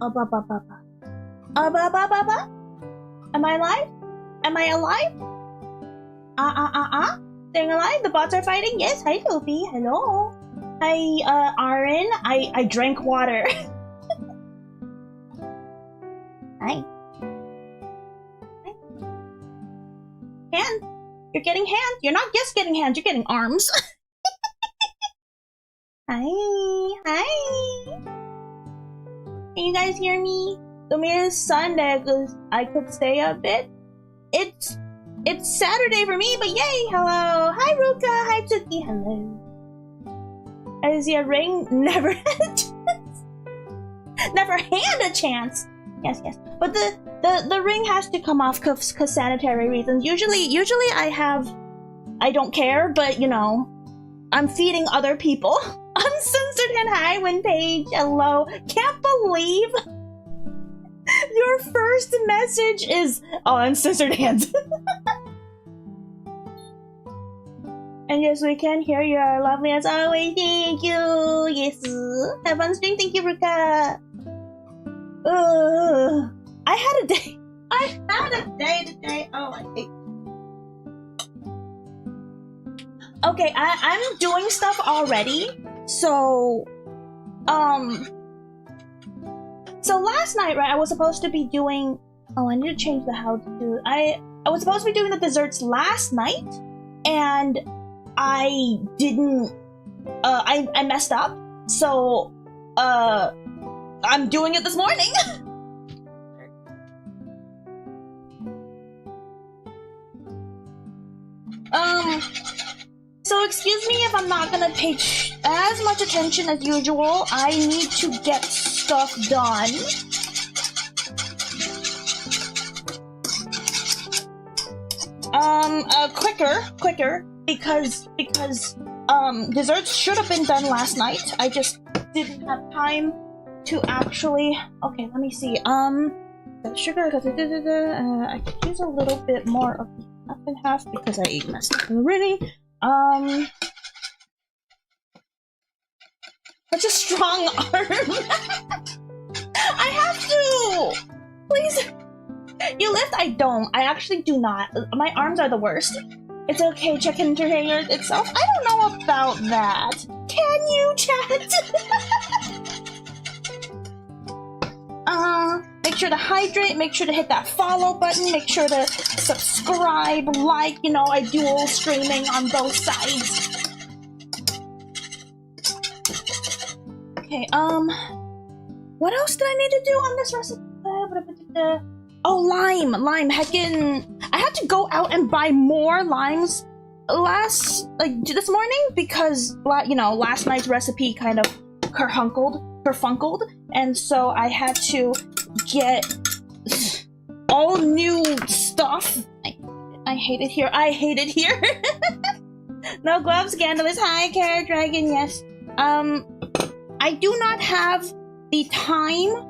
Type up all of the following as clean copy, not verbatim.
Am I alive? Am I alive? Staying alive? The bots are fighting? Yes, hi Luffy, hello. Hi, Aaron. I drank water. Hi. Hand. You're getting hands. You're not just getting hands, you're getting arms. Hi. Hi. Can you guys hear me? Tomorrow is Sunday because I could stay a bit. It's Saturday for me, but yay! Hello. Hi Ruka. Hi Tsuki. Hello. I see a ring. Never had a chance. Never had a chance. Yes. But the ring has to come off because sanitary reasons. Usually I don't care, but you know, I'm feeding other people. Uncensored and hi, Winpage. Hello. Can't believe your first message is uncensored hands. And yes, we can hear you are lovely as always. Thank you. Yes. Have fun stream. Thank you, Ruka. I had a day. I had a day today. Oh, I hate. Okay, I'm doing stuff already. So last night, right, I was supposed to be doing, I need to change the how to do, I was supposed to be doing the desserts last night, and I didn't, I messed up, so, I'm doing it this morning. So excuse me if I'm not gonna pay as much attention as usual. I need to get stuff done. Quicker, because desserts should have been done last night. I just didn't have time to actually. Okay, let me see. The sugar, I could use a little bit more of the half and half because I messed up already. Such a strong arm. I have to. Please. You lift? I don't. I actually do not. My arms are the worst. It's okay. Check in entertainment itself. I don't know about that. Can you, chat? Make sure to hydrate. Make sure to hit that follow button. Make sure to subscribe, like. You know, I do all streaming on both sides. Okay. What else did I need to do on this recipe? Oh, lime. Heckin', I had to go out and buy more limes this morning because, you know, last night's recipe kind of kerfunkled, and so I had to get all new stuff. I hate it here. No gloves, scandalous. Hi, Carrot Dragon. Yes. I do not have the time,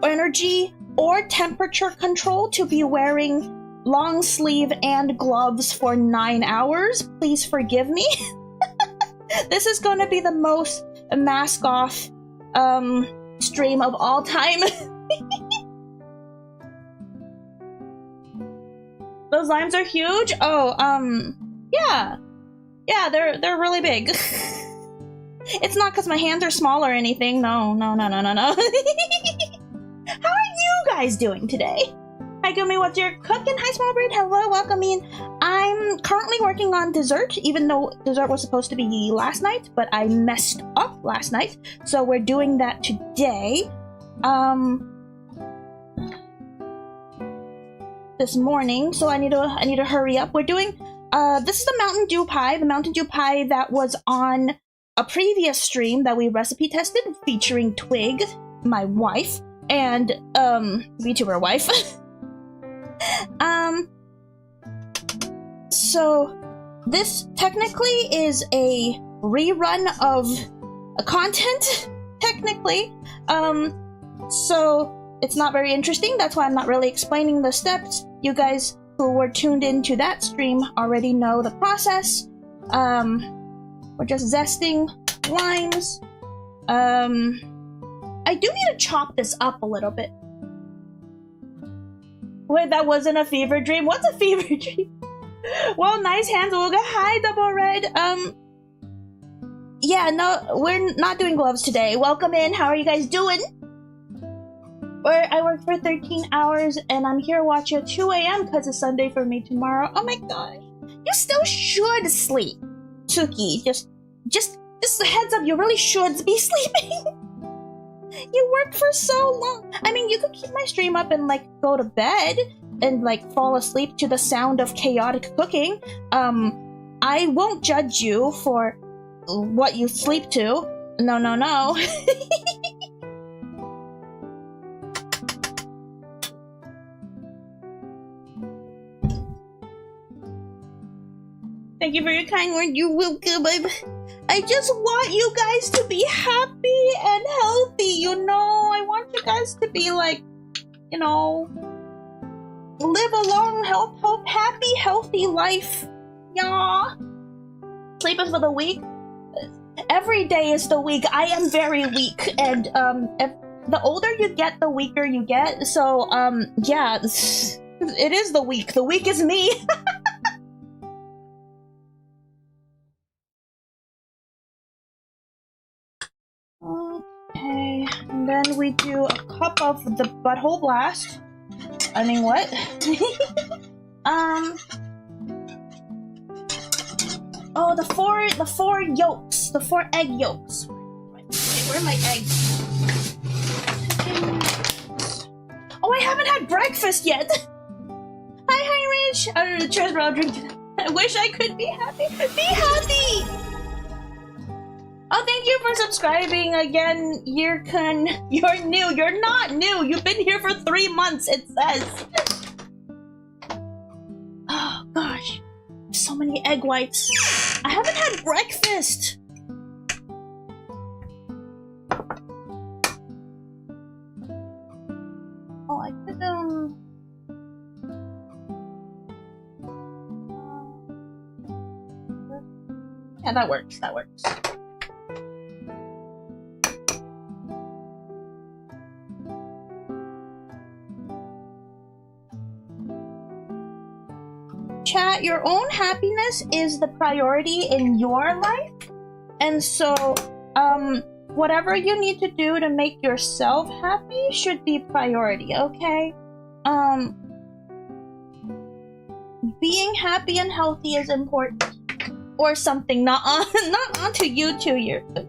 energy, or temperature control to be wearing long sleeve and gloves for 9 hours. Please forgive me. This is going to be the most mask off stream of all time. Those limes are huge. Oh, yeah, they're really big. It's not because my hands are small or anything. No. How are you guys doing today? Hi, Guumi, what's your cooking? Hi, Small Bird. Hello, welcome in. I'm currently working on dessert, even though dessert was supposed to be last night, but I messed up last night, so we're doing that today. This morning, so I need to hurry up. We're doing this is the Mountain Dew pie, that was on a previous stream that we recipe tested, featuring Twig, my wife, and VTuber wife. So this technically is a rerun of a content, technically. So it's not very interesting. That's why I'm not really explaining the steps. You guys who were tuned into that stream already know the process. We're just zesting limes. I do need to chop this up a little bit. Wait, that wasn't a fever dream? What's a fever dream? Well, nice hands, Olga. Hi, Double Red. Yeah, no, we're not doing gloves today. Welcome in. How are you guys doing? I work for 13 hours and I'm here watching at 2 a.m. because it's Sunday for me tomorrow. Oh my gosh. You still should sleep, Suki. Just a heads up, you really should be sleeping. You worked for so long. I mean, you could keep my stream up and, like, go to bed and, like, fall asleep to the sound of chaotic cooking. I won't judge you for what you sleep to. No, no, no. Thank you for your kind word. You're welcome. I just want you guys to be happy and healthy, you know? I want you guys to be like, you know, live a long, happy, healthy life. Yeah. Sleeping for the week? Every day is the week. I am very weak, and if the older you get, the weaker you get. So, yeah, it is the week. The week is me. Okay, and then we do a cup of the butthole blast. I mean, what? Oh, the four yolks, the 4 egg yolks. Wait, where are my eggs? Oh, I haven't had breakfast yet. Hi, Rich. I don't know, cheers, bro. I'll drink. I wish I could be happy. Be happy. Oh, thank you for subscribing again, Yirkun. You're new. You're not new. You've been here for 3 months, it says. Oh, gosh. So many egg whites. I haven't had breakfast. Oh, I could, yeah, that works. That works. Chat, your own happiness is the priority in your life, and so whatever you need to do to make yourself happy should be priority, okay? Being happy and healthy is important, or something. Not onto you two. You're good.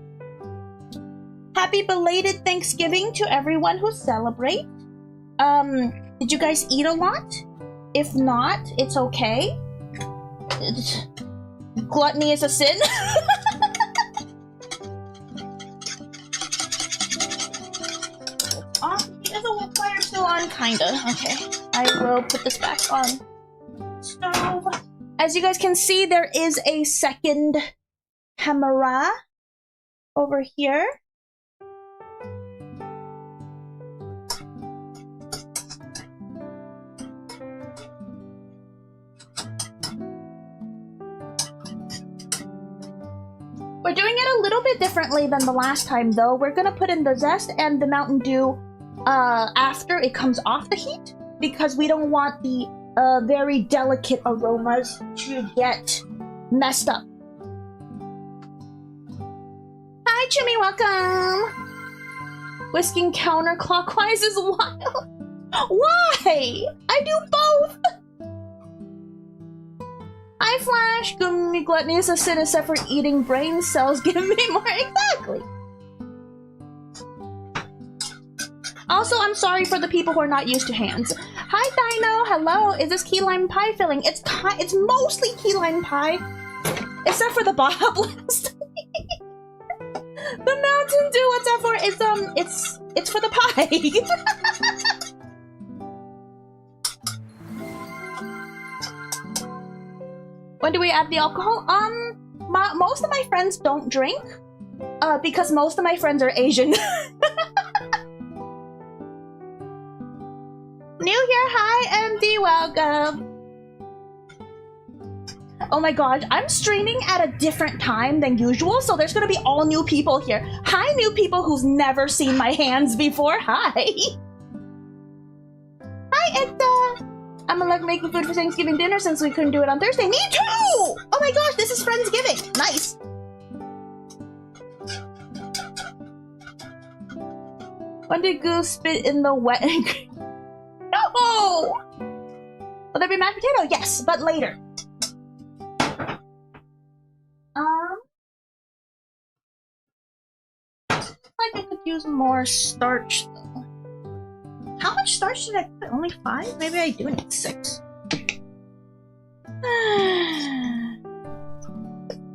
Happy belated Thanksgiving to everyone who celebrates. Did you guys eat a lot? If not, it's okay. Gluttony is a sin. Is the fire still on? Kinda. Okay. I will put this back on stove. As you guys can see, there is a second camera over here. We're doing it a little bit differently than the last time, though. We're gonna put in the zest and the Mountain Dew after it comes off the heat, because we don't want the very delicate aromas to get messed up. Hi, Chimmy, welcome! Whisking counterclockwise is wild. Why? I do both! I Flash, Guumi gluttony is a sin except for eating brain cells. Give me more. Exactly. Also, I'm sorry for the people who are not used to hands. Hi, Dino. Hello. Is this key lime pie filling? It's mostly key lime pie, except for the Baja Blast. The Mountain Dew. What's that for? It's for the pie. When do we add the alcohol? Most of my friends don't drink, because most of my friends are Asian. New here, hi MD, welcome. Oh my gosh, I'm streaming at a different time than usual, so there's gonna be all new people here. Hi, new people who's never seen my hands before. Hi. Hi, Etta. I'm gonna like making food for Thanksgiving dinner since we couldn't do it on Thursday. Me too! Oh my gosh, this is Friendsgiving. Nice. When did Goose spit in the wet? No! Will there be mashed potato? Yes, but later. I could use more starch though. How much starch did I put? Only 5? Maybe I do need 6.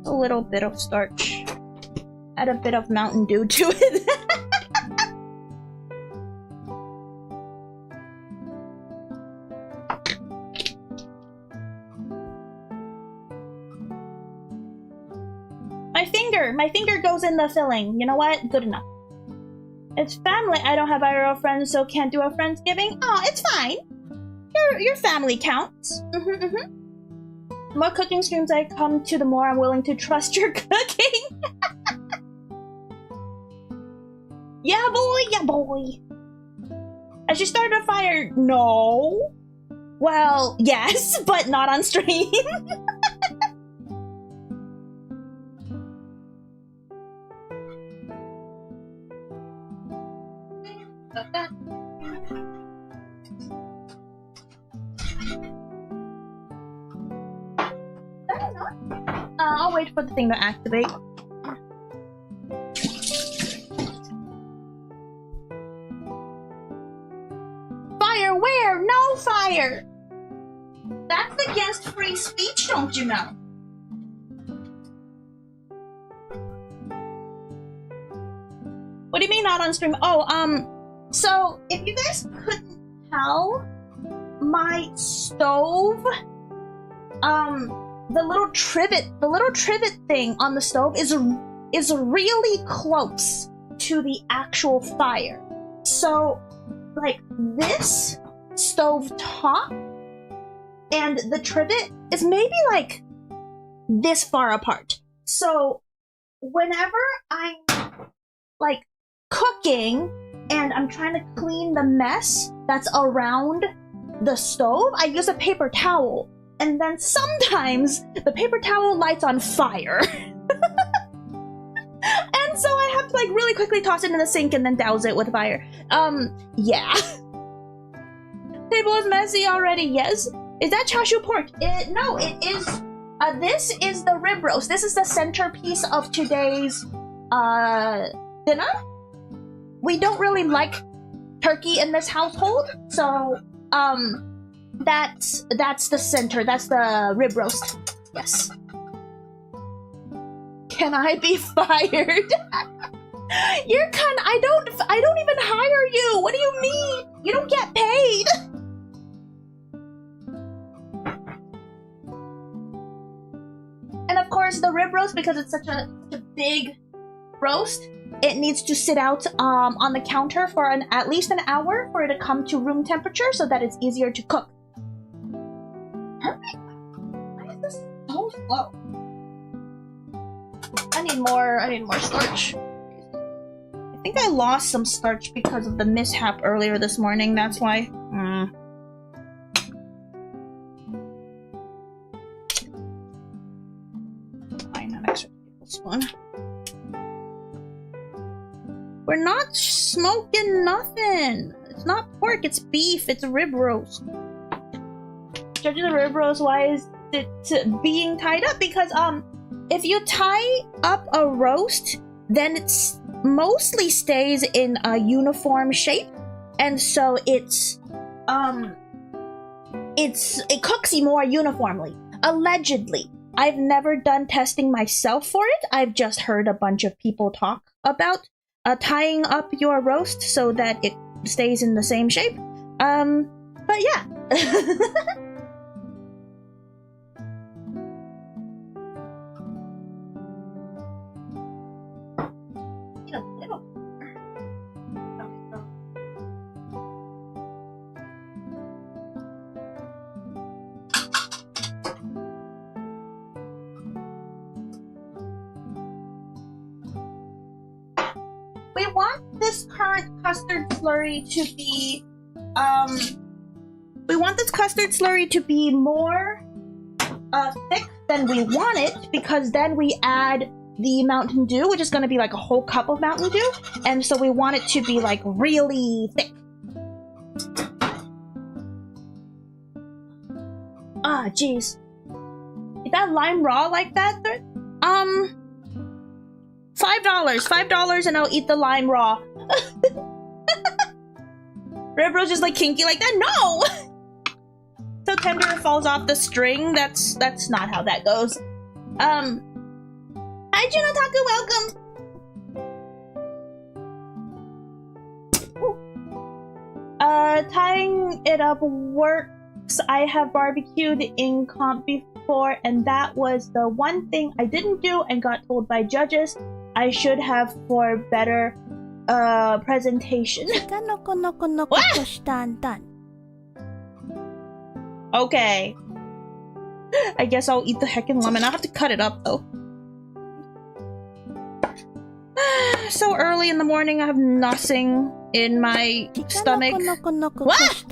A little bit of starch. Add a bit of Mountain Dew to it. My finger goes in the filling. You know what? Good enough. It's family. I don't have IRL friends, so can't do a Friendsgiving. Oh, it's fine. Your family counts. The more cooking streams I come to, the more I'm willing to trust your cooking. Yeah, boy. Yeah, boy. I should start a fire. No. Well, yes, but not on stream. I'll wait for the thing to activate. Fire where? No fire! That's against free speech, don't you know? What do you mean not on stream? Oh, so if you guys couldn't tell, my stove, the little trivet thing on the stove is really close to the actual fire. So, like, this stove top and the trivet is maybe like this far apart. So, whenever I'm like cooking and I'm trying to clean the mess that's around the stove, I use a paper towel. And then sometimes the paper towel lights on fire. And so I have to like really quickly toss it in the sink and then douse it with fire. Yeah. Table is messy already, yes. Is that chashu pork? No, it is, this is the rib roast. This is the centerpiece of today's, dinner. We don't really like turkey in this household, so, that's the center. That's the rib roast. Yes. Can I be fired? You're I don't even hire you. What do you mean? You don't get paid. And of course, the rib roast, because it's such a big roast, it needs to sit out on the counter for at least an hour for it to come to room temperature so that it's easier to cook. Why is this so slow? I need more starch. I think I lost some starch because of the mishap earlier this morning, that's why. Fine, an extra tablespoon. We're not smoking nothing. It's not pork, it's beef, it's rib roast. Judging the rib roast, why is it being tied up? Because if you tie up a roast, then it's mostly stays in a uniform shape, and so it cooks more uniformly. Allegedly. I've never done testing myself for it. I've just heard a bunch of people talk about tying up your roast so that it stays in the same shape. But yeah. this current custard slurry to be, more thick than we want it, because then we add the Mountain Dew, which is going to be like a whole cup of Mountain Dew, and so we want it to be like really thick. Ah, jeez. Is that lime raw like that? $5 and I'll eat the lime raw. Red Rose just like kinky like that? No! So tender it falls off the string. That's not how that goes. Hi Junotaku, welcome! Tying it up works. I have barbecued in comp before, and that was the one thing I didn't do and got told by judges I should have for better presentation. Okay. I guess I'll eat the heckin' lemon. I'll have to cut it up though. So early in the morning, I have nothing in my stomach. What?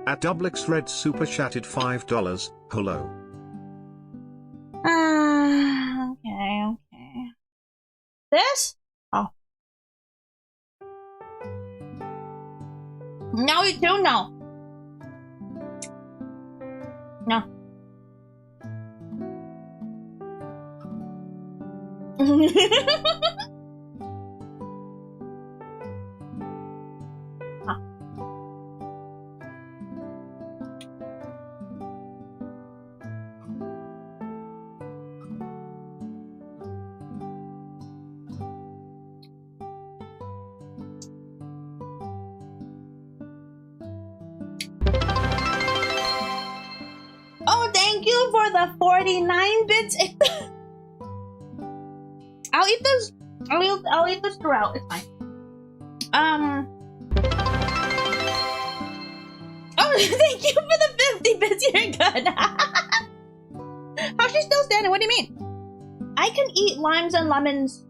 At Dublix Red Super Chatted $5. Hello. Okay. This? Oh. Now you do know. No. Oh, thank you for the 49 bits. I'll eat this. I'll eat this throughout. It's fine. Oh, thank you for the 50 bits. You're good. How's she still standing? What do you mean? I can eat limes and lemons,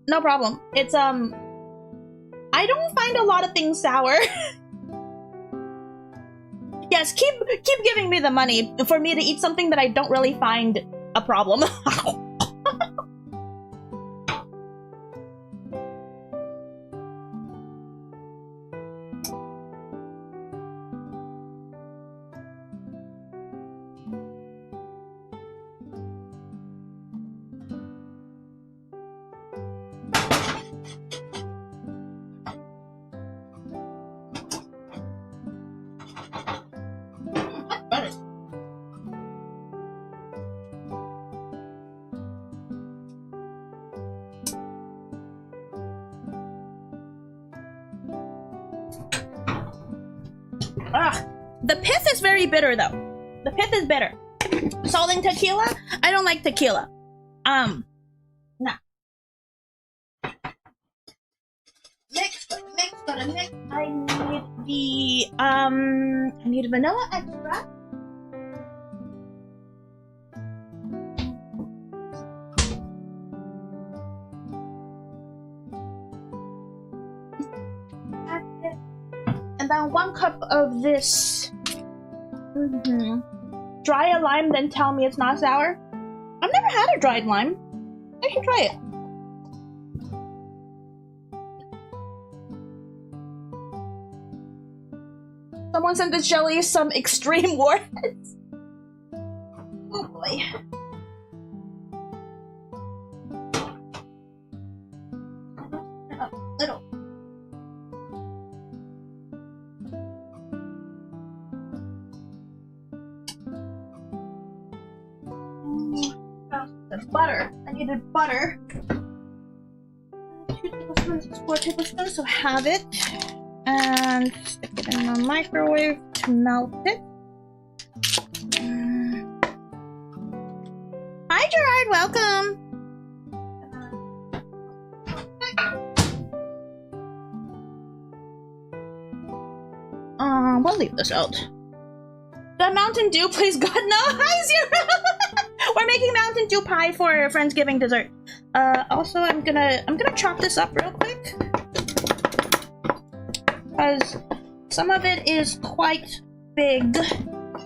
no problem. It's I don't find a lot of things sour. Yes, keep giving me the money for me to eat something that I don't really find a problem. Ugh. The pith is very bitter though. The pith is bitter. Salt and tequila? I don't like tequila. Nah. Mix. I need vanilla extract. And then 1 cup of this. Dry a lime, then tell me it's not sour. I've never had a dried lime. I should try it. Someone sent this jelly some extreme warheads. Oh boy. Little. The butter. I needed butter. 2 tablespoons, 4 tablespoons, so have it. And stick it in the microwave to melt it. Hi Gerard, welcome! We'll leave this out. The Mountain Dew, please God, no! Hi Zero! We're making Mountain Dew pie for Friendsgiving dessert. Also, I'm gonna chop this up real quick. because some of it is quite big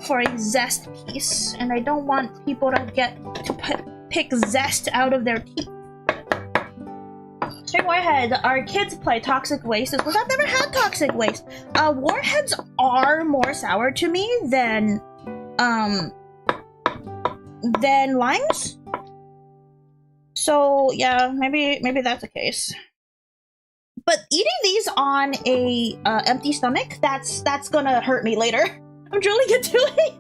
for a zest piece, and I don't want people to get to pick zest out of their teeth. Straight Warhead, our kids play Toxic Waste. Because I've never had Toxic Waste. Warheads are more sour to me than limes. So yeah, maybe that's the case. But eating these on a empty stomach, that's gonna hurt me later. I'm drilling it too late.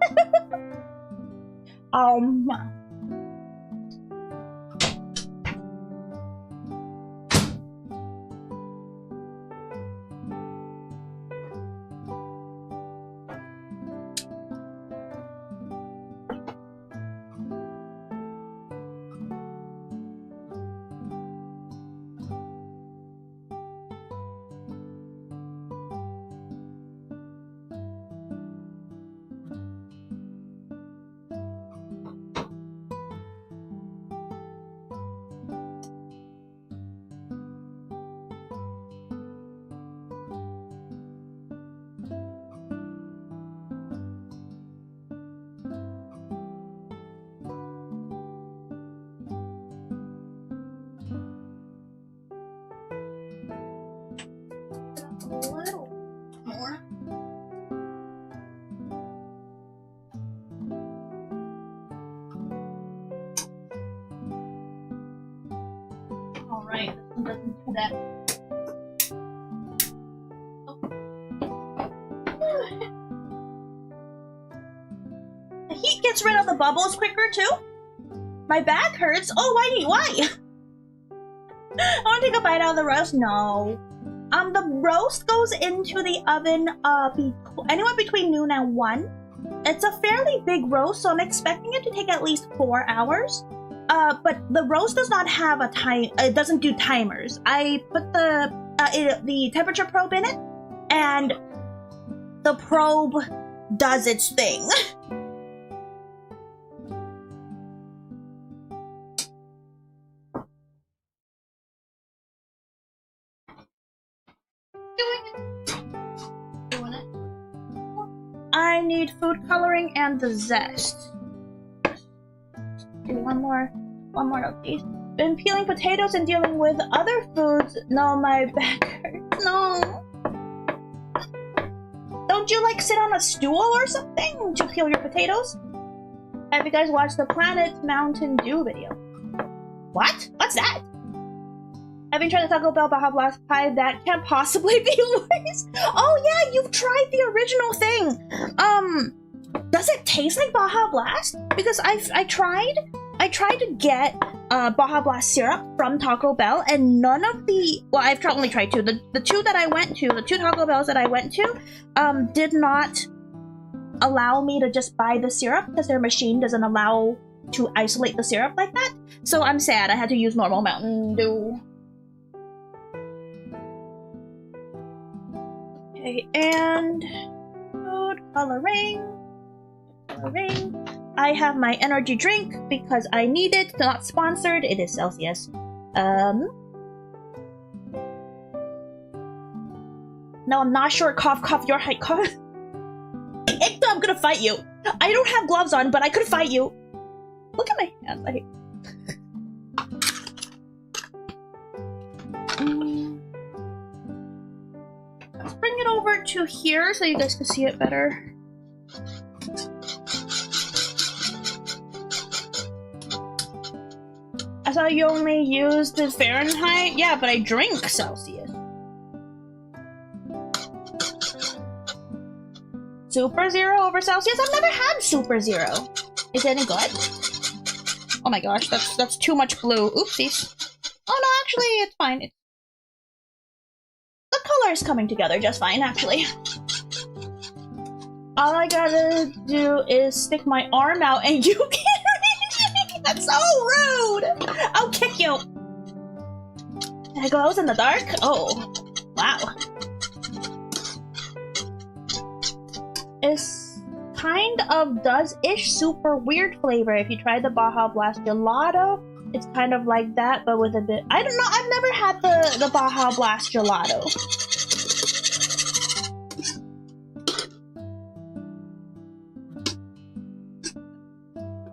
Rid of the bubbles quicker too. My back hurts. Oh, why? I want to take a bite out of the roast. No. The roast goes into the oven anywhere between noon and 1. It's a fairly big roast, so I'm expecting it to take at least 4 hours. But the roast does not have a time. It doesn't do timers. I put the temperature probe in it, and the probe does its thing. I need food coloring and the zest. Do one more of these. Been peeling potatoes and dealing with other foods. No, my back hurts. No. Don't you like sit on a stool or something to peel your potatoes? Have you guys watched the Planet Mountain Dew video? What? What's that? I've been trying the Taco Bell Baja Blast pie. That can't possibly be worse. Oh yeah, you've tried the original thing. Does it taste like Baja Blast? Because I tried to get Baja Blast syrup from Taco Bell, and none of the I've only tried two. The two that I went to, the two Taco Bells that I went to, did not allow me to just buy the syrup because their machine doesn't allow to isolate the syrup like that. So I'm sad. I had to use normal Mountain Dew. Okay, and food coloring. I have my energy drink because I need it. Not sponsored. It is Celsius. No, I'm not sure. Cough, cough. Your height. Cough. I'm gonna fight you. I don't have gloves on, but I could fight you. Look at my hands. I hate. Let's bring it over to here so you guys can see it better. I thought you only used the Fahrenheit? Yeah, but I drink Celsius. Super Zero over Celsius? I've never had Super Zero. Is it any good? Oh my gosh, that's too much blue. Oopsies. Oh no, actually, it's fine. The color is coming together just fine, actually. All I gotta do is stick my arm out and you can't reach me! That's so rude! I'll kick you! It glows in the dark? Oh, wow. It's kind of does-ish super weird flavor. If you try the Baja Blast Gelato, it's kind of like that, but with a bit... I don't know, I've never had the Baja Blast Gelato.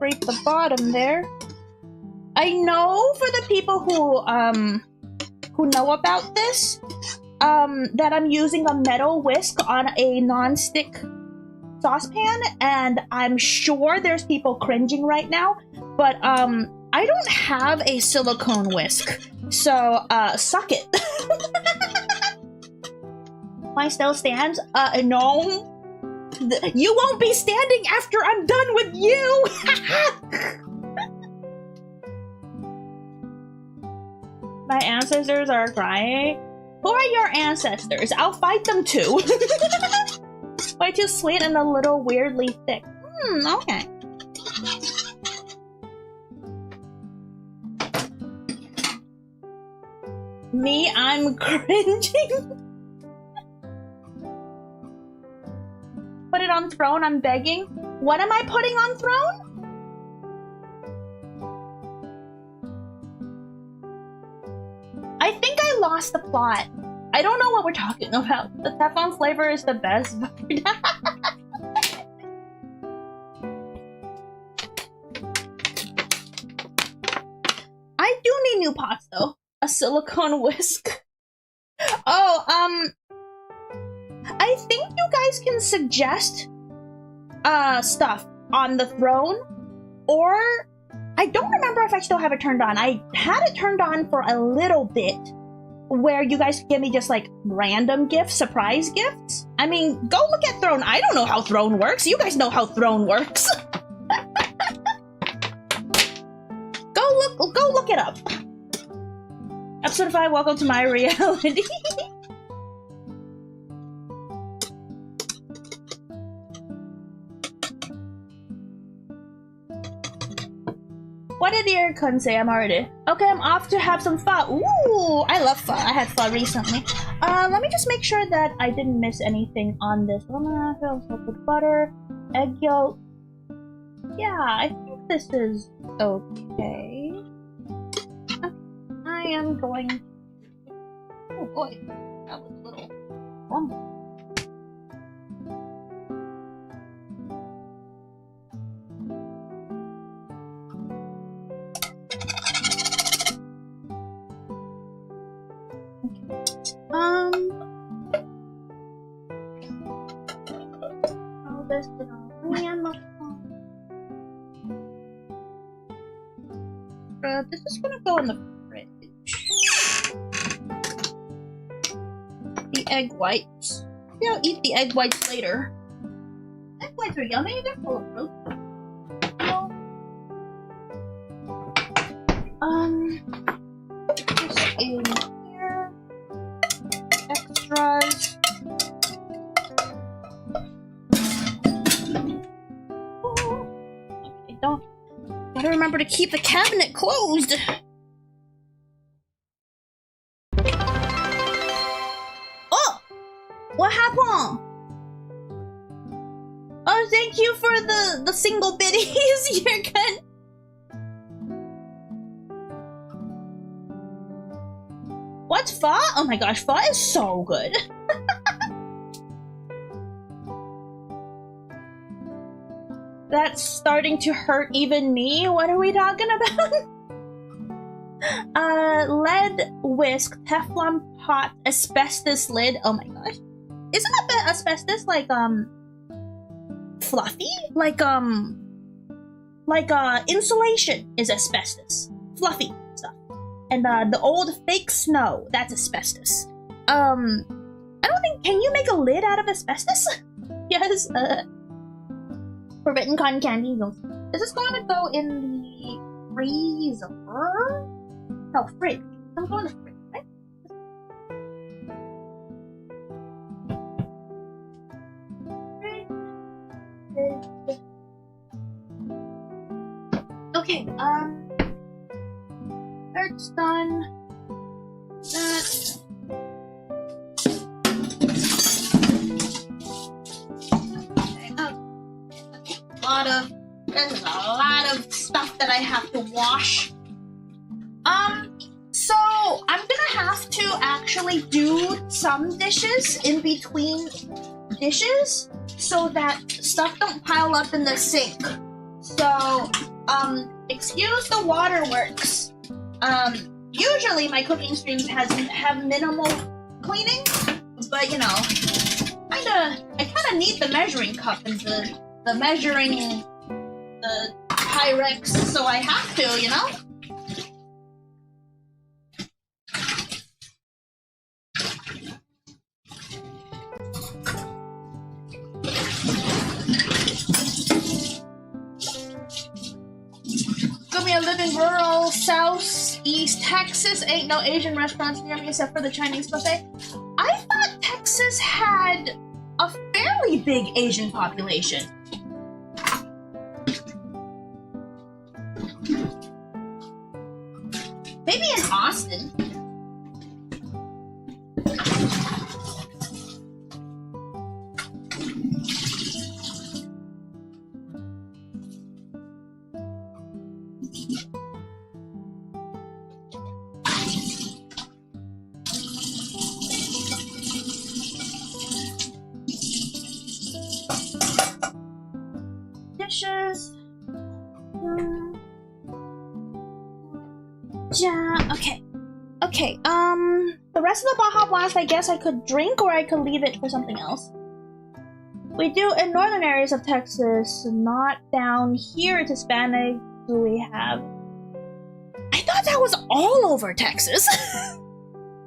scrape the bottom there. I know for the people who know about this, that I'm using a metal whisk on a non-stick saucepan, and I'm sure there's people cringing right now, but I don't have a silicone whisk, so suck it. Why still stands? No. You won't be standing after I'm done with you! My ancestors are crying. Who are your ancestors? I'll fight them too. Way too sweet and a little weirdly thick. Okay. Me, I'm cringing. Put it on throne, I'm begging. What am I putting on throne? I think I lost the plot. I don't know what we're talking about. The Teflon flavor is the best. I do need new pots though. A silicone whisk. Oh, I think you guys can suggest stuff on the throne, or I don't remember if I still have it turned on. I had it turned on for a little bit, where you guys give me just like random gifts, surprise gifts. I mean, go look at Throne. I don't know how Throne works. You guys know how Throne works. Go look it up. Episode 5, welcome to my reality. What did your kun say? I'm already... Okay, I'm off to have some pho. Ooh, I love pho. I had pho recently. Let me just make sure that I didn't miss anything on this. I'm gonna fill salt with butter, egg yolk. Yeah, I think this is okay. I am going... Oh boy, that was a little rumble. All this did all land my phone. This is gonna go in the fridge. The egg whites. Maybe I'll eat the egg whites later. Egg whites are yummy, they're full of protein. Just in here. Extras. Okay, gotta remember to keep the cabinet closed. Oh! What happened? Oh, thank you for the single biddies. You're good. What's pho? Oh my gosh, pho is so good. That's starting to hurt even me. What are we talking about? Lead whisk, Teflon pot, asbestos lid. Oh my gosh. Isn't asbestos like, fluffy? Like insulation is asbestos. Fluffy stuff. And, the old fake snow, that's asbestos. I don't think, can you make a lid out of asbestos? Yes, forbidden cotton candy. Is this going to go in the freezer? No, fridge. I'm going to the fridge, right? Okay, that's done. That. There's a lot of stuff that I have to wash. So I'm gonna have to actually do some dishes in between dishes so that stuff don't pile up in the sink. So Excuse the waterworks. Usually my cooking streams have minimal cleaning, but you know, I kinda need the measuring cup and the measuring the Pyrex, so I have to, you know? I live in rural southeast Texas. Ain't no Asian restaurants near me except for the Chinese buffet. I thought Texas had a fairly big Asian population. Maybe in Austin. Dishes. Yeah, okay. Okay, the rest of the Baja Blast I guess I could drink or I could leave it for something else. We do in northern areas of Texas, not down here. It's Hispanic. Do we have? I thought that was all over Texas.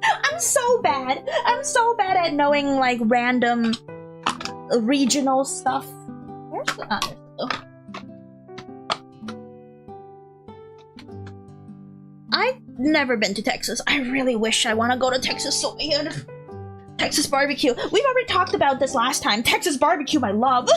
I'm so bad. I'm so bad at knowing like random regional stuff. Where's the other? I've never been to Texas. I really wish I want to go to Texas so bad. Texas barbecue. We've already talked about this last time. Texas barbecue, I love.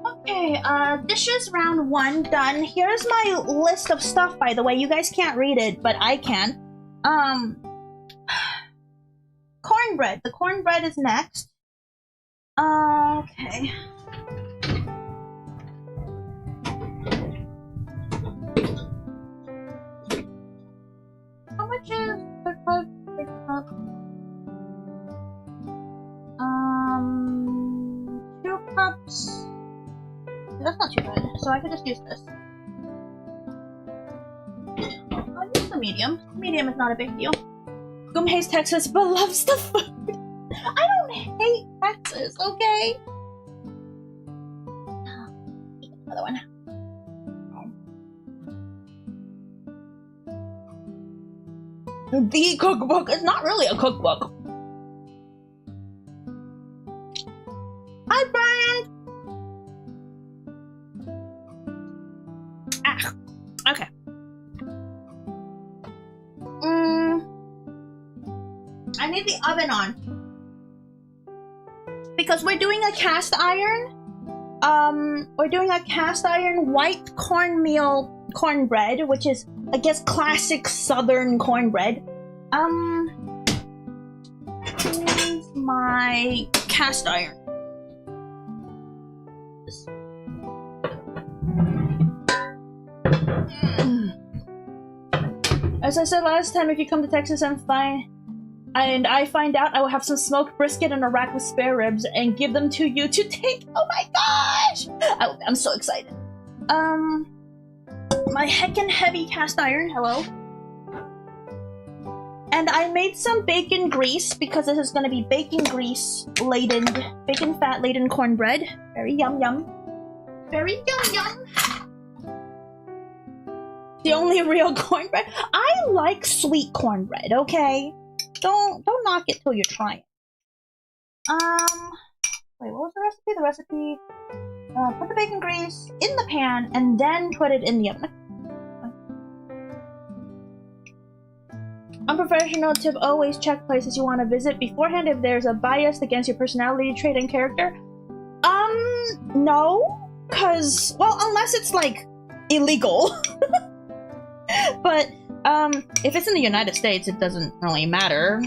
Okay, dishes round 1 done. Here's my list of stuff, by the way. You guys can't read it, but I can. Cornbread. The cornbread is next. Okay. How much is the cup? 2 cups. That's not too bad, so I could just use this. I'll use the medium. Medium is not a big deal. Goom hates Texas, but loves the food. I don't hate Texas, okay? Another one. The cookbook is not really a cookbook. Hi, Brian! Ah, okay. I need the oven on. Because we're doing a cast iron. We're doing a cast iron white cornmeal cornbread, which is, I guess, classic southern cornbread. Here's my cast iron. As I said last time, if you come to Texas and I find out, I will have some smoked brisket and a rack with spare ribs and give them to you to take. Oh my gosh! I'm so excited. My heckin' heavy cast iron, hello. And I made some bacon grease because this is gonna be bacon fat laden cornbread. Very yum yum. Very yum yum. The only real cornbread. I like sweet cornbread, okay? Don't knock it till you try it. Wait, what was the recipe? The recipe, put the bacon grease in the pan and then put it in the oven. Unprofessional tip, always check places you want to visit beforehand if there's a bias against your personality, trait, and character. No, cause, well, unless it's, like, illegal. But, if it's in the United States, it doesn't really matter.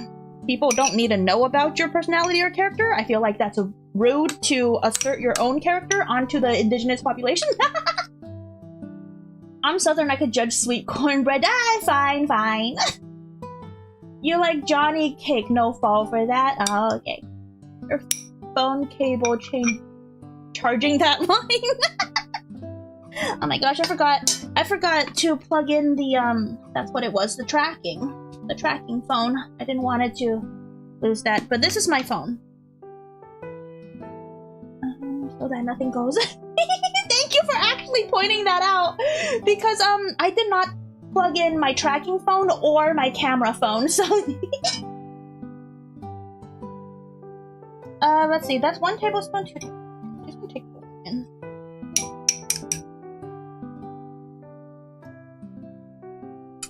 People don't need to know about your personality or character. I feel like that's rude to assert your own character onto the indigenous population. I'm Southern, I could judge sweet cornbread. Ah, fine, fine. You like Johnny Cake, no fault for that. Oh, okay. Your phone cable charging that line. Oh my gosh, I forgot to plug in the that's what it was, the tracking phone. I didn't want it to lose that, but this is my phone. So that nothing goes. Thank you for actually pointing that out, because I did not plug in my tracking phone or my camera phone, so let's see, that's 1 tablespoon, 2 tablespoons. Just gonna take it in.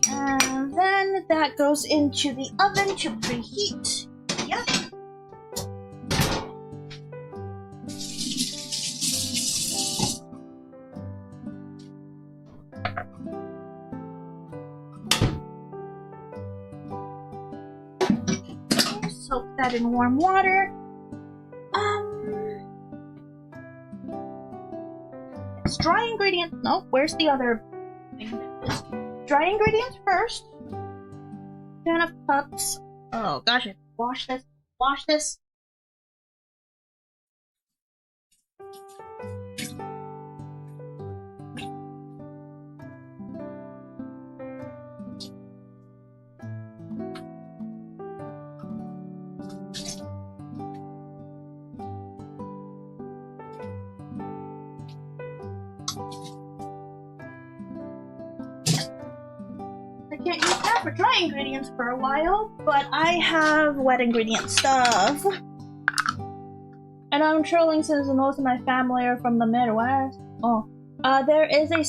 And then that goes into the oven to preheat. Yep. Soak that in warm water. It's dry ingredients. No, where's the other thing? Dry ingredients first. 10 cups. Oh gosh, wash this. Wash this. Can't use that for dry ingredients for a while, but I have wet ingredient stuff. And I'm trolling since most of my family are from the Midwest. Oh, there is a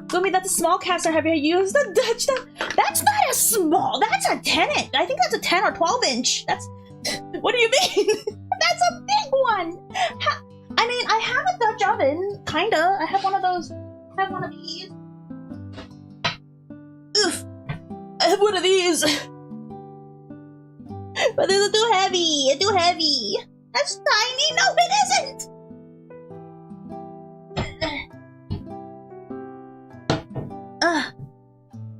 Guumi, that's a small caster. Have you used the Dutch stuff? That's not a small. That's a 10 inch. I think that's a 10 or 12 inch. That's. What do you mean? That's a big one. I mean, I have a Dutch oven, kinda. I have one of those. I have one of these. Oof. I have one of these, but they're too heavy. Too heavy. That's tiny. No, it isn't.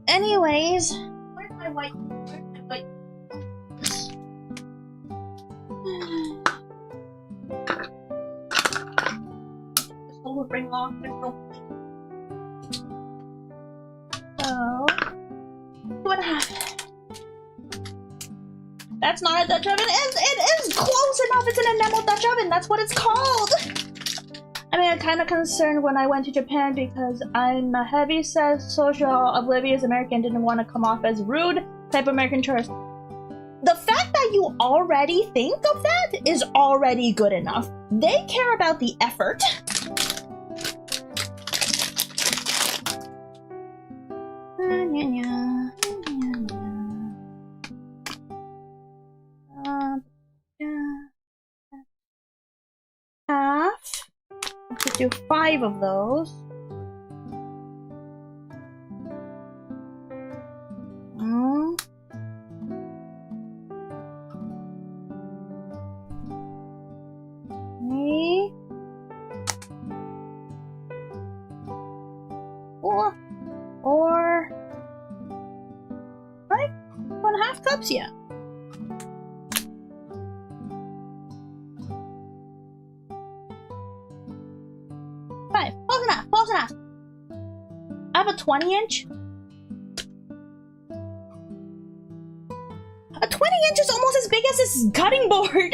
Anyways, where's my white? This will bring off the So. 2.5. That's not a Dutch oven. It is close enough. It's an enamel Dutch oven. That's what it's called. I mean, I'm kind of concerned when I went to Japan because I'm a heavy set, social, oblivious American. Didn't want to come off as rude type American tourist. The fact that you already think of that is already good enough. They care about the effort. Half. I could do 5 of those. Me. 4. Or 5. 1.5 cups, yeah. Close enough. I have a 20 inch. A 20 inch is almost as big as this cutting board.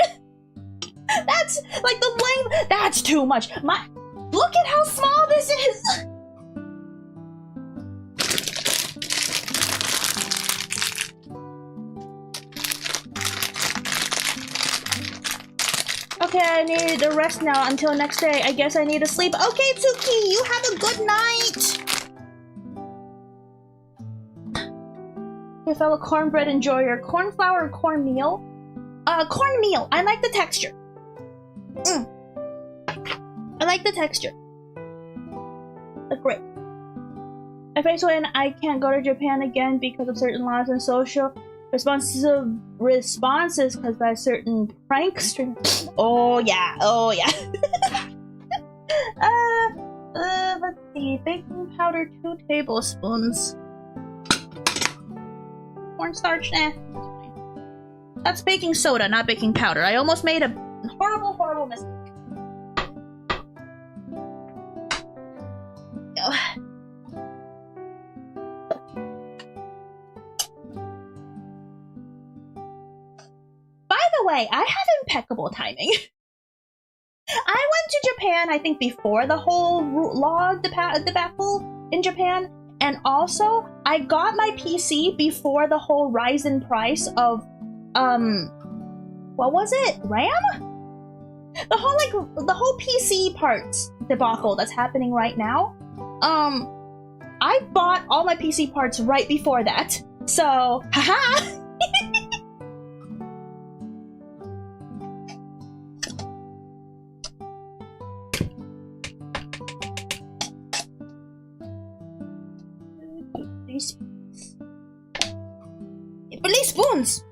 That's like the length. That's too much. Look at how small this is. Okay, I need a rest now until next day. I guess I need to sleep. Okay, Tsuki, you have a good night. Your fellow cornbread enjoyer. Corn flour or cornmeal? Cornmeal. I like the texture. I like the texture. That's great. I face when I can't go to Japan again because of certain laws and social responses caused by certain pranksters. Oh yeah, oh yeah. Let's see. Baking powder, 2 tablespoons. Cornstarch, That's baking soda, not baking powder. I almost made a horrible, horrible mistake. Go. By the way, I have impeccable timing. I went to Japan, I think, before the whole debacle in Japan, and also I got my PC before the whole rise in price of what was it? RAM? The whole PC parts debacle that's happening right now. I bought all my PC parts right before that. So, haha. Police spoons.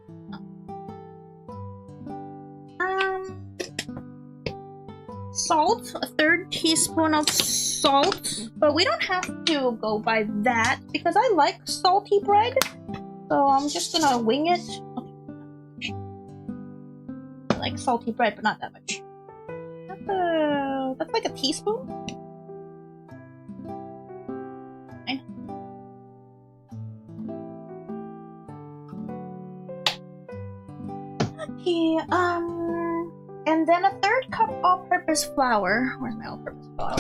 Salt, a 1/3 teaspoon of salt, but we don't have to go by that because I like salty bread, so I'm just gonna wing it. Okay. I like salty bread, but not that much. That's like a teaspoon. Fine. Okay, and then a 1/3 cup all-purpose flour. Where's my all-purpose flour?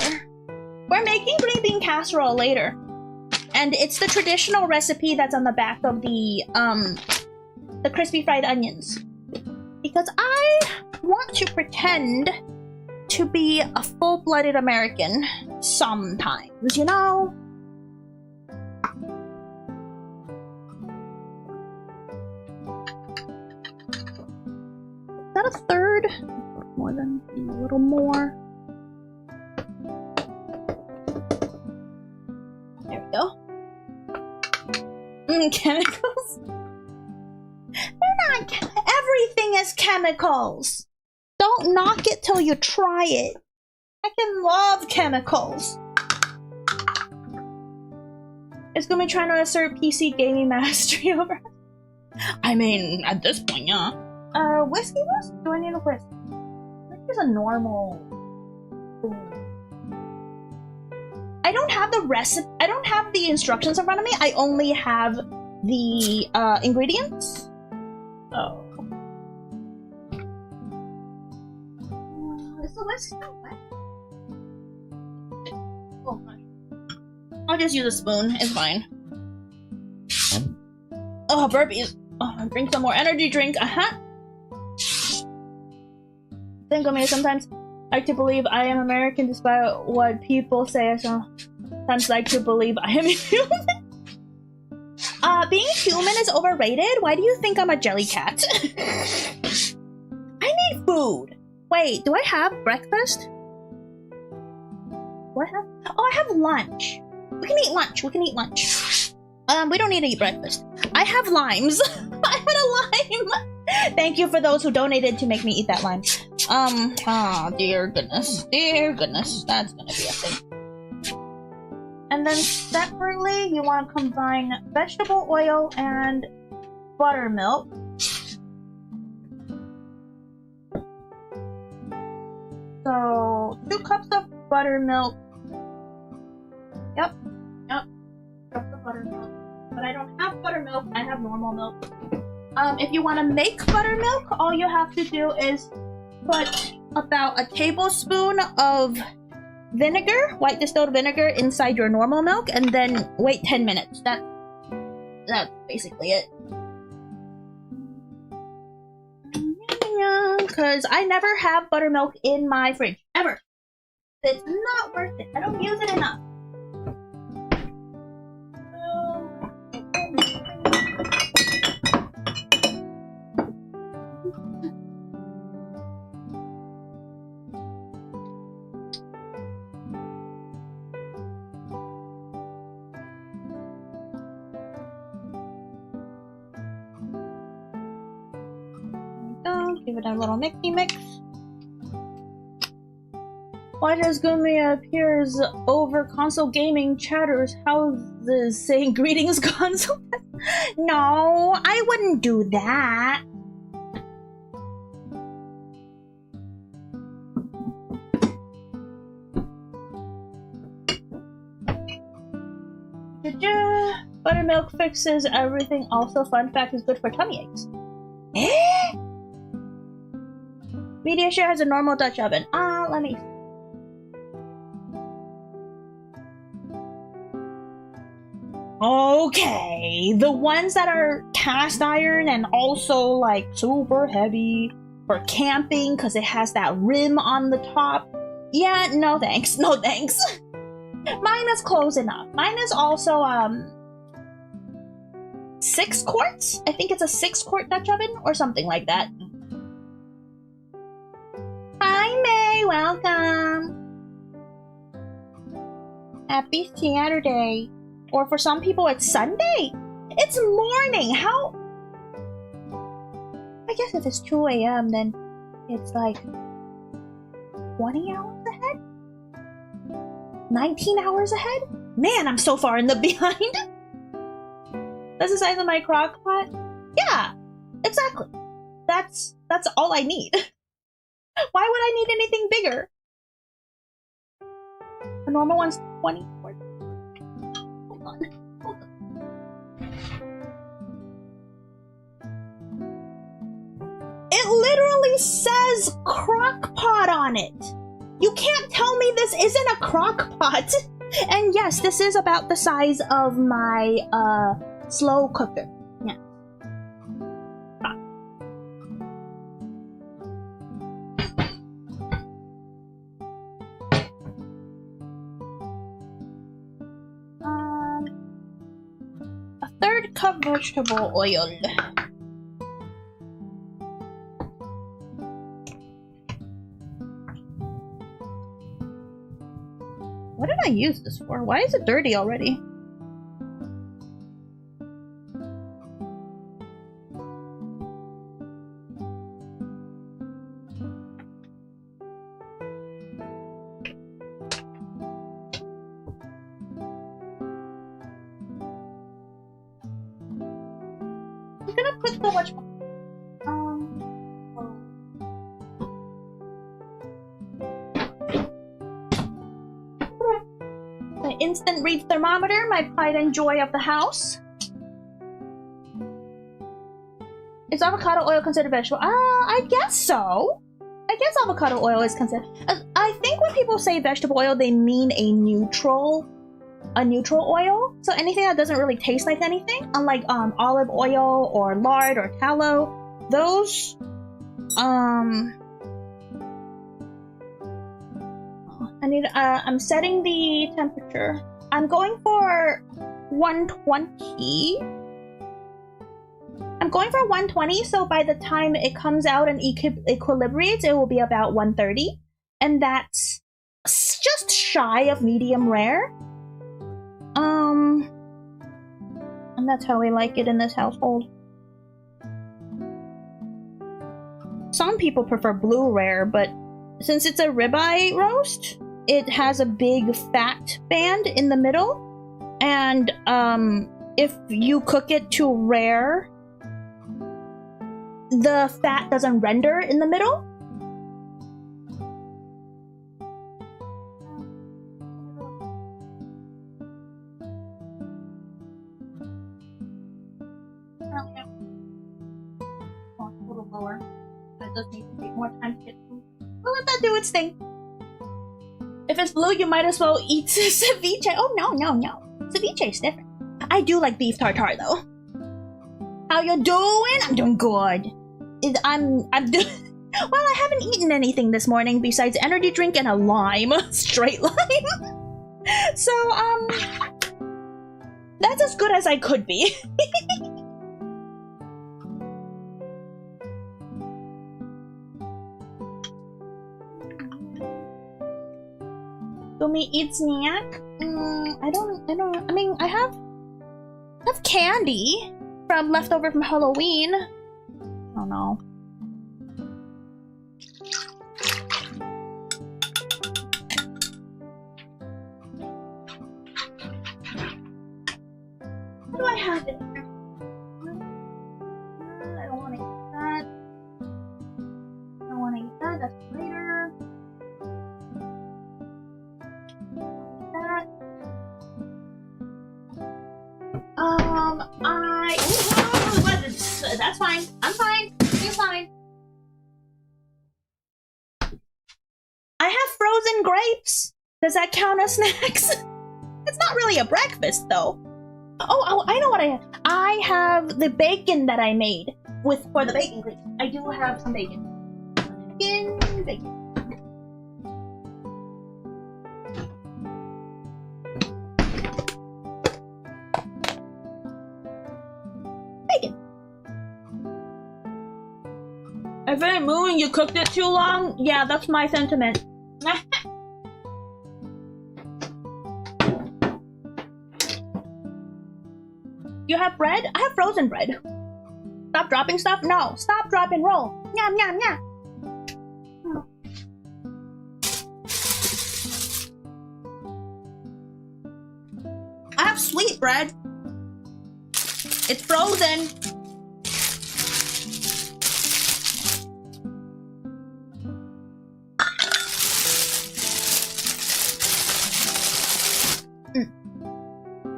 We're making green bean casserole later, and it's the traditional recipe that's on the back of the crispy fried onions. Because I want to pretend to be a full-blooded American sometimes, you know? Is that a 1/3? More than a little more. There we go. Chemicals? They're not. Everything is chemicals. Don't knock it till you try it. I can love chemicals. It's gonna be trying to assert PC gaming mastery over. I mean, at this point, yeah. Whiskey whisk? Do I need a whisk? Is a normal food. I don't have the recipe. I don't have the instructions in front of me. I only have the ingredients. Oh. Is the whisk still wet? Oh gosh. I'll just use a spoon. It's fine. Oh, burpees. Oh, I'll drink some more energy drink. Think of me, sometimes I like to believe I am American despite what people say. I sometimes like to believe I am human. Being human is overrated? Why do you think I'm a jelly cat? I need food. Wait, do I have breakfast? What have? Oh, I have lunch. We can eat lunch. We can eat lunch. We don't need to eat breakfast. I have limes. I had a lime. Thank you for those who donated to make me eat that lime. Oh, dear goodness. Dear goodness. That's gonna be a thing. And then separately, you want to combine vegetable oil and buttermilk. So, 2 cups of buttermilk. Yep. 2 cups of buttermilk. But I don't have buttermilk, I have normal milk. If you want to make buttermilk, all you have to do is put about a tablespoon of vinegar, white distilled vinegar, inside your normal milk, and then wait 10 minutes. That's basically it. Because I never have buttermilk in my fridge. Ever. It's not worth it. I don't use it enough. Give it a little mixy mix. Why does Guumi appears over console gaming chatters? How's this saying greetings console? No, I wouldn't do that. Buttermilk fixes everything. Also, fun fact, is good for tummy aches. Eh? MediaShare has a normal Dutch oven. Let me. Okay, the ones that are cast iron and also like super heavy for camping because it has that rim on the top. Yeah, no thanks. No thanks. Mine is close enough. Mine is also 6 quarts? I think it's a 6-quart Dutch oven or something like that. Hi May, welcome. Happy Saturday. Or for some people it's Sunday. It's morning. How? I guess if it's 2 a.m. then it's like 20 hours ahead? 19 hours ahead? Man, I'm so far in the behind. That's the size of my crock pot? Yeah, exactly. That's all I need. Why would I need anything bigger? The normal one's 24. Hold on. It literally says crock pot on it. You can't tell me this isn't a crock pot. And yes, this is about the size of my slow cooker. Yeah. A 1/3 cup vegetable oil. What did I use this for? Why is it dirty already? I'm gonna put so much. My instant read thermometer, my pride and joy of the house. Is avocado oil considered vegetable? I guess so. I guess avocado oil is considered. I think when people say vegetable oil, they mean a neutral oil. So anything that doesn't really taste like anything, unlike olive oil or lard or tallow, those I'm setting the temperature. I'm going for 120. I'm going for 120, so by the time it comes out and equilibrates, it will be about 130. And that's just shy of medium rare. And that's how we like it in this household. Some people prefer blue rare, but since it's a ribeye roast, it has a big fat band in the middle. And if you cook it to rare, the fat doesn't render in the middle. A little lower. That does need to take more time to get through. We'll let that do its thing. If it's blue, you might as well eat ceviche. Oh no. Ceviche is different. I do like beef tartare though. How you doing? I'm doing good. I'm doing. Well, I haven't eaten anything this morning besides energy drink and a lime, straight lime. So that's as good as I could be. Guumi eat snack? I mean, I have candy from leftover from Halloween. I don't know. I don't want to eat that. I don't want to eat that. That's for later. That. That's fine. I'm fine. You're fine. I have frozen grapes. Does that count as snacks? It's not really a breakfast though. Oh, I know what I have. I have the bacon that I made for the bacon grease. I do have some bacon. Bacon. Bacon. If it moving, you cooked it too long? Yeah, that's my sentiment. You have bread? I have frozen bread. Stop dropping stuff? No. Stop, drop, and roll. Yum, yum, yum. I have sweet bread. It's frozen.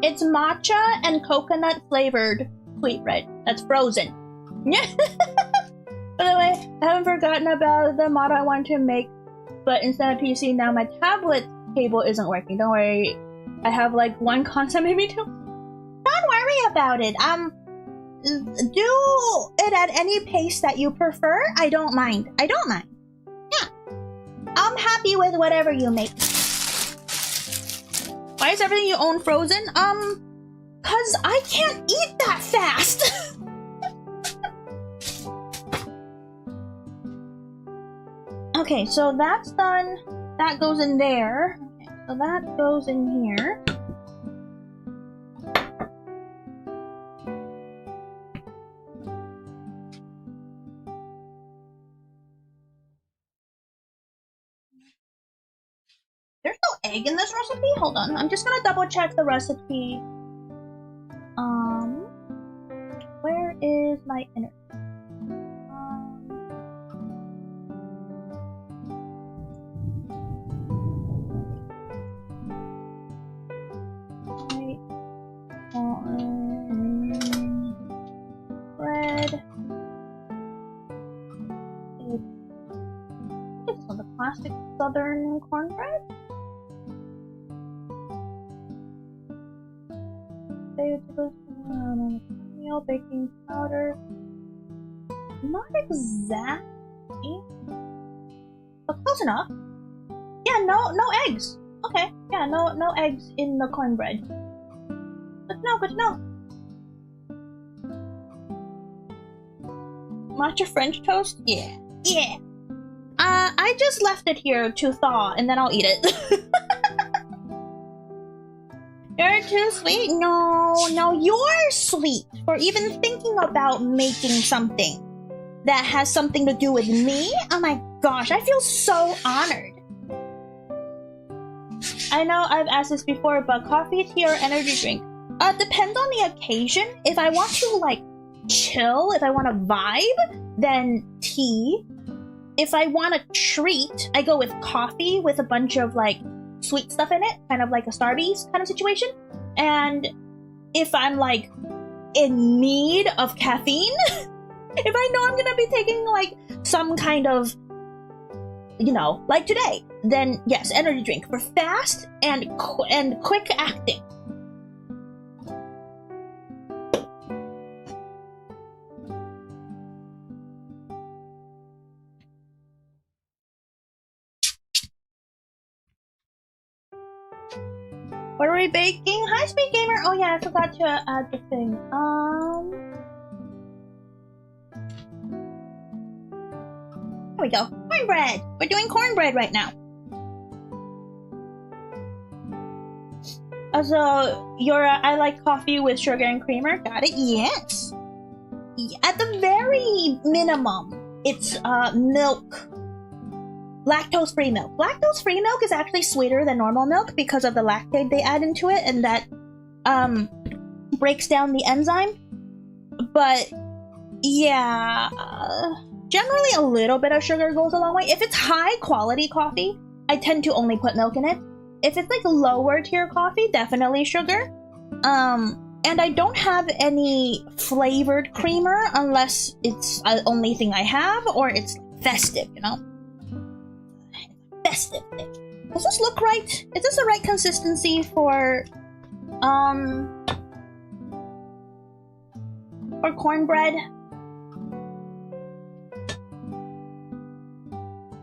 It's matcha and coconut flavored sweet bread. That's frozen. By the way, I haven't forgotten about the model I wanted to make, but instead of PC, now my tablet cable isn't working. Don't worry. I have like one constant, maybe two. Don't worry about it. Do it at any pace that you prefer. I don't mind. I don't mind. Yeah. I'm happy with whatever you make. Why is everything you own frozen? Cause I can't eat that fast. Okay, so that's done. That goes in there. Okay, so that goes in here. There's no egg in this recipe? Hold on, I'm just gonna double check the recipe. Where is my inner? Bread. It's on the classic southern cornbread. Meal, baking powder. Not exactly, but close enough. Yeah, no eggs. Okay, yeah, no eggs in the cornbread. Good to know. Matcha French toast? Yeah. I just left it here to thaw, and then I'll eat it. You're too sweet? No, you're sweet for even thinking about making something that has something to do with me. Oh my gosh, I feel so honored. I know I've asked this before, but coffee, tea, or energy drink? Depends on the occasion. If I want to, like, chill, if I want to vibe, then tea. If I want a treat, I go with coffee with a bunch of, like, sweet stuff in it, kind of like a Starbucks kind of situation. And if I'm like in need of caffeine, if I know I'm gonna be taking like some kind of, you know, like today, then yes, energy drink for fast and quick acting. What are we baking? Hi, Speed Gamer! Oh yeah, I forgot to add the thing. There we go. Cornbread! We're doing cornbread right now. So, I like coffee with sugar and creamer. Got it? Yes! At the very minimum, it's milk. Lactose-free milk. Lactose-free milk is actually sweeter than normal milk because of the lactate they add into it, and that, breaks down the enzyme. But yeah, generally a little bit of sugar goes a long way. If it's high quality coffee, I tend to only put milk in it. If it's like lower tier coffee, definitely sugar. And I don't have any flavored creamer unless it's the only thing I have, or it's festive, you know? Festive thing. Does this look right? Is this the right consistency for cornbread?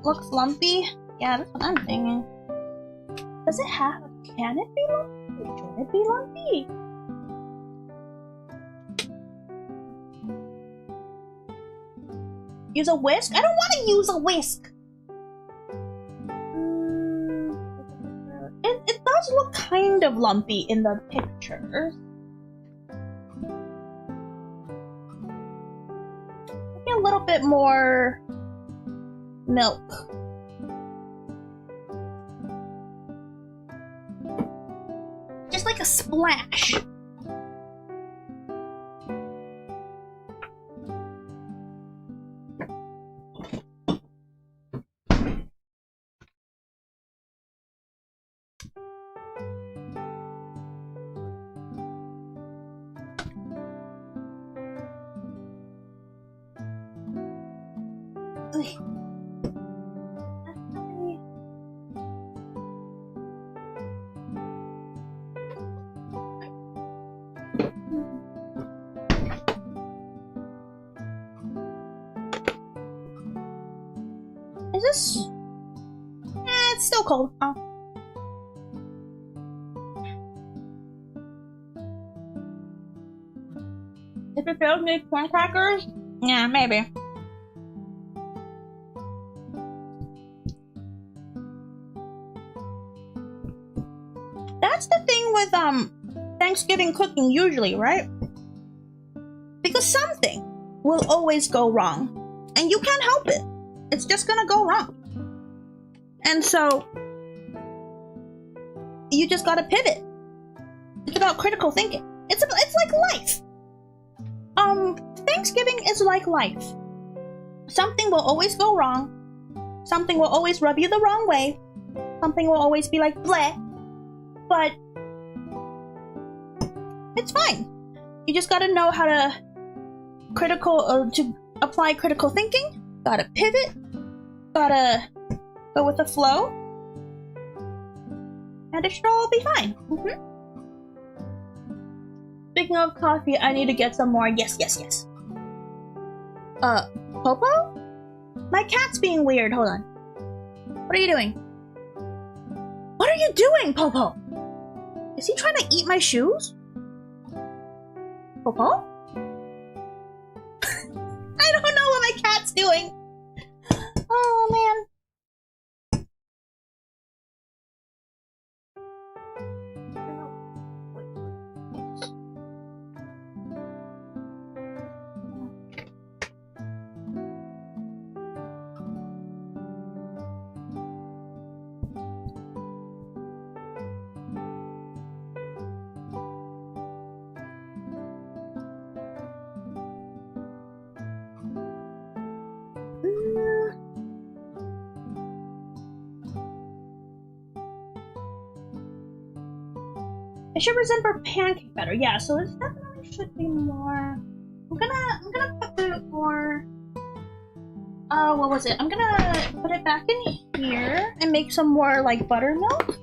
Looks lumpy? Yeah, that's what I'm thinking. Does it have... Can it be lumpy? Should it be lumpy? Use a whisk? I don't want to use a whisk! It does look kind of lumpy in the pictures. Maybe a little bit more milk. Just like a splash. Is this... it's still cold. Oh. If it fails me, corn crackers? Yeah, maybe. That's the thing with Thanksgiving cooking usually, right? Because something will always go wrong, and you can't help it. It's just gonna go wrong. And so you just gotta pivot. It's about critical thinking. It's like life. Thanksgiving is like life. Something will always go wrong. Something will always rub you the wrong way. Something will always be like bleh. But it's fine. You just gotta know how to to apply critical thinking. Gotta pivot. Gotta go with the flow. And it should all be fine. Speaking of coffee, I need to get some more. Yes. Popo? My cat's being weird. Hold on. What are you doing? What are you doing, Popo? Is he trying to eat my shoes? Popo? I don't know what my cat's doing. Oh, man. It should resemble pancake better. Yeah, so this definitely should be more. I'm gonna put it more. What was it? I'm gonna put it back in here and make some more like buttermilk,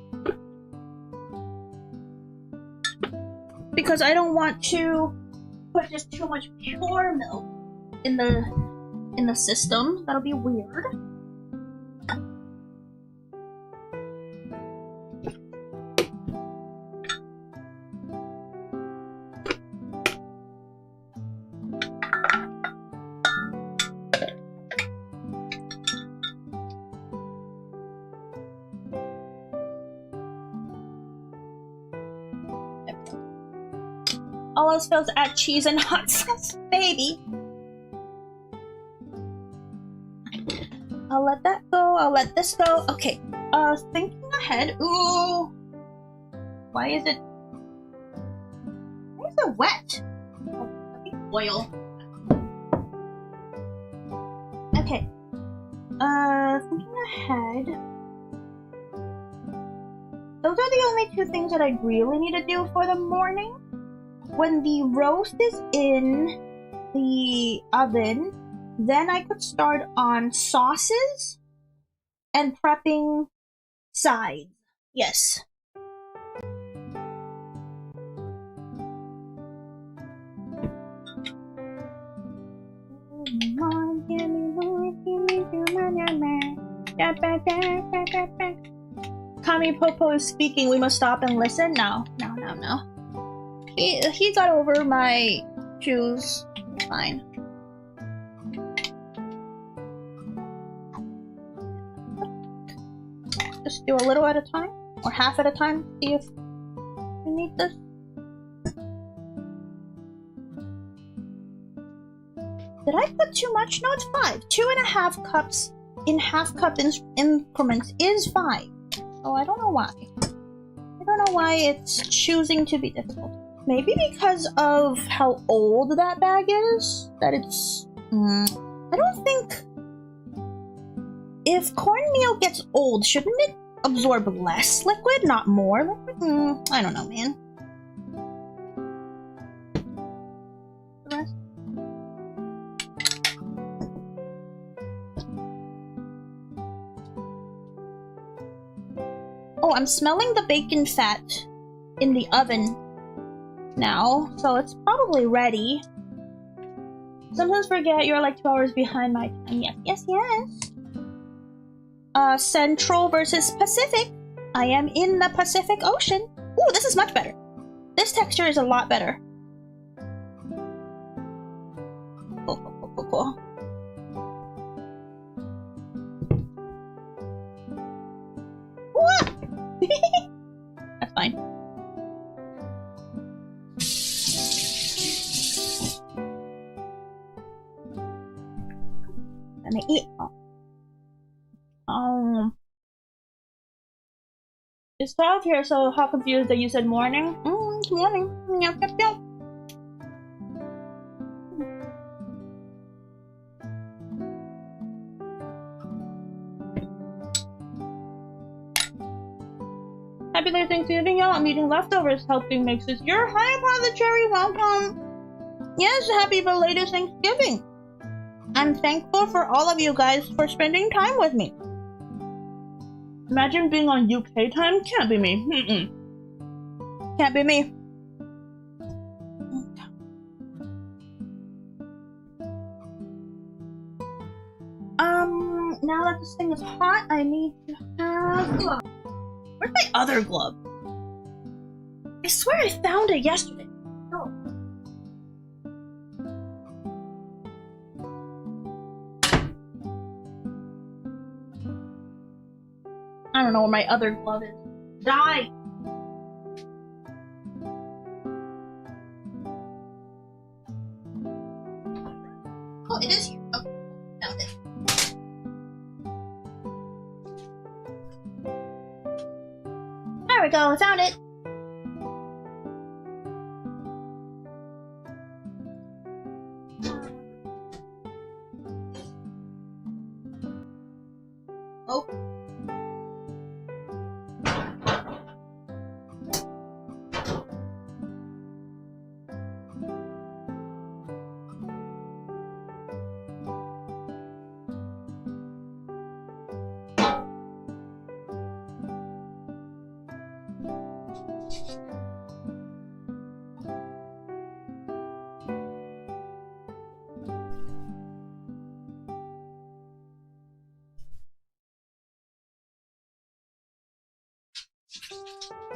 because I don't want to put just too much pure milk in the system. That'll be weird. All else fails, add cheese and hot sauce, baby. I'll let that go. I'll let this go. Okay. Thinking ahead. Ooh. Why is the of wet. Oil. Okay. Thinking ahead. Those are the only two things that I really need to do for the morning. When the roast is in the oven, then I could start on sauces and prepping sides. Yes. Kami Popo is speaking. We must stop and listen. No. He got over my shoes. Fine. Just do a little at a time, or half at a time. See if we need this. Did I put too much? No, it's 5. 2.5 cups in half-cup increments is 5. So I don't know why. I don't know why it's choosing to be difficult. Maybe because of how old that bag is. That it's... I don't think... If cornmeal gets old, shouldn't it absorb less liquid, not more liquid? I don't know, man. The rest? Oh, I'm smelling the bacon fat in the oven now, so it's probably ready. Sometimes forget you're like 2 hours behind my time. Yes. Central versus Pacific. I am in the Pacific Ocean. Ooh, this is much better. This texture is a lot better. Cool. That's fine. Let me eat. It's 12 here, so how confused that you said morning? It's morning. Yep. Happy late Thanksgiving, y'all. I'm eating leftovers, helping make this your hi upon the cherry. Welcome. Yes, happy belated Thanksgiving. I'm thankful for all of you guys for spending time with me. Imagine being on UK time. Can't be me. Can't be me. Now that this thing is hot, I need to have gloves. Where's my other glove? I swear I found it yesterday. No. I don't know where my other glove is. Die! Oh, it is here. Okay, found it. There we go, I found it! Oh.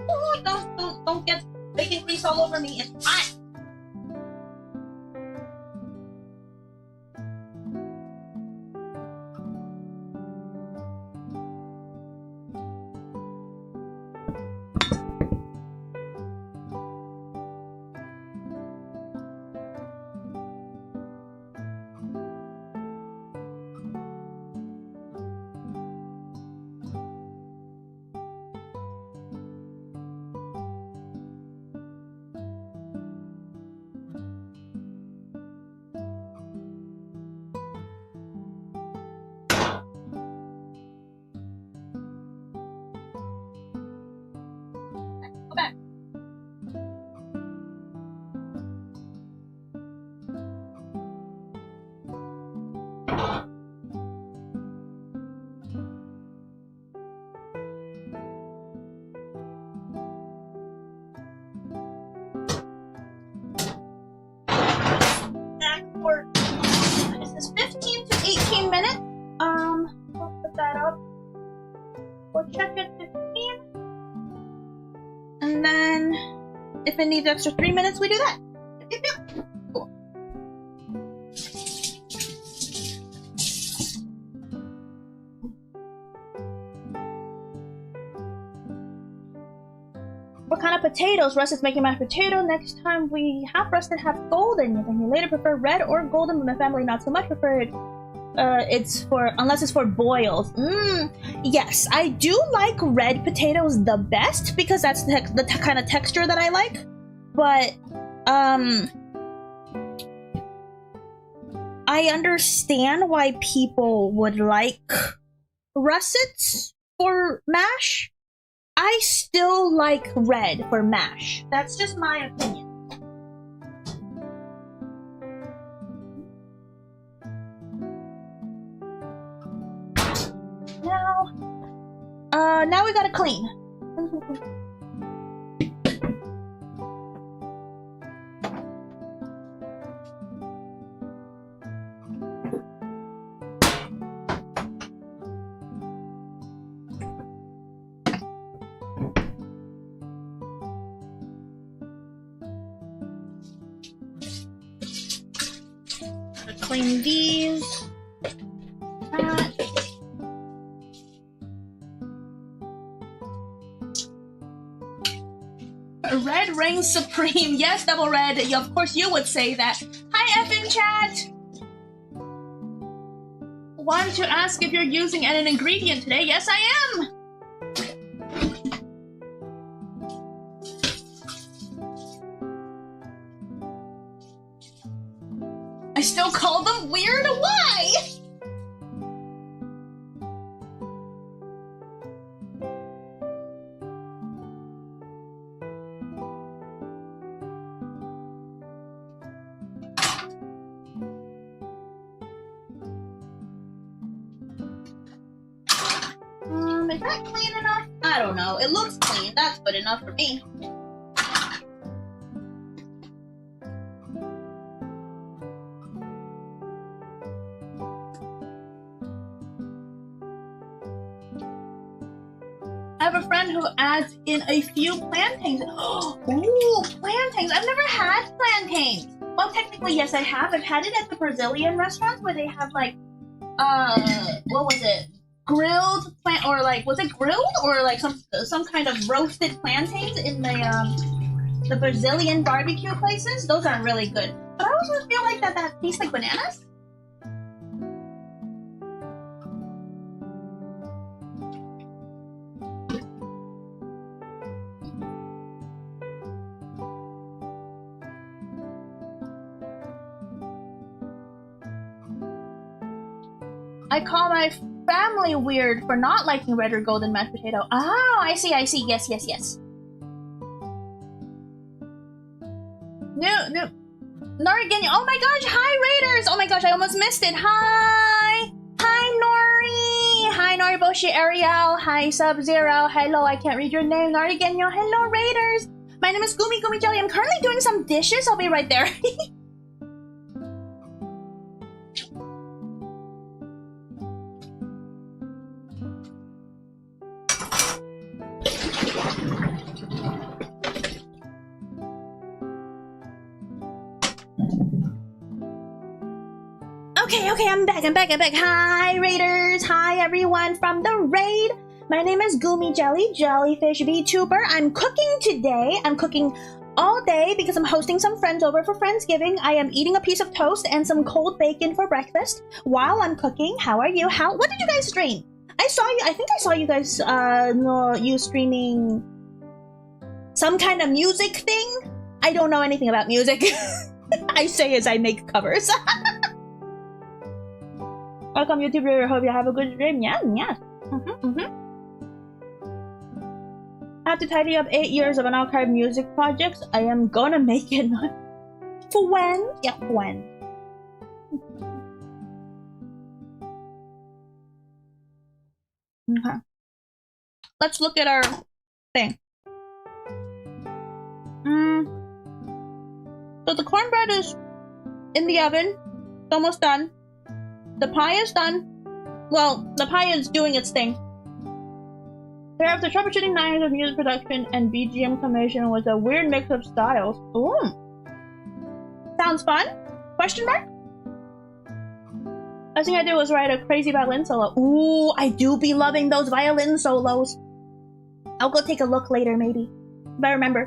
Oh, don't get bacon grease all over me. It's hot. for, it says 15 to 18 minutes. We'll put that up. We'll check it 15. And then, if it needs extra 3 minutes, we do that. Cool. What kind of potatoes? Russ is making mashed potato. Next time we have rusted, have golden. You can later prefer red or golden, but my family not so much prefer it. Unless it's for boils. Yes, I do like red potatoes the best because that's the kind of texture that I like. But, I understand why people would like russets for mash. I still like red for mash. That's just my opinion. Now we gotta clean. Gotta clean these. Red reigns supreme. Yes, double red. Of course you would say that. Hi, effing chat. Want to ask if you're using an ingredient today? Yes, I am. I still call them weird? Why? Is that clean enough? I don't know. It looks clean. That's good enough for me. I have a friend who adds in a few plantains. Ooh, plantains! I've never had plantains. Well, technically, yes, I have. I've had it at the Brazilian restaurants where they have like, what was it? Grilled plant, or like, was it grilled or like some kind of roasted plantains in the Brazilian barbecue places? Those are really good. But I also feel like that tastes like bananas. I call my family weird for not liking red or golden mashed potato. Oh, I see. Yes. No. Norigan, oh my gosh, hi Raiders! Oh my gosh, I almost missed it. Hi Nori! Hi Noriboshi Ariel, hi Sub-Zero, hello, I can't read your name, Norigenyo, hello Raiders! My name is Guumi Jelly, I'm currently doing some dishes, I'll be right there. Okay, I'm back. Hi, Raiders. Hi, everyone from the raid. My name is Guumi Jelly, Jellyfish Vtuber. I'm cooking today. I'm cooking all day because I'm hosting some friends over for Friendsgiving. I am eating a piece of toast and some cold bacon for breakfast while I'm cooking. How are you? What did you guys stream? I think I saw you guys, you streaming some kind of music thing. I don't know anything about music. I say as I make covers. Welcome, YouTuber. Hope you have a good stream. Yeah. I have to tidy up 8 years of unarchived music projects. I am gonna make it. For when? Yeah, when. Okay. Let's look at our thing. So the cornbread is in the oven It's almost done. The pie is done. Well, the pie is doing its thing. After troubleshooting 9 years of music production and BGM commission was a weird mix of styles. Ooh. Sounds fun? Question mark? Last thing I did was write a crazy violin solo. Ooh, I do be loving those violin solos. I'll go take a look later, maybe. If I remember.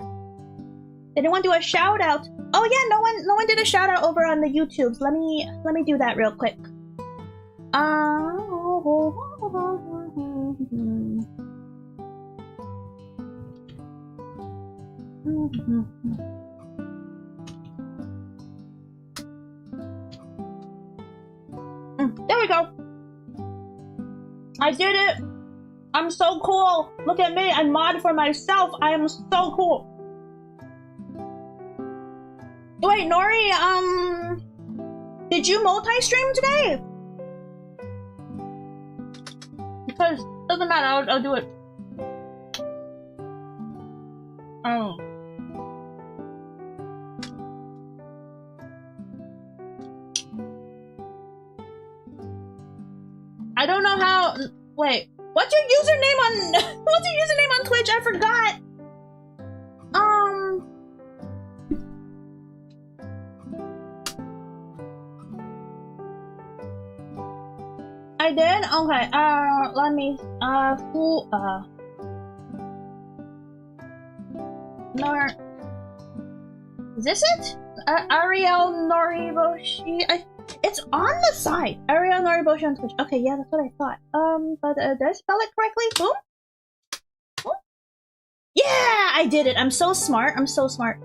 Did anyone do a shout out? Oh yeah, no one did a shout out over on the YouTubes. Let me do that real quick. There we go. I did it. I'm so cool. Look at me. I mod for myself. I am so cool. Wait, Nori, did you multi-stream today? Because it doesn't matter. I'll do it. Oh. I don't know how. Wait, what's your username on? What's your username on Twitch? I forgot. I did. Okay. Let me. Is this it? Ariel Noriboshi. It's on the side. Ariel Noriboshi on Twitch. Okay, yeah, that's what I thought. But did I spell it correctly? Boom. Boom. Yeah, I did it. I'm so smart. I'm so smart.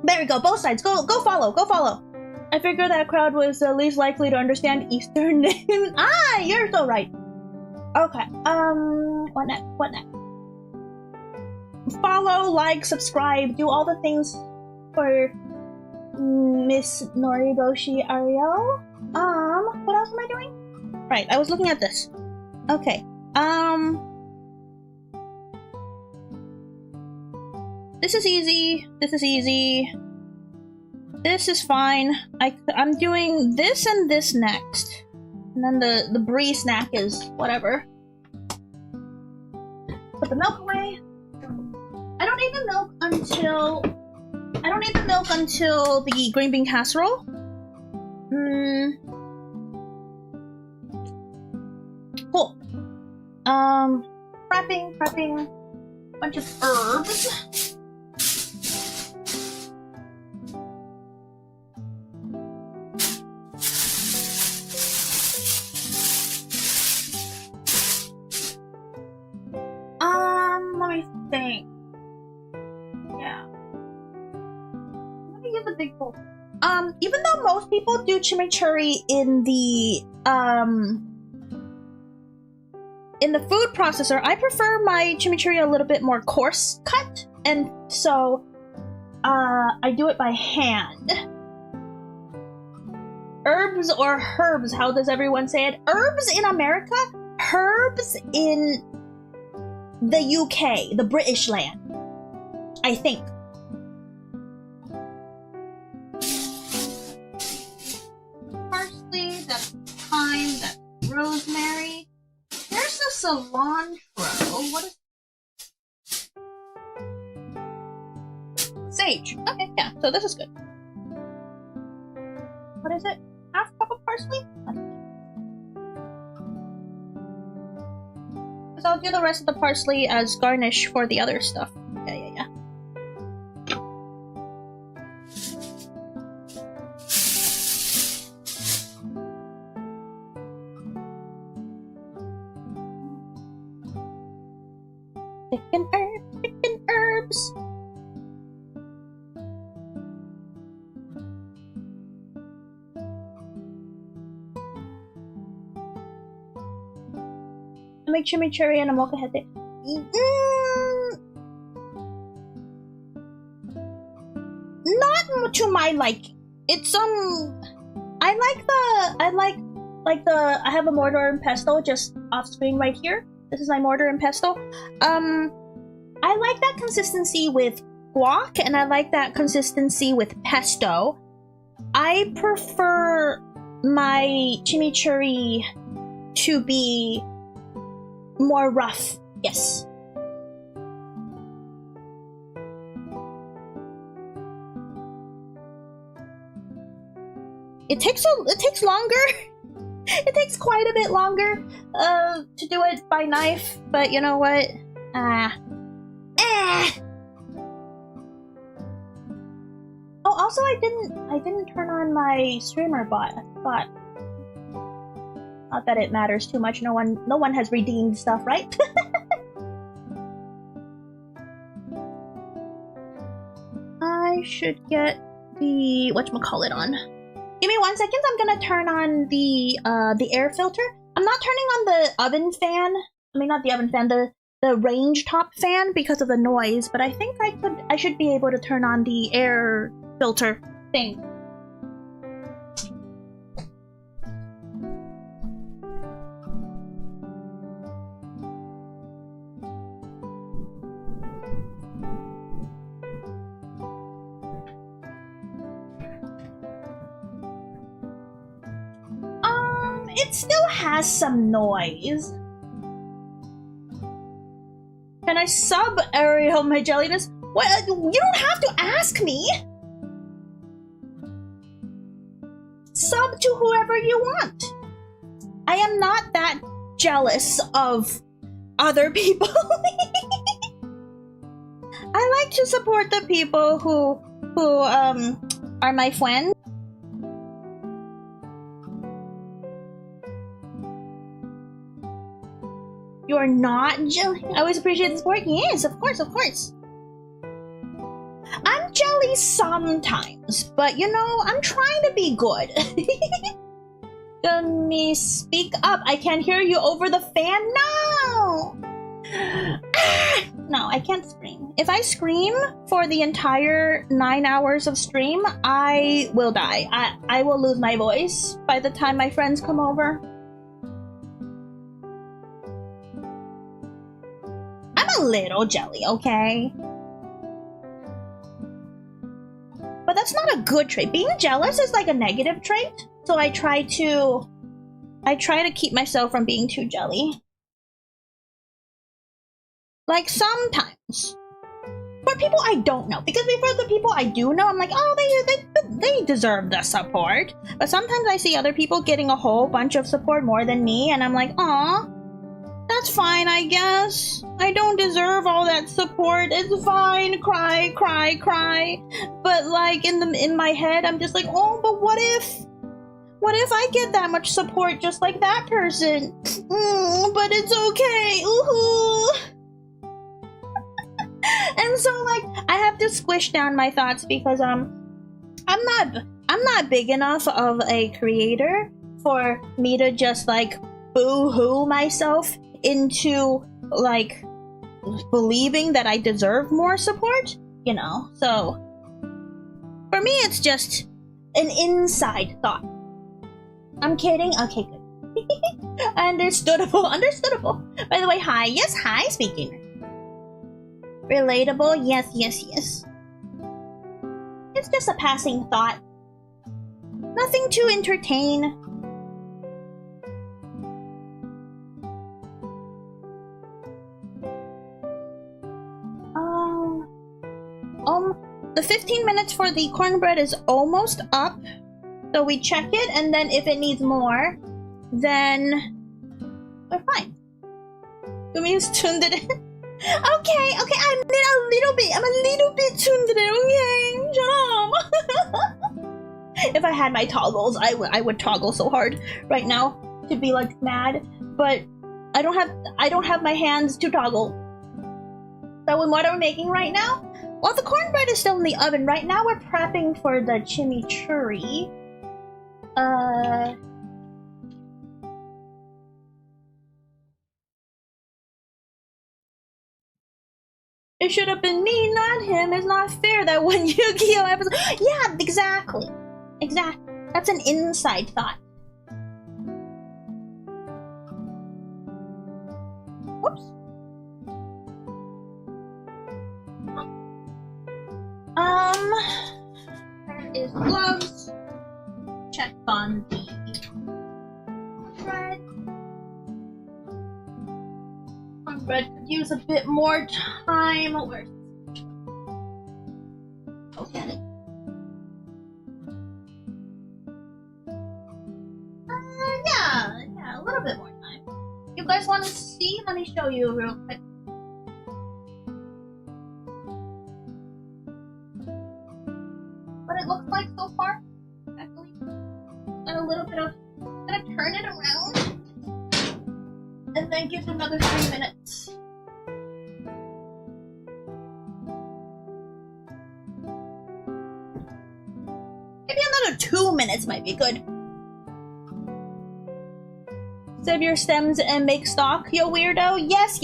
There we go. Both sides. Go follow. Go follow. I figured that crowd was the least likely to understand Eastern name. Ah, you're so right. Okay. What next? What next? Follow, like, subscribe, do all the things for Miss Noriboshi Ariel. What else am I doing? Right, I was looking at this. Okay. This is easy. This is easy. This is fine. I'm doing this and this next. And then the brie snack is whatever. Put the milk away. I don't need the milk until the green bean casserole. Cool. Prepping bunch of herbs. Let me think. Yeah. Let me get the big bowl. Even though most people do chimichurri in the food processor, I prefer my chimichurri a little bit more coarse cut, and so I do it by hand. Herbs or herbs? How does everyone say it? Herbs in America, herbs in the UK, the British land, I think. Parsley, that's thyme, that's rosemary. There's the cilantro. What is sage? Okay, yeah, so this is good. What is it? Half cup of parsley? So I'll do the rest of the parsley as garnish for the other stuff. Yeah. Picking herbs. I make chimichurri and a molcajete. Not to my liking. It's I have a mortar and pestle just off screen right here. This is my mortar and pestle. I like that consistency with guac, and I like that consistency with pesto. I prefer my chimichurri to be more rough. Yes. It takes longer. It takes quite a bit longer to do it by knife, but you know what? Oh, also I didn't turn on my streamer bot. Not that it matters too much. No one has redeemed stuff, right? I should get the whatchamacallit on. Give me 1 second. I'm gonna turn on the air filter. I'm not turning on the oven fan. I mean, not the oven fan. The range top fan because of the noise. But I think I should be able to turn on the air filter thing. It still has some noise. Can I sub Ariel my jelliness? What? You don't have to ask me. Sub to whoever you want. I am not that jealous of other people. I like to support the people who are my friends. You're not jelly? I always appreciate the support. Yes, of course, of course. I'm jelly sometimes, but you know, I'm trying to be good. Let me speak up. I can't hear you over the fan. No! No, I can't scream. If I scream for the entire 9 hours of stream, I will die. I will lose my voice by the time my friends come over. A little jelly, okay? But that's not a good trait. Being jealous is like a negative trait, so I try to keep myself from being too jelly. Like sometimes. For people I don't know. Because for the people I do know, I'm like, oh, they deserve the support. But sometimes I see other people getting a whole bunch of support more than me, and I'm like, aw. That's fine, I guess. I don't deserve all that support. It's fine. Cry, cry, cry. But like in my head, I'm just like, oh, but what if I get that much support just like that person? But it's okay. Ooh. And so like I have to squish down my thoughts because I'm not big enough of a creator for me to just like boo-hoo myself into like believing that I deserve more support, you know. So for me it's just an inside thought. I'm kidding. Okay, good. Understandable. By the way, hi. Yes, hi, speaking. Relatable. Yes. It's just a passing thought. Nothing to entertain. The 15 minutes for the cornbread is almost up. So we check it, and then if it needs more, then we're fine. Guumi has tuned it in. Okay, I'm a little bit tuned it in, okay? Shut up. If I had my toggles, I would toggle so hard right now to be like mad, but I don't have my hands to toggle. So what are we making right now? Well, the cornbread is still in the oven. Right now we're prepping for the chimichurri. It should have been me, not him. It's not fair that one Yu-Gi-Oh episode. Yeah, exactly. That's an inside thought. Whoops. There is gloves. check on the cornbread. Cornbread could use a bit more time. Where's this? Look at it. Yeah, a little bit more time. You guys want to see? Let me show you real quick. What it looks like so far. Actually, got a little bit of. I'm gonna turn it around and then give it another 3 minutes. Maybe another 2 minutes might be good. Save your stems and make stock, yo weirdo. Yes,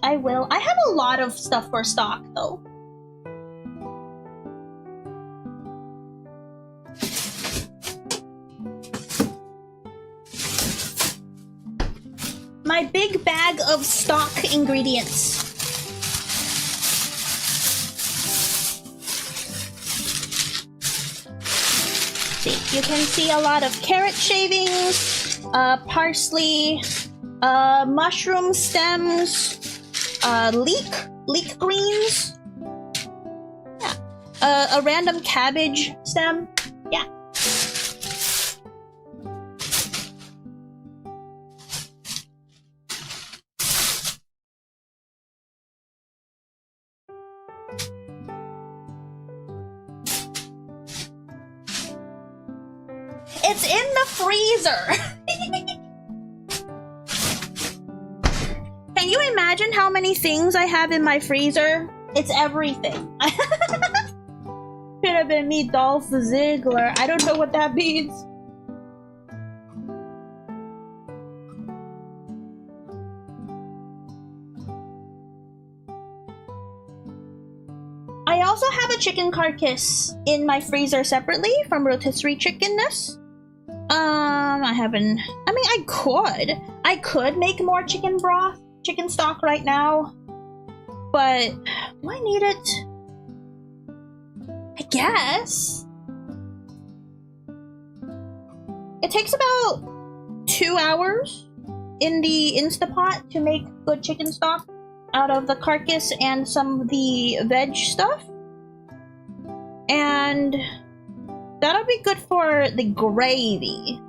I will. I have a lot of stuff for stock though. My big bag of stock ingredients. See, you can see a lot of carrot shavings. Parsley, mushroom stems, leek greens, yeah, a random cabbage stem, yeah. It's in the freezer! Can you imagine how many things I have in my freezer? It's everything. Could have been me, Dolph Ziggler. I don't know what that means. I also have a chicken carcass in my freezer separately from rotisserie chickenness. I could make more chicken broth, chicken stock right now, but do I need it? I guess. It takes about 2 hours in the Instapot to make good chicken stock out of the carcass and some of the veg stuff. And that'll be good for the gravy,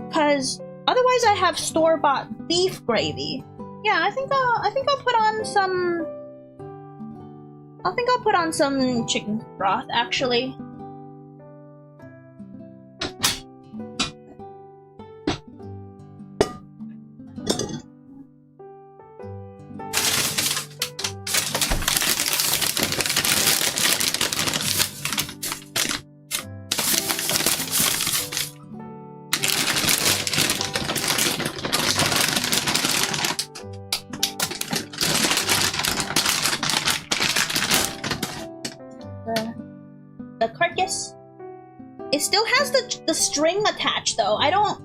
because otherwise I have store-bought beef gravy. Yeah, I think I'll put on some. I think I'll put on some chicken broth actually. The carcass. It still has the string attached though. I don't.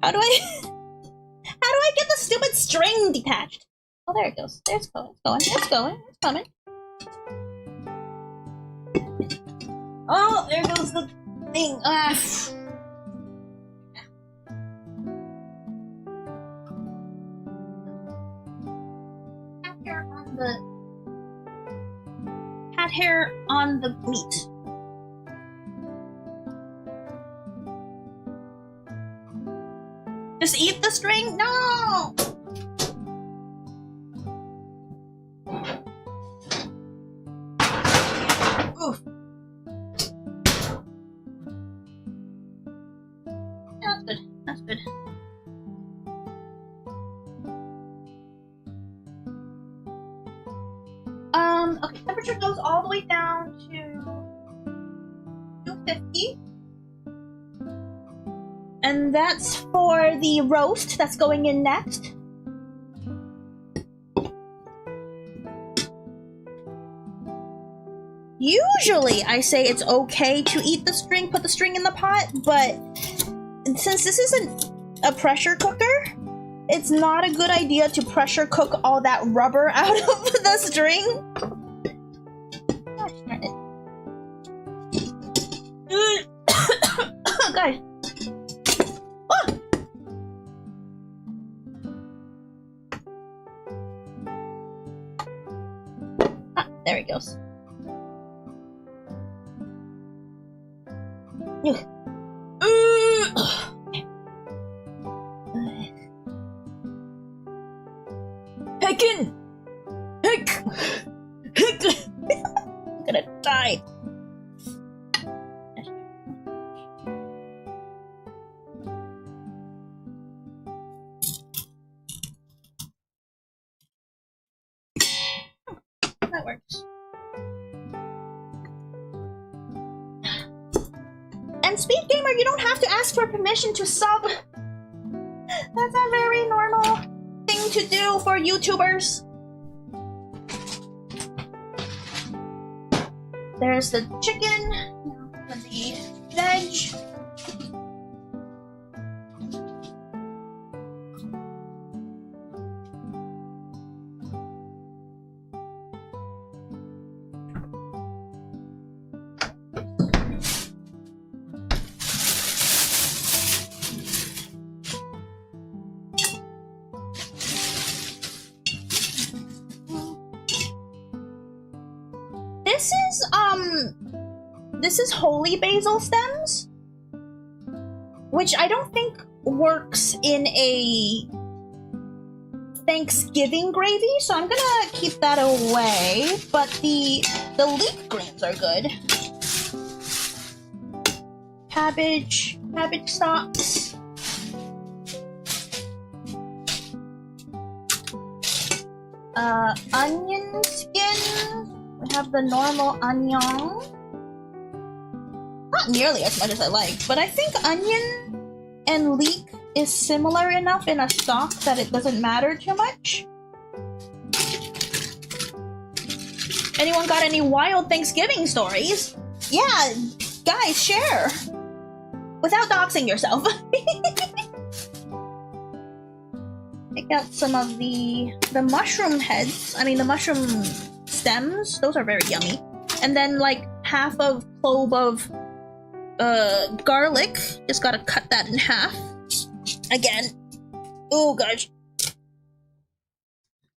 How do I get the stupid string detached? Oh, there it goes. There it's going. It's coming. Oh, there goes the thing. Cat hair on the meat. Just eat the string? No! Oof. Yeah, that's good. Okay, temperature goes all the way down to 250. And that's for the roast that's going in next. Usually I say it's okay to eat the string, put the string in the pot, but since this isn't a pressure cooker, it's not a good idea to pressure cook all that rubber out of the string. Gosh darn it. god. Oh! Ah, there he goes. Heckin! Heck! Heck! I'm gonna die. That works. And Speed Gamer, you don't have to ask for permission to sub. That's a very normal thing to do for YouTubers. There's the chicken, now for the veg. This is holy basil stems, which I don't think works in a Thanksgiving gravy, so I'm gonna keep that away, but the leek greens are good. Cabbage stalks. Onion skin. We have the normal onion. Not nearly as much as I like, but I think onion and leek is similar enough in a stock that it doesn't matter too much. Anyone got any wild Thanksgiving stories? Yeah, guys, share! Without doxing yourself. Take out some of the mushroom heads, the mushroom stems, those are very yummy. And then like half of clove of garlic, just gotta cut that in half. Again. Oh gosh.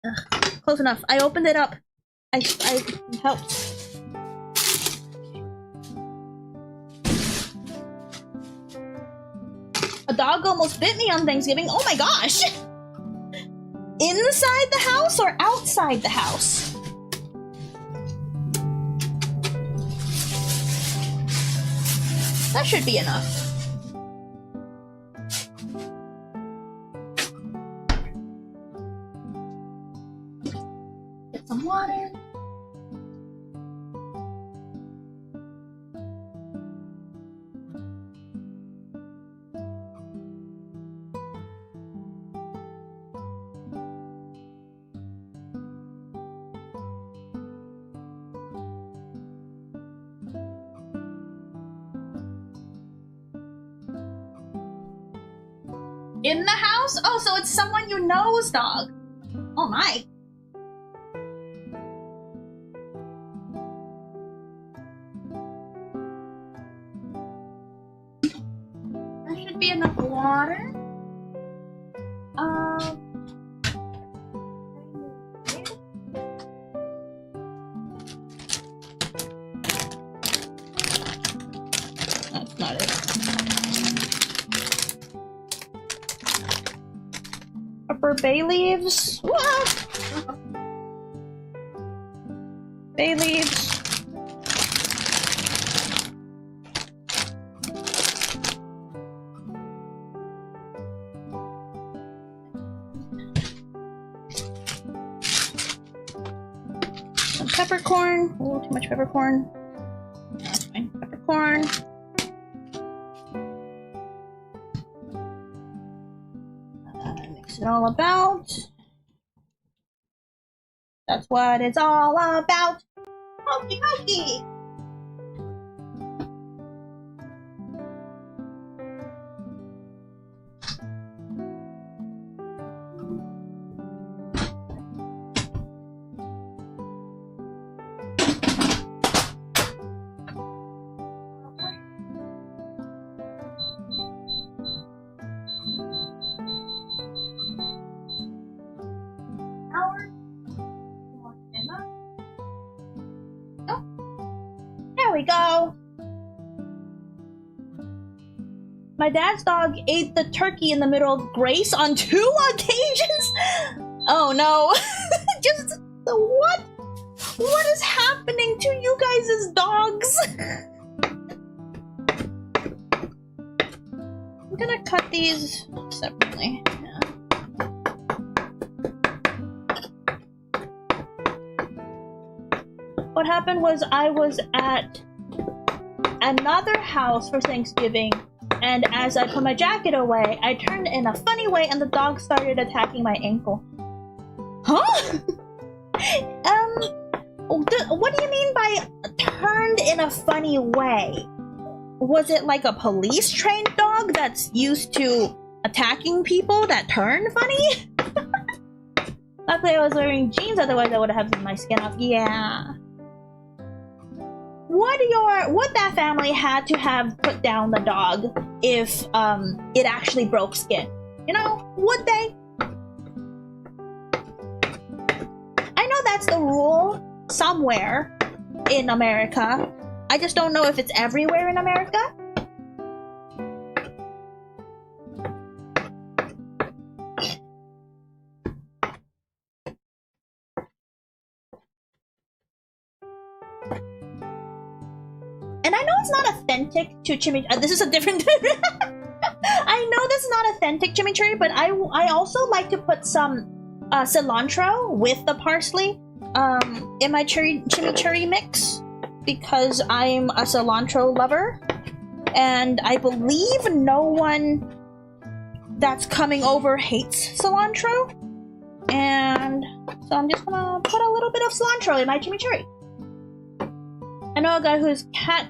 Ugh, close enough. I opened it up. I helped. A dog almost bit me on Thanksgiving. Oh my gosh! Inside the house or outside the house? That should be enough. Get some water. In the house? Oh, so it's someone you know's dog. Oh my. That should be enough water. That's not it. Upper bay leaves. What? Bay leaves. Some peppercorn. A little too much peppercorn. That's fine. Peppercorn. Mix it all about. That's what it's all about. Hokey pokey. we go. My dad's dog ate the turkey in the middle of Grace on 2 occasions? Oh no. Just what? What is happening to you guys' dogs? I'm gonna cut these separately. Yeah. What happened was I was at another house for Thanksgiving, and as I put my jacket away, I turned in a funny way and the dog started attacking my ankle. Huh? What do you mean by turned in a funny way? Was it like a police-trained dog that's used to attacking people that turn funny? Luckily I was wearing jeans, otherwise I would have had my skin off. Yeah. Would that family had to have put down the dog if it actually broke skin? You know, would they? I know that's the rule somewhere in America. I just don't know if it's everywhere in America. And I know it's not authentic to chimichurri. This is a different... I know this is not authentic chimichurri, but I also like to put some cilantro with the parsley in my chimichurri mix because I'm a cilantro lover. And I believe no one that's coming over hates cilantro. And so I'm just gonna put a little bit of cilantro in my chimichurri. I know a guy whose cat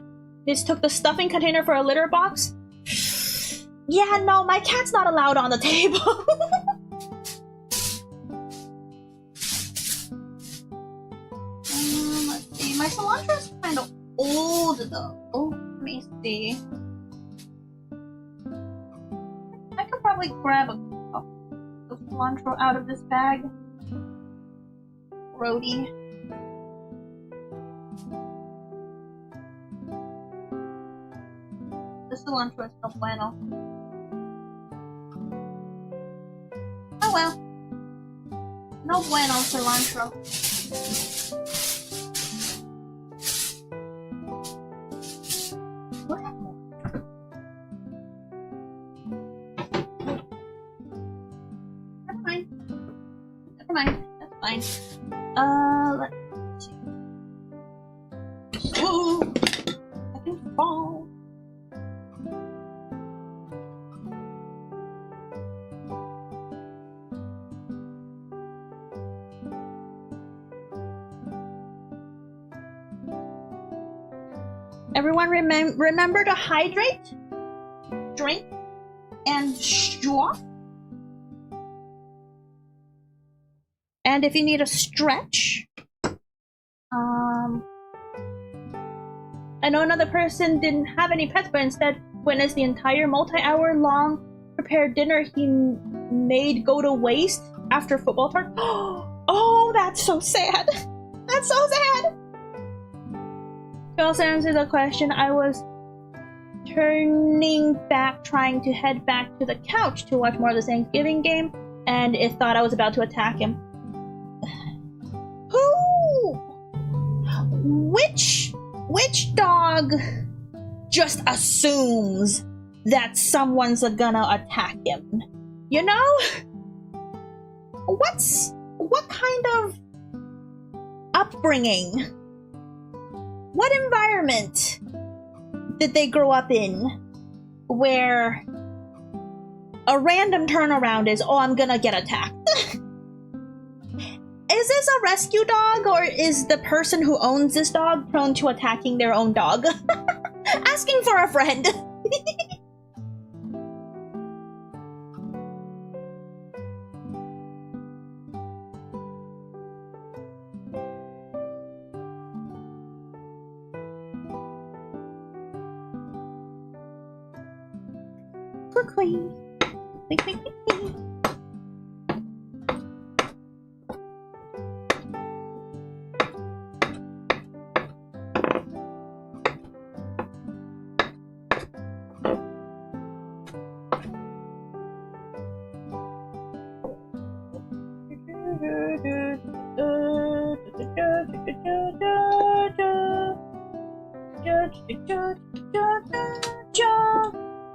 mistook the stuffing container for a litter box. Yeah, no, my cat's not allowed on the table. Let's see. My cilantro's kind of old though. Oh, let me see. I could probably grab a cup of cilantro out of this bag. Roadie. The cilantro is no bueno. Oh well. No bueno cilantro. We'll have more. Never mind. Never mind. That's fine. Let's see. Oh, I can fall. Everyone remember to hydrate, drink, and straw. And if you need a stretch, I know another person didn't have any pets, but instead witnessed the entire multi-hour-long prepared dinner he made go to waste after football talk. Oh, that's so sad. That's so sad. To also answer the question, I was turning back, trying to head back to the couch to watch more of the Thanksgiving game, and it thought I was about to attack him. Who? Which dog just assumes that someone's gonna attack him? You know? What kind of upbringing? What environment did they grow up in where a random turnaround is, oh, I'm gonna get attacked? Is this a rescue dog, or is the person who owns this dog prone to attacking their own dog? Asking for a friend. Queen.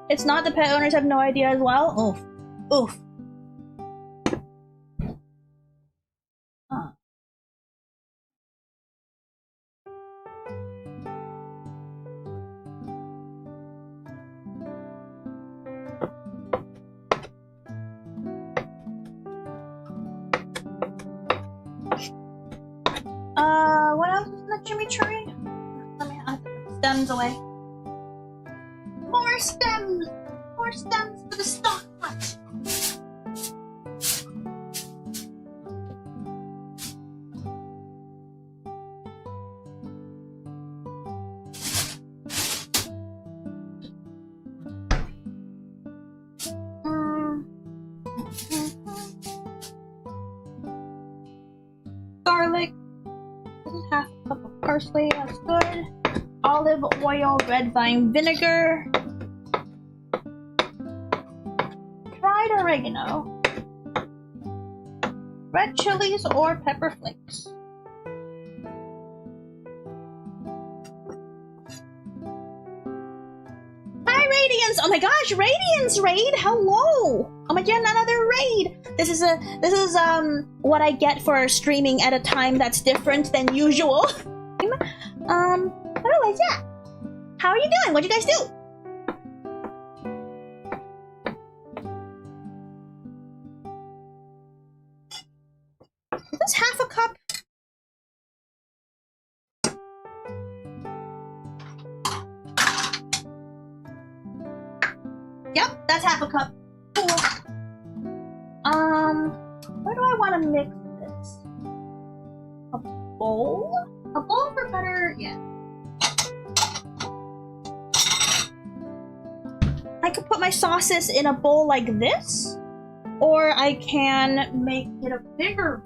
It's not the pet owners have no idea as well. Oof. Oof. What else is in the chimichurri? Let me put the stems away. More stems! More stems for the stock pot! Garlic. Half a cup of parsley, that's good. Olive oil, red vine vinegar. Dried oregano. Red chilies or pepper flakes. Hi Radiance! Oh my gosh, Radiance raid! Hello! Oh my god, another raid! This is what I get for streaming at a time that's different than usual. Otherwise, yeah. How are you doing? What'd you guys do? Is this half a cup? Yep, that's half a cup. Cool. Where do I want to mix this? A bowl? A bowl for better, yeah. I could put my sauces in a bowl like this, or I can make it a bigger.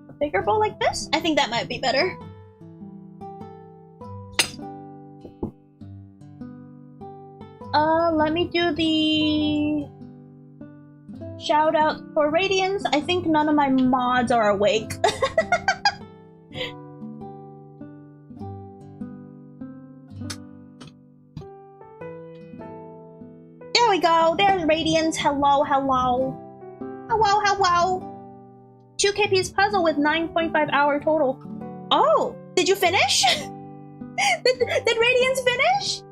A bigger bowl like this? I think that might be better. Let me do the shout out for Radiance. I think none of my mods are awake. There we go. There's Radiance. Hello, hello. Hello, hello. 2K piece puzzle with 9.5 hour total. Oh, did you finish? did Radiance finish?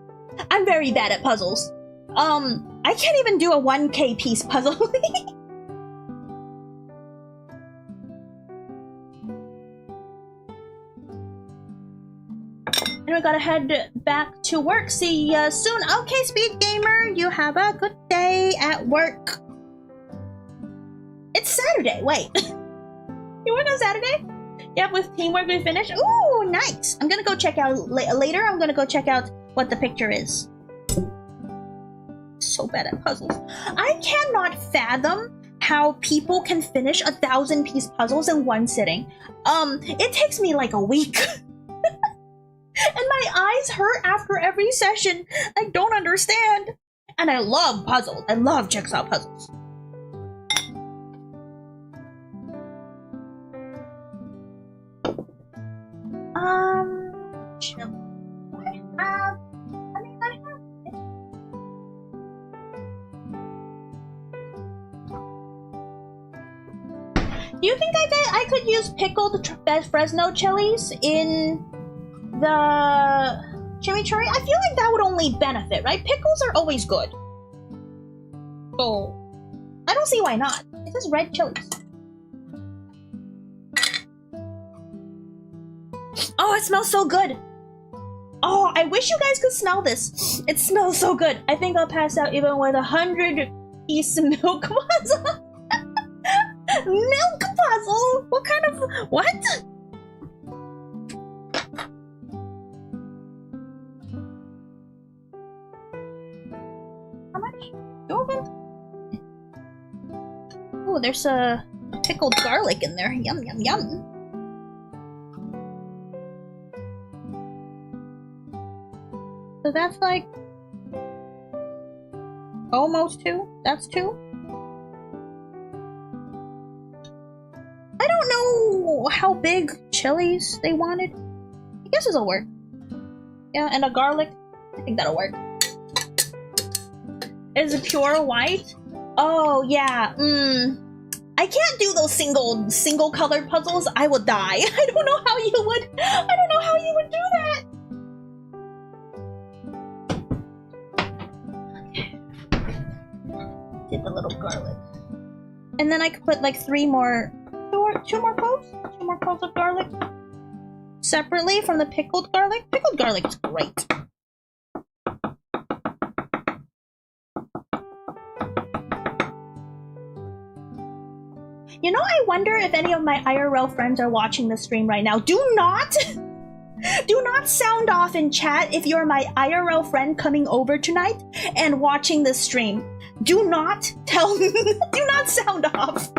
I'm very bad at puzzles. I can't even do a 1K piece puzzle. And we gotta head back to work. See ya soon. Okay, Speed Gamer, you have a good day at work. It's Saturday. Wait. You work on Saturday? Yep, with teamwork we finish. Ooh, nice. I'm gonna go check out later. I'm gonna go check out what the picture is. So bad at puzzles. I cannot fathom how people can finish 1,000-piece puzzles in one sitting. It takes me like a week. And my eyes hurt after every session. I don't understand. And I love puzzles. I love jigsaw puzzles. Chill. Do you think I could use pickled Fresno chilies in the chimichurri? I feel like that would only benefit, right? Pickles are always good. So, I don't see why not. It's just red chilies. Oh, it smells so good. Oh, I wish you guys could smell this. It smells so good. I think I'll pass out even with 100-piece milk puzzle. Milk puzzle? What kind of... What? How much? Oh, there's a pickled garlic in there. Yum, yum, yum. So that's like Almost 2? That's 2? I don't know how big chilies they wanted. I guess this'll work. Yeah, and a garlic. I think that'll work. Is it pure white? Oh, yeah. I can't do those single colored puzzles. I would die. I don't know how you would do that. Okay. Did the little garlic. And then I could put like 2 more cloves of garlic separately from the pickled garlic. Pickled garlic is great. You know, I wonder if any of my IRL friends are watching the stream right now. Do not sound off in chat if you're my IRL friend coming over tonight and watching this stream. Do not sound off.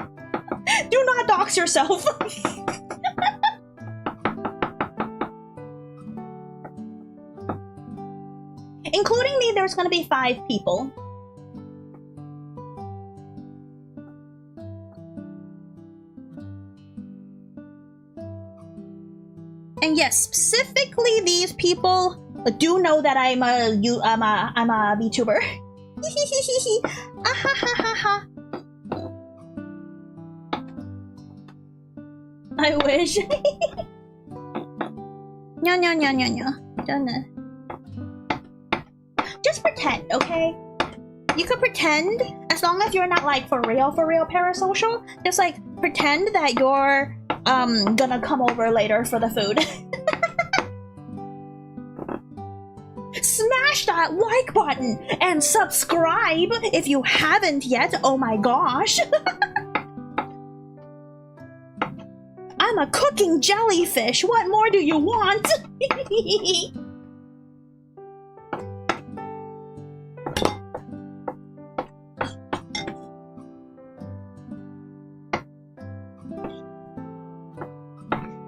Do not dox yourself. Including me, there's gonna be 5 people. And yes, specifically these people do know that I'm a VTuber. I wish. No. Just pretend, okay? You could pretend, as long as you're not like for real parasocial. Just like pretend that you're gonna come over later for the food. Smash that like button and subscribe if you haven't yet. Oh my gosh. I'm a cooking jellyfish. What more do you want?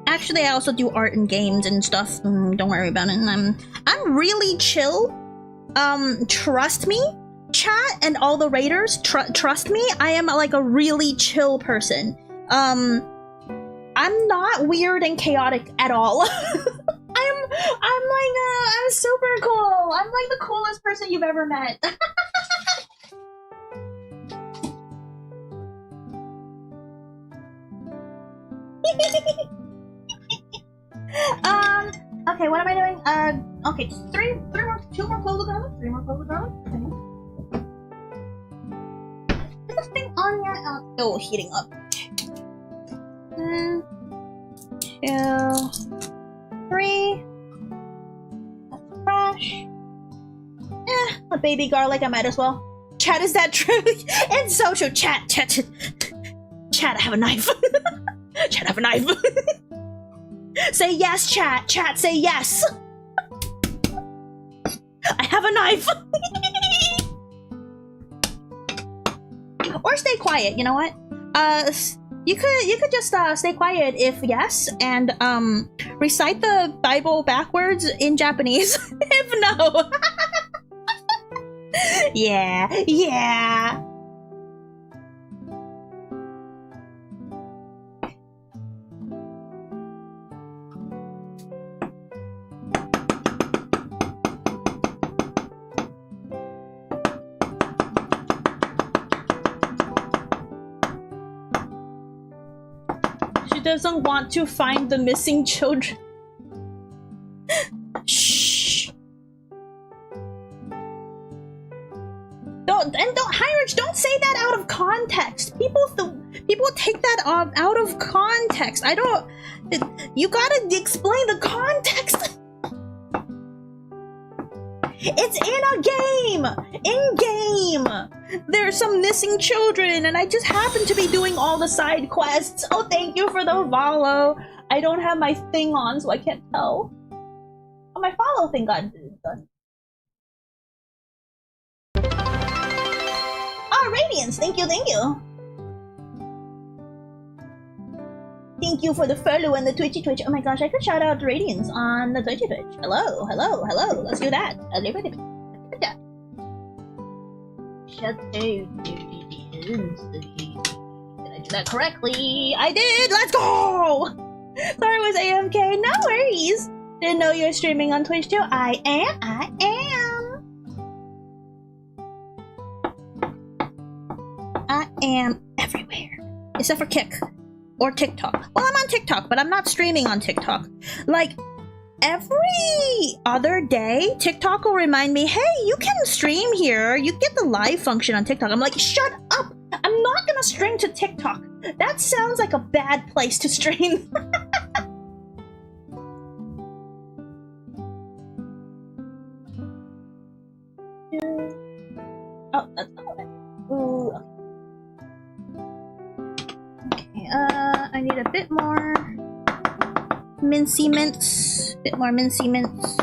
Actually, I also do art and games and stuff. Don't worry about it. I'm really chill. Trust me, chat and all the raiders. Trust me, I am like a really chill person. I'm not weird and chaotic at all. I'm super cool. I'm like the coolest person you've ever met. Okay, what am I doing? Okay, 2 more cloves of garlic. 3 more cloves of garlic. Okay. Is this thing on yet? Oh, heating up. 1, 2, 3. That's fresh. A baby garlic, I might as well. Chat, is that true? And social chat. Chat, I have a knife. Chat, I have a knife. Say yes, chat. Chat, say yes. I have a knife. Or stay quiet. You know what? You could just stay quiet if yes, and recite the Bible backwards in Japanese if no. Yeah. Doesn't want to find the missing children. Shh. Don't Heinrich, don't say that out of context. People take that out of context. You gotta explain the context. It's in a game! In-game! There's some missing children, and I just happen to be doing all the side quests. Oh, thank you for the follow. I don't have my thing on, so I can't tell. Oh, my follow thing got done. Oh, Radiance! Thank you. Thank you for the follow and the Twitchy Twitch. Oh my gosh, I could shout out Radiance on the Twitchy Twitch. Hello. Let's do that. chat to did I do that correctly? I did! Let's go! Sorry, it was AMK. No worries. Didn't know you were streaming on Twitch too. I am. I am everywhere. Except for Kick. Or TikTok. Well, I'm on TikTok, but I'm not streaming on TikTok. Like, every other day, TikTok will remind me, hey, you can stream here. You get the live function on TikTok. I'm like, shut up! I'm not gonna stream to TikTok. That sounds like a bad place to stream. Oh, that's not it. Ooh. Okay, I need a bit more mincy mints. Bit more mincy mints.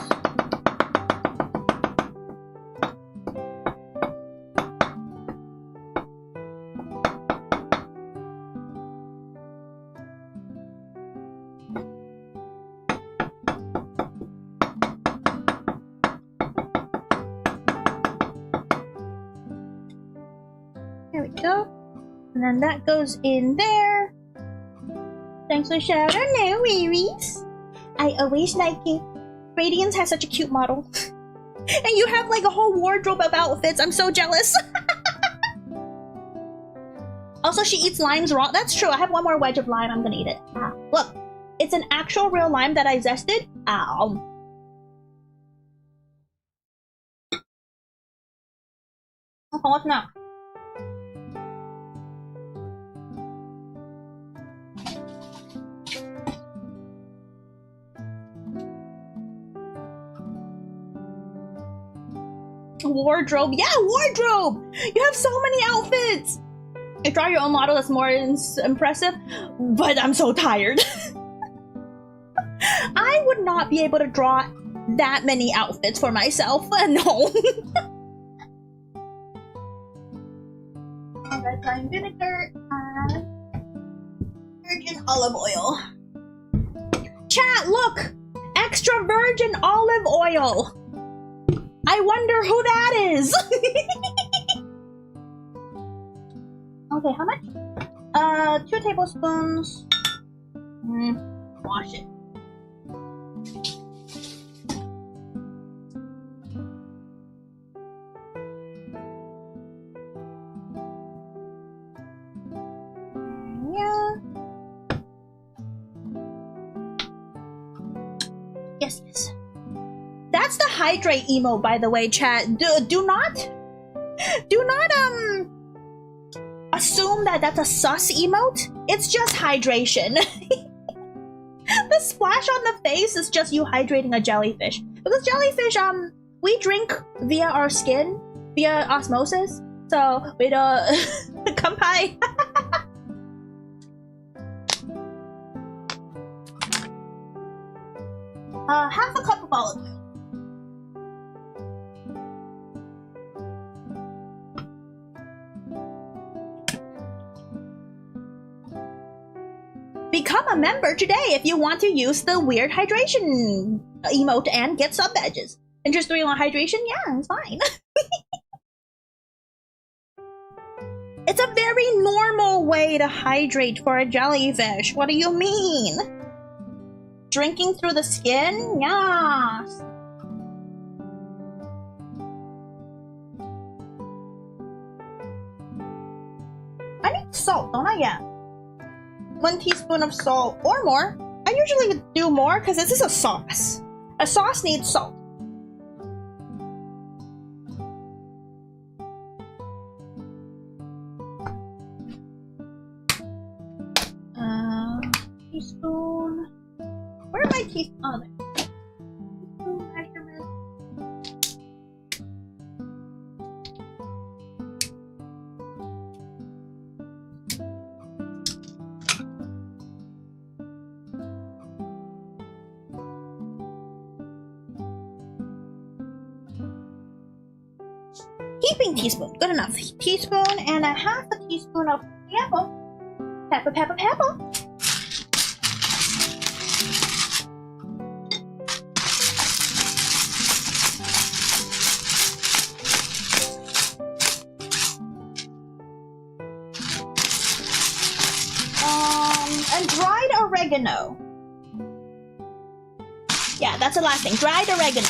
There we go. And then that goes in there. Thanks for shout out, no worries. I always like it. Radiance has such a cute model. And you have like a whole wardrobe of outfits. I'm so jealous. Also, she eats limes raw. That's true. I have one more wedge of lime. I'm gonna eat it. Ah, look, it's an actual real lime that I zested. Ow. Okay, what's now? Wardrobe. Yeah, wardrobe! You have so many outfits! If you draw your own model, that's more impressive, but I'm so tired. I would not be able to draw that many outfits for myself. No. Red wine vinegar and virgin olive oil. Chat, look! Extra virgin olive oil! I wonder who that is! Okay, how much? 2 tablespoons. Wash it. Yeah. Yes, yes. That's the hydrate emote, by the way, chat. Do not assume that that's a sus emote. It's just hydration. The splash on the face is just you hydrating a jellyfish. Because jellyfish, we drink via our skin, via osmosis. So we don't kampai. Half a cup of olive oil. Become a member today if you want to use the weird hydration emote and get sub badges. Interested in hydration? Yeah, it's fine. It's a very normal way to hydrate for a jellyfish. What do you mean? Drinking through the skin? Yes. I need salt, don't I? Yeah. 1 teaspoon of salt or more. I usually do more because this is a sauce. A sauce needs salt. Teaspoon. Where are my teaspoons? Oh, there. Teaspoon measurement. Heaping teaspoon, good enough. Teaspoon and a half a teaspoon of pepper. Pepper, pepper, pepper. oregano. Yeah, that's the last thing. Dried oregano.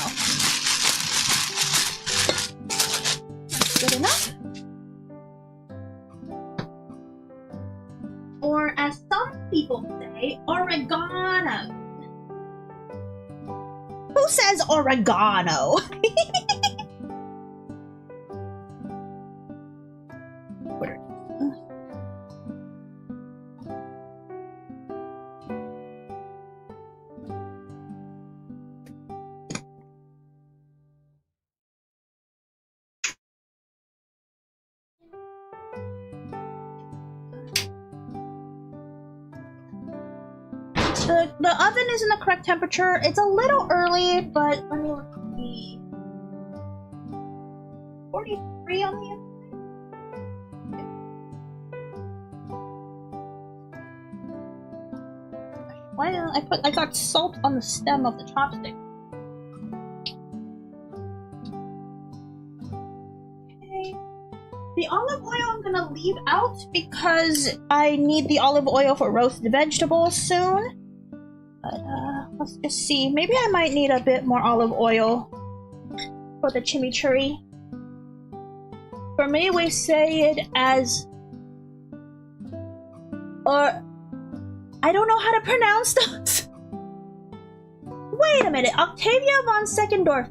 Good enough. Or as some people say, oregano. Who says oregano? The oven is in the correct temperature. It's a little early, but let me look at the 43 on the inside. Why didn't I got salt on the stem of the chopstick. Okay. The olive oil I'm gonna leave out because I need the olive oil for roasted vegetables soon. But let's just see. Maybe I might need a bit more olive oil for the chimichurri. For me, we say it as, or I don't know how to pronounce those. Wait a minute, Octavia von Seckendorf.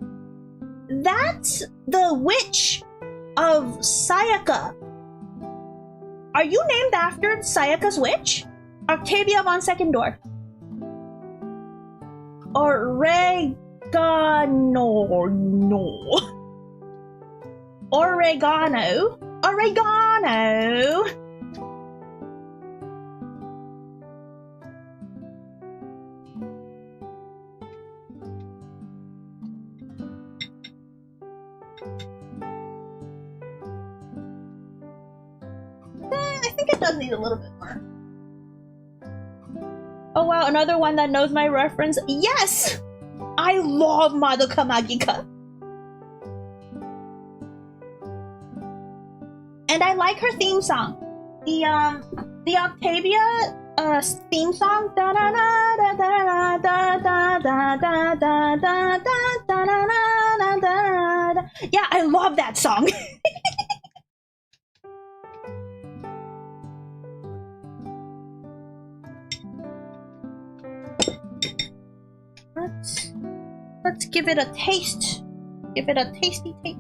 That's the witch of Sayaka. Are you named after Sayaka's witch? Octavia von Seckendorf. Oregano. No. Oregano. Oregano. I think it does need a little bit more. Oh wow, another one that knows my reference. Yes! I love Madoka Magica. And I like her theme song. The Octavia theme song. Da da da da da da da da da da da da da. Yeah, I love that song. Let's give it a taste. Give it a tasty taste.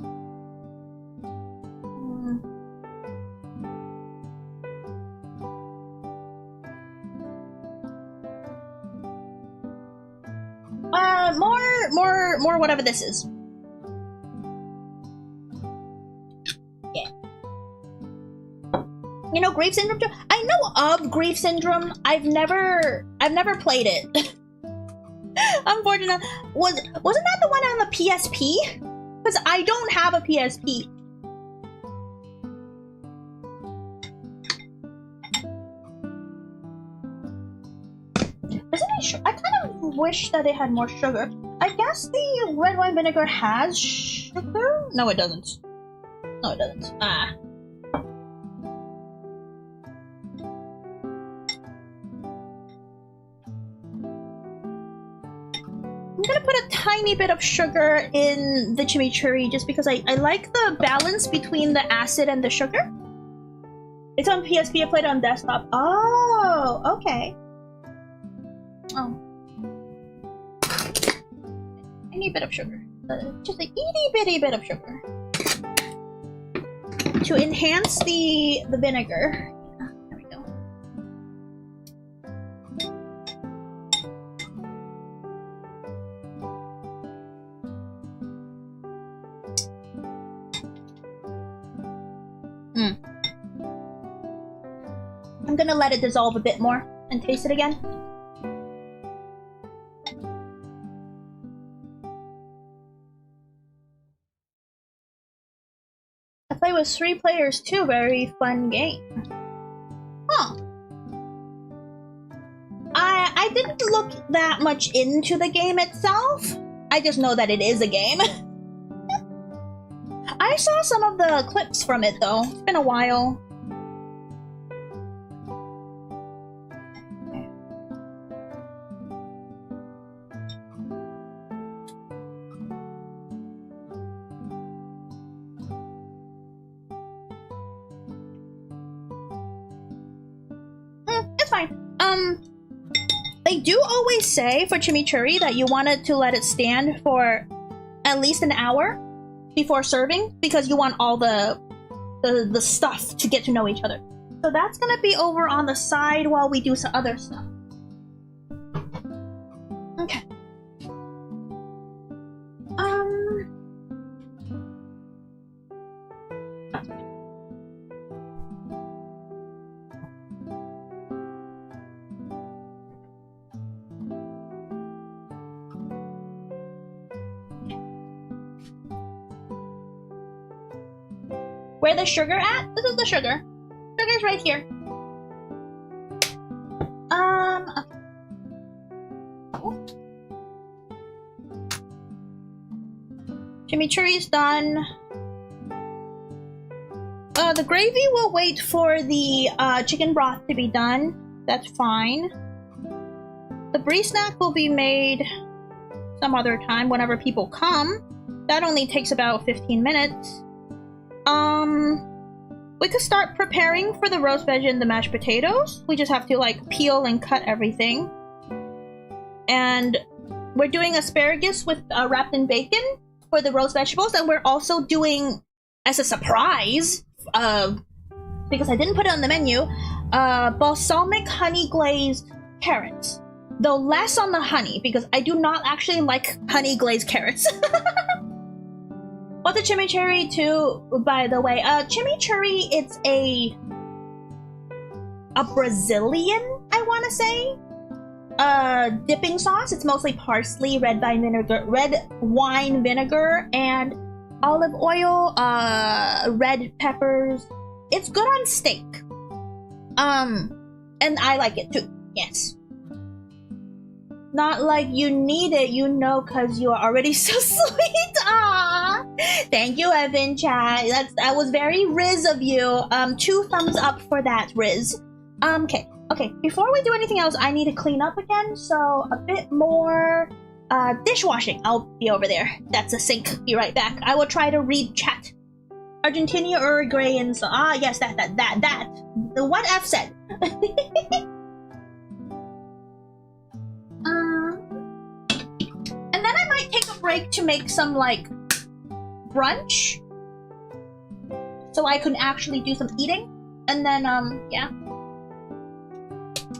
More whatever this is. Yeah. You know grief syndrome? I know of grief syndrome. I've never played it. Unfortunately, wasn't that the one on the PSP? Because I don't have a PSP. Isn't it? I kind of wish that it had more sugar. I guess the red wine vinegar has sugar. No, it doesn't. No, it doesn't. Ah. I'm gonna put a tiny bit of sugar in the chimichurri just because I like the balance between the acid and the sugar. It's on PSP, I played it on desktop. Oh, okay. Oh. Tiny bit of sugar. Just a itty bitty bit of sugar. To enhance the vinegar. There we go. I'm gonna let it dissolve a bit more and taste it again. I play with 3 players too, very fun game. Huh. I didn't look that much into the game itself. I just know that it is a game. I saw some of the clips from it though. It's been a while. They do always say for chimichurri that you wanted to let it stand for at least an hour before serving because you want all the stuff to get to know each other. So that's gonna be over on the side while we do some other stuff. Okay. Where the sugar at? This is the sugar. Sugar's right here. Okay. Chimichurri's done. The gravy will wait for the chicken broth to be done. That's fine. The brie snack will be made some other time whenever people come. That only takes about 15 minutes. We could start preparing for the roast veg and the mashed potatoes. We just have to like peel and cut everything. And we're doing asparagus with wrapped in bacon for the roast vegetables, and we're also doing, as a surprise, because I didn't put it on the menu, balsamic honey glazed carrots. Though less on the honey, because I do not actually like honey glazed carrots. What's a chimichurri too, by the way? Chimichurri, it's a Brazilian, I want to say, dipping sauce. It's mostly parsley, red wine vinegar, and olive oil, red peppers. It's good on steak. And I like it too, yes. Not like you need it, you know, cause you are already so sweet. Ah, thank you, Evan chat. That was very Riz of you. 2 thumbs up for that, Riz. Okay. Before we do anything else, I need to clean up again. So a bit more dishwashing. I'll be over there. That's a sink. Be right back. I will try to read chat. Argentina, Uruguay, and so yes, that. The what F said. And then I might take a break to make some, like, brunch. So I can actually do some eating. And then, yeah.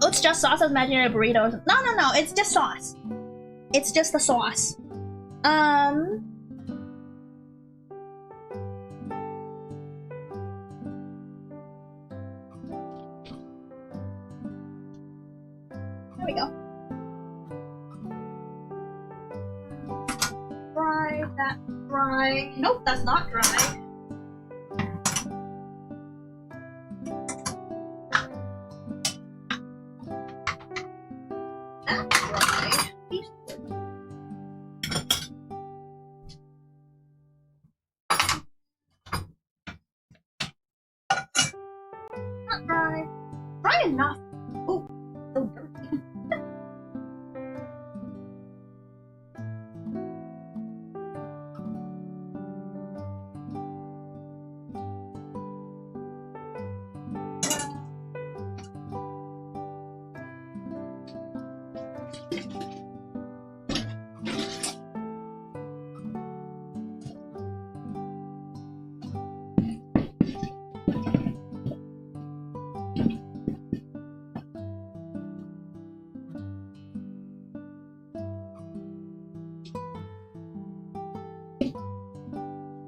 Oh, it's just sauce. I was imagining a burrito. No. It's just sauce. It's just the sauce. There we go. Dry, that's dry. Nope, that's not dry. That's dry. Not dry. Dry enough. Oh, so dirty.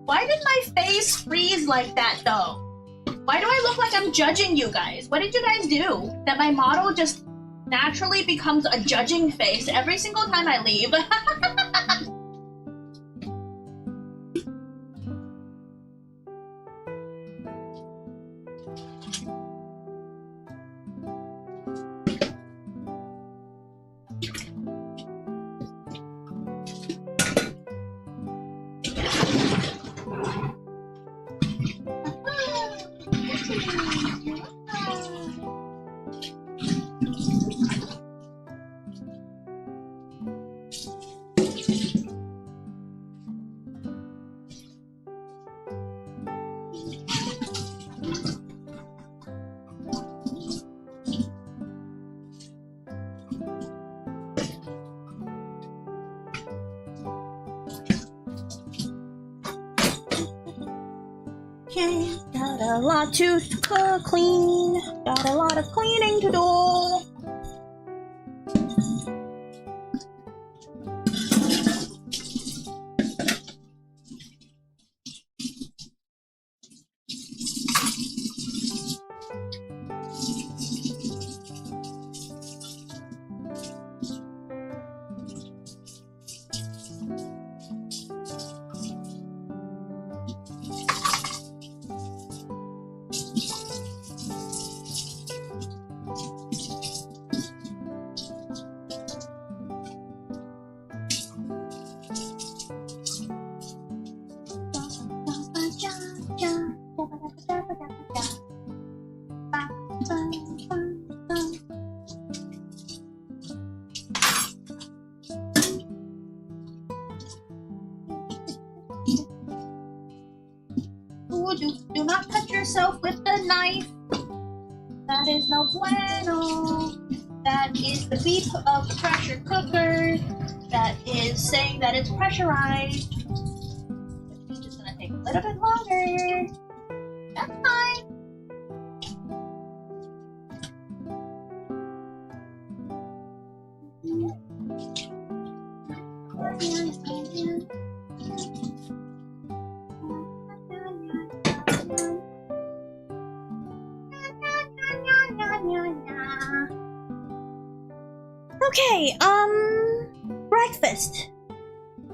Why did my face freeze like that, though? Why do I look like I'm judging you guys? What did you guys do? That my model just naturally becomes a judging face every single time I leave. Okay, got a lot to clean. Got a lot of cleaning to do. Do not touch yourself with the knife. That is no bueno. That is the beep of the pressure cooker. That is saying that it's pressurized. Which means it's gonna take a little bit longer. That's fine. Okay, breakfast.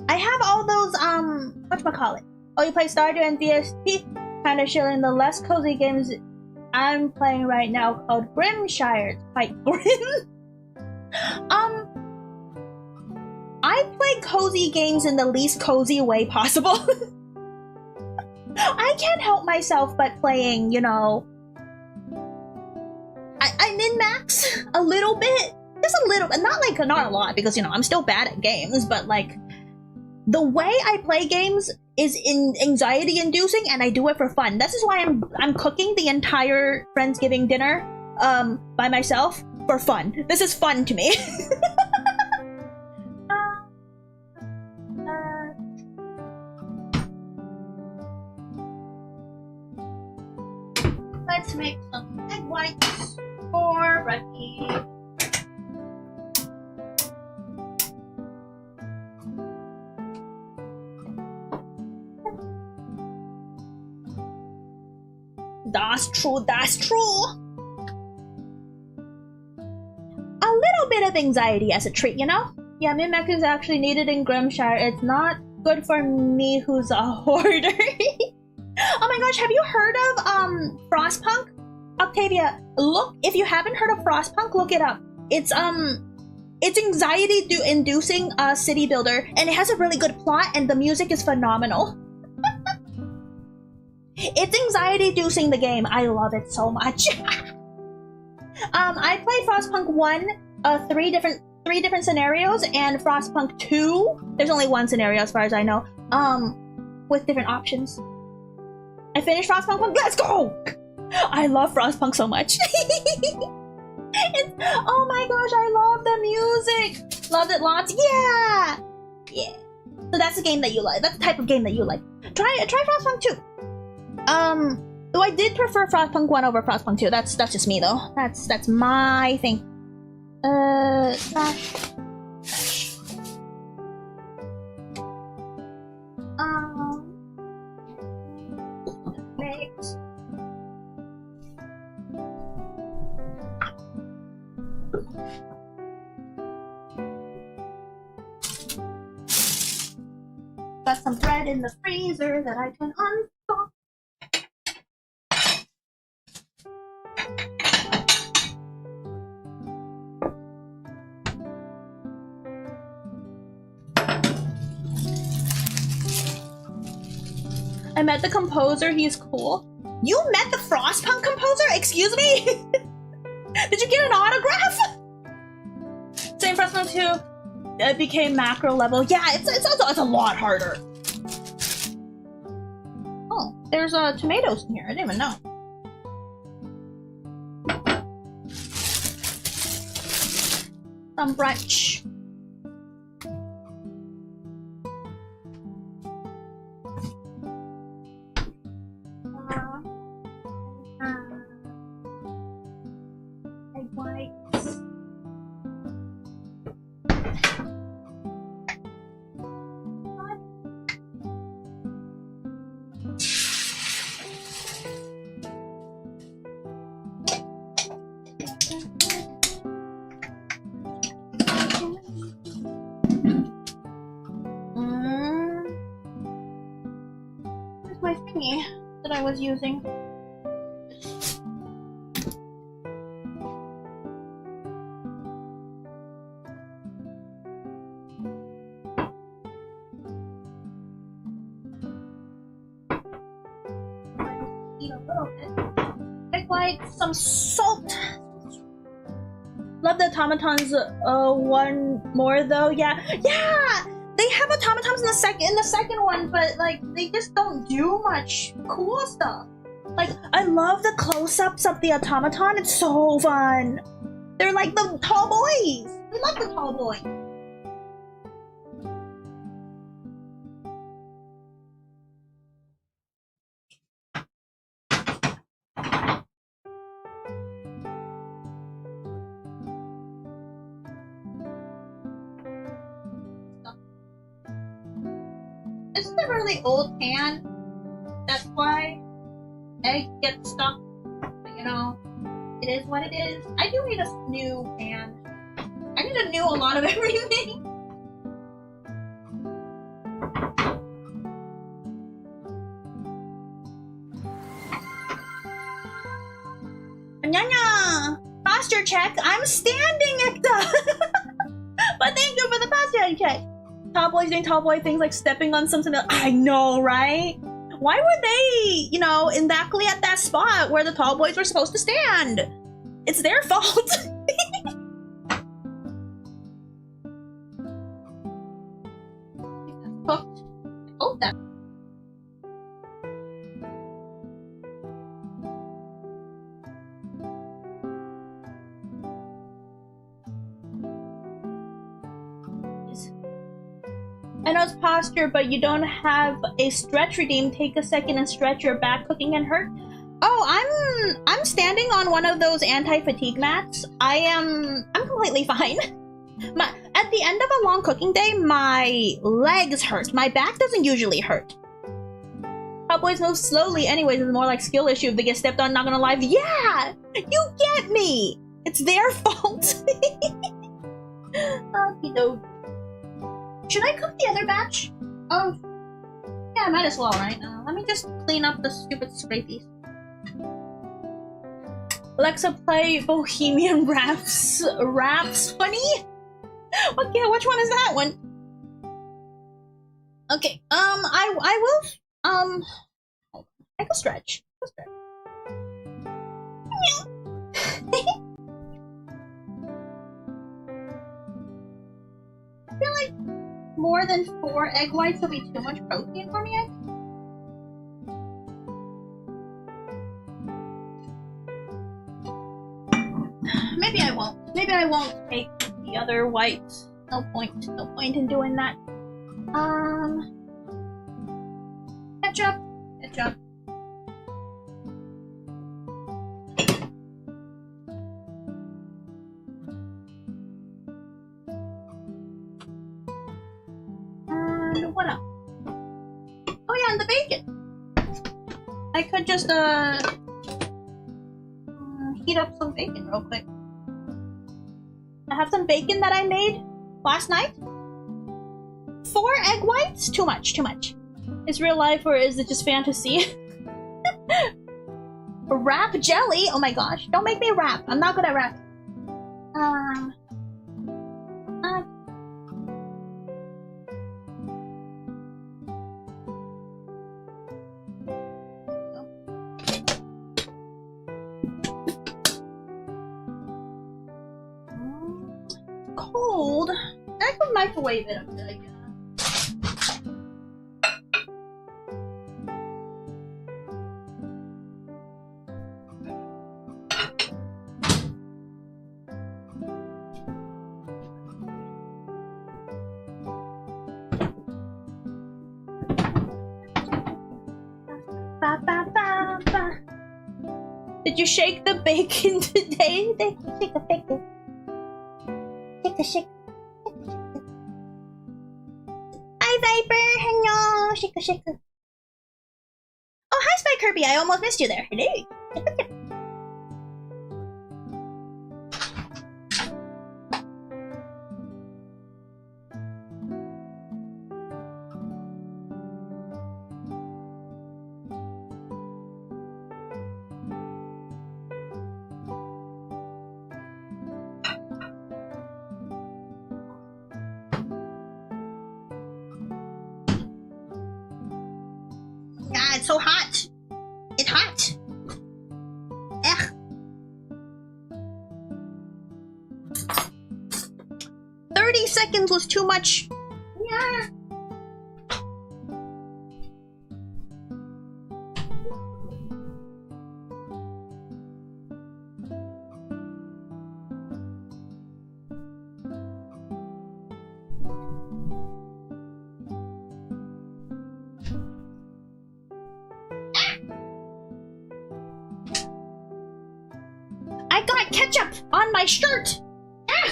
I have all those, whatchamacallit? Oh, you play Stardew and VSP? Kinda chilling the less cozy games I'm playing right now called Grimshire. It's quite grim. I play cozy games in the least cozy way possible. I can't help myself but playing, you know... I min-max a little bit. Just a little, not a lot, because, you know, I'm still bad at games, but, like, the way I play games is anxiety-inducing, and I do it for fun. This is why I'm cooking the entire Friendsgiving dinner, by myself, for fun. This is fun to me. Let's make some egg whites for Becky. That's true, that's true. A little bit of anxiety as a treat, you know? Yeah, min-max is actually needed in Grimshire. It's not good for me who's a hoarder. Oh my gosh, have you heard of Frostpunk? Octavia, look, if you haven't heard of Frostpunk, look it up. It's anxiety-inducing city builder, and it has a really good plot, and the music is phenomenal. It's anxiety-inducing, the game. I love it so much. I played Frostpunk 1, three different scenarios, and Frostpunk 2, there's only one scenario as far as I know, with different options. I finished Frostpunk 1, let's go! I love Frostpunk so much. Oh my gosh, I love the music! Loved it lots, yeah! Yeah. So that's the game that you like, that's the type of game that you like. Try Frostpunk 2. Though I did prefer Frostpunk 1 over Frostpunk 2. That's just me though. That's my thing. Mix. Got some bread in the freezer that I can unstop. I met the composer, he's cool. You met the Frostpunk composer? Excuse me? Did you get an autograph? Same Frostpunk 2, it became macro level. Yeah, it's a lot harder. Oh, there's tomatoes in here, I didn't even know. Some brunch. thingy that I was using. Eat a little bit. Egg whites, some salt. Love the automatons. One more though. Yeah. They have automatons in the second one, but like they just don't do much cool stuff. Like I love the close-ups of the automaton. It's so fun. They're like the tall boys. We love the tall boys. This is a really old pan. That's why egg gets stuck. But, you know, it is what it is. I do need a new pan. I need a lot of everything. Nyanya! Posture check. I'm standing, Ekta! But thank you for the posture check. Tall boys doing tall boy things like stepping on something else. I know, right? Why were they, you know, exactly at that spot where the tall boys were supposed to stand? It's their fault. Cooked. Oh, that. I know it's posture, but you don't have a stretch redeem. Take a second and stretch your back. Cooking and hurt. Oh, I'm standing on one of those anti-fatigue mats. I'm completely fine. At the end of a long cooking day, my legs hurt. My back doesn't usually hurt. Cowboys move slowly anyways. It's more like skill issue. If they get stepped on, not gonna lie. Yeah, you get me. It's their fault. Okie doke. Should I cook the other batch? Oh, yeah, I might as well, right? Let me just clean up the stupid scrapies. Alexa, play Bohemian Rhapsody? Okay, which one is that one? Okay, I will, hold on. I can stretch. I feel like more than 4 egg whites will be too much protein for me. Maybe I won't. Maybe I won't take the other whites. No point. No point in doing that. Ketchup. And what else? Oh yeah, and the bacon. I could just heat up some bacon real quick. I have some bacon that I made last night. 4 egg whites? Too much. Is real life or is it just fantasy? Wrap jelly? Oh my gosh. Don't make me rap. I'm not good at rap. Cold. I could microwave it a bit, I guess. Did you shake the bacon today? Shake the bacon. Shake. Hi, Viper. Hello. Shake. Oh, hi, Spy Kirby. I almost missed you there. Hello. so hot. It's hot. Ugh. 30 seconds was too much. Yeah. I got ketchup on my shirt. Ah.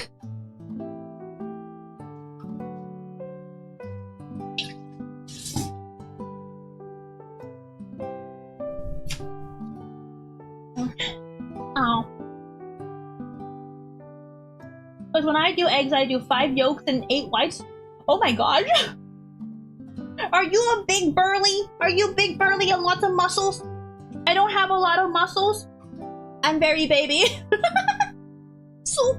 Oh. Because when I do eggs, I do 5 yolks and 8 whites. Oh my gosh. Are you a big burly? Are you big burly and lots of muscles? I don't have a lot of muscles. I'm very baby. Soup.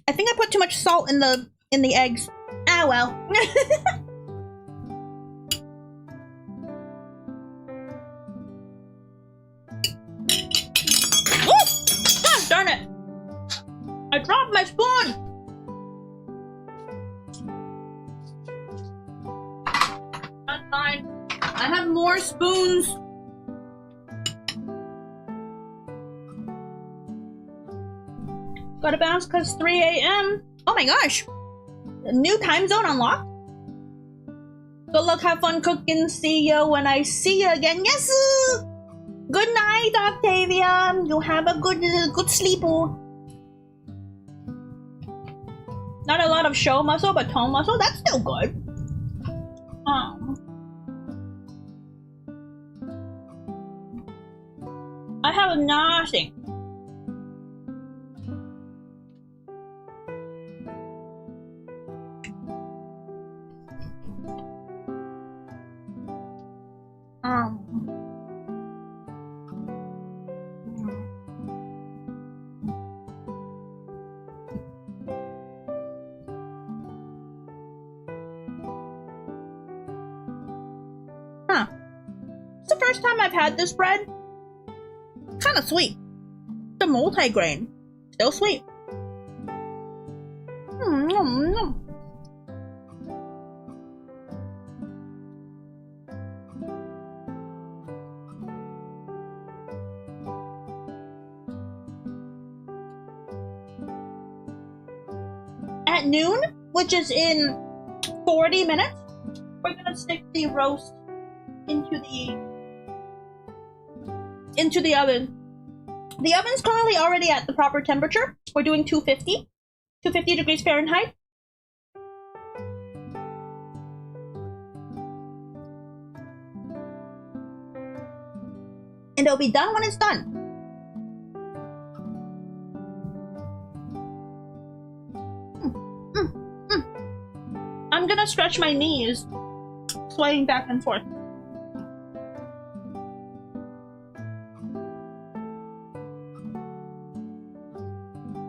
I think I put too much salt in the eggs. Ah well. Oh! God darn it! I dropped my spoon! That's fine. I have more spoons. Gotta bounce cause 3 a.m. Oh my gosh! A new time zone unlocked? Good luck, have fun cooking, see ya when I see ya again. Yes! Good night, Octavia. You have a good sleep. Not a lot of show muscle, but tone muscle. That's still good. I have nothing. Huh. It's the first time I've had this bread. Kind of sweet. The multi-grain. Still sweet. At noon, which is in 40 minutes, we're gonna stick the roast into the oven. The oven's currently already at the proper temperature. We're doing 250 degrees Fahrenheit. And it'll be done when it's done. I'm gonna stretch my knees, swaying back and forth.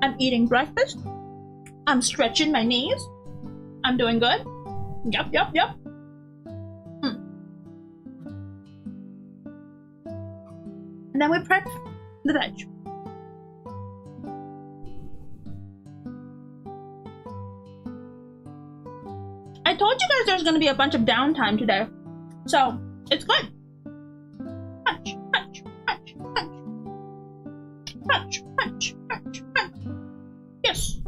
I'm eating breakfast. I'm stretching my knees. I'm doing good. Yep. And then we prep the veg. I told you guys there's gonna be a bunch of downtime today, so it's good. Punch, punch, punch, punch. Punch, punch, punch, punch. Yes.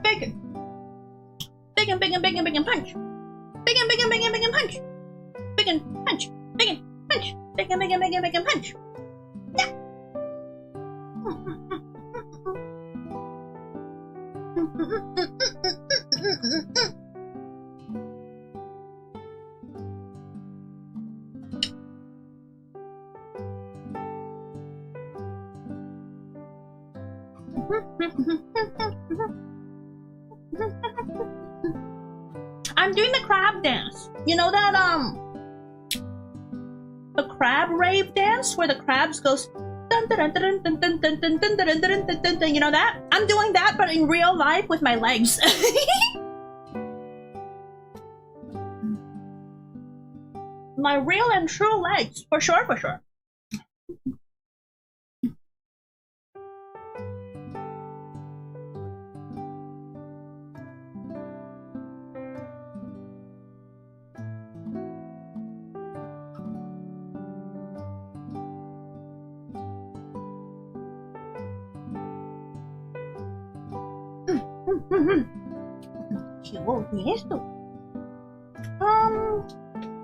Bacon. Bacon, punch. Bacon, punch. Bacon, punch. Bacon, punch. Yeah. I'm doing the crab dance. You know that the crab rave dance where the crabs goes dun dun dun dun dun dun dun dun dun dun dun dun dun dun. You know that? I'm doing that, but in real life with my legs. My real and true legs, for sure, for sure.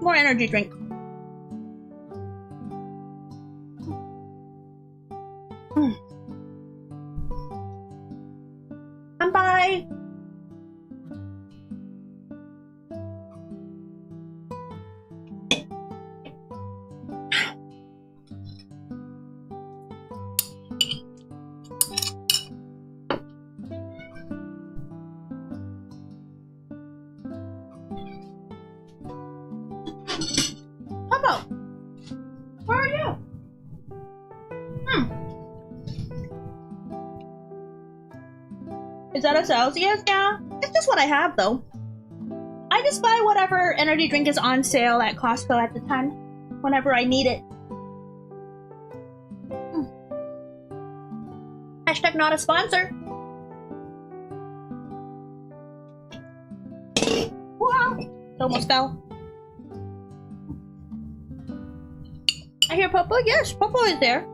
More energy drink. Bye. Popo, where are you? Is that a Celsius? Yeah, it's just what I have though. I just buy whatever energy drink is on sale at Costco at the time, whenever I need it. Hashtag not a sponsor. Wow, it almost fell. I hear Popo. Yes, Popo is there.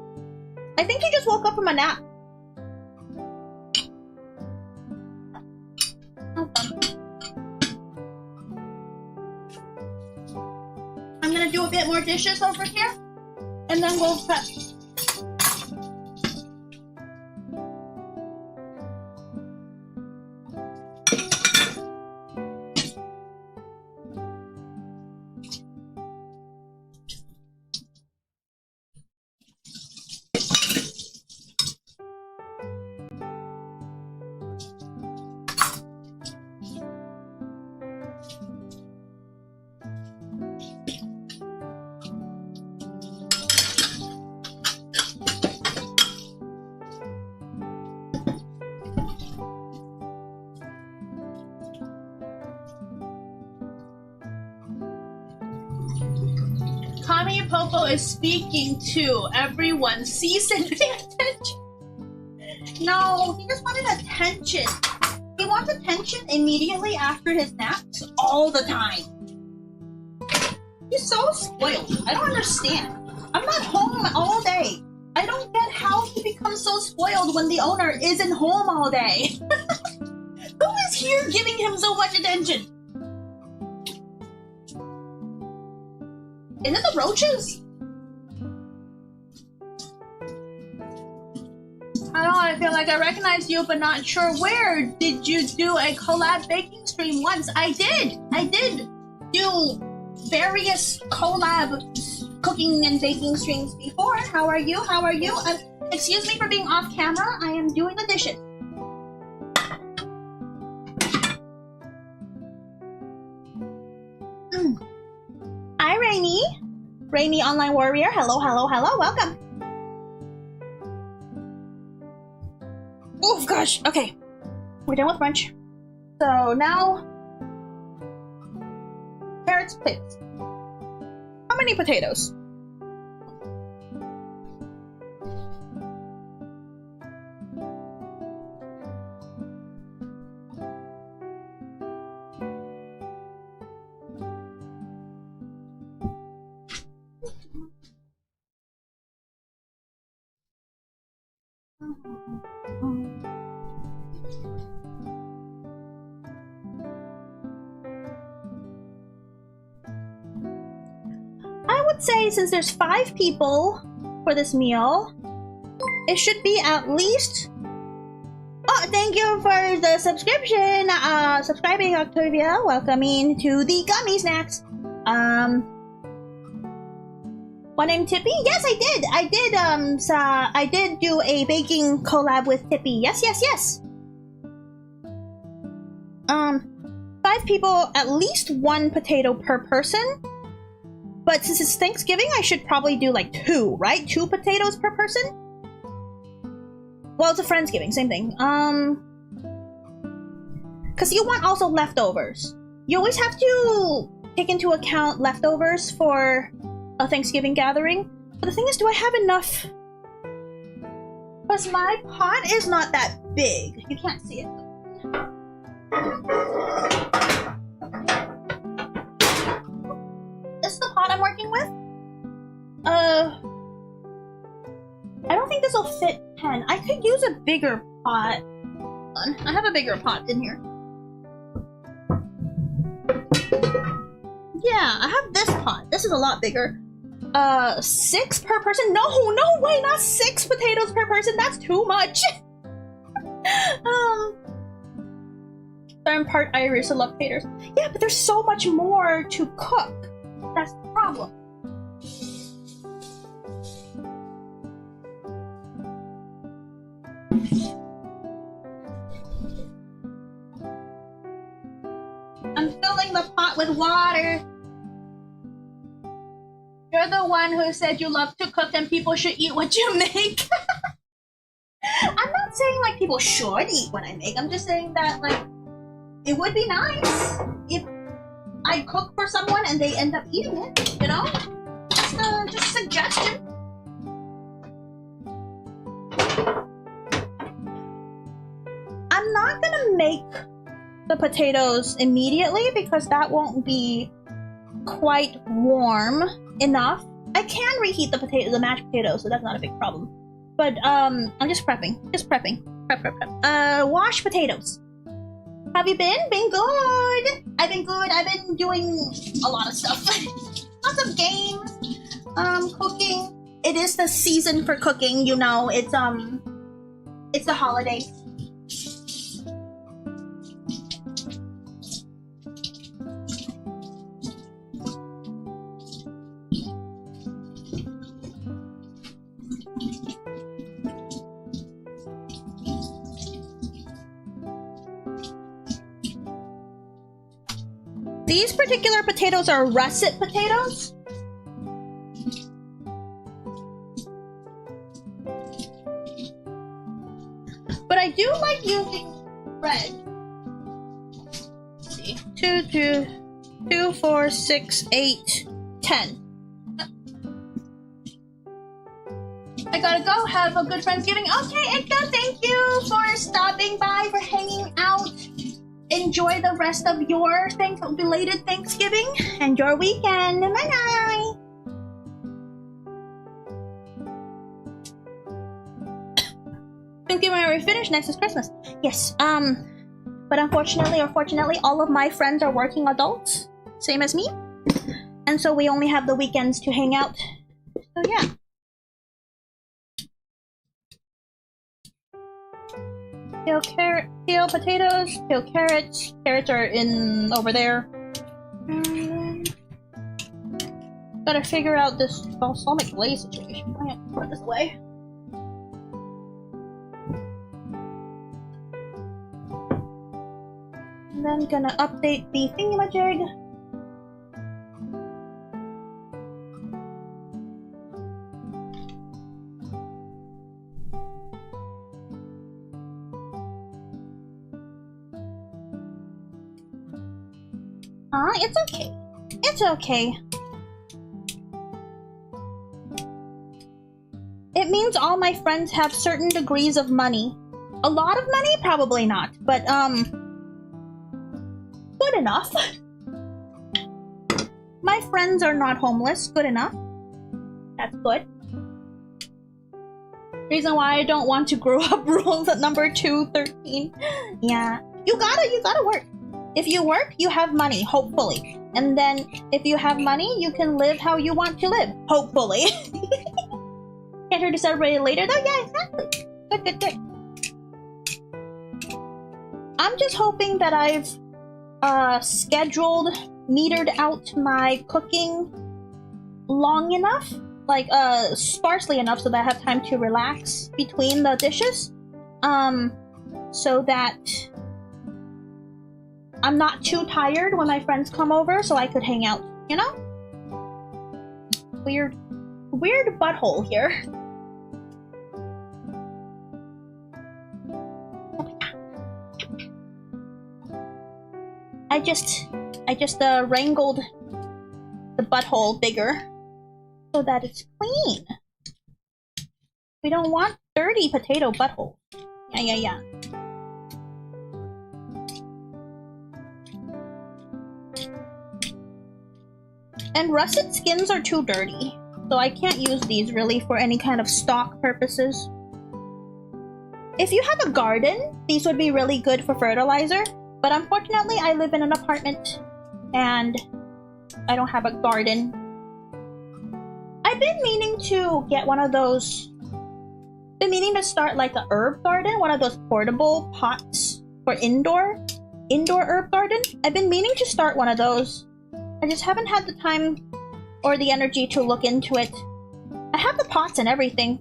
I think he just woke up from a nap. I'm gonna do a bit more dishes over here, and then we'll prep. Kami Popo is speaking to everyone. Cease and pay attention. No, he just wanted attention. He wants attention immediately after his naps all the time. He's so spoiled. I don't understand. I'm not home all day. I don't get how he becomes so spoiled when the owner isn't home all day. Who is here giving him so much attention? Is it the roaches? I don't know, I feel like I recognize you, but not sure where. Did you do a collab baking stream once? I did do various collab cooking and baking streams before. How are you? How are you? Excuse me for being off camera. I am doing the dishes. Hi, Rainy. Rainy Online Warrior. Hello, hello, hello. Welcome. Oh, gosh. Okay. We're done with brunch. So now... carrots, potatoes. How many potatoes? I would say since there's 5 people for this meal, it should be at least... Oh, thank you for the subscription! Subscribing, Octavia. Welcoming to the gummy snacks. One named Tippy? Yes, I did. I did do a baking collab with Tippy. Yes, yes, yes. 5 people, at least 1 potato per person. But since it's Thanksgiving, I should probably do like 2, right? 2 potatoes per person? Well, it's a Friendsgiving, same thing. Because you want also leftovers. You always have to take into account leftovers for a Thanksgiving gathering. But the thing is, do I have enough? Because my pot is not that big. You can't see it. This is the pot I'm working with. I don't think this will fit 10. I could use a bigger pot. I have a bigger pot in here. Yeah, I have this pot. This is a lot bigger. 6 per person? No, no way, not 6 potatoes per person. That's too much. I'm part Irish, I love taters. Yeah, but there's so much more to cook. That's the problem. I'm filling the pot with water. You're the one who said you love to cook and people should eat what you make. I'm not saying like people should eat what I make. I'm just saying that like it would be nice if I cook for someone and they end up eating it, you know? Just a suggestion. I'm not gonna make the potatoes immediately because that won't be quite warm enough. I can reheat the mashed potatoes, so that's not a big problem. But I'm just prepping. Prep. Wash potatoes. Have you been? Been good. I've been good. I've been doing a lot of stuff. Lots of games. Cooking. It is the season for cooking, you know. It's the holidays. These particular potatoes are russet potatoes. But I do like using bread. Let's see. 2, 4, 6, 8, 10. I gotta go. Have a good Friendsgiving. Okay, Ika, thank you for stopping by, for hanging out. Enjoy the rest of your belated Thanksgiving and your weekend. Bye-bye. Thanksgiving already finished. Next is Christmas. Yes. But unfortunately or fortunately, all of my friends are working adults, same as me, and so we only have the weekends to hang out. So yeah. Peel potatoes, peel carrots. Carrots are in over there. Gotta figure out this balsamic glaze situation. I have to put this away. And then gonna update the thingamajig. It's okay. It's okay. It means all my friends have certain degrees of money. A lot of money? Probably not, but, good enough. My friends are not homeless. Good enough. That's good. Reason why I don't want to grow up rules at number 213. Yeah. You gotta work. If you work, you have money, hopefully. And then, if you have money, you can live how you want to live, hopefully. Can't hear to celebrate it later, though? Yeah, exactly. Good. I'm just hoping that I've metered out my cooking long enough like sparsely enough so that I have time to relax between the dishes, so that I'm not too tired when my friends come over, so I could hang out, you know? Weird butthole here. I just wrangled the butthole bigger so that it's clean. We don't want dirty potato butthole. Yeah. And russet skins are too dirty, so I can't use these really for any kind of stock purposes. If you have a garden, these would be really good for fertilizer, but unfortunately I live in an apartment and I don't have a garden. I've been meaning to get one of those, been meaning to start like a herb garden, one of those portable pots for indoor herb garden. I've been meaning to start one of those. I just haven't had the time or the energy to look into it. I have the pots and everything.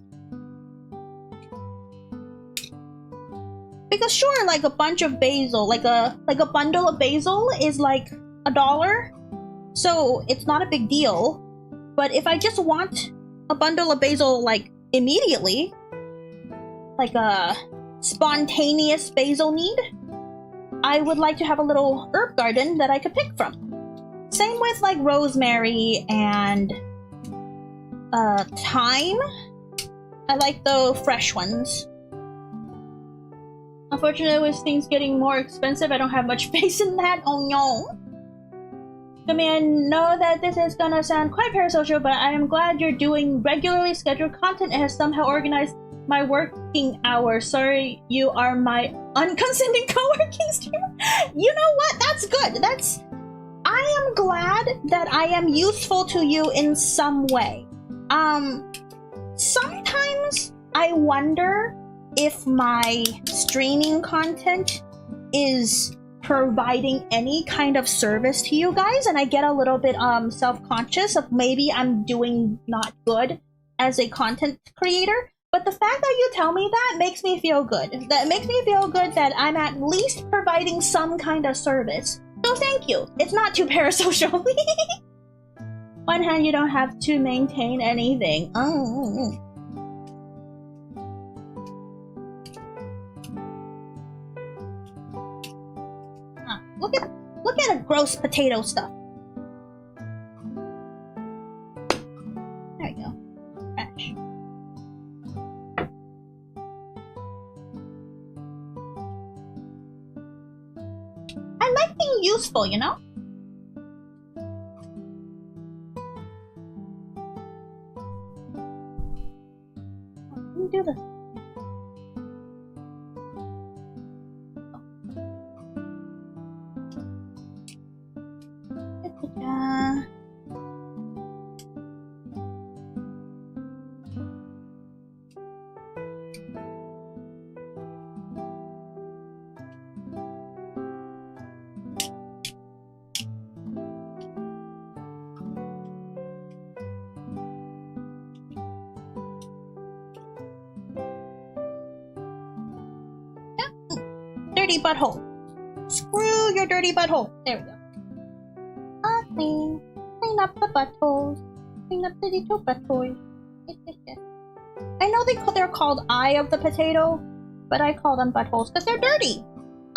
Because sure, like a bunch of basil, like a bundle of basil is like $1, so it's not a big deal. But if I just want a bundle of basil like immediately, like a spontaneous basil need, I would like to have a little herb garden that I could pick from. Same with like rosemary and thyme. I like the fresh ones. Unfortunately, with things getting more expensive, I don't have much faith in that. Oh no. I mean, I know that this is gonna sound quite parasocial, but I am glad you're doing regularly scheduled content and has somehow organized my working hours. Sorry, you are my unconsenting co-working streamer. You know what? That's good. I am glad that I am useful to you in some way. Sometimes I wonder if my streaming content is providing any kind of service to you guys, and I get a little bit self-conscious of maybe I'm doing not good as a content creator. But the fact that you tell me that makes me feel good. That makes me feel good that I'm at least providing some kind of service. So thank you. It's not too parasocial. One hand, you don't have to maintain anything. Oh. Look at a gross potato stuff. There we go. Trash. I like being useful, you know? Let me do this. Dirty butthole. Screw your dirty butthole. There we go. Clean up the buttholes. Clean up the little buttholes. I know they're called eye of the potato, but I call them buttholes because they're dirty.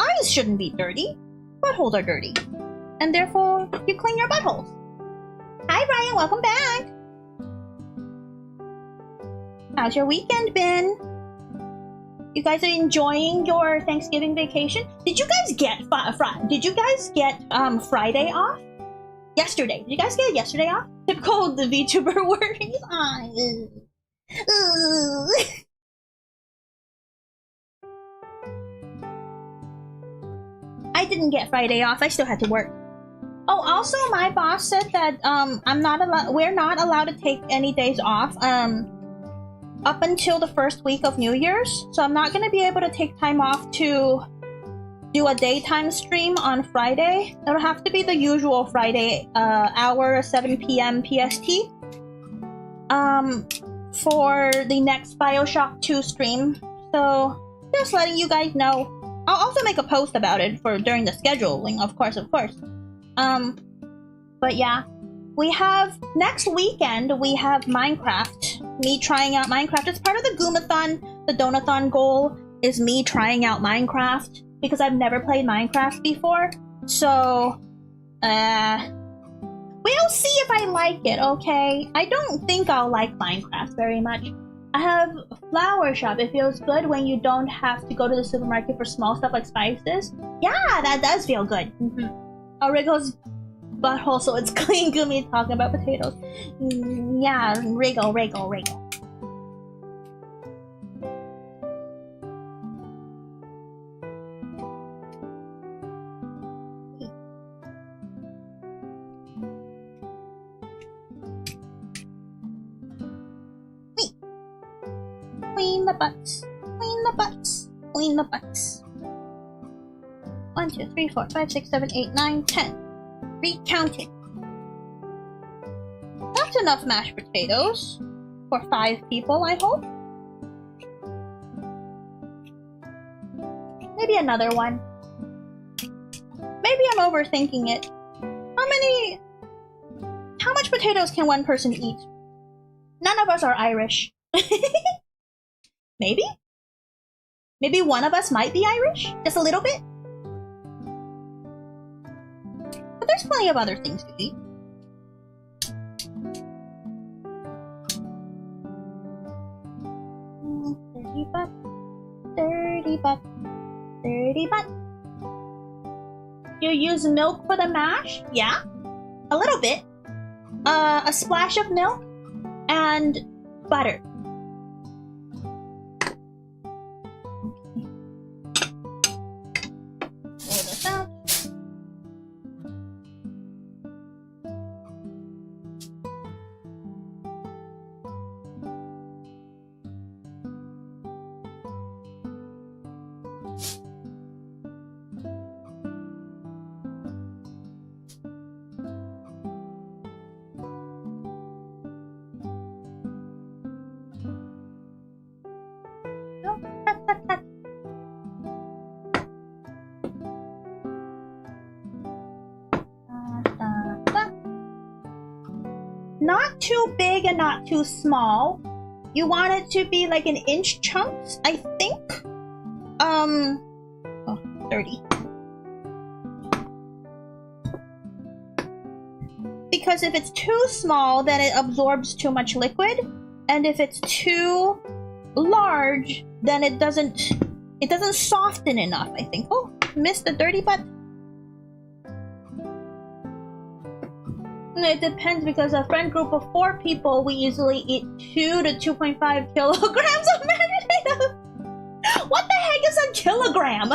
Eyes shouldn't be dirty. Buttholes are dirty. And therefore, you clean your buttholes. Hi Ryan, welcome back. How's your weekend been? You guys are enjoying your Thanksgiving vacation? Did you guys get Friday off? Yesterday. Did you guys get it yesterday off? Typical the VTuber worries. I didn't get Friday off. I still had to work. Oh, also my boss said that we're not allowed to take any days off up until the first week of New Year's. So I'm not going to be able to take time off to do a daytime stream on Friday. It'll have to be the usual Friday hour, 7 p.m. PST. for the next Bioshock 2 stream. So just letting you guys know. I'll also make a post about it for during the scheduling, of course. But yeah, we have next weekend. We have Minecraft. Me trying out Minecraft. It's part of the Goomathon. The Donathon goal is me trying out Minecraft because I've never played Minecraft before. So, we'll see if I like it. Okay, I don't think I'll like Minecraft very much. I have a flower shop. It feels good when you don't have to go to the supermarket for small stuff like spices. Yeah, that does feel good. Oh, Wriggle's butthole, so it's clean. Guumi talking about potatoes. Yeah, Wriggle. Clean the butts. 1, 2, 3, 4, 5, 6, 7, 8, 9, 10. Recounting. That's enough mashed potatoes for 5 people, I hope. Maybe another one. Maybe I'm overthinking it. How much potatoes can one person eat? None of us are Irish. Maybe? Maybe one of us might be Irish? Just a little bit? But there's plenty of other things to eat. Dirty butt. You use milk for the mash? Yeah. A little bit. A splash of milk and butter. Not too big and not too small. You want it to be like an inch chunks, I think. 30. Because if it's too small, then it absorbs too much liquid. And if it's too large, then it doesn't soften enough, I think. Oh, missed the dirty butt. It depends because a friend group of 4 people, we usually eat 2 to 2.5 kilograms of mashed potatoes. What the heck is a kilogram?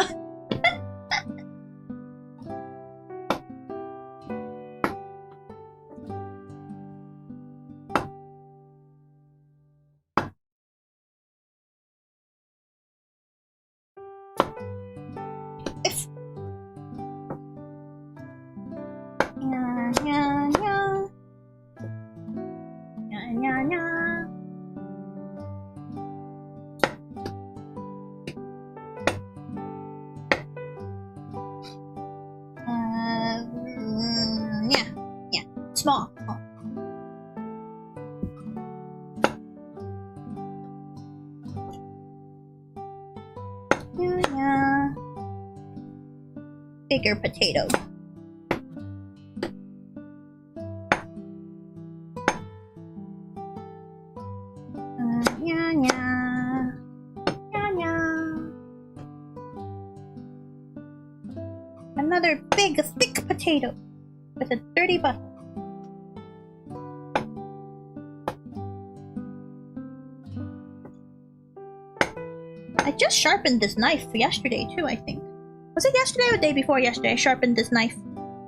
Small. Yeah. Bigger potato. Another big, thick potato with a dirty butt. I just sharpened this knife yesterday too, I think. Was it yesterday or the day before yesterday? I sharpened this knife.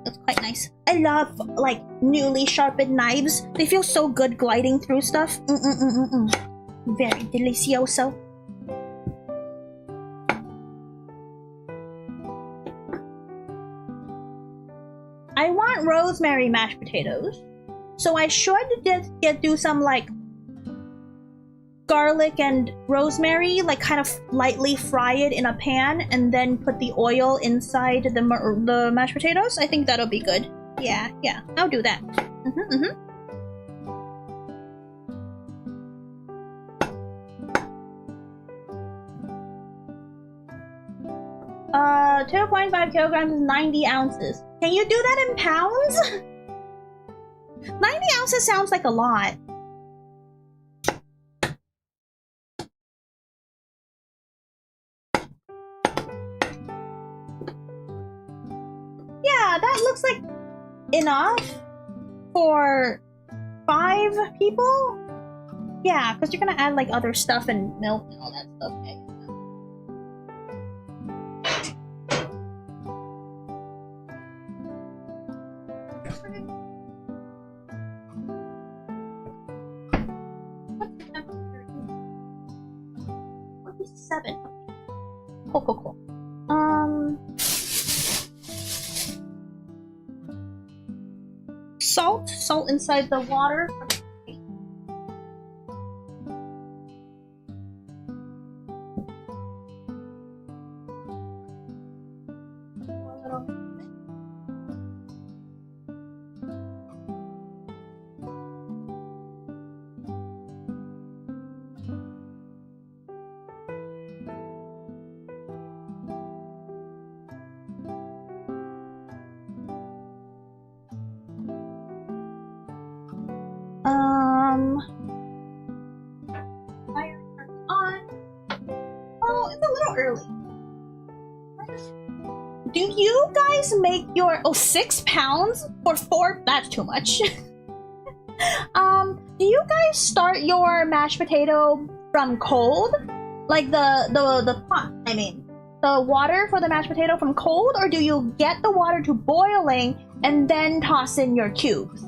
That's quite nice. I love, like, newly sharpened knives. They feel so good gliding through stuff. Very delicioso. I want rosemary mashed potatoes. So I should just do some, like, garlic and rosemary, like kind of lightly fry it in a pan, and then put the oil inside the mashed potatoes. I think that'll be good. Yeah, I'll do that. Mm-hmm. 2.5 kilograms is 90 ounces. Can you do that in pounds? 90 ounces sounds like a lot. Yeah, that looks like enough for 5 people. Yeah, because you're gonna add like other stuff and milk and all that stuff. Okay. What's the temperature? 27. Cool. Salt inside the water. Fire turns on. Oh, it's a little early. Do you guys make your 6 pounds for 4? That's too much. Do you guys start your mashed potato from cold? Like the pot, I mean, the water for the mashed potato from cold, or do you get the water to boiling and then toss in your cubes?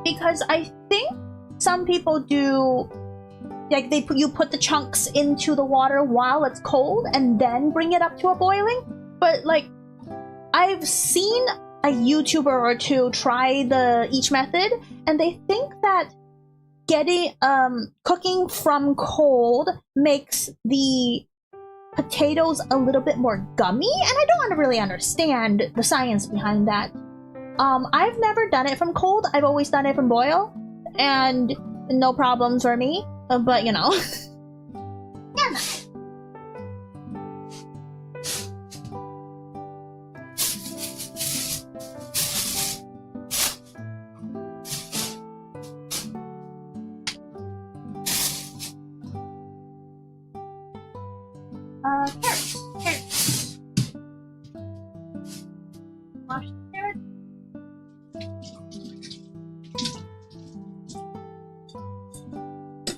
Because I think some people do, like you put the chunks into the water while it's cold and then bring it up to a boiling. But like, I've seen a YouTuber or two try each method, and they think that cooking from cold makes the potatoes a little bit more gummy, and I don't really understand the science behind that. I've never done it from cold. I've always done it from boil, and no problems for me. But you know, yeah. No. Carrots. Wash the carrots.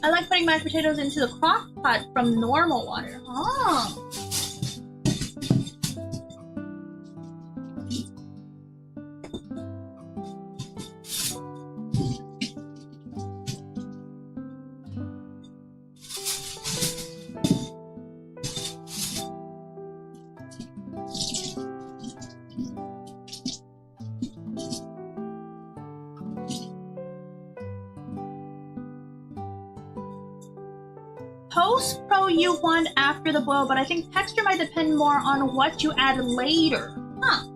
I like putting mashed potatoes into the crock pot from normal water. Oh. Post-pro you want after the boil, but I think texture might depend more on what you add later. Huh.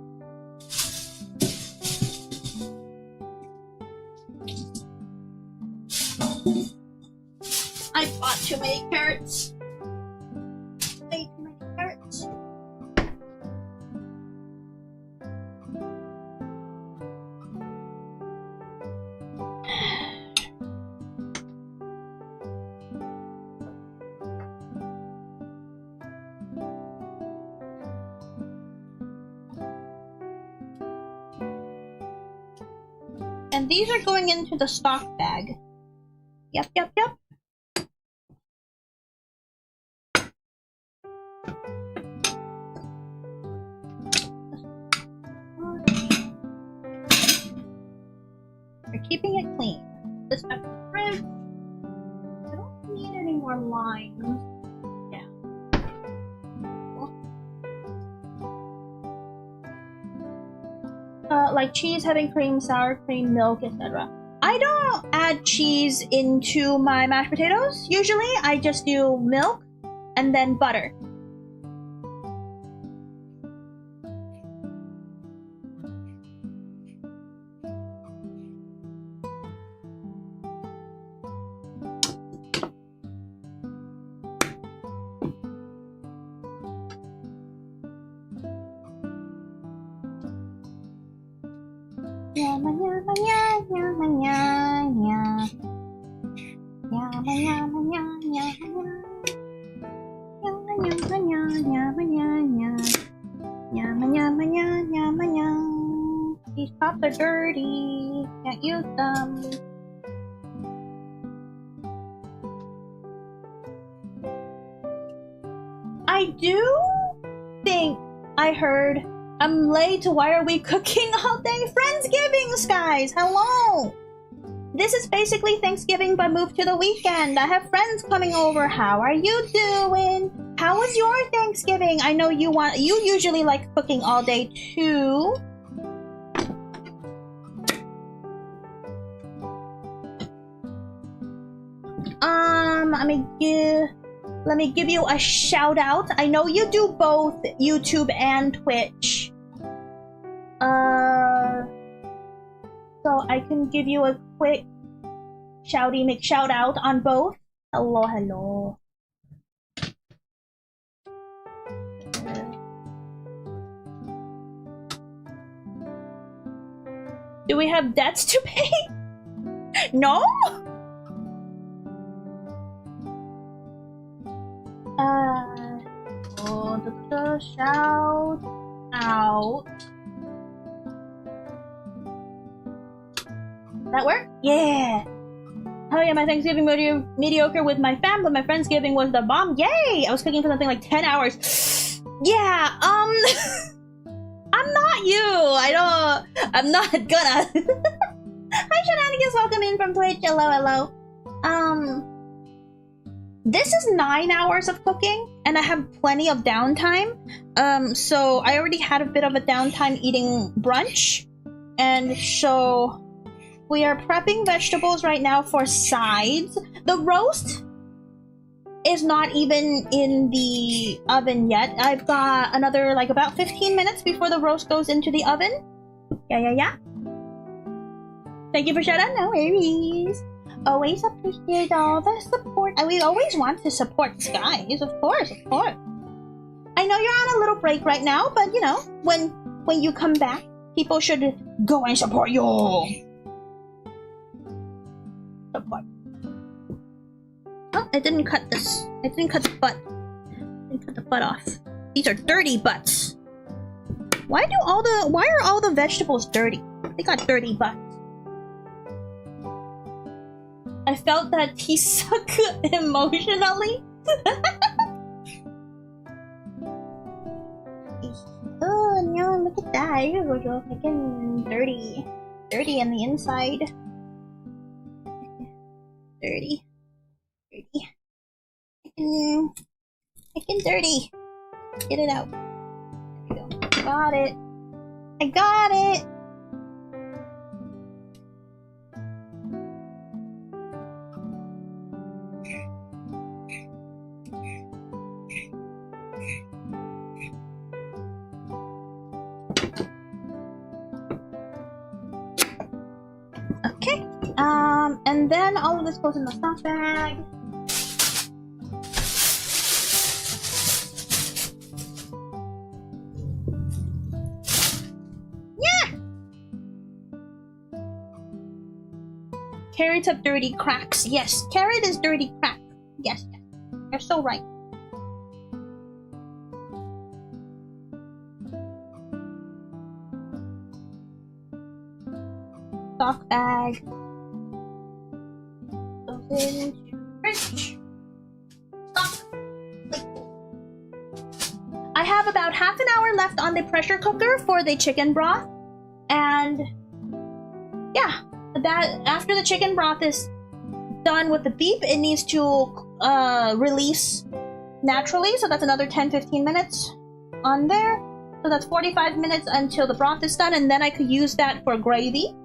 I bought too many carrots. Way too many carrots. And these are going into the stock bag. Yep. We're keeping it clean. This back to the fridge. I don't need any more limes. Yeah. Like cheese, heavy cream, sour cream, milk, etc. I don't add cheese into my mashed potatoes. Usually I just do milk and then butter. Yama yama yama yama yama yama yama. These pops are dirty. Can't use them. I do think I heard I'm late. Why are we cooking all day? Friendsgivings, guys! Hello! This is basically Thanksgiving but moved to the weekend. I have friends coming over. How are you doing? How was your Thanksgiving? I know you usually like cooking all day too. Let me give you a shout out. I know you do both YouTube and Twitch. So I can give you a quick shout out on both. Hello, hello. Do we have debts to pay? No? Shout out. That work? Yeah. Oh yeah, my Thanksgiving mediocre with my fam, but my Friendsgiving was the bomb. Yay! I was cooking for something like 10 hours. Yeah, I'm not you. I'm not gonna. Hi Shenanigans, welcome in from Twitch. Hello, hello. This is 9 hours of cooking, and I have plenty of downtime. So I already had a bit of a downtime eating brunch, and so we are prepping vegetables right now for sides. The roast is not even in the oven yet. I've got another like about 15 minutes before the roast goes into the oven. Yeah. Thank you for shout out. No worries. Always appreciate all the support. And we always want to support Skies, of course. I know you're on a little break right now, but you know, when you come back, people should go and support you. Support. Oh, I didn't cut this. I didn't cut the butt. I didn't cut the butt off. These are dirty butts. Why are all the vegetables dirty? They got dirty butts. I felt that he suck emotionally. Oh no, look at that. You're freaking dirty. Dirty on the inside. Dirty. Freaking dirty. Get it out. There we go. Got it. I got it. Okay, and then all of this goes in the stock bag. Yeah! Carrots have dirty cracks. Yes, carrot is dirty crack. Yes, you're so right. Stock bag goes into fridge. Stock. I have about half an hour left on the pressure cooker for the chicken broth, and yeah, that after the chicken broth is done with the beef, it needs to release naturally, so that's another 10-15 minutes on there. So that's 45 minutes until the broth is done, and then I could use that for gravy.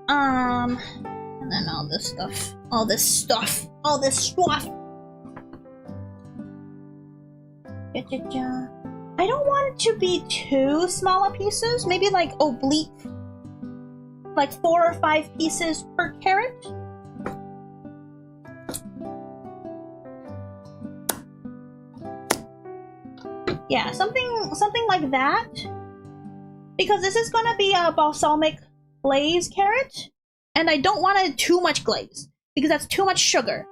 And then all this stuff. All this stuff. All this stuff. I don't want it to be too small pieces. Maybe like oblique. Like 4 or 5 pieces per carrot. Yeah, something like that. Because this is gonna be a balsamic glaze carrot, and I don't want it too much glaze because that's too much sugar.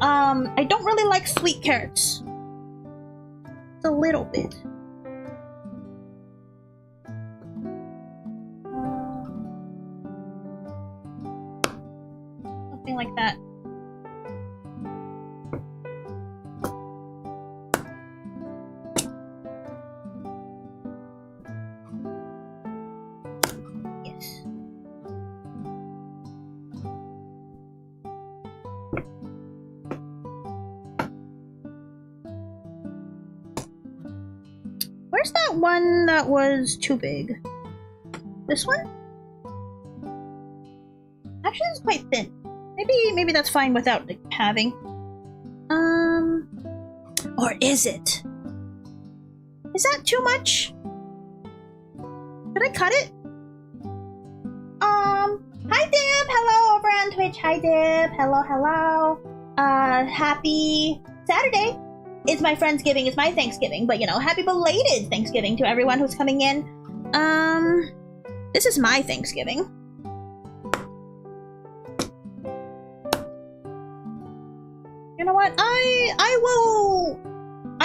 I don't really like sweet carrots. It's a little bit. Something like that. Where's that one that was too big? This one? Actually, it's quite thin. Maybe that's fine without like, having. Or is it? Is that too much? Should I cut it? Hi Dib! Hello over on Twitch. Hi Dib. Hello. Happy Saturday. It's my Friendsgiving, it's my Thanksgiving, but you know, happy belated Thanksgiving to everyone who's coming in. This is my Thanksgiving. You know what? I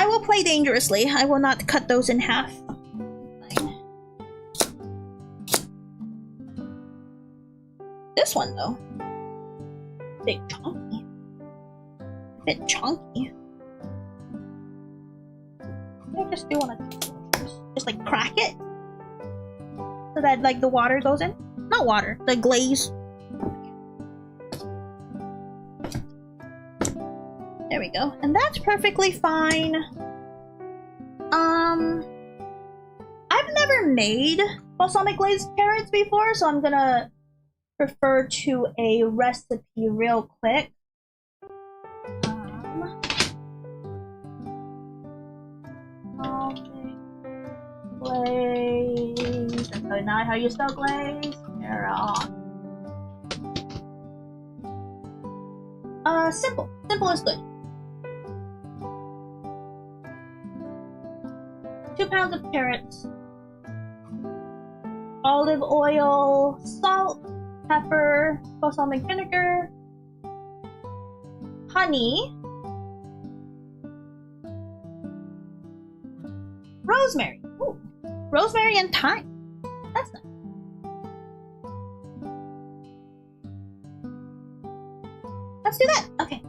will play dangerously. I will not cut those in half. Fine. This one though. Big chunky. A bit chunky. I just do want to just like crack it so that like the water goes in. Not water, the glaze. There we go, and that's perfectly fine. I've never made balsamic glazed carrots before, so I'm gonna refer to a recipe real quick. Glaze. That's not how you spell glaze. You're wrong. Simple. Simple is good. 2 pounds of carrots. Olive oil, salt, pepper, balsamic vinegar, honey, rosemary. Ooh. Rosemary and thyme. That's nice. Let's do that. Okay.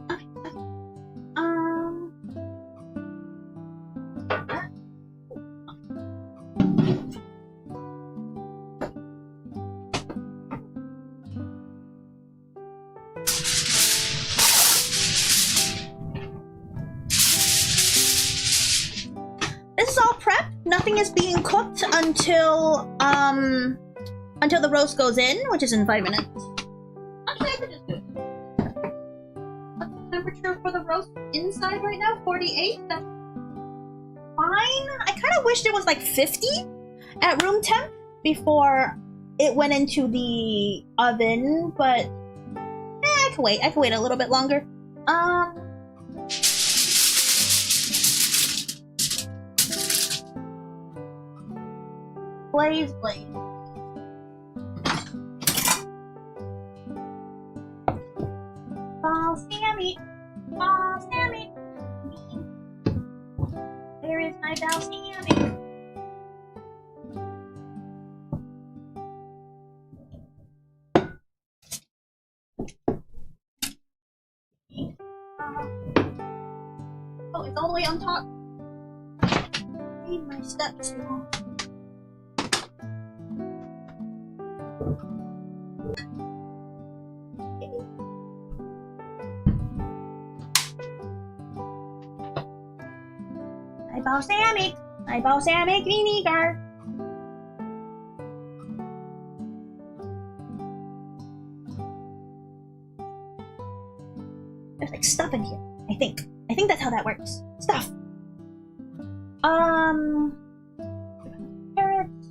This is all prepped. Nothing is being cooked until the roast goes in, which is in 5 minutes. Actually, I could just do it. What's the temperature for the roast inside right now? 48? That's fine. I kind of wished it was like 50 at room temp before it went into the oven, but I can wait. I can wait a little bit longer. Blaze. Balsamic. Where is my balsamic? Oh, it's all the way on top. I need my steps now. My balsamic vinegar. there's like stuff in here. I think that's how that works. Stuff. Carrots.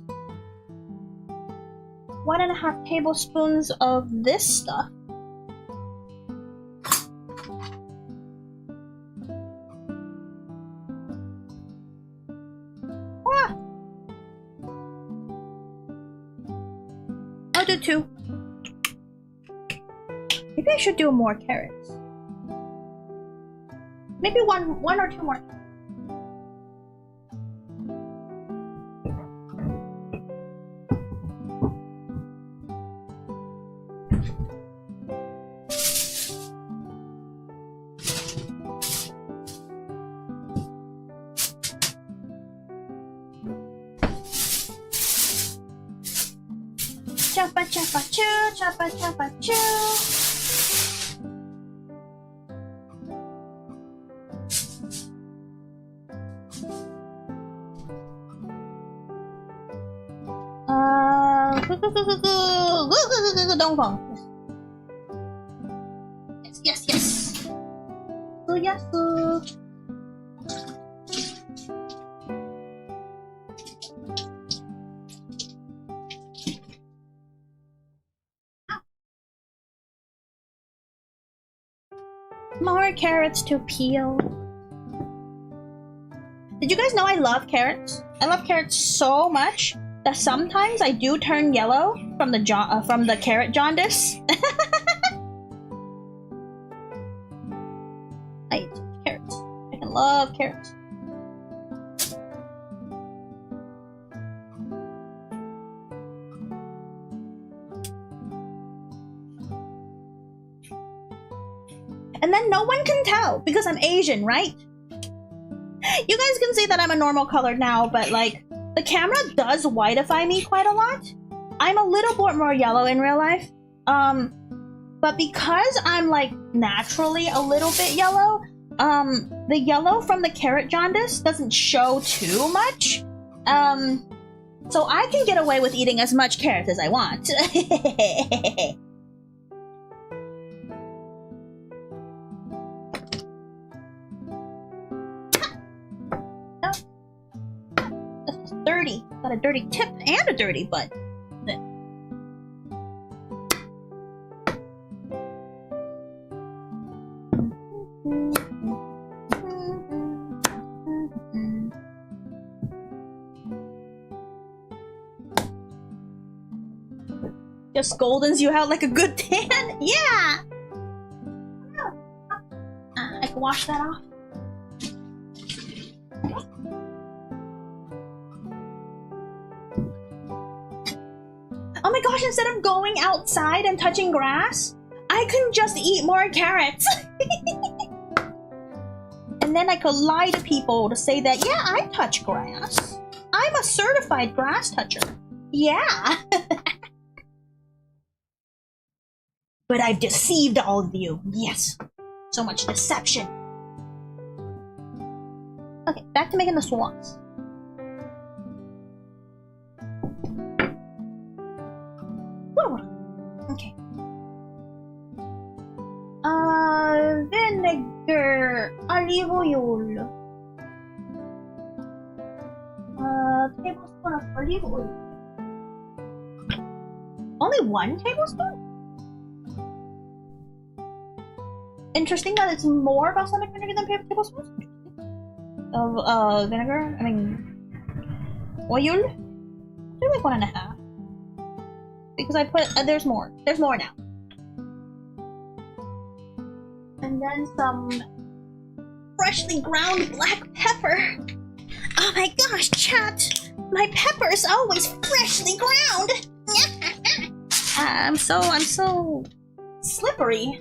1.5 tablespoons of this stuff. Ah. I'll do 2. Maybe I should do more carrots. Maybe one or 2 more. Choppa choppa choo, choppa choppa choo. Don't fall. Yes. So yes. More carrots to peel. Did you guys know I love carrots? I love carrots so much that sometimes I do turn yellow from the carrot jaundice. I eat carrots. I can love carrots. And then no one can tell because I'm Asian, right? You guys can see that I'm a normal color now, but like the camera does whiteify me quite a lot. I'm a little bit more yellow in real life. But because I'm like naturally a little bit yellow, the yellow from the carrot jaundice doesn't show too much. So I can get away with eating as much carrots as I want. Dirty. Got a dirty tip and a dirty butt. Just goldens you out like a good tan? Yeah! I can wash that off. Oh my gosh, instead of going outside and touching grass, I can just eat more carrots. And then I could lie to people to say that, yeah, I touch grass. I'm a certified grass toucher. Yeah. But I've deceived all of you. Yes. So much deception. Okay, back to making the sauce. Okay. Vinegar, olive oil. Tablespoon of olive oil. Only 1 tablespoon? Interesting that it's more balsamic vinegar than tablespoons of vinegar. I mean, oil. I like 1.5. Because I put there's more. There's more now. And then some freshly ground black pepper. Oh my gosh, chat! My pepper's always freshly ground. I'm so slippery.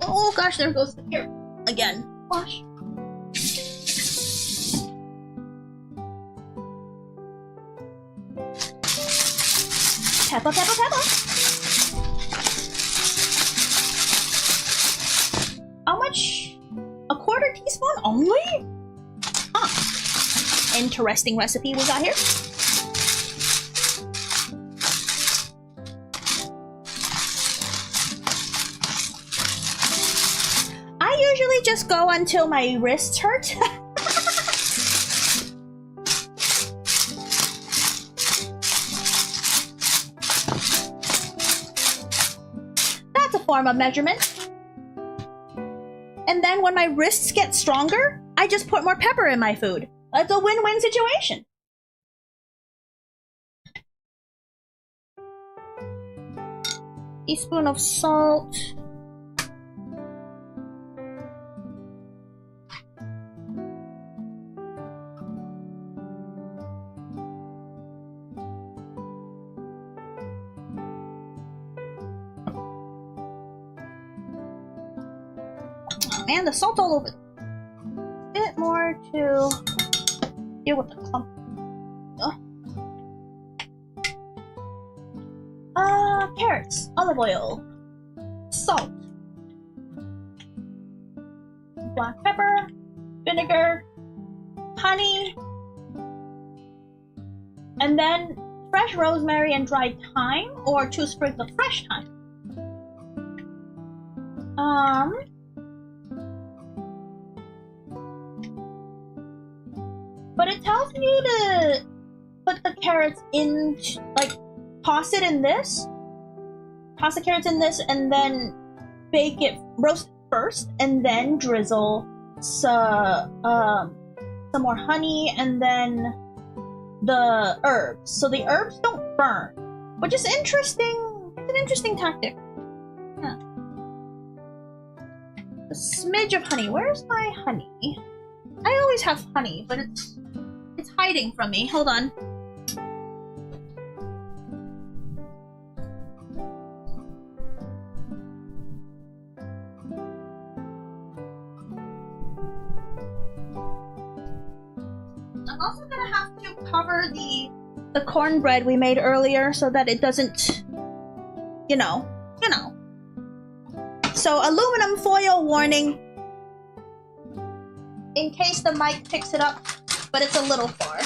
Oh gosh, there goes the carrot again. Wash. Pepper, pepper, pepper. How much? 1/4 teaspoon only? Huh. Interesting recipe we got here. go until my wrists hurt. That's a form of measurement. And then when my wrists get stronger, I just put more pepper in my food. That's a win-win situation. Teaspoon of salt. Oh man, the salt's all over. A bit more to deal with the clump. Carrots, olive oil, salt, black pepper, vinegar, honey, and then fresh rosemary and dried thyme, or 2 sprigs of fresh thyme. But it tells you to put the carrots in, like, toss it in this. Toss the carrots in this and then bake it, roast it first, and then drizzle some more honey and then the herbs. So the herbs don't burn, which is interesting. It's an interesting tactic. Yeah. A smidge of honey. Where's my honey? I always have honey, but it's hiding from me. Hold on. I'm also gonna have to cover the cornbread we made earlier so that it doesn't, you know. So aluminum foil warning in case the mic picks it up, but it's a little far.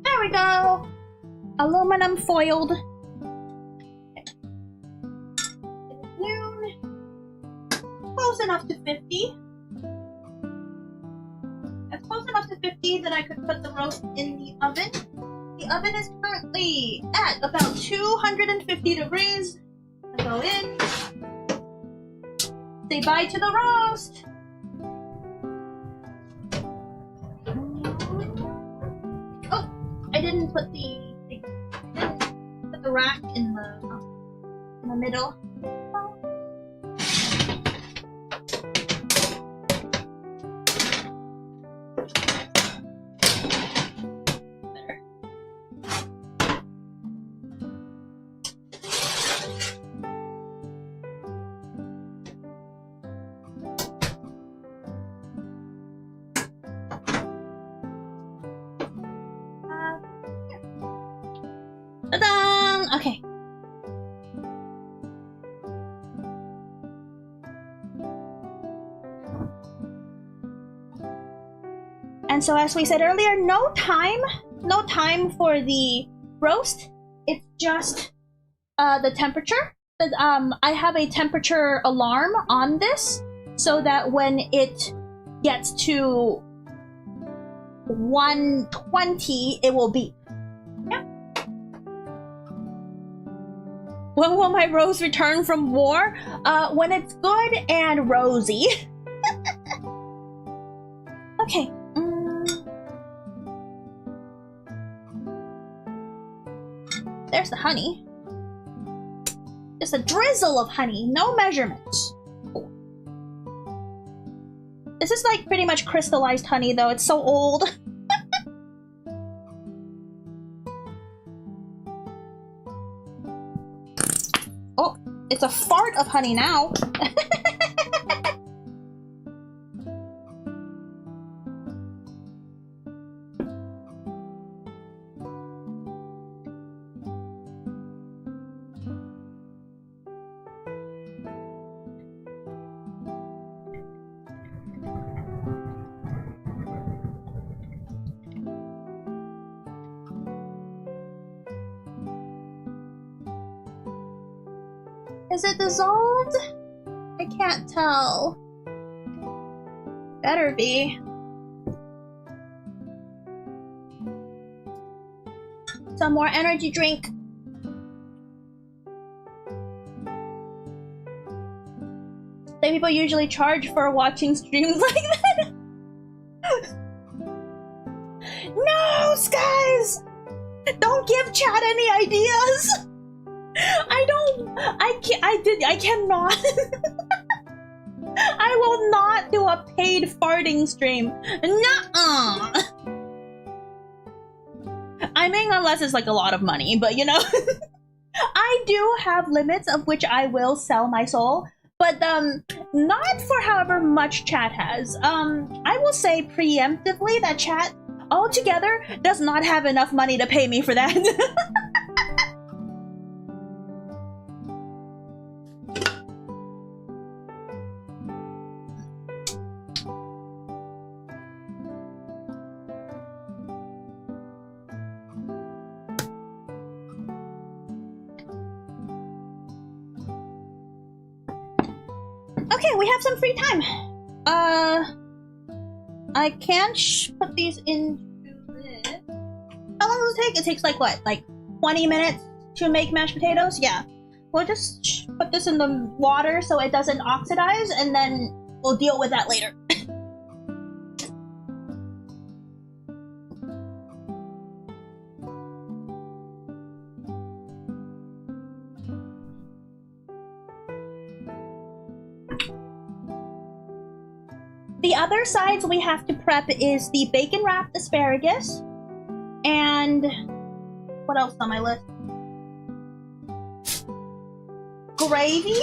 There we go. Aluminum foiled. Noon. Close enough to 50. That's close enough to 50 that I could put the roast in the oven. The oven is currently at about 250 degrees. I'll go in. Say bye to the roast. I didn't put the rack in the middle. There. Ta-da! Okay. And so as we said earlier, no time for the roast. It's just the temperature. I have a temperature alarm on this so that when it gets to 120, it will beep. Yeah. When will my rose return from war? When it's good and rosy. Okay. There's the honey. Just a drizzle of honey, no measurements. This is like pretty much crystallized honey though, it's so old. It's a fart of honey now. Is it dissolved? I can't tell. Better be. Some more energy drink. Some people usually charge for watching streams like that. No, Skies! Don't give chat any ideas! I cannot. I will not do a paid farting stream. Nuh-uh. I mean, unless it's like a lot of money, but you know. I do have limits of which I will sell my soul, but not for however much chat has. I will say preemptively that chat altogether does not have enough money to pay me for that. Okay, we have some free time. I can put these into this. How long does it take? It takes like what? Like 20 minutes to make mashed potatoes? Yeah. We'll just put this in the water so it doesn't oxidize, and then we'll deal with that later. The other sides we have to prep is the bacon wrapped asparagus, and what else on my list? Gravy,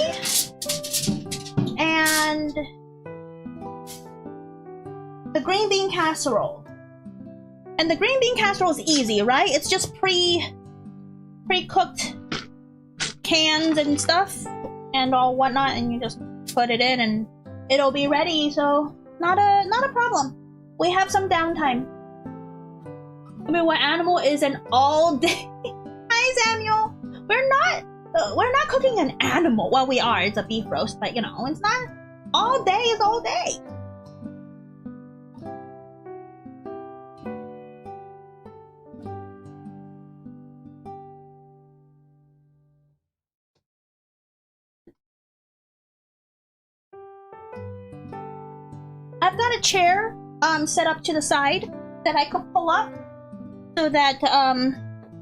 and the green bean casserole. And the green bean casserole is easy, right? It's just pre-cooked cans and stuff and all whatnot, and you just put it in and it'll be ready, so not a problem. We have some downtime. I mean, what animal is an all day? Hi, Samuel. We're not cooking an animal. Well, we are. It's a beef roast, but you know, it's not all day. Is all day. I've got a chair set up to the side that I could pull up so that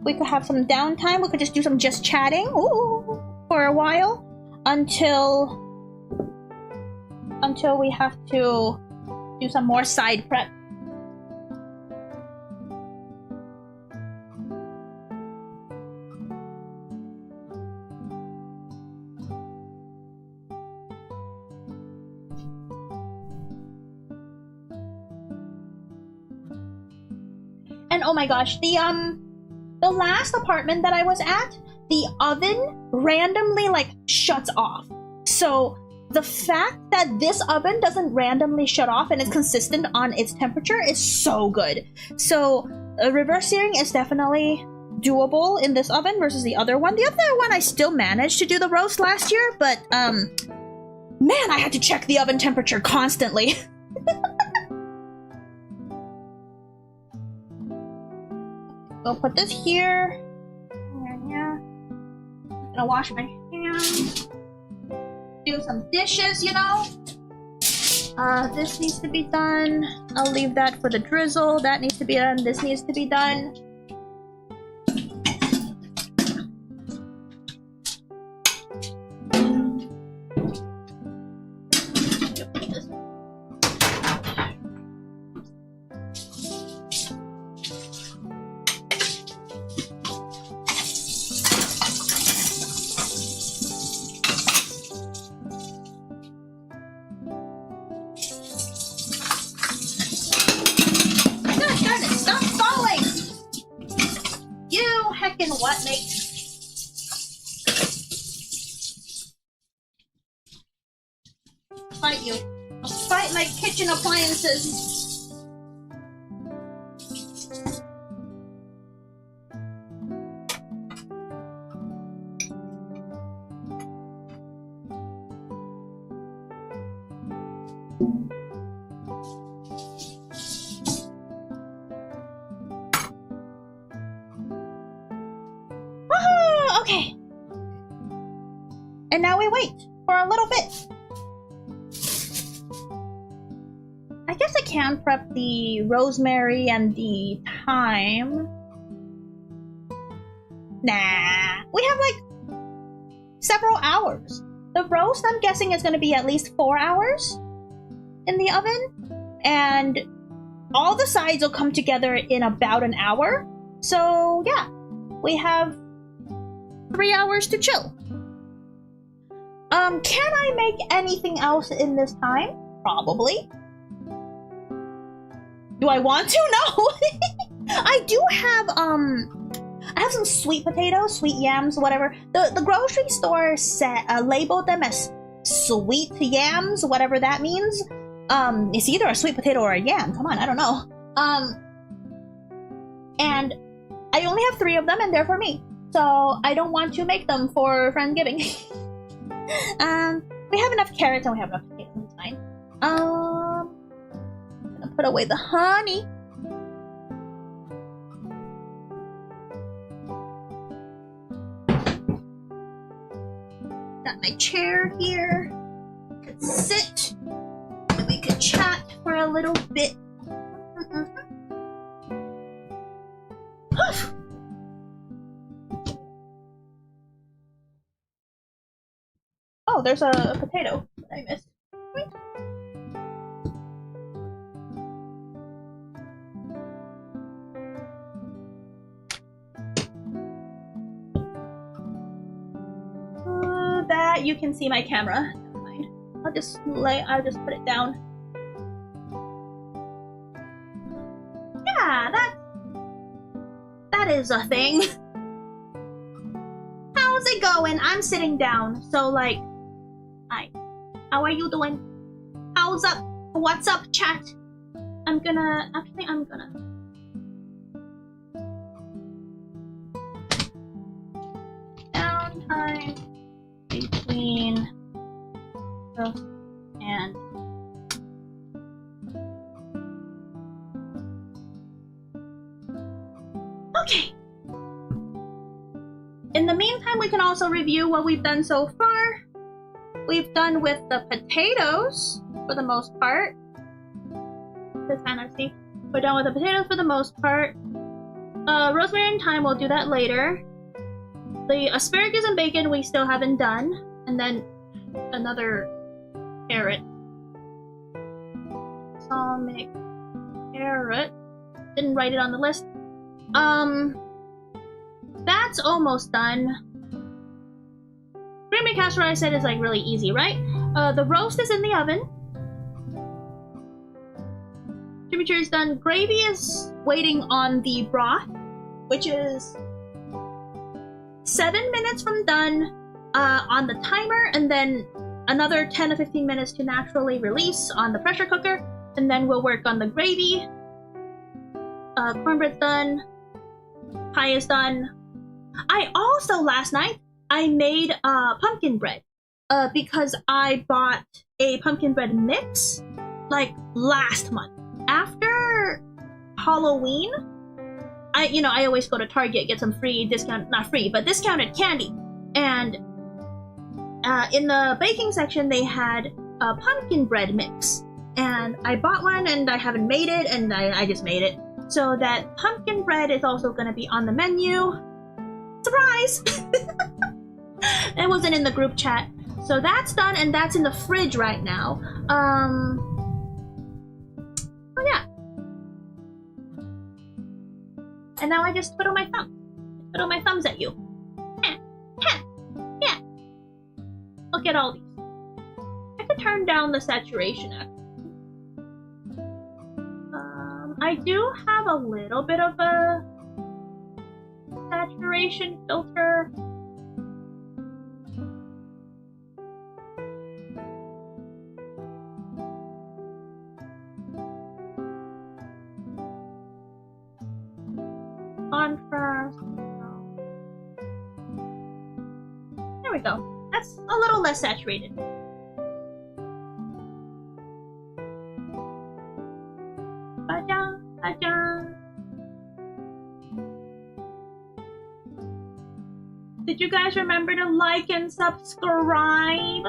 we could have some downtime. We could just do some chatting for a while until we have to do some more side prep. And oh my gosh, the last apartment that I was at, the oven randomly like shuts off. So the fact that this oven doesn't randomly shut off and is consistent on its temperature is so good. So reverse searing is definitely doable in this oven versus the other one. The other one I still managed to do the roast last year, but man, I had to check the oven temperature constantly. I'll put this here. Yeah. I'm gonna wash my hands. Do some dishes, you know. This needs to be done. I'll leave that for the drizzle. That needs to be done. This needs to be done. fucking what, mate? Fight you. I'll fight like kitchen appliances. Woohoo! Okay. And now we wait for a little bit. I guess I can prep the rosemary and the thyme. Nah. We have like several hours. The roast, I'm guessing, is going to be at least 4 hours in the oven. And all the sides will come together in about an hour. So, yeah. We have 3 hours to chill. Can I make anything else in this time? Probably. Do I want to? No. I do have, I have some sweet potatoes, sweet yams, whatever. The grocery store labeled them as sweet yams, whatever that means. It's either a sweet potato or a yam. Come on, I don't know. And I only have 3 of them, and they're for me. So I don't want to make them for Friendsgiving. We have enough carrots and we have enough potatoes. It's fine. I'm gonna put away the honey. Got my chair here. Could sit. And we could chat for a little bit. Oh, there's a potato that I missed. Wait. That you can see my camera. Never mind. I'll just put it down. Yeah, that is a thing. How's it going? I'm sitting down, so like, hi. How are you doing? How's up? What's up, chat? I'm gonna downtime between roast and okay. In the meantime, we can also review what we've done so far. We've done with the potatoes for the most part. That's kind of see. We're done with the potatoes for the most part. Rosemary and thyme, we'll do that later. The asparagus and bacon we still haven't done. And then another carrot. Balsamic carrot. Didn't write it on the list. That's almost done. Creamy casserole I said is like really easy, right? The roast is in the oven. Chimichurri is done. Gravy is waiting on the broth, which is 7 minutes from done on the timer, and then another 10 to 15 minutes to naturally release on the pressure cooker, and then we'll work on the gravy. Cornbread's done. Pie is done. I also, last night, I made pumpkin bread because I bought a pumpkin bread mix like last month. After Halloween, I always go to Target, get some free discount, not free, but discounted candy. And in the baking section, they had a pumpkin bread mix. And I bought one and I haven't made it, and I just made it. So that pumpkin bread is also going to be on the menu. Surprise! It wasn't in the group chat. So that's done, and that's in the fridge right now. Oh yeah. And now I just twiddle my thumbs. Twiddle my thumbs at you. Yeah. Look at all these. I could turn down the saturation actually. I do have a little bit of a saturation notification filter. Contrast. There we go. That's a little less saturated. Ba-da, ba-da. Did you guys remember to like and subscribe?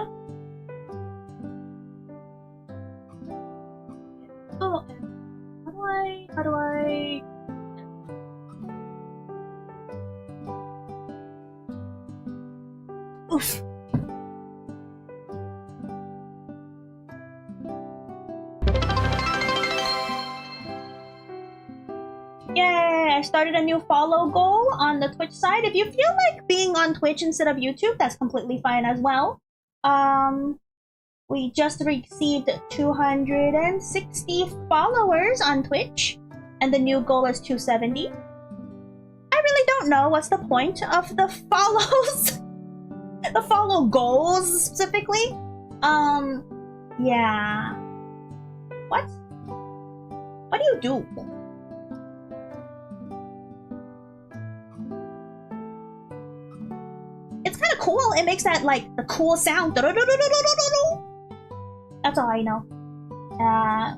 Oh, how do I? Oof. Yay! I started a new follow goal on the Twitch side. If you feel like being on Twitch instead of YouTube, that's completely fine as well. We just received 260 followers on Twitch, and the new goal is 270. I really don't know what's the point of the follows. The follow goals specifically. Yeah. What do you do? It's kind of cool. It makes that like the cool sound. That's all I know. Yeah.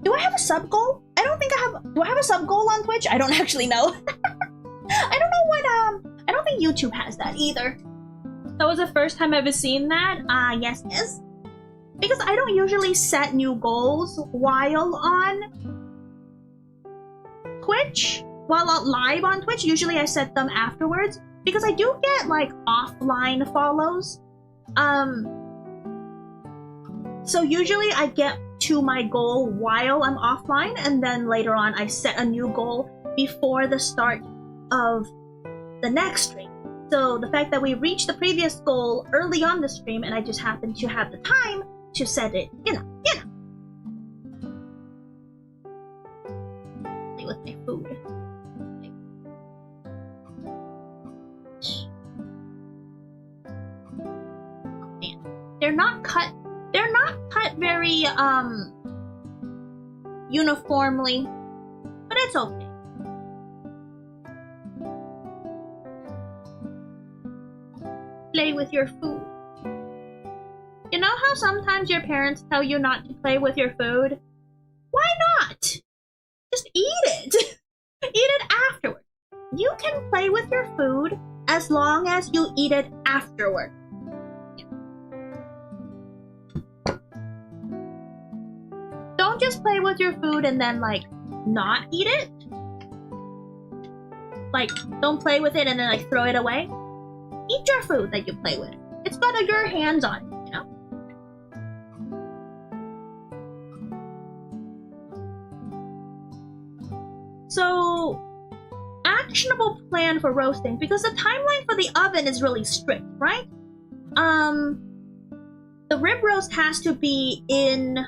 Do I have a sub goal? I don't think I have. Do I have a sub goal on Twitch? I don't actually know. I don't know what. I don't think YouTube has that either. That was the first time I've ever seen that. Yes. Because I don't usually set new goals while on Twitch, while live on Twitch. Usually I set them afterwards because I do get like offline follows. So usually I get to my goal while I'm offline, and then later on I set a new goal before the start of the next stream. So the fact that we reached the previous goal early on the stream and I just happened to have the time to set it, you know. Play with my food. Oh man, they're not cut very uniformly, but it's okay. Play with your food. You know how sometimes your parents tell you not to play with your food? Why not? Just eat it. Eat it afterward. You can play with your food as long as you eat it afterward. Don't just play with your food and then like not eat it. Like don't play with it and then like throw it away. Eat your food that you play with. It's got your hands on it, you know? So, actionable plan for roasting, because the timeline for the oven is really strict, right? The rib roast has to be in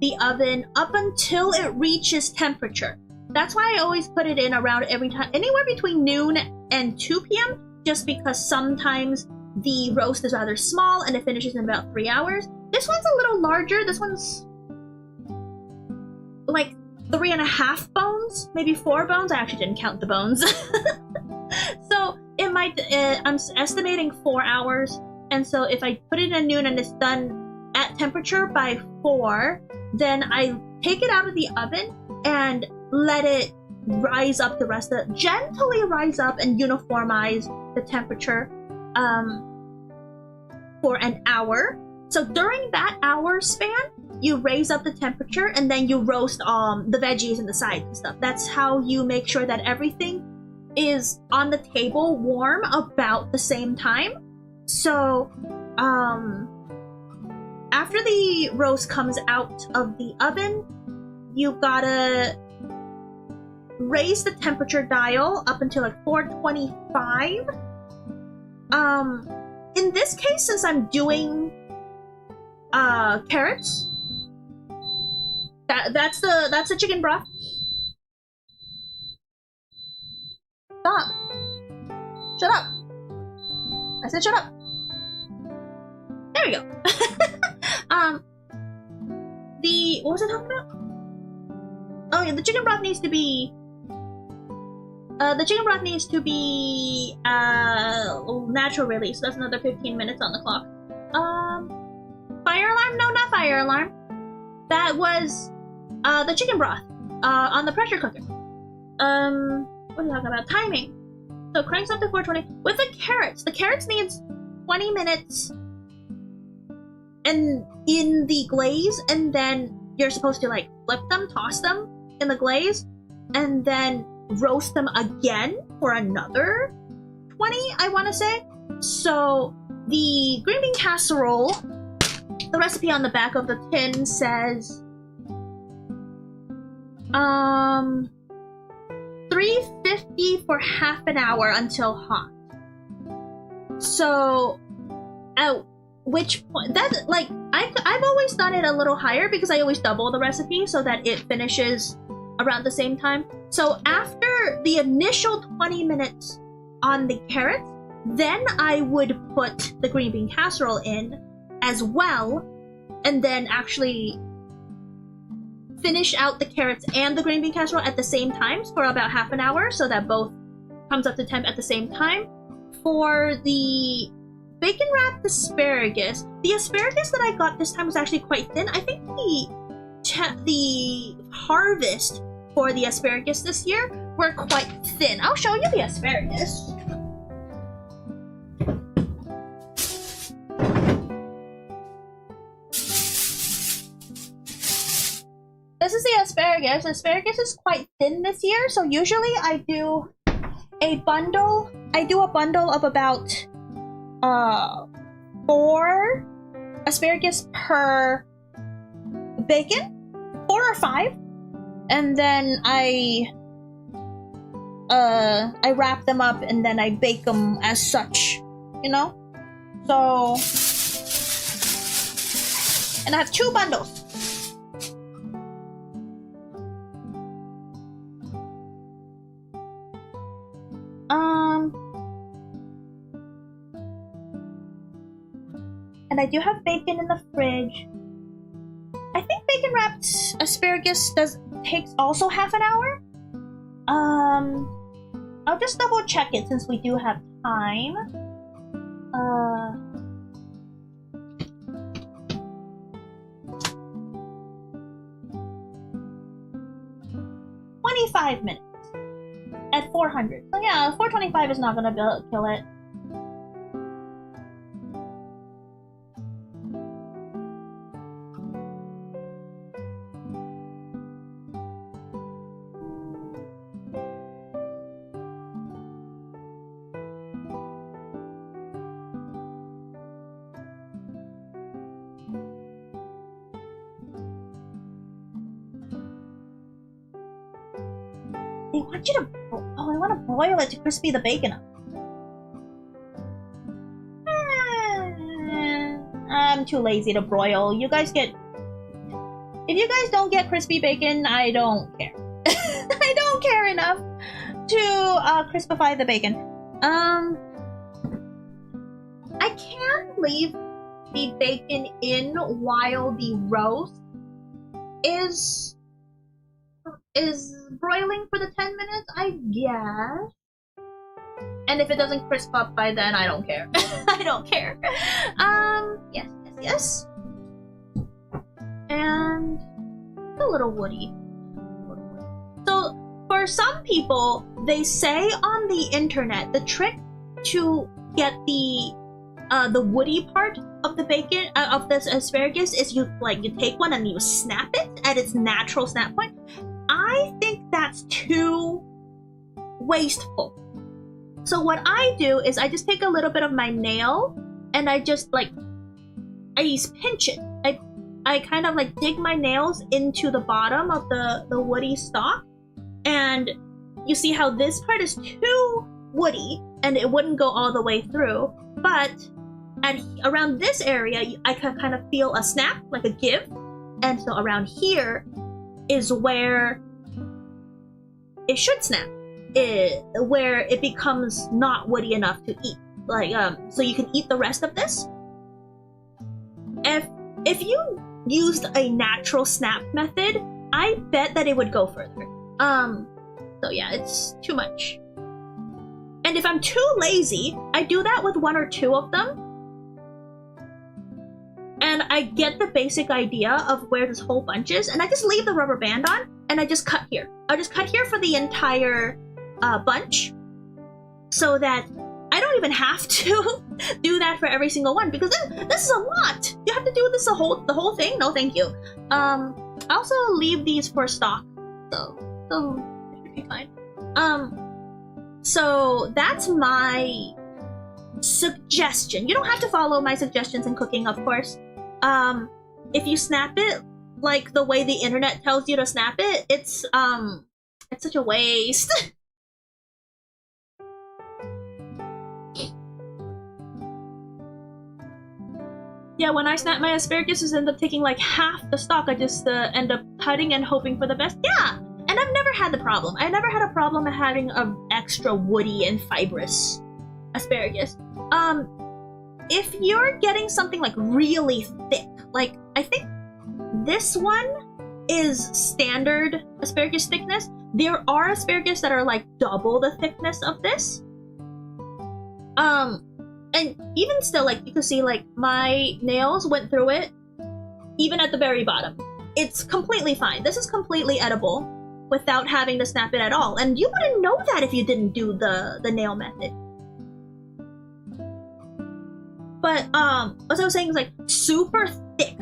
the oven up until it reaches temperature. That's why I always put it in around every time, anywhere between noon and 2 p.m. just because sometimes the roast is rather small and it finishes in about 3 hours. This one's a little larger. This one's like 3.5 bones, maybe 4 bones. I actually didn't count the bones. So it might, I'm estimating 4 hours. And so if I put it in noon and it's done at temperature by 4, then I take it out of the oven and let it rise up the rest of it, gently rise up and uniformize the temperature for an hour. So during that hour span, you raise up the temperature and then you roast the veggies and the sides and stuff. That's how you make sure that everything is on the table warm about the same time. So after the roast comes out of the oven, you gotta raise the temperature dial up until like 425. In this case, since I'm doing carrots, That's the chicken broth. Stop. Shut up. I said shut up. There we go. What was I talking about? Oh yeah, the chicken broth needs to be natural release. So that's another 15 minutes on the clock. Fire alarm? No, not fire alarm. That was the chicken broth on the pressure cooker. What are you talking about? Timing. So cranks up to 420 with the carrots. The carrots needs 20 minutes and in the glaze, and then you're supposed to like flip them, toss them in the glaze, and then roast them again for another 20, I want to say. So the green bean casserole, the recipe on the back of the tin says 350 for half an hour until hot. So at which point, that like I've always done it a little higher because I always double the recipe so that it finishes around the same time. So after the initial 20 minutes on the carrots, then I would put the green bean casserole in as well, and then actually finish out the carrots and the green bean casserole at the same time for about half an hour so that both comes up to temp at the same time. For the bacon wrapped asparagus, the asparagus that I got this time was actually quite thin. I think the harvest for the asparagus this year were quite thin. I'll show you the asparagus. This is the asparagus. Asparagus is quite thin this year, so usually I do a bundle. I do a bundle of about 4 asparagus per bacon, 4 or 5, and then I wrap them up and then I bake them as such, you know. So, and I have 2 bundles. And I do have bacon in the fridge. I think bacon wrapped asparagus takes also half an hour. I'll just double check it since we do have time. 25 minutes at 400. So yeah, 425 is not gonna kill it. They want you to, I want to broil it to crispy the bacon up. I'm too lazy to broil. You guys get, if you guys don't get crispy bacon, I don't care. I don't care enough to crispify the bacon. I can leave the bacon in while the roast is broiling for the 10 minutes, I guess. And if it doesn't crisp up by then, I don't care. I don't care. Yes. And a little woody. So for some people, they say on the internet, the trick to get the woody part of the bacon of this asparagus is you take one and you snap it at its natural snap point. I think that's too wasteful. So what I do is I just take a little bit of my nail and I just I pinch it. I kind of dig my nails into the bottom of the woody stalk, and you see how this part is too woody and it wouldn't go all the way through, but around this area I can kind of feel a snap, like a give, and so around here is where it should snap. Where it becomes not woody enough to eat. Like, so you can eat the rest of this. If you used a natural snap method, I bet that it would go further. So yeah, it's too much. And if I'm too lazy, I do that with 1 or 2 of them. And I get the basic idea of where this whole bunch is, and I just leave the rubber band on, and I just cut here. I'll just cut here for the entire bunch, so that I don't even have to do that for every single one, because this is a lot. You have to do this the whole thing? No, thank you. I also leave these for stock, so it should be fine. So that's my suggestion. You don't have to follow my suggestions in cooking, of course. If you snap it like the way the internet tells you to snap it, it's such a waste. Yeah, when I snap my asparagus, it ends up taking like half the stock. I just end up cutting and hoping for the best. Yeah, and I've never had the problem. I never had a problem having an extra woody and fibrous asparagus. If you're getting something like really thick, like I think this one is standard asparagus thickness. There are asparagus that are like double the thickness of this. And even still, like, you can see, like, my nails went through it, even at the very bottom. It's completely fine. This is completely edible without having to snap it at all. And you wouldn't know that if you didn't do the nail method. But, as I was saying, is like, super thick,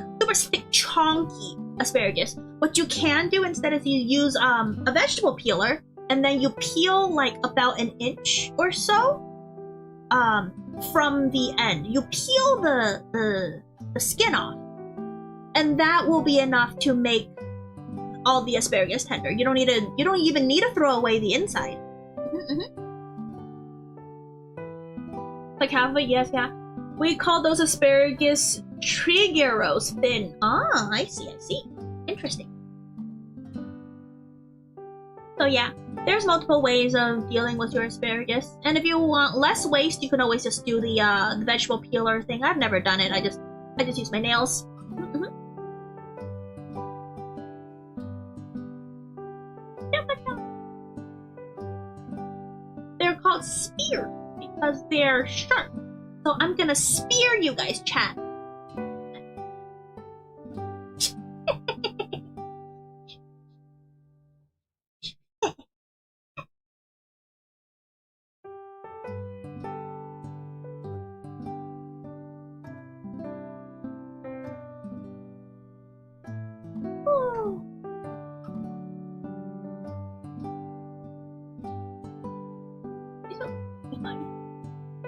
chunky asparagus. What you can do instead is you use, a vegetable peeler, and then you peel, like, about 1 inch or so, from the end. You peel the skin off, and that will be enough to make all the asparagus tender. You don't even need to throw away the inside. Like half of it, yes, yeah. We call those asparagus trigueros thin. Ah, I see. Interesting. So yeah, there's multiple ways of dealing with your asparagus, and if you want less waste, you can always just do the vegetable peeler thing. I've never done it. I just use my nails. They're called spears because they're sharp. So I'm gonna spear you guys, chat.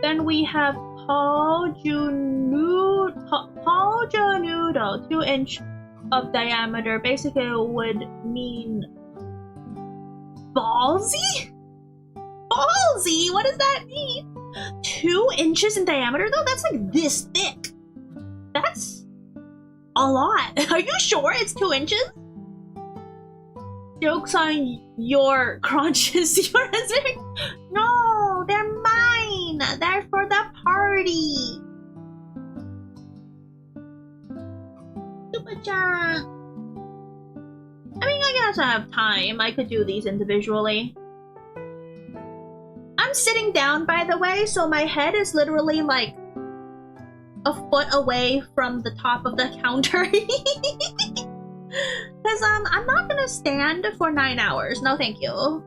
Then we have Paul Junudo, 2 inch of diameter. Basically, it would mean ballsy? Ballsy? What does that mean? 2 inches in diameter, though? That's like this thick. That's a lot. Are you sure it's 2 inches? Joke's on your crunches. No, they're mine. They're for the party. Superchat. I mean, I guess I have time. I could do these individually. I'm sitting down, by the way, so my head is literally like a foot away from the top of the counter. Because I'm not gonna stand for 9 hours. No, thank you.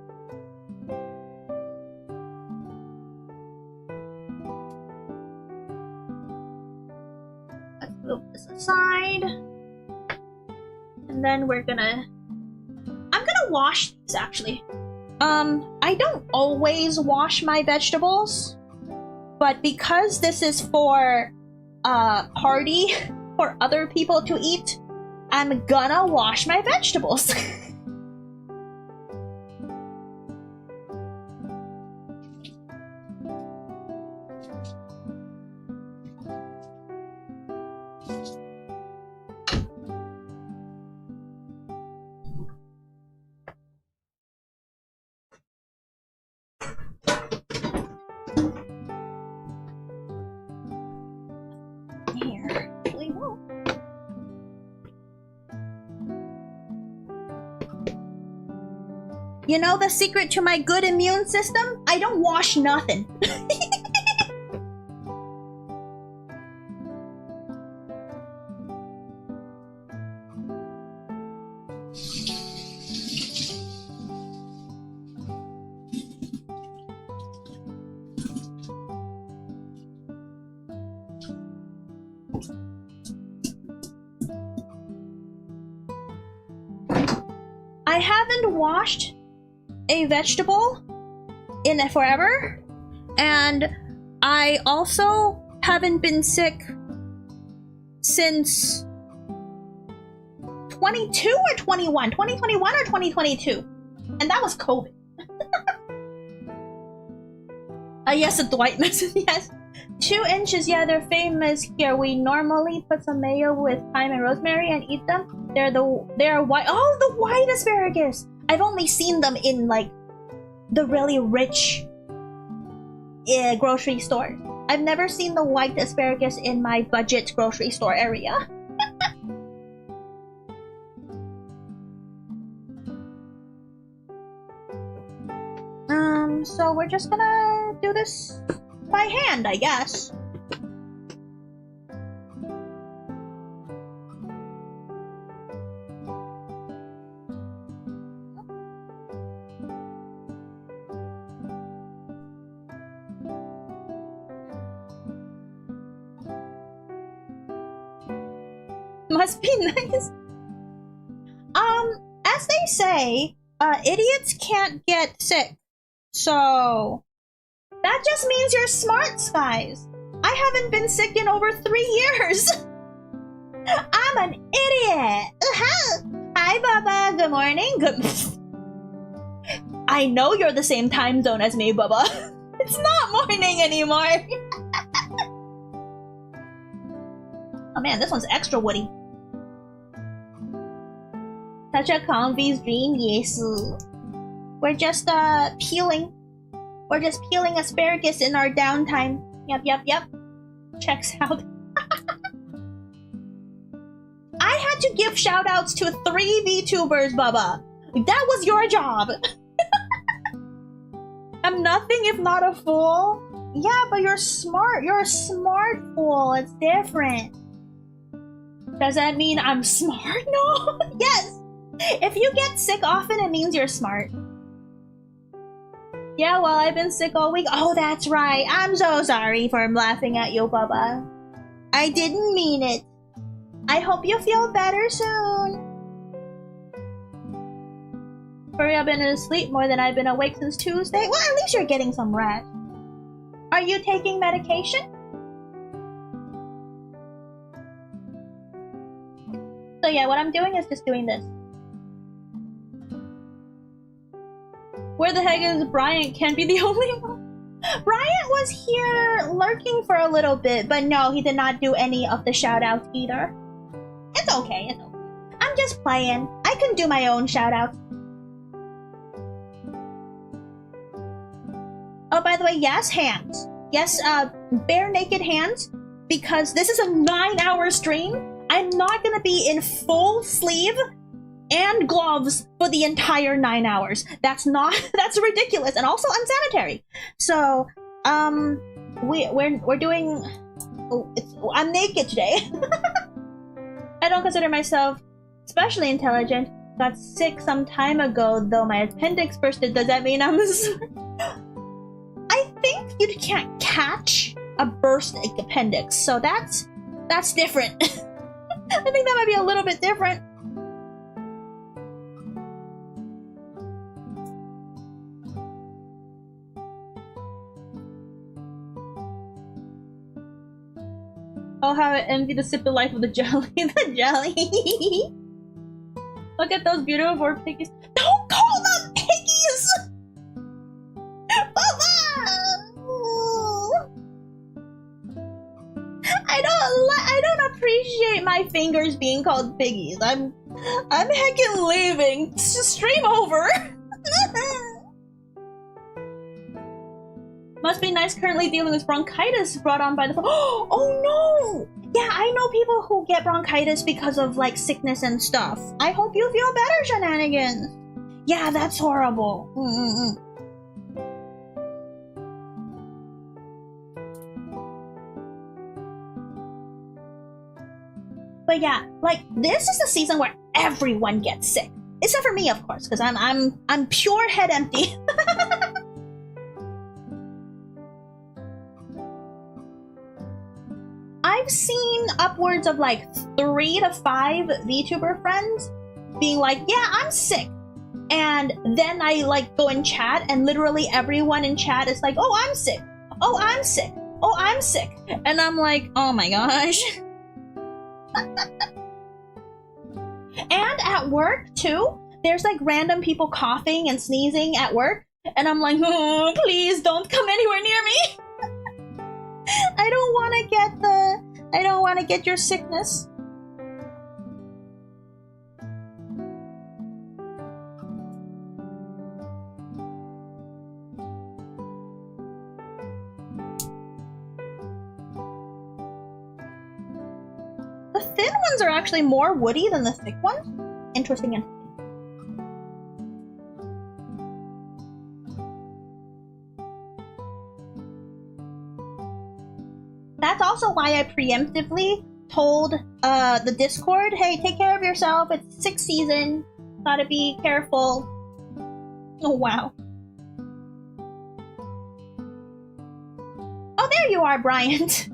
Let's move this aside. And then I'm gonna wash these, actually. I don't always wash my vegetables, but because this is for party for other people to eat, I'm gonna wash my vegetables. You know the secret to my good immune system? I don't wash nothing. I haven't washed a vegetable in forever, and I also haven't been sick since 22 or 21, 2021 or 2022, and that was COVID. Yes, the Dwight message, yes. 2 inches, yeah, they're famous here. We normally put some mayo with thyme and rosemary and eat them. They're white. Oh, the white asparagus! I've only seen them in like the really rich grocery store. I've never seen the white asparagus in my budget grocery store area. So we're just gonna do this by hand, I guess. Must be nice. As they say, idiots can't get sick. So that just means you're smart, Skies. I haven't been sick in over 3 years. I'm an idiot. Hi, Bubba. Good morning. Good. I know you're the same time zone as me, Bubba. It's not morning anymore. Oh man, this one's extra woody. Such a comfy dream, yes. We're just peeling. We're just peeling asparagus in our downtime. Yep. Checks out. I had to give shoutouts to 3 Vtubers, Bubba. That was your job. I'm nothing if not a fool. Yeah, but you're smart. You're a smart fool. It's different. Does that mean I'm smart? No. Yes. If you get sick often, it means you're smart. Yeah, well, I've been sick all week. Oh, that's right. I'm so sorry for laughing at you, Bubba. I didn't mean it. I hope you feel better soon. Furry, I've been asleep more than I've been awake since Tuesday. Well, at least you're getting some rest. Are you taking medication? So yeah, what I'm doing is just doing this. Where the heck is Bryant? Can't be the only one. Bryant was here lurking for a little bit, but no, he did not do any of the shoutouts either. It's okay, it's okay. I'm just playing. I can do my own shoutouts. Oh, by the way, yes, hands. Yes, bare naked hands, because this is a 9-hour stream. I'm not gonna be in full sleeve and gloves for the entire 9 hours. That's ridiculous and also unsanitary. So, we're doing. I'm naked today. I don't consider myself especially intelligent. Got sick some time ago, though my appendix bursted. Does that mean I'm? I think you can't catch a burst appendix, so that's different. I think that might be a little bit different. Oh, how I envy the simple life of the jelly. The jelly. Look at those beautiful piggies. Don't call them piggies! I don't appreciate my fingers being called piggies. I'm heckin' leaving. Stream over. Must be nice currently dealing with bronchitis brought on by the. Oh no! Yeah, I know people who get bronchitis because of like sickness and stuff. I hope you feel better, Shenanigans. Yeah, that's horrible. But yeah, like this is the season where everyone gets sick, except for me, of course, because I'm pure head empty. I've seen upwards of like 3 to 5 VTuber friends being like, yeah, I'm sick. And then I like go in chat and literally everyone in chat is like, oh, I'm sick. Oh, I'm sick. Oh, I'm sick. And I'm like, oh my gosh. And at work too, there's like random people coughing and sneezing at work. And I'm like, oh, please don't come anywhere near me. I don't want to get your sickness. The thin ones are actually more woody than the thick ones. Interesting. That's also why I preemptively told the Discord, hey, take care of yourself. It's 6th season. Gotta be careful. Oh, wow. Oh, there you are, Bryant.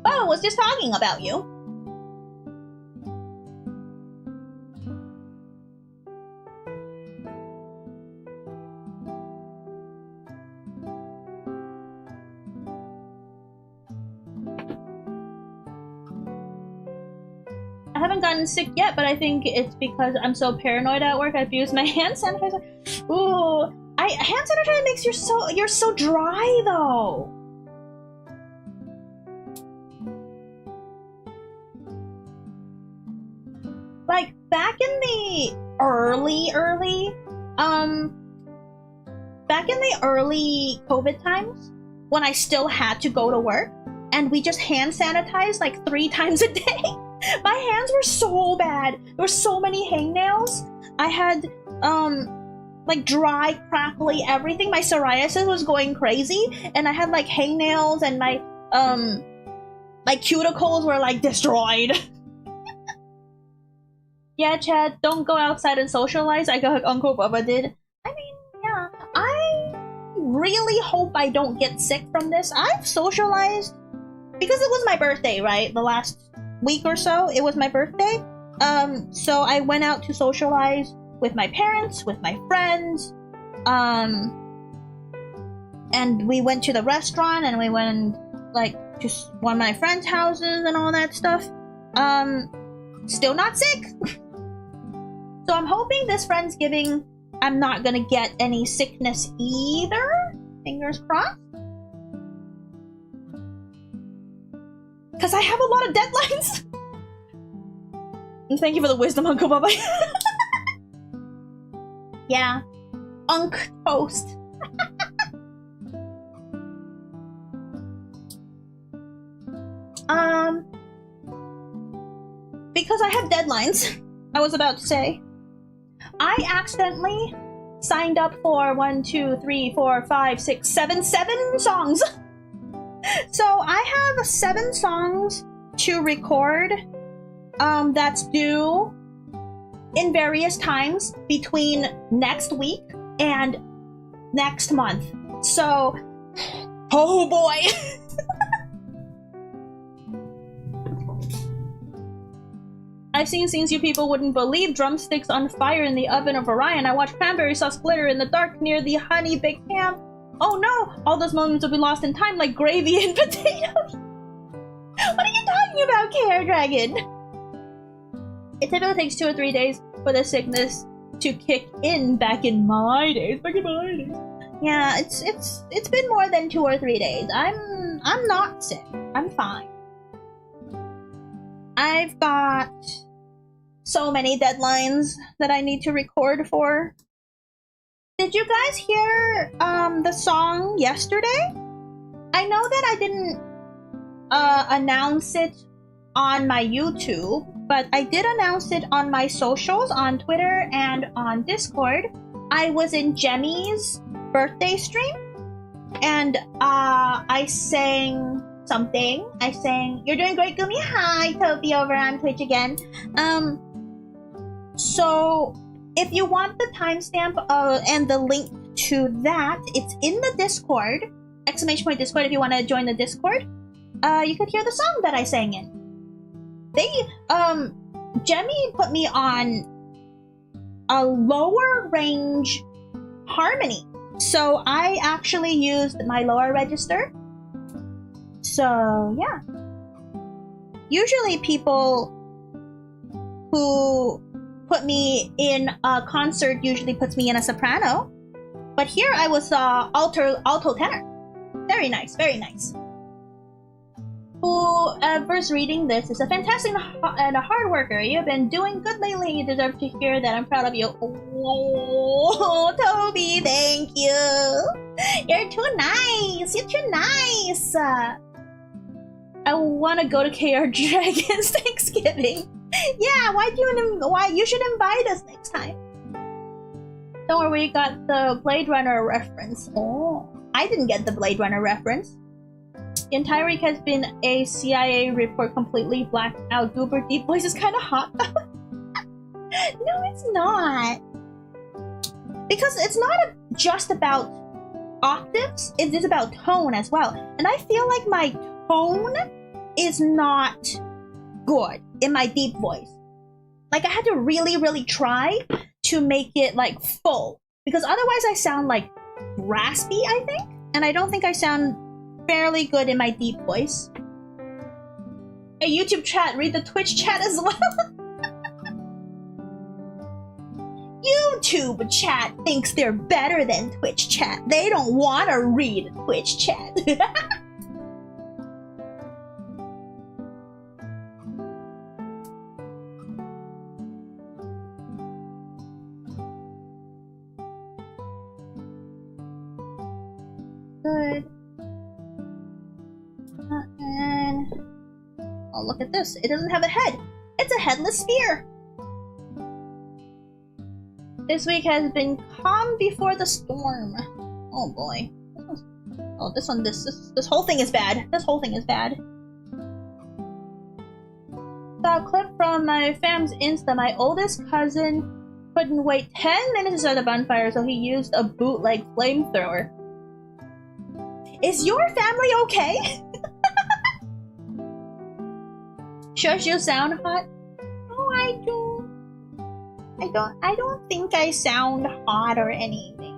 Oh, I was just talking about you. I haven't gotten sick yet, but I think it's because I'm so paranoid at work. I've used my hand sanitizer. Ooh, hand sanitizer makes you're so dry though. Like back in the early COVID times, when I still had to go to work, and we just hand sanitized like 3 times a day. My hands were so bad. There were so many hangnails. I had like dry, crackly everything. My psoriasis was going crazy, and I had like hangnails, and my cuticles were like destroyed. Yeah, Chad, don't go outside and socialize. I got like Uncle Bubba did. I mean, yeah, I really hope I don't get sick from this. I've socialized because it was my birthday, right? The last week or so, it was my birthday. So I went out to socialize with my parents, with my friends, and we went to the restaurant, and we went like to one of my friends' houses and all that stuff. Still not sick. So I'm hoping this Friendsgiving I'm not gonna get any sickness either. Fingers crossed. Because I have a lot of deadlines. And thank you for the wisdom, Uncle Bubba. Yeah. Unk toast. Because I have deadlines, I was about to say. I accidentally signed up for 7 songs. So I have 7 songs to record that's due in various times between next week and next month. So, oh boy. I've seen scenes you people wouldn't believe. Drumsticks on fire in the oven of Orion. I watched cranberry sauce glitter in the dark near the honey baked ham. Oh no! All those moments will be lost in time like gravy and potatoes. What are you talking about, Care Dragon? It typically takes 2 or 3 days for the sickness to kick in back in my days. Yeah, it's been more than 2 or 3 days. I'm not sick. I'm fine. I've got so many deadlines that I need to record for. Did you guys hear the song yesterday? I know that I didn't announce it on my YouTube, but I did announce it on my socials, on Twitter and on Discord. I was in Jemmy's birthday stream, and I sang something. I sang, "You're doing great, Guumi." Hi, Toby over on Twitch again. So if you want the timestamp and the link to that, it's in the Discord. !Discord if you want to join the Discord. You could hear the song that I sang in. Jemmy put me on a lower range harmony, so I actually used my lower register. So yeah, usually people who put me in a concert usually puts me in a soprano, but here I was alto tenor. Very nice, very nice. Whoever's reading this is a fantastic and a hard worker. You've been doing good lately. You deserve to hear that. I'm proud of you. Oh, Toby, thank you. You're too nice. You're too nice. I want to go to KR Dragons Thanksgiving. Yeah, why you should invite us next time. Don't worry, we got the Blade Runner reference. Oh, I didn't get the Blade Runner reference. The entire week has been a CIA report completely blacked out. Goober deep voice is kind of hot though. No, it's not. Because it's not just about octaves, it is about tone as well. And I feel like my tone is not good in my deep voice. Like I had to really, really try to make it like full. Because otherwise I sound like raspy, I think. And I don't think I sound fairly good in my deep voice. Hey, YouTube chat, read the Twitch chat as well. YouTube chat thinks they're better than Twitch chat. They don't want to read Twitch chat. Good. And oh, look at this. It doesn't have a head. It's a headless sphere. This week has been calm before the storm. Oh boy. This whole thing is bad. This whole thing is bad. Saw a clip from my fam's Insta. My oldest cousin couldn't wait 10 minutes to start the bonfire, so he used a bootleg flamethrower. Is your family okay? Shush, you sound hot. No, I don't think I sound hot or anything.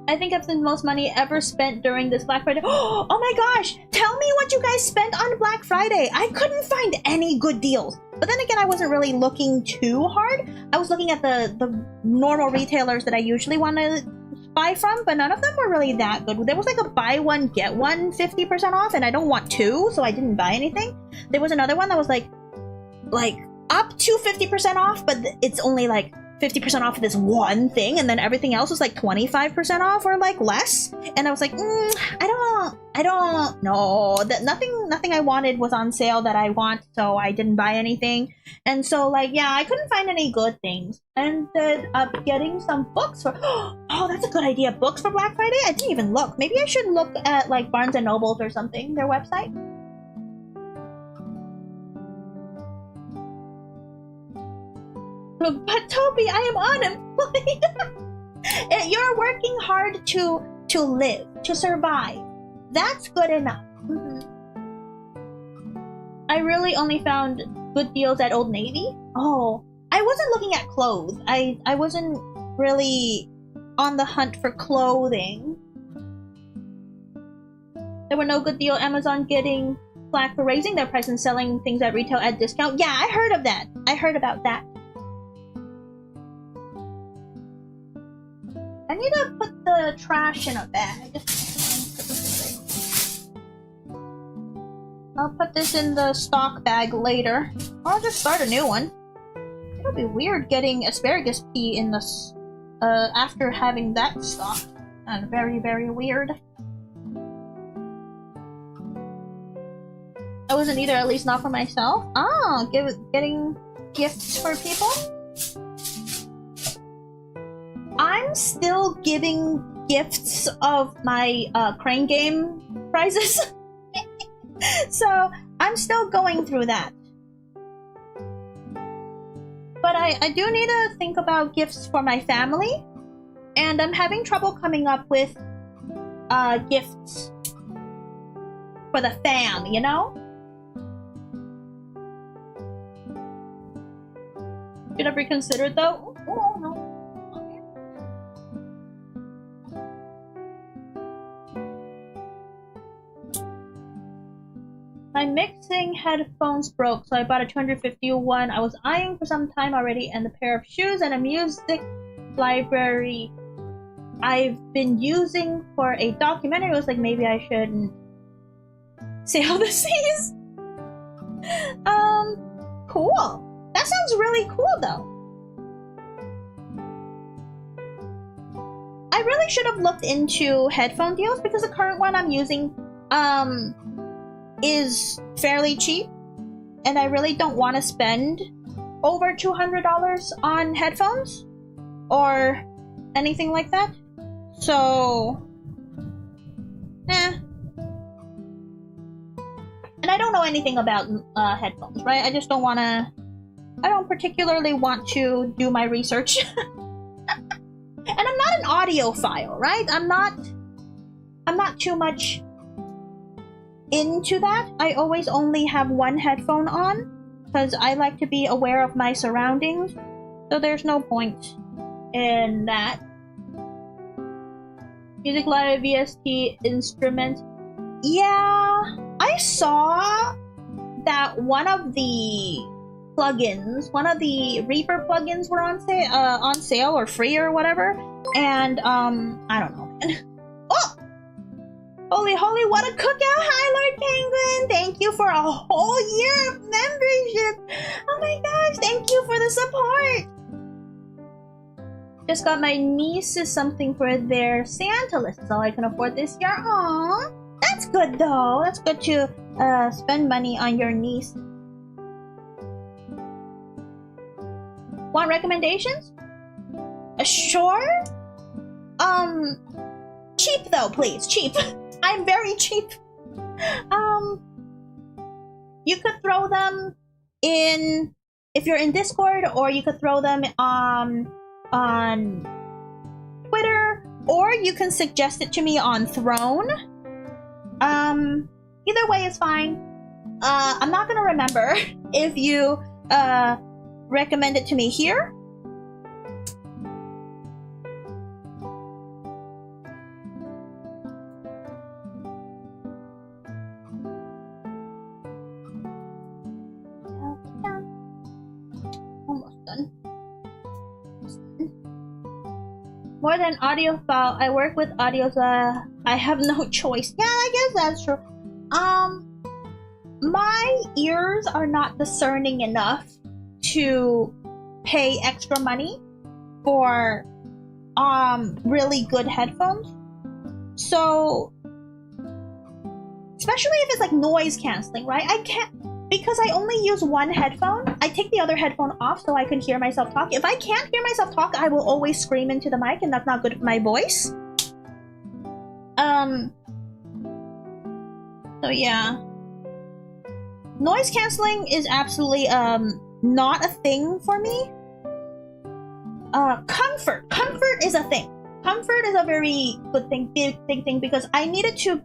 I think I've spent the most money ever spent during this Black Friday. Oh my gosh! Tell me what you guys spent on Black Friday. I couldn't find any good deals. But then again, I wasn't really looking too hard. I was looking at the normal retailers that I usually want to buy from, but none of them were really that good. There was like a buy one, get one 50% off, and I don't want two, so I didn't buy anything. There was another one that was like up to 50% off, but it's only like 50% off of this one thing, and then everything else was like 25% off or like less. And I was like, I don't know. Nothing I wanted was on sale that I want, so I didn't buy anything. And so like, yeah, I couldn't find any good things. Ended up getting some books for, oh, that's a good idea. Books for Black Friday? I didn't even look. Maybe I should look at like Barnes & Nobles or something, their website. But Toby, I am unemployed. You're working hard to live, to survive. That's good enough. I really only found good deals at Old Navy. Oh, I wasn't looking at clothes. I wasn't really on the hunt for clothing. There were no good deal. Amazon getting flack for raising their price and selling things at retail at discount. Yeah, I heard of that. I heard about that. I need to put the trash in a bag. I'll put this in the stock bag later. Or I'll just start a new one. It'll be weird getting asparagus pea in this after having that stock. And very, very weird. I wasn't either, at least not for myself. Ah, getting gifts for people. I'm still giving gifts of my crane game prizes. So I'm still going through that. But I do need to think about gifts for my family. And I'm having trouble coming up with gifts for the fam, you know? Should I reconsider though? Oh, no. My mixing headphones broke, so I bought a 251 I was eyeing for some time already, and a pair of shoes and a music library I've been using for a documentary. It was like, maybe I shouldn't say all this is. Cool. That sounds really cool though. I really should have looked into headphone deals because the current one I'm using is fairly cheap, and I really don't want to spend over $200 on headphones or anything like that. So, and I don't know anything about headphones, right? I just don't want to. I don't particularly want to do my research. And I'm not an audiophile, right? I'm not too much into that. I always only have one headphone on because I like to be aware of my surroundings. So there's no point in that. Music Live VST instrument. Yeah, I saw that one of the plugins, one of the Reaper plugins were on sale or free or whatever, and I don't know, man. Oh, holy, what a cookout! Hi, Lord Penguin. Thank you for a whole year of membership. Oh my gosh, thank you for the support. Just got my nieces something for their Santa list. That's all I can afford this year. Aww, that's good though. That's good to spend money on your niece. Want recommendations? Sure. Cheap though, please. Cheap. I'm very cheap. You could throw them in, if you're in Discord, or you could throw them on Twitter, or you can suggest it to me on Throne. Either way is fine. I'm not gonna remember if you recommend it to me here. Almost done. More than audiophile, I work with audios. I have no choice. Yeah, I guess that's true. My ears are not discerning enough to pay extra money for really good headphones. So, especially if it's like noise canceling, right? I can't, because I only use one headphone. I take the other headphone off so I can hear myself talk. If I can't hear myself talk, I will always scream into the mic, and that's not good for my voice. So yeah. Noise canceling is absolutely not a thing for me. Comfort is a thing. Comfort is a very good thing, big thing, because I needed to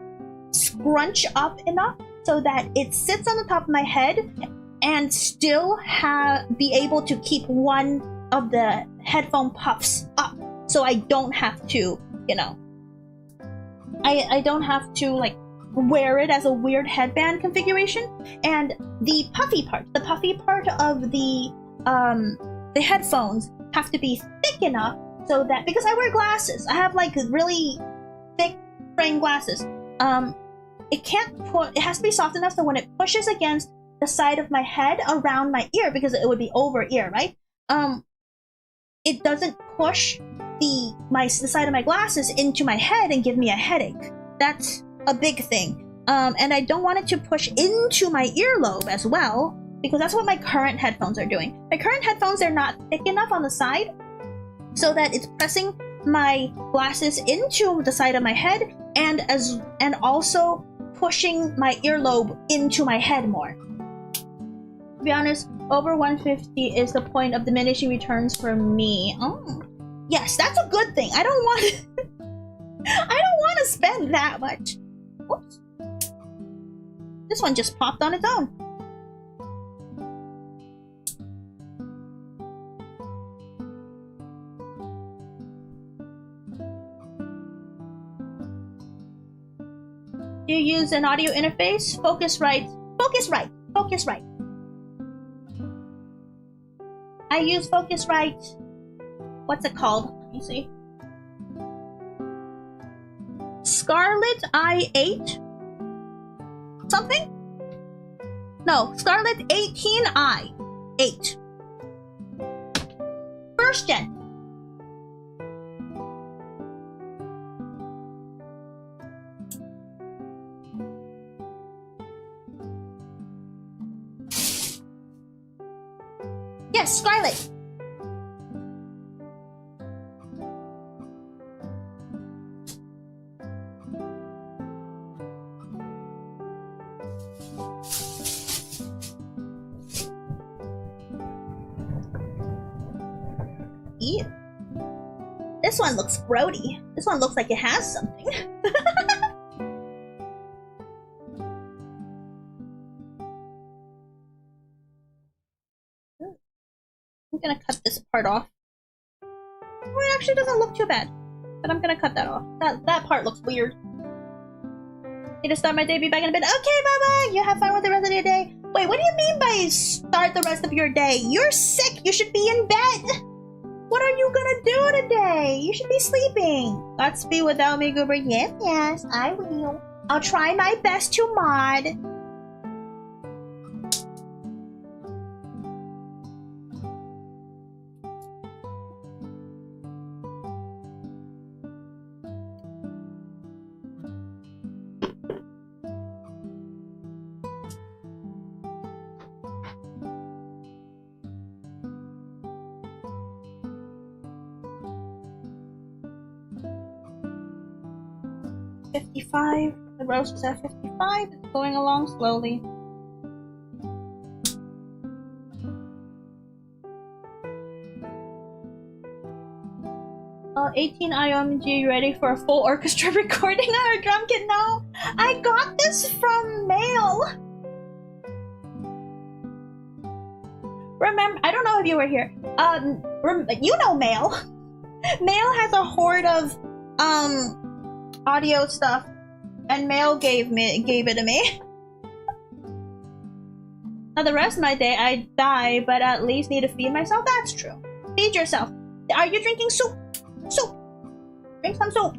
scrunch up enough so that it sits on the top of my head and still be able to keep one of the headphone puffs up, so I don't have to, you know, I don't have to like wear it as a weird headband configuration. And the puffy part of the headphones have to be thick enough so that, because I wear glasses, I have like really thick frame glasses, it has to be soft enough so when it pushes against the side of my head around my ear, because it would be over ear, right? It doesn't push the side of my glasses into my head and give me a headache. That's a big thing. And I don't want it to push into my earlobe as well, because that's what my current headphones are doing. My current headphones, they're not thick enough on the side, so that it's pressing my glasses into the side of my head, and also pushing my earlobe into my head more. To be honest, over 150 is the point of diminishing returns for me. Oh, yes, that's a good thing. I don't want I don't want to spend that much. Oops. This one just popped on its own. Do you use an audio interface? Focusrite. Focusrite. Focusrite. I use Focusrite. What's it called? Let me see. Scarlett i8? Something? No, Scarlett 18i. 8. First gen. Yes, Scarlett. Ew. This one looks grody. This one looks like it has something. I'm gonna cut this part off. Oh, it actually doesn't look too bad, but I'm gonna cut that off. That part looks weird. Need to start my day, be back in a bit. Okay, bye-bye! You have fun with the rest of your day. Wait, what do you mean by start the rest of your day? You're sick! You should be in bed! What are you gonna do today? You should be sleeping. Godspeed without me, Goober. Yes, yes, I will. I'll try my best to mod. The roast is at 55. It's going along slowly. Oh, 18 IOMG, ready for a full orchestra recording on our drum kit? No, I got this from Mail. Remember, I don't know if you were here. You know Mail. Mail has a horde of audio stuff, and Mail gave it to me. Now the rest of my day I die, but at least need to feed myself. That's true. Feed yourself. Are you drinking soup? Soup. Drink some soup.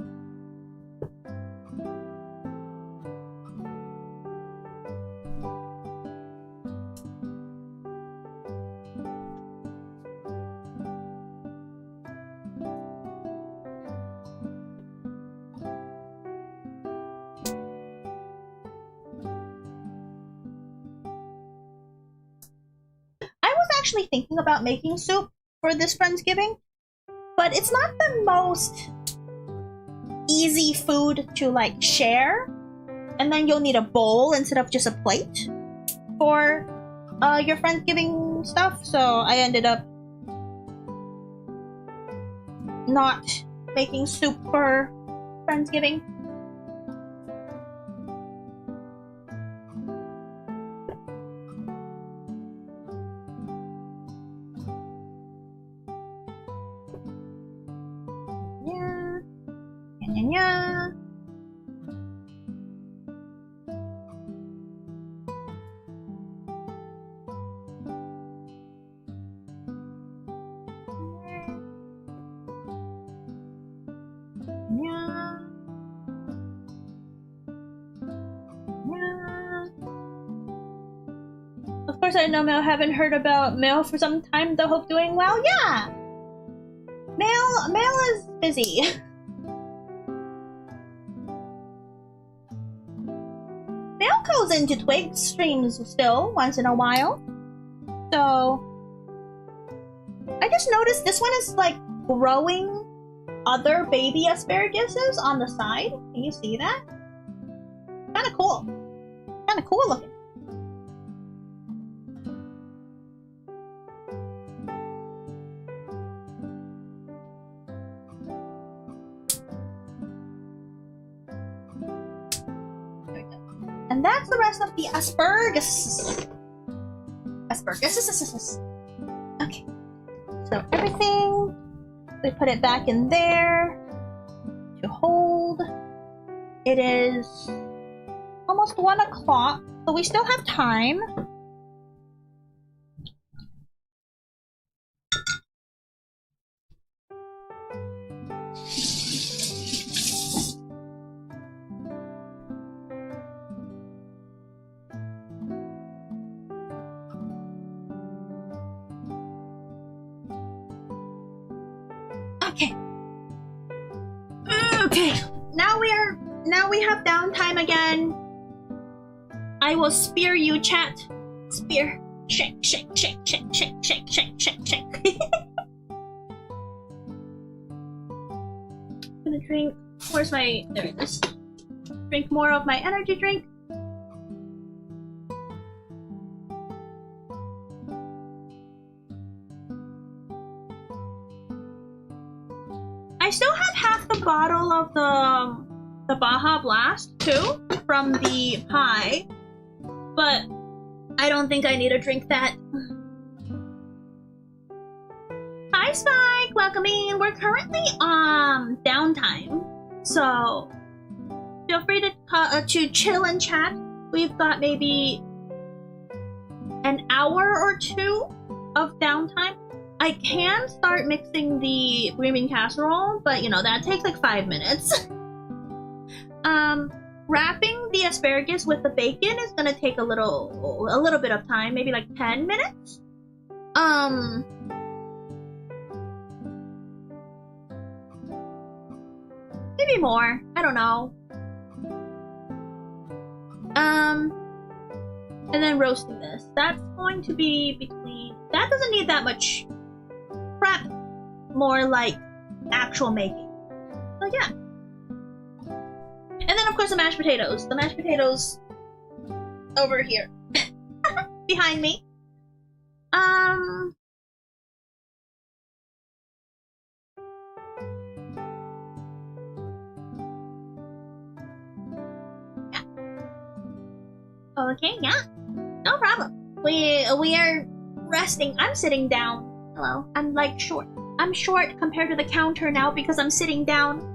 Actually thinking about making soup for this Friendsgiving, but it's not the most easy food to like share, and then you'll need a bowl instead of just a plate for your Friendsgiving stuff, so I ended up not making soup for Friendsgiving. Of course I know Mel. Haven't heard about Mel for some time though. Hope doing well. Yeah, Mel is busy. goes into Twig streams still once in a while. So I just noticed this one is like growing other baby asparaguses on the side. Can you see that? Kind of cool. Kind of cool looking. And that's the rest of the asparagus. Asparagus. Okay. So everything, we put it back in there to hold. It is almost 1 o'clock, so we still have time. Okay. Okay. Now we have downtime again. I will spear you, chat. Spear. Shake, shake, shake, shake, shake, shake, shake, shake, shake. I'm gonna drink. Where's my? There it is. Drink more of my energy drink. I still have half the bottle of the Baja Blast too from the pie, but I don't think I need to drink that. Hi Spike, welcome in. We're currently on downtime, so feel free to chill and chat. We've got maybe an hour or two of downtime. I can start mixing the green casserole, but you know, that takes like 5 minutes. Wrapping the asparagus with the bacon is gonna take a little bit of time, maybe like 10 minutes. Maybe more, I don't know. And then roasting this. That's going to be between, that doesn't need that much prep, more like actual making. So yeah. And then of course the mashed potatoes. The mashed potatoes over here. Behind me. Yeah. Okay, yeah. No problem. We are resting. I'm sitting down. Hello. I'm like short. I'm short compared to the counter now because I'm sitting down.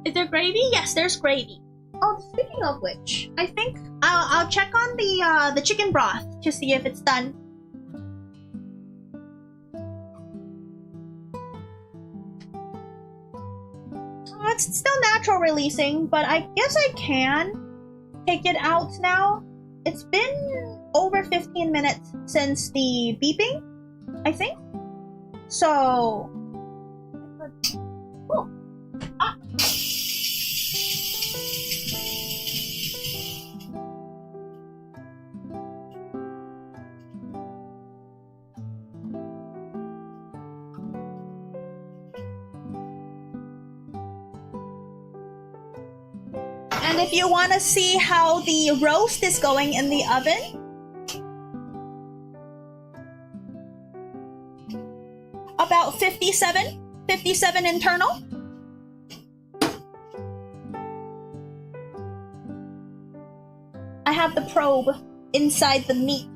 Is there gravy? Yes, there's gravy. Oh, speaking of which, I think I'll check on the chicken broth to see if it's done. It's still natural releasing, but I guess I can take it out now. It's been over 15 minutes since the beeping, I think. So, oh. Ah. And if you want to see how the roast is going in the oven, about 57 internal. I have the probe inside the meat.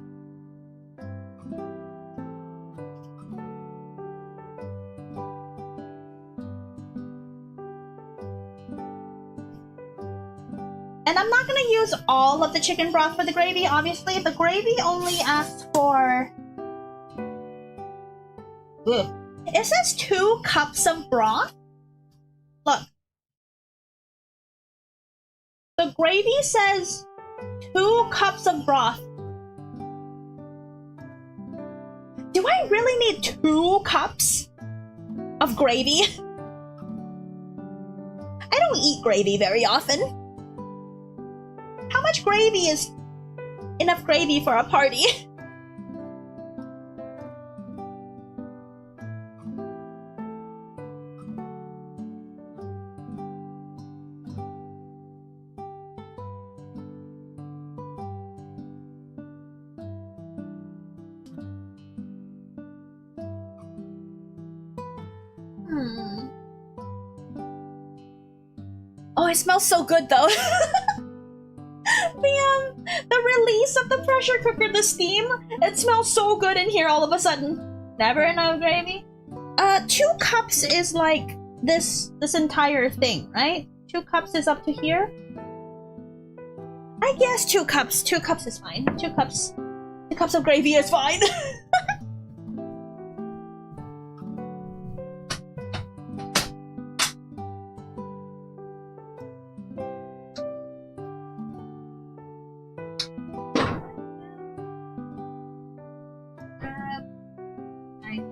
And I'm not gonna use all of the chicken broth for the gravy, obviously. The gravy only asks for... Ugh. It says 2 cups of broth. Look. The gravy says 2 cups of broth. Do Do I really need 2 cups of gravy? I don't eat gravy very often. How much gravy is enough gravy for a party? Oh, it smells so good though. The release of the pressure cooker, the steam, it smells so good in here all of a sudden. Never enough gravy. 2 cups is like this entire thing, right? 2 cups is up to here. I guess 2 cups. 2 cups is fine. 2 cups of gravy is fine.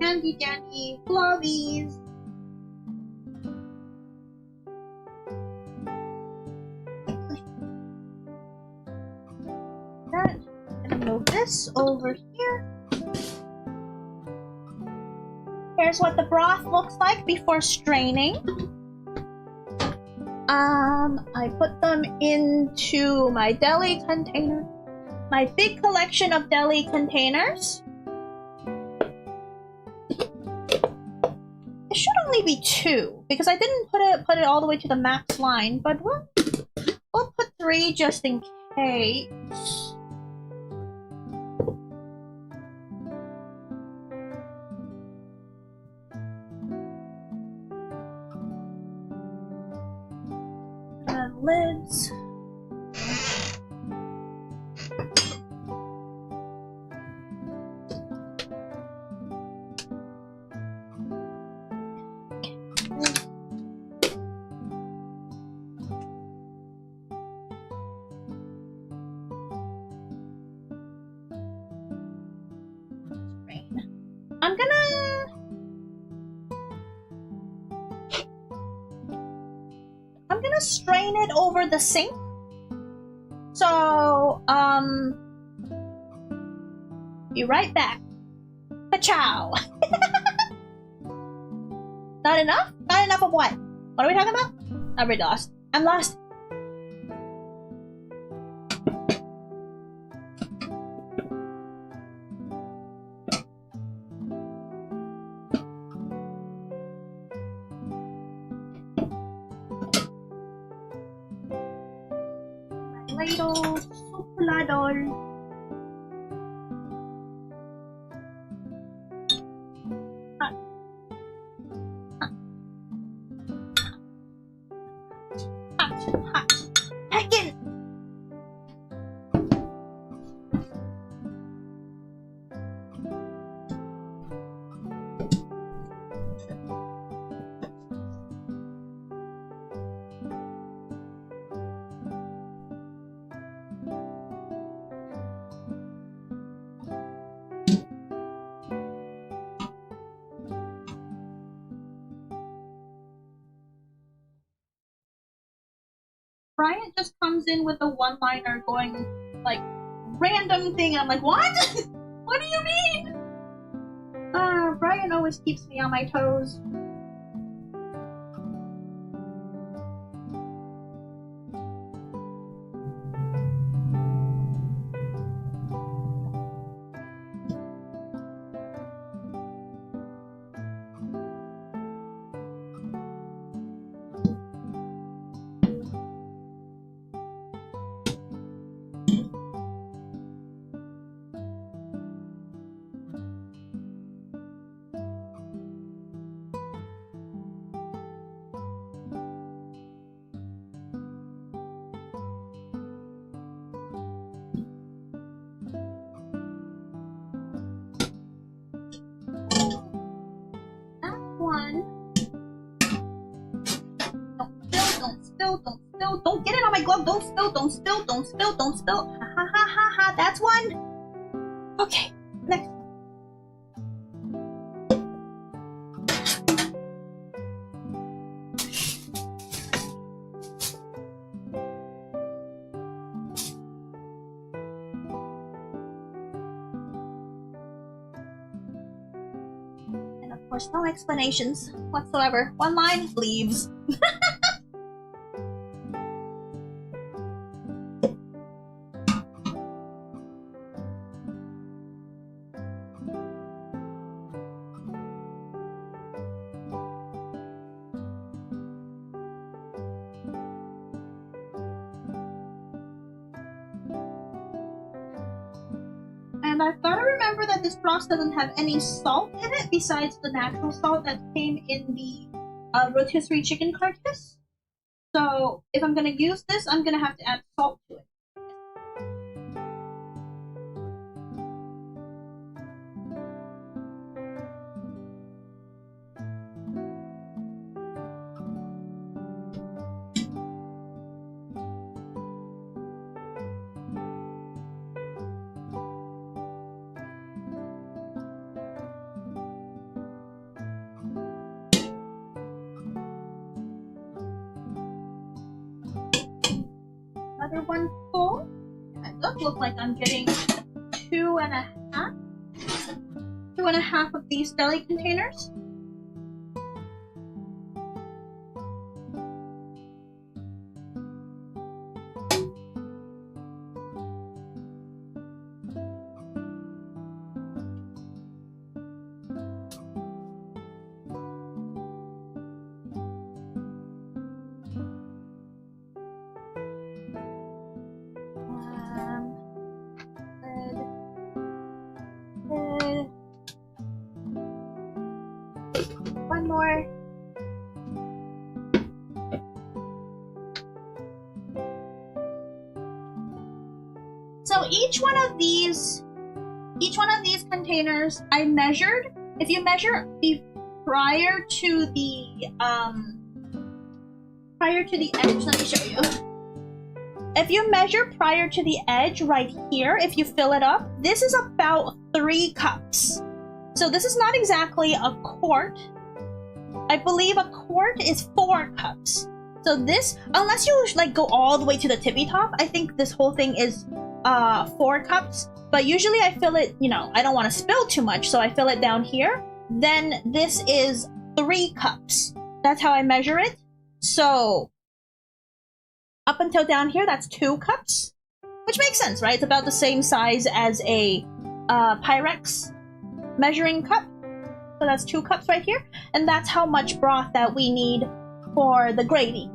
Handy dandy floppies. Gonna move this over here. Here's what the broth looks like before straining. I put them into my deli container. My big collection of deli containers. It should only be 2 because I didn't put it all the way to the max line, but we'll put 3 just in case. And lids. I'm gonna strain it over the sink. So, be right back. Ka-chow! Not enough? Not enough of what? What are we talking about? I'm already lost. I'm lost. Ladle, super ladle. Hot. Heck in. Brian just comes in with a one-liner going, like, random thing. I'm like, what? What do you mean? Brian always keeps me on my toes. Don't get it on my glove. Don't spill. Ha ha ha ha ha. That's one. Okay, next. course, no explanations whatsoever. One line, leaves. And I've got to remember that this broth doesn't have any salt in it besides the natural salt that came in the rotisserie chicken carcass. So if I'm going to use this, I'm going to have to add salt to it. Another one full. It does look like I'm getting two and a half of these deli containers. One more. So each one of these containers I measured. If you measure prior to the edge, let me show you. If you measure prior to the edge right here, if you fill it up, this is about 3 cups. So this is not exactly a quart. I believe a quart is 4 cups. So this, unless you like go all the way to the tippy top, I think this whole thing is 4 cups. But usually I fill it, I don't want to spill too much, so I fill it down here. Then this is 3 cups. That's how I measure it. So up until down here, that's 2 cups, which makes sense, right? It's about the same size as a Pyrex measuring cup. So that's 2 cups right here, and that's how much broth that we need for the gravy.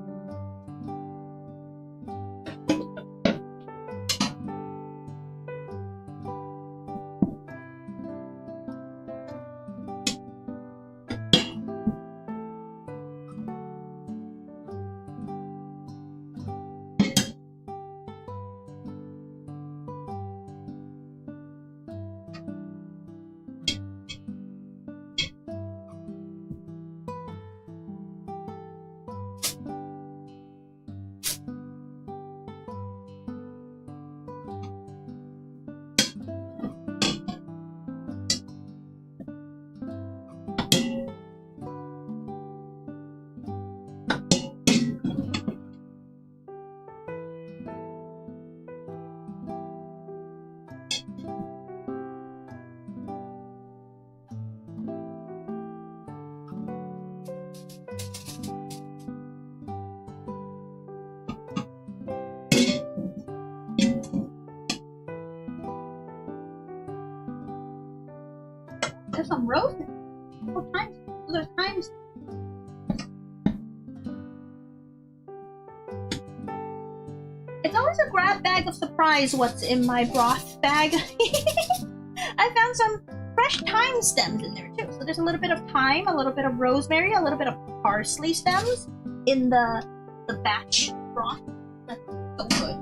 There's some roasting. What times? There's times. It's always a grab bag of surprise what's in my broth bag. I found some fresh thyme stems in there too. So there's a little bit of thyme, a little bit of rosemary, a little bit of parsley stems in the batch broth. That's so good.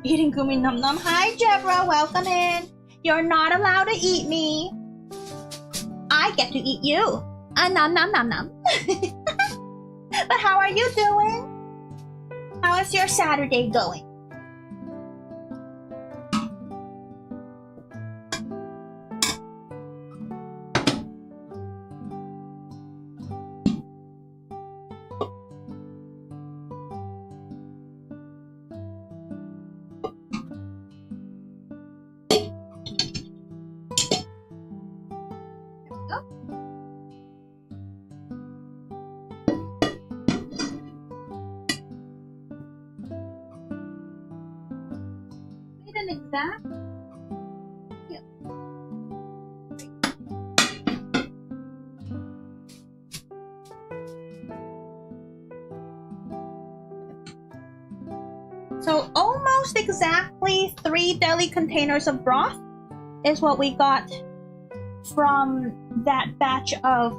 Eating Guumi Num Num. Hi, Jebra. Welcome in. You're not allowed to eat me. I get to eat you. Num num num num. But how are you doing? How is your Saturday going? that. Yep. So almost exactly 3 deli containers of broth is what we got from that batch of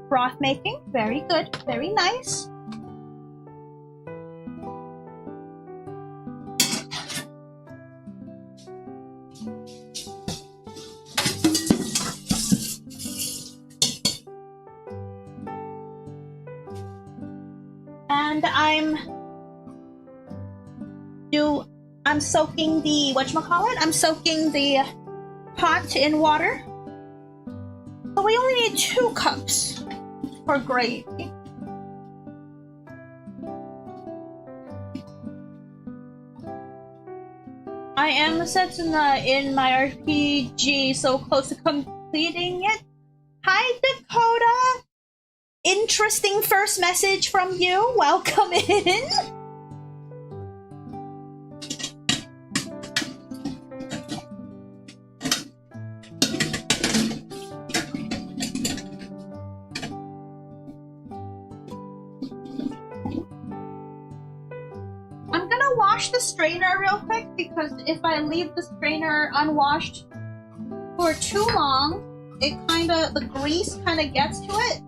broth making. Very good, very nice. And I'm soaking the whatchamacallit? I'm soaking the pot in water. So we only need 2 cups for gravy. I am set in my RPG, so close to completing it. Hi Dakota! Interesting first message from you. Welcome in. I'm gonna wash the strainer real quick because if I leave the strainer unwashed for too long, the grease kinda gets to it.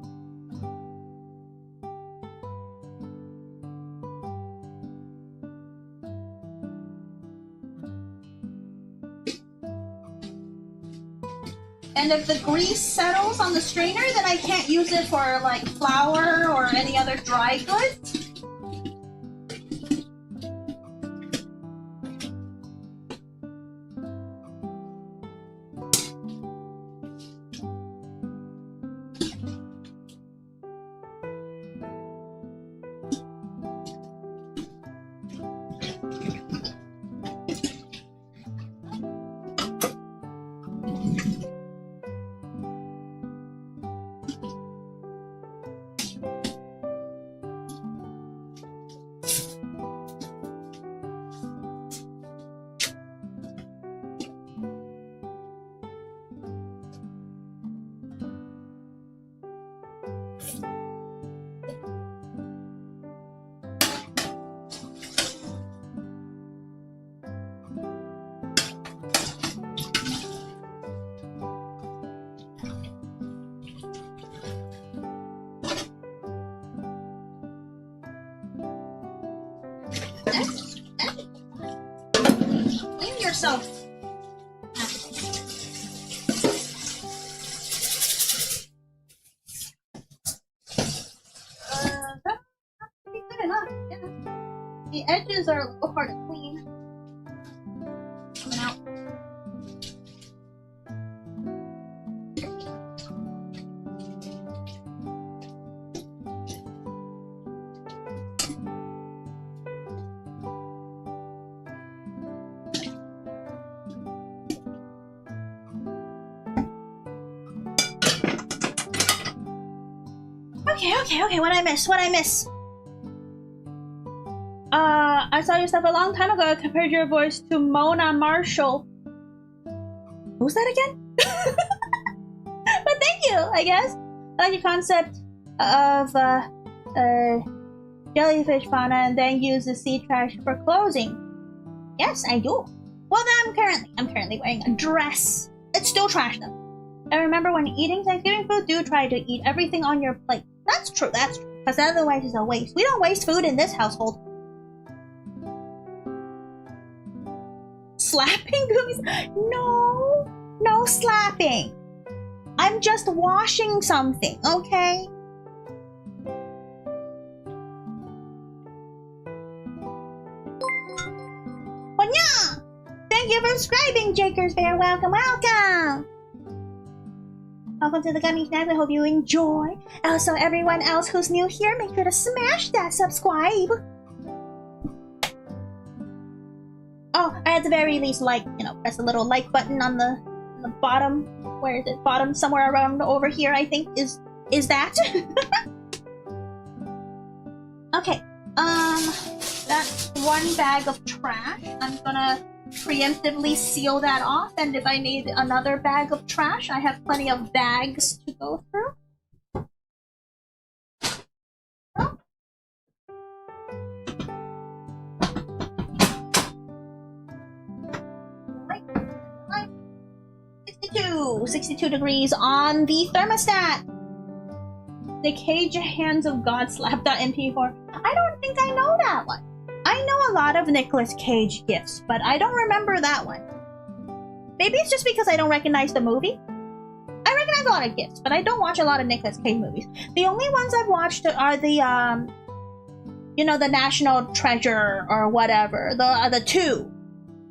And if the grease settles on the strainer, then I can't use it for like flour or any other dry goods. Clean yourself. That's pretty good enough, yeah. The edges are a little hard to clean. Coming out. Okay, what I miss? I saw your stuff a long time ago. I compared your voice to Mona Marshall. Who's that again? But thank you, I guess. I like your concept of jellyfish fauna and then use the sea trash for clothing. Yes, I do. Well, I'm currently wearing a dress. It's still trash though. I remember when eating Thanksgiving food, do try to eat everything on your plate. That's true, because otherwise it's a waste. We don't waste food in this household. Slapping Goomies? No slapping. I'm just washing something, okay? Wanya! Thank you for subscribing, Jakers Bear. Welcome. Welcome to the Gummy Snacks. I hope you enjoy. Also, everyone else who's new here, make sure to smash that subscribe. Oh, at the very least, press the little like button on the bottom. Where is it? Bottom, somewhere around over here, I think, is that? Okay, that's one bag of trash. I'm gonna preemptively seal that off, and if I need another bag of trash, I have plenty of bags to go through. Right. 62 degrees on the thermostat. The Cage Hands of God slap.mp4. I don't think I know that one. I know a lot of Nicolas Cage gifts, but I don't remember that one. Maybe it's just because I don't recognize the movie. I recognize a lot of gifts, but I don't watch a lot of Nicolas Cage movies. The only ones I've watched are the, you know, the National Treasure or whatever. The two,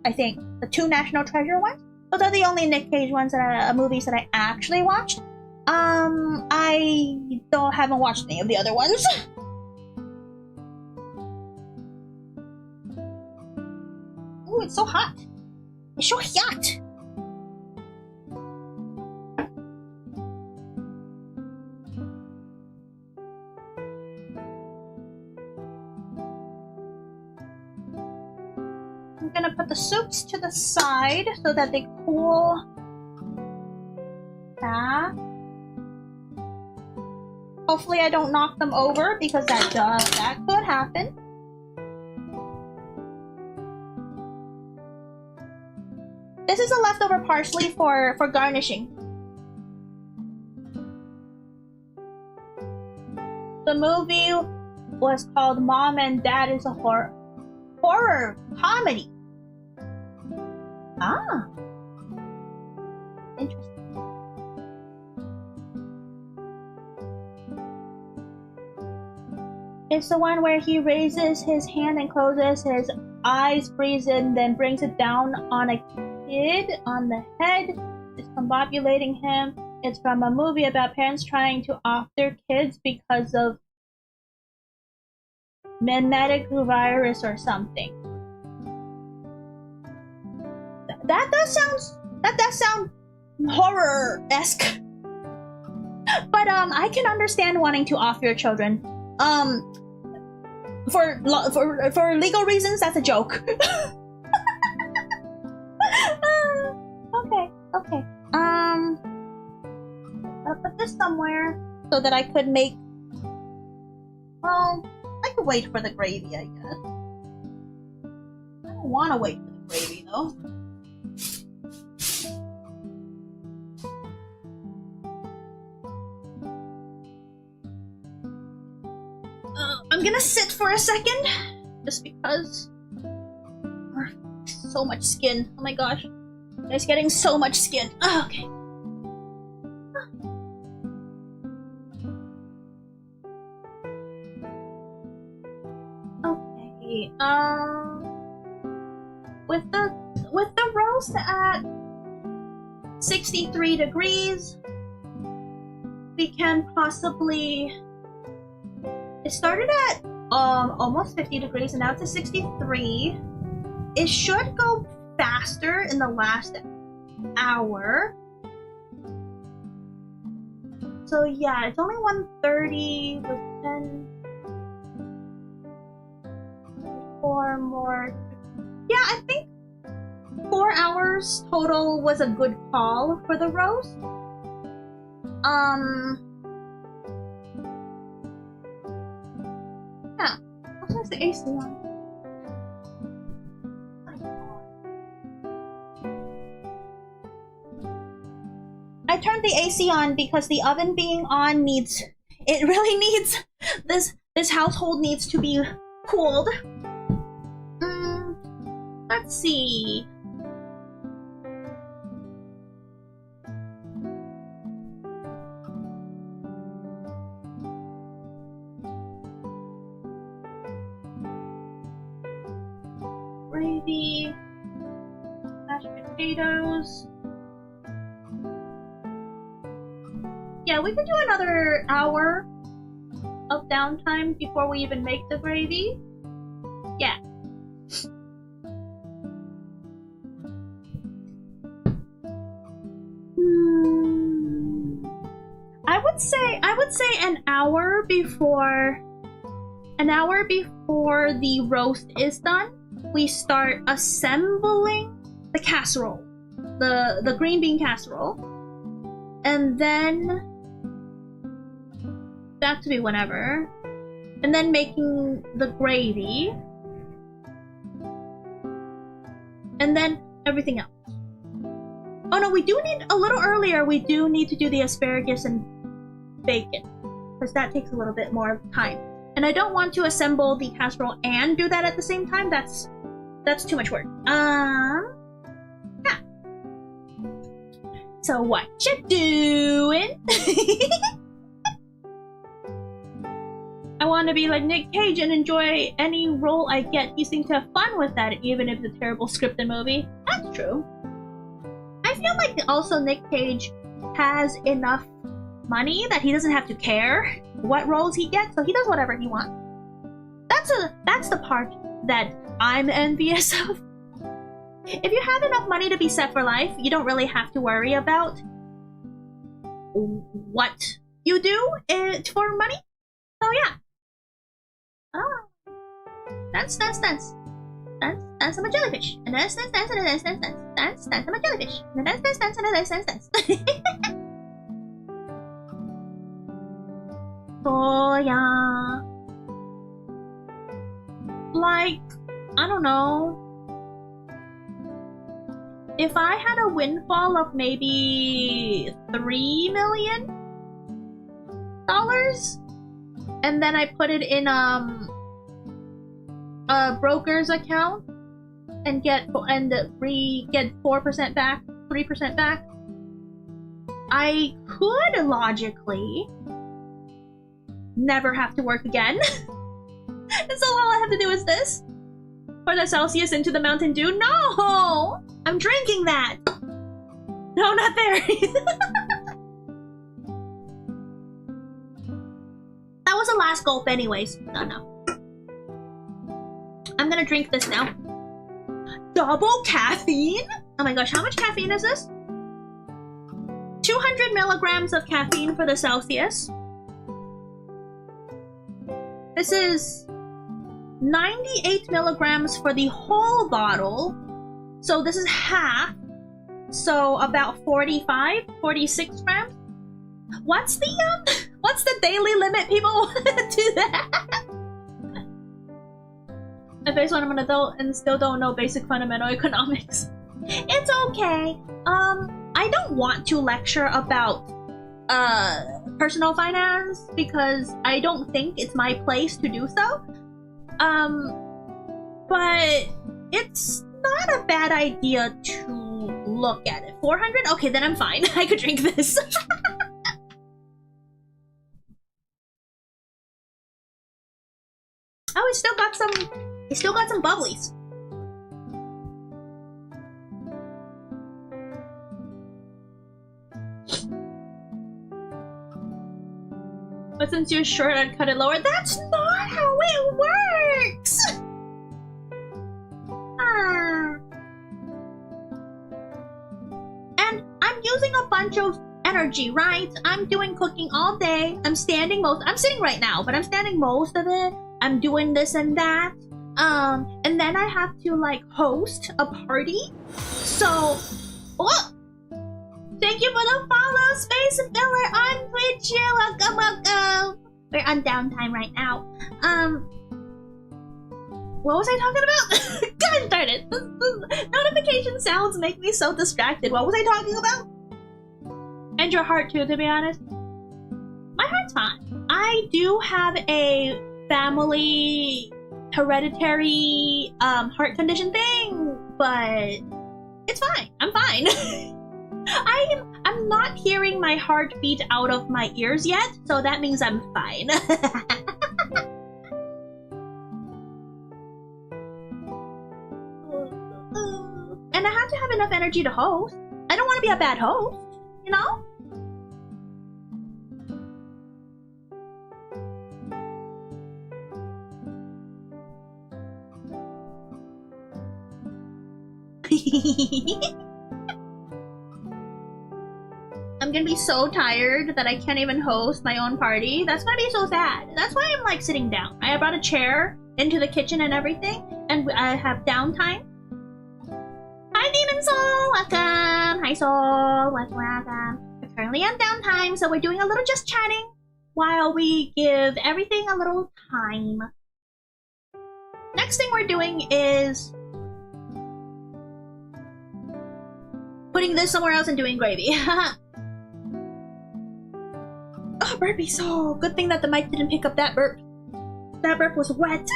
I think. The two National Treasure ones. Those are the only Nick Cage ones movies that I actually watched. I haven't watched any of the other ones. Ooh, it's so hot. It's so hot. I'm gonna put the soups to the side so that they cool back. Hopefully I don't knock them over because that could happen. This is a leftover parsley for garnishing. The movie was called Mom and Dad is a Horror Comedy. Ah. Interesting. It's the one where he raises his hand and closes his eyes, breathes in, then brings it down on a kid on the head. It's combobulating him. It's from a movie about parents trying to off their kids because of memetic virus or something. That does sound horror-esque. But I can understand wanting to off your children. For legal reasons, that's a joke. Okay. I'll put this somewhere so that I could make. Well, I could wait for the gravy, I guess. I don't want to wait for the gravy though. I'm gonna sit for a second, just because. So much skin. Oh my gosh. It's getting so much skin. Oh, okay. Okay. With the roast at 63 degrees, we can possibly. It started at almost 50 degrees and now it's at 63. It should go faster in the last hour. So yeah, it's only 1:30 with 4 more. Yeah, I think 4 hours total was a good call for the roast. Yeah. What was the AC on? I turned the AC on because the oven being on really needs, this household needs to be cooled. Let's see. Gravy, mashed potatoes. Yeah, we could do another hour of downtime before we even make the gravy. Yeah. I would say an hour before the roast is done. we start assembling the casserole, the green bean casserole, and then that to be whenever, and then making the gravy, and then everything else. Oh no, we do need a little earlier. We do need to do the asparagus and bacon because that takes a little bit more time. And I don't want to assemble the casserole and do that at the same time. That's too much work. Yeah. So what you doing? I want to be like Nick Cage and enjoy any role I get. He seems to have fun with that, even if it's a terrible scripted movie. That's true. I feel like also Nick Cage has enough money that he doesn't have to care what roles he gets, so he does whatever he wants. That's the part that I'm envious of. If you have enough money to be set for life, you don't really have to worry about what you do for money. So yeah. Oh. Dance. I'm a jellyfish. And dance. I'm a jellyfish. And dance. So yeah. Like, I don't know. If I had a windfall of maybe $3 million, and then I put it in a broker's account and get 4% back, 3% back, I could logically never have to work again. And so all I have to do is this. Pour the Celsius into the Mountain Dew. No! I'm drinking that! No, not there! That was the last gulp anyways. No. I'm gonna drink this now. Double caffeine? Oh my gosh, how much caffeine is this? 200 milligrams of caffeine for the Celsius. This is 98 milligrams for the whole bottle. So this is half. So about 46 grams. What's the daily limit people want to do that? I face when I'm an adult and still don't know basic fundamental economics. It's okay. I don't want to lecture about personal finance because I don't think it's my place to do so. But it's not a bad idea to look at it. 400? Okay, then I'm fine. I could drink this. Oh, it still got some bubblies. But since you're short, I'd cut it lower. That's not how it works! And I'm using a bunch of energy, right? I'm doing cooking all day. I'm sitting right now, but I'm standing most of it. I'm doing this and that. And then I have to, like, host a party. So, oh! Thank you for the follow, Space Filler on Twitch. Welcome. We're on downtime right now. What was I talking about? God darn it. Notification sounds make me so distracted. What was I talking about? And your heart too, to be honest. My heart's fine. I do have a family hereditary heart condition thing, but it's fine. I'm fine. I'm not hearing my heartbeat out of my ears yet, so that means I'm fine. And I have to have enough energy to host. I don't want to be a bad host, you know? I'm gonna be so tired that I can't even host my own party. That's gonna be so sad. That's why I'm like sitting down. I brought a chair into the kitchen and everything, And I have Downtime. Hi, Demon Soul! Welcome! Hi, Soul! Welcome. We're currently on Downtime, so we're doing a little just chatting while we give everything a little time. Next thing we're doing is putting this somewhere else and doing gravy. Oh, burpy Soul! Good thing that the mic didn't pick up that burp. That burp was wet.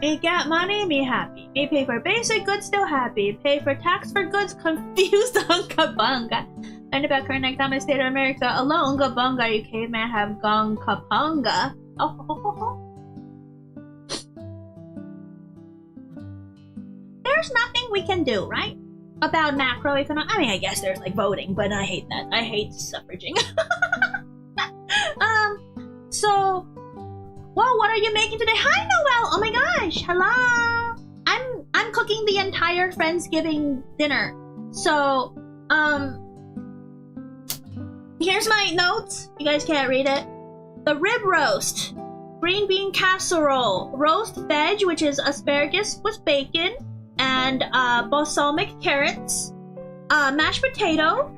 Me get money, me happy. Me pay for basic goods, still happy. Pay for tax for goods, confused unga bunga. Learn about current economic state of America alone. Unga bunga, you caveman have gone kapunga. Oh, ho, ho, ho. There's nothing we can do, right? About macroeconomic. I mean, I guess there's like voting, but I hate that. I hate suffraging. So, well, what are you making today? Hi, Noel! Oh my gosh, hello! I'm cooking the entire Friendsgiving dinner. So, here's my notes. You guys can't read it. The rib roast, green bean casserole, roast veg, which is asparagus with bacon, and balsamic carrots, mashed potato,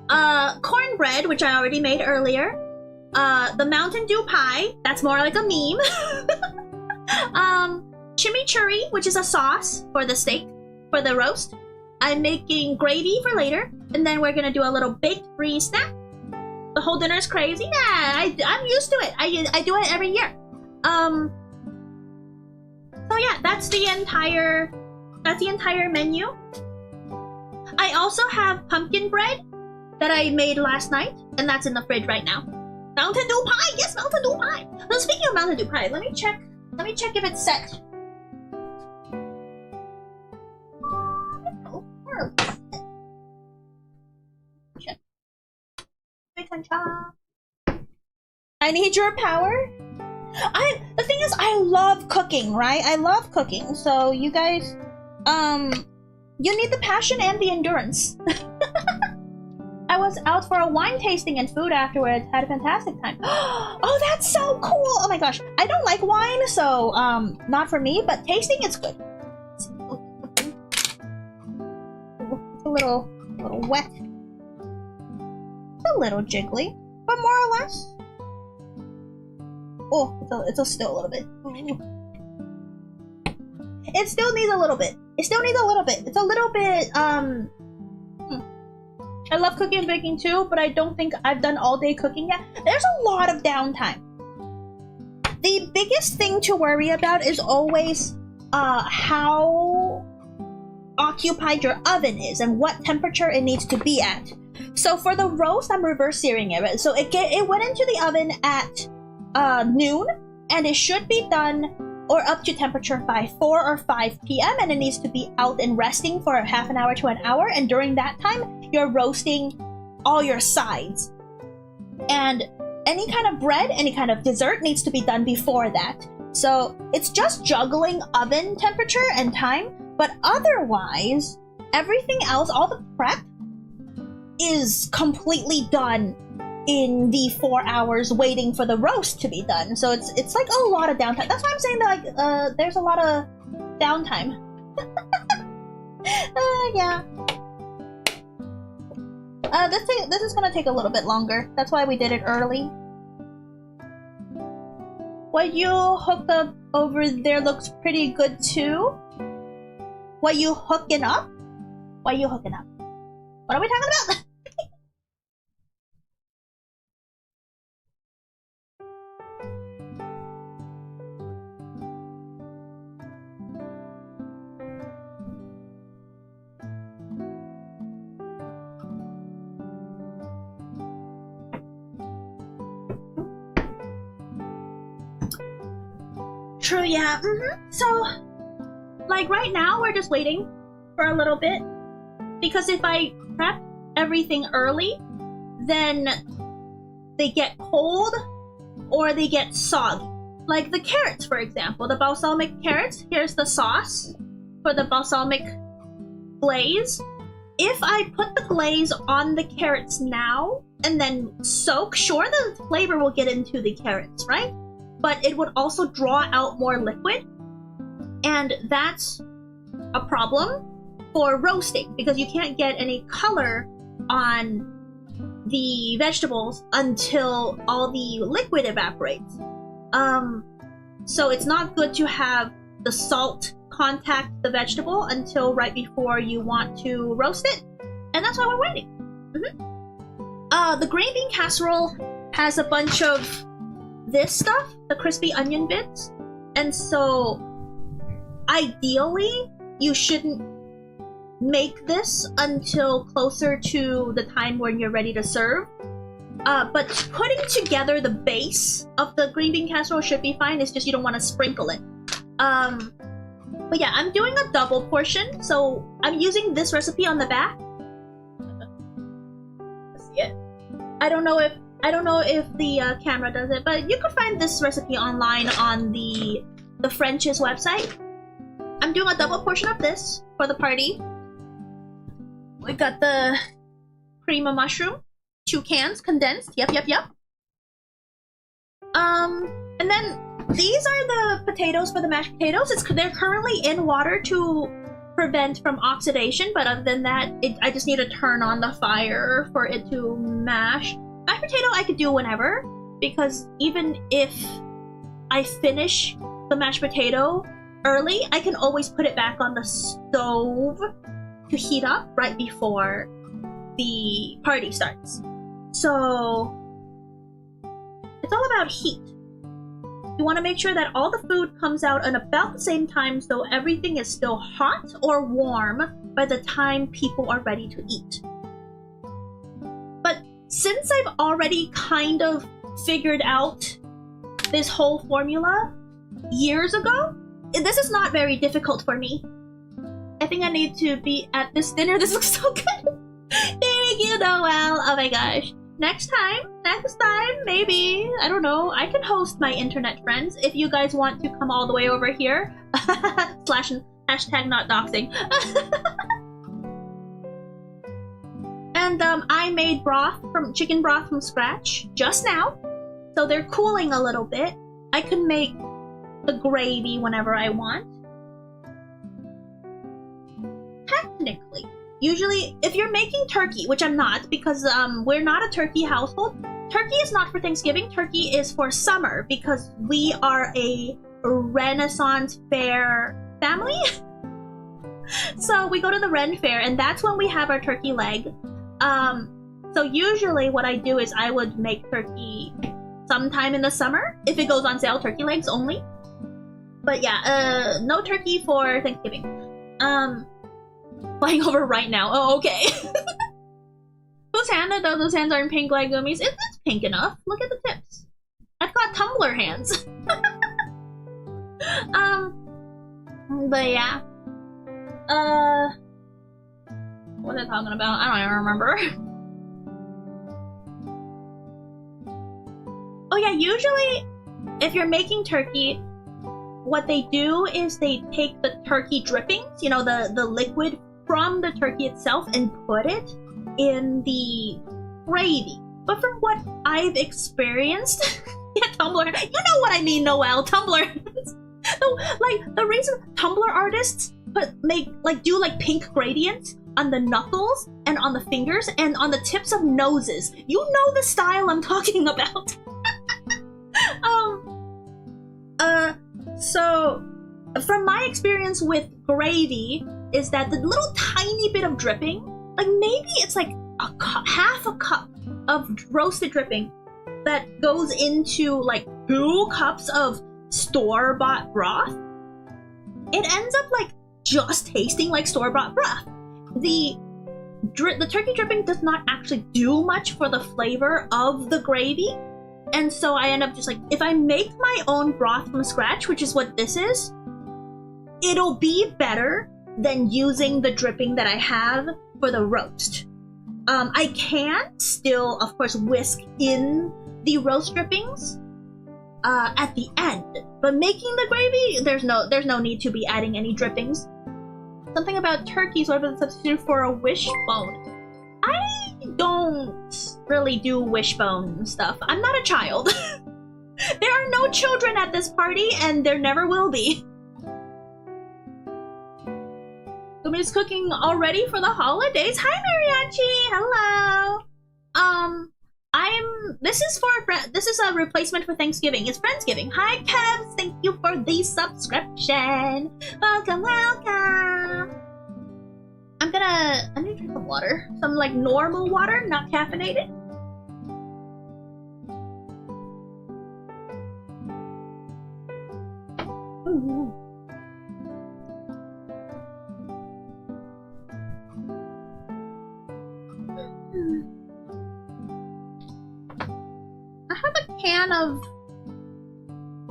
cornbread, which I already made earlier, the Mountain Dew pie, that's more like a meme, chimichurri, which is a sauce for the steak, for the roast. I'm making gravy for later, and then we're gonna do a little baked brie snack. The whole dinner is crazy. Yeah, I'm used to it. I do it every year. So yeah, that's the entire menu. I also have pumpkin bread that I made last night, and that's in the fridge right now. Mountain Dew pie, yes, Mountain Dew pie. So speaking of Mountain Dew pie, let me check if it's set. Check. I need your power. The thing is, I love cooking, right? I love cooking. So you guys, you need the passion and the endurance. I was out for a wine tasting and food afterwards. Had a fantastic time. Oh, that's so cool! Oh my gosh, I don't like wine, so not for me. But tasting, it's good. It's a little wet. It's a little jiggly, but more or less. Oh, it's still a little bit. It still needs a little bit. It's a little bit. I love cooking and baking too, but I don't think I've done all day cooking yet. There's a lot of downtime. The biggest thing to worry about is always how occupied your oven is and what temperature it needs to be at. So for the roast, I'm reverse searing it. So it went into the oven at noon, and it should be done or up to temperature by 4 or 5 p.m. and it needs to be out and resting for half an hour to an hour, and during that time you're roasting all your sides. And any kind of bread, any kind of dessert needs to be done before that. So it's just juggling oven temperature and time, but otherwise everything else, all the prep is completely done in the 4 hours waiting for the roast to be done. So it's like a lot of downtime. That's why I'm saying that like there's a lot of downtime. Yeah. This is gonna take a little bit longer. That's why we did it early. What you hooked up over there looks pretty good too. What you hooking up? What are you hooking up? What are we talking about? True, yeah. So, like right now, we're just waiting for a little bit. Because if I prep everything early, then they get cold or they get soggy. Like the carrots, for example. The balsamic carrots, here's the sauce for the balsamic glaze. If I put the glaze on the carrots now and then soak, sure, the flavor will get into the carrots, right? but it would also draw out more liquid. And that's a problem for roasting because you can't get any color on the vegetables until all the liquid evaporates. So it's not good to have the salt contact the vegetable until right before you want to roast it. And that's why we're waiting. The green bean casserole has a bunch of this stuff, the crispy onion bits. And so ideally, you shouldn't make this until closer to the time when you're ready to serve. But putting together the base of the green bean casserole should be fine. It's just you don't want to sprinkle it. But yeah, I'm doing a double portion, so I'm using this recipe on the back. Let's see it. I don't know if the camera does it, but you could find this recipe online on the French's website. I'm doing a double portion of this for the party. We got the cream of mushroom, 2 cans, condensed. Yep. And then these are the potatoes for the mashed potatoes. They're currently in water to prevent from oxidation, but other than that, I just need to turn on the fire for it to mash. Mashed potato I could do whenever, because even if I finish the mashed potato early, I can always put it back on the stove to heat up right before the party starts. So it's all about heat. You want to make sure that all the food comes out at about the same time so everything is still hot or warm by the time people are ready to eat. But since I've already kind of figured out this whole formula years ago, this is not very difficult for me. I think I need to be at this dinner. This looks so good. Thank you, Noel. Oh my gosh. Next time, maybe, I don't know, I can host my internet friends if you guys want to come all the way over here. Slash hashtag not doxing. And I made chicken broth from scratch just now. So they're cooling a little bit. I can make the gravy whenever I want. Technically. Usually, if you're making turkey, which I'm not, because we're not a turkey household, turkey is not for Thanksgiving, turkey is for summer, because we are a Renaissance fair family. So we go to the Ren Fair, and that's when we have our turkey leg. So usually what I do is I would make turkey sometime in the summer, if it goes on sale, turkey legs only. But yeah, no turkey for Thanksgiving. Flying over right now. Oh, okay. Whose hand are those? Those hands aren't pink like Guumi's. It's pink enough. Look at the tips. I've got tumbler hands. But yeah. What was I talking about? I don't even remember. Oh yeah, usually if you're making turkey, what they do is they take the turkey drippings, you know, the liquid from the turkey itself, and put it in the gravy. But from what I've experienced, yeah, Tumblr, you know what I mean, Noel, Tumblr. So, like, the reason Tumblr artists do pink gradients on the knuckles and on the fingers and on the tips of noses. You know the style I'm talking about. So from my experience with gravy is that the little tiny bit of dripping, like maybe it's like half a cup of roasted dripping that goes into like 2 cups of store-bought broth, it ends up like just tasting like store-bought broth. The turkey dripping does not actually do much for the flavor of the gravy. And so I end up just like, if I make my own broth from scratch, which is what this is, it'll be better than using the dripping that I have for the roast. I can still, of course, whisk in the roast drippings at the end, but making the gravy, there's no need to be adding any drippings. Something about turkey sort of a substitute for a wishbone. I don't really do wishbone stuff. I'm not a child. There are no children at this party, and there never will be. Gumi's cooking already for the holidays. Hi, Mariachi. Hello. This is a replacement for Thanksgiving. It's Friendsgiving. Hi, Kevs. Thank you for the subscription. Welcome, welcome. I'm gonna drink some water. Some like normal water, not caffeinated. Ooh. I have a can of...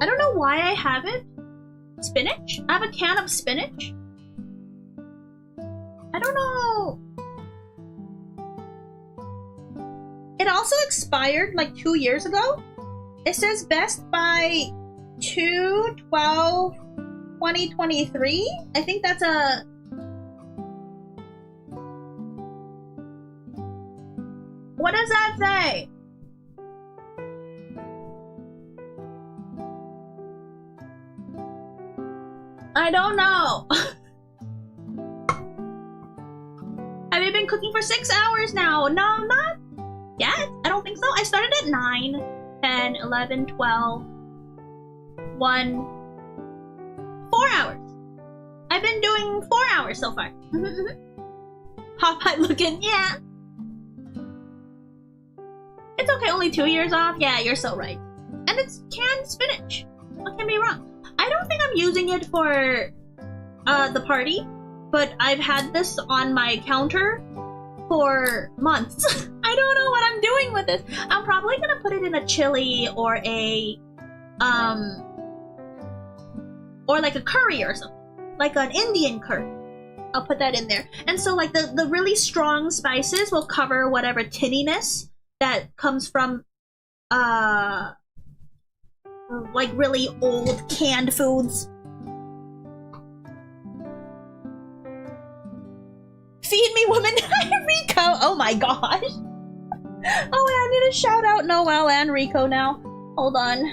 I don't know why I have it. Spinach? I have a can of spinach. I don't know. It also expired like 2 years ago. It says best by 2/12/2023. I think that's a... What does that say? I don't know. Have you been cooking for 6 hours now? No, not yet. I don't think so. I started at 9, 10, 11, 12, 1, 4 hours. I've been doing 4 hours so far. Popeye looking, yeah. It's okay, only 2 years off. Yeah, you're so right. And it's canned spinach. What can be wrong? I don't think I'm using it for the party, but I've had this on my counter for months. I don't know what I'm doing with this. I'm probably gonna put it in a chili or a or like a curry or something, like an Indian curry. I'll put that in there. And so like the really strong spices will cover whatever tinniness that comes from like really old canned foods. Feed me, woman. Rico. Oh my gosh. Oh, I need to shout out Noelle and Rico now. Hold on.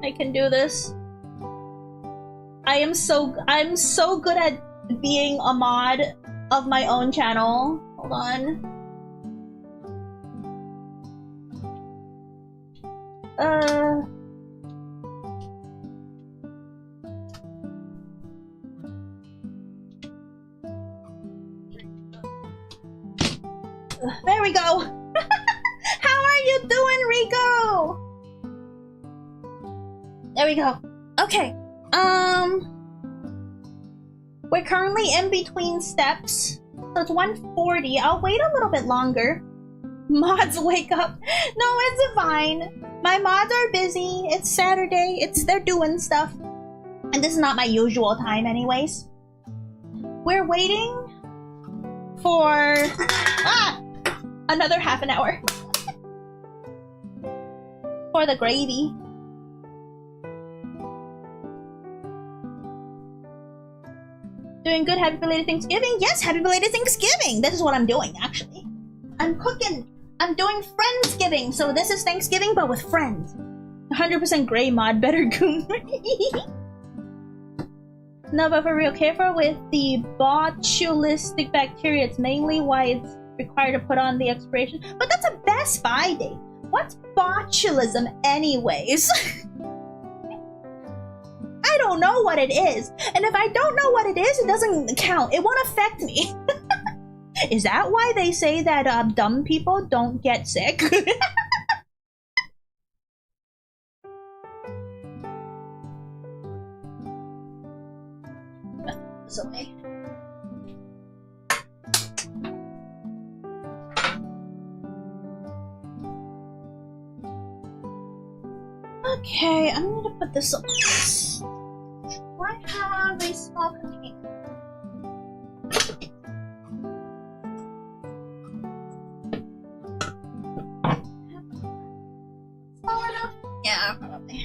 I can do this. I'm so good at being a mod of my own channel. Hold on. There we go. How are you doing, Rico? There we go. Okay. We're currently in between steps, so it's 1:40. I'll wait a little bit longer. Mods wake up. No, it's fine. My mods are busy. It's Saturday. They're doing stuff. And this is not my usual time anyways. We're waiting for another half an hour for the gravy. Doing good. Happy belated Thanksgiving. Yes, happy belated Thanksgiving. This is what I'm doing, actually. I'm cooking. I'm doing Friendsgiving. So this is Thanksgiving, but with friends. 100% gray mod. Better Guumi. No, but for real, careful with the botulistic bacteria. It's mainly why it's required to put on the expiration. But that's a Best Buy date. What's botulism anyways? I don't know what it is. And if I don't know what it is, it doesn't count. It won't affect me. Is that why they say that dumb people don't get sick? This away. Okay, I'm gonna put this on this. Do I have a small container? Small enough? Yeah, probably.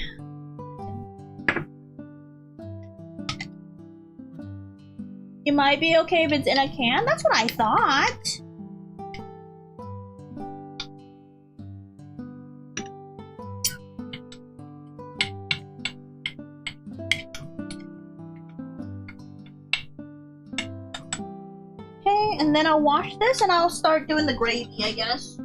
You might be okay if it's in a can? That's what I thought. and then I'll wash this and I'll start doing the gravy, I guess.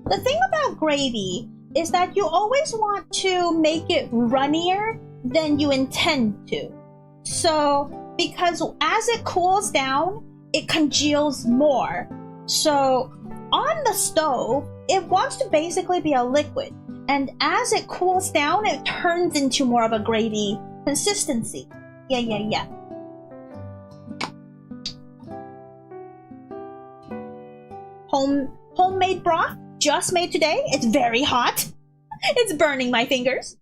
The thing about gravy is that you always want to make it runnier than you intend to. So, because as it cools down, it congeals more. So, on the stove, it wants to basically be a liquid. And as it cools down, it turns into more of a gravy consistency. Yeah. Homemade broth, just made today. It's very hot. It's burning my fingers.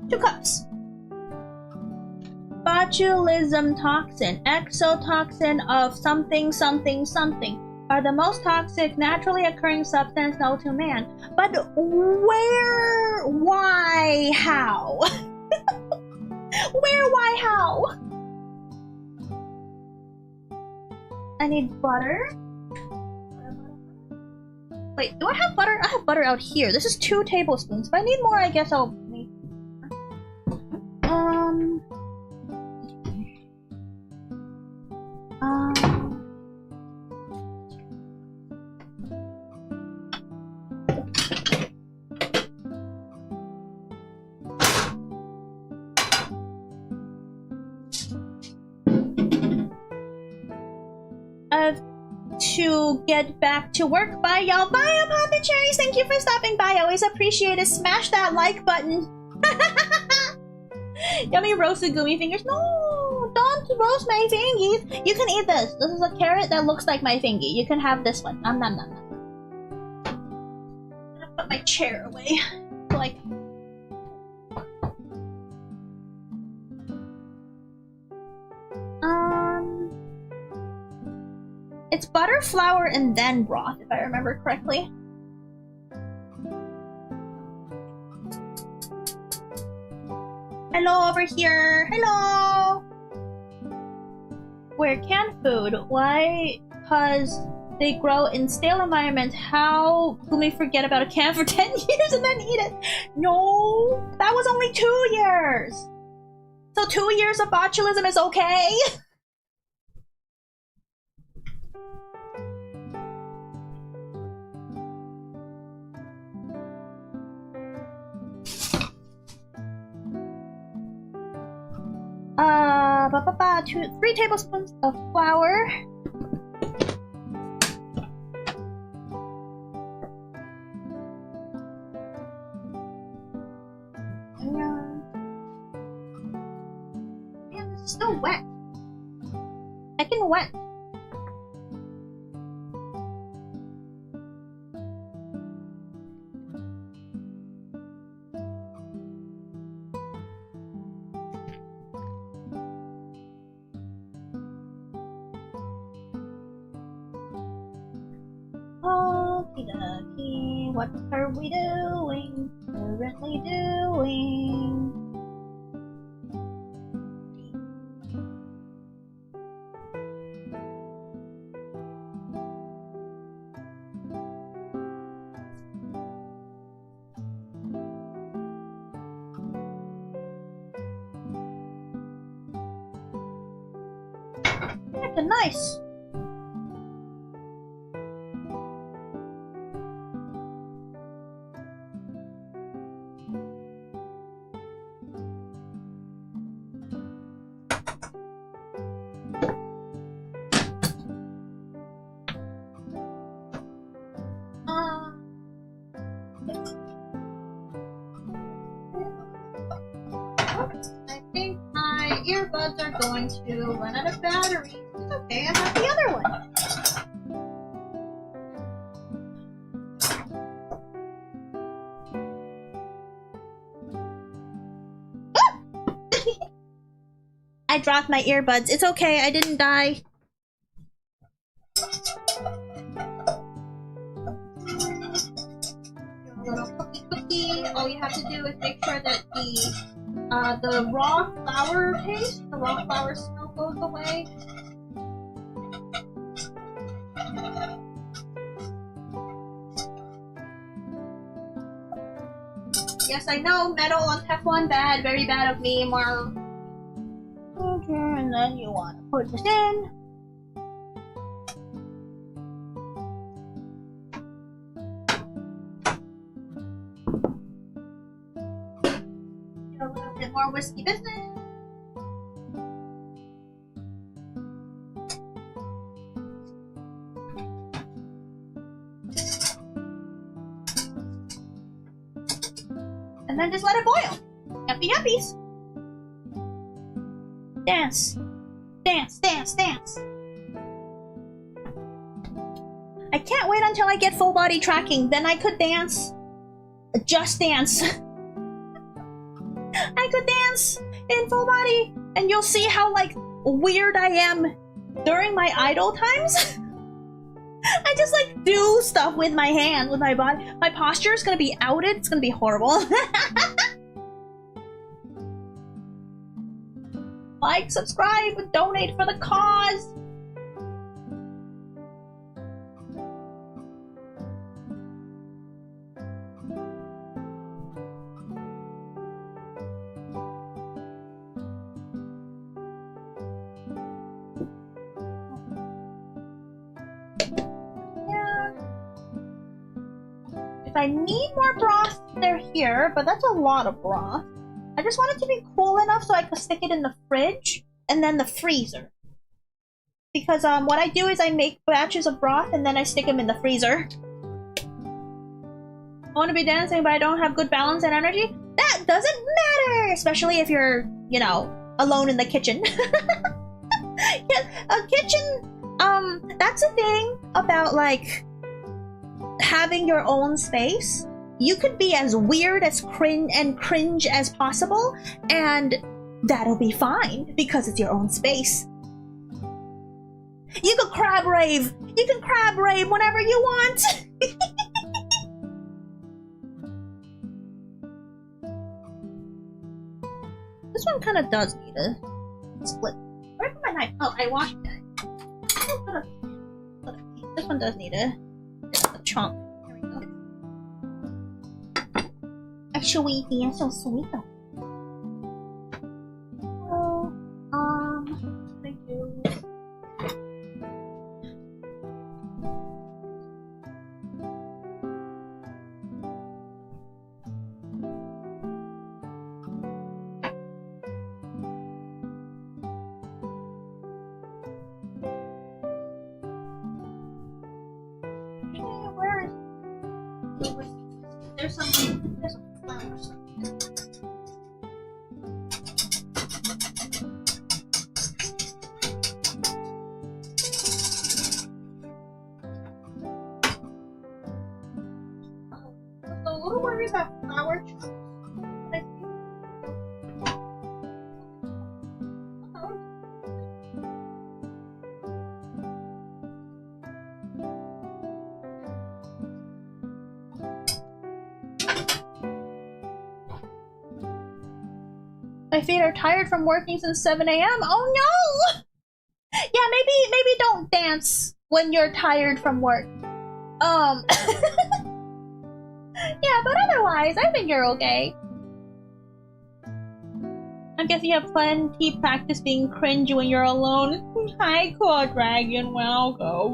Two cups. Botulism toxin, exotoxin of something are the most toxic naturally occurring substance known to man. But where, why, how? Where, why, how? I need butter. Wait, do I have butter? I have butter out here. This is 2 tablespoons. If I need more, I guess I'll make to get back to work. Bye, y'all. Bye, Papa Cherries. Thank you for stopping by. I always appreciate it. Smash that like button. Yummy roasted Guumi fingers. No, don't roast my fingies. You can eat this. This is a carrot that looks like my fingy. You can have this one. Nom. I'm gonna put my chair away. Like. It's butter, flour, and then broth, if I remember correctly. Hello over here. Hello. We're canned food. Why? Because they grow in stale environments. How can we forget about a can for 10 years and then eat it? No, that was only 2 years. So 2 years of botulism is okay? Three tablespoons of flour. Man, this is still wet. I can wet. What are we doing? Currently doing? That's nice. Earbuds are going to run out of battery. It's okay, I have the other one. I dropped my earbuds. It's okay, I didn't die. A little cookie. All you have to do is make sure that the raw flour taste, the raw flour smell goes away. Yes, I know, metal on Teflon, bad, very bad of me, Mar. Okay, and then you want to put this in. A little bit more whiskey business. And then just let it boil. Yuppie yuppies. Dance. Dance, dance, dance. I can't wait until I get full body tracking. Then I could dance. Just dance. I could dance in full body. And you'll see how, like, weird I am during my idle times. I just, like, do stuff with my hands, with my body. My posture is gonna be outed. It's gonna be horrible. Like, subscribe, and donate for the cause. If I need more broth, they're here, but that's a lot of broth. I just want it to be cool enough so I could stick it in the fridge and then the freezer. Because what I do is I make batches of broth and then I stick them in the freezer. I want to be dancing, but I don't have good balance and energy. That doesn't matter, especially if you're, you know, alone in the kitchen. A kitchen, that's the thing about, like, having your own space. You could be as weird as cringe as possible, and that'll be fine because it's your own space. You can crab rave. You can crab rave whenever you want. This one kind of does need a split. Where's my knife? Oh, I washed it. This one does need a chunk. Actually, he is so sweet though. So, thank you. Where is there's some flowers. A little worried about flower chunks. My feet are tired from working since 7 a.m. Oh no! Yeah, maybe don't dance when you're tired from work. Yeah, but otherwise, I think you're okay. I guess you have plenty practice being cringe when you're alone. Hi, Claw Dragon, welcome.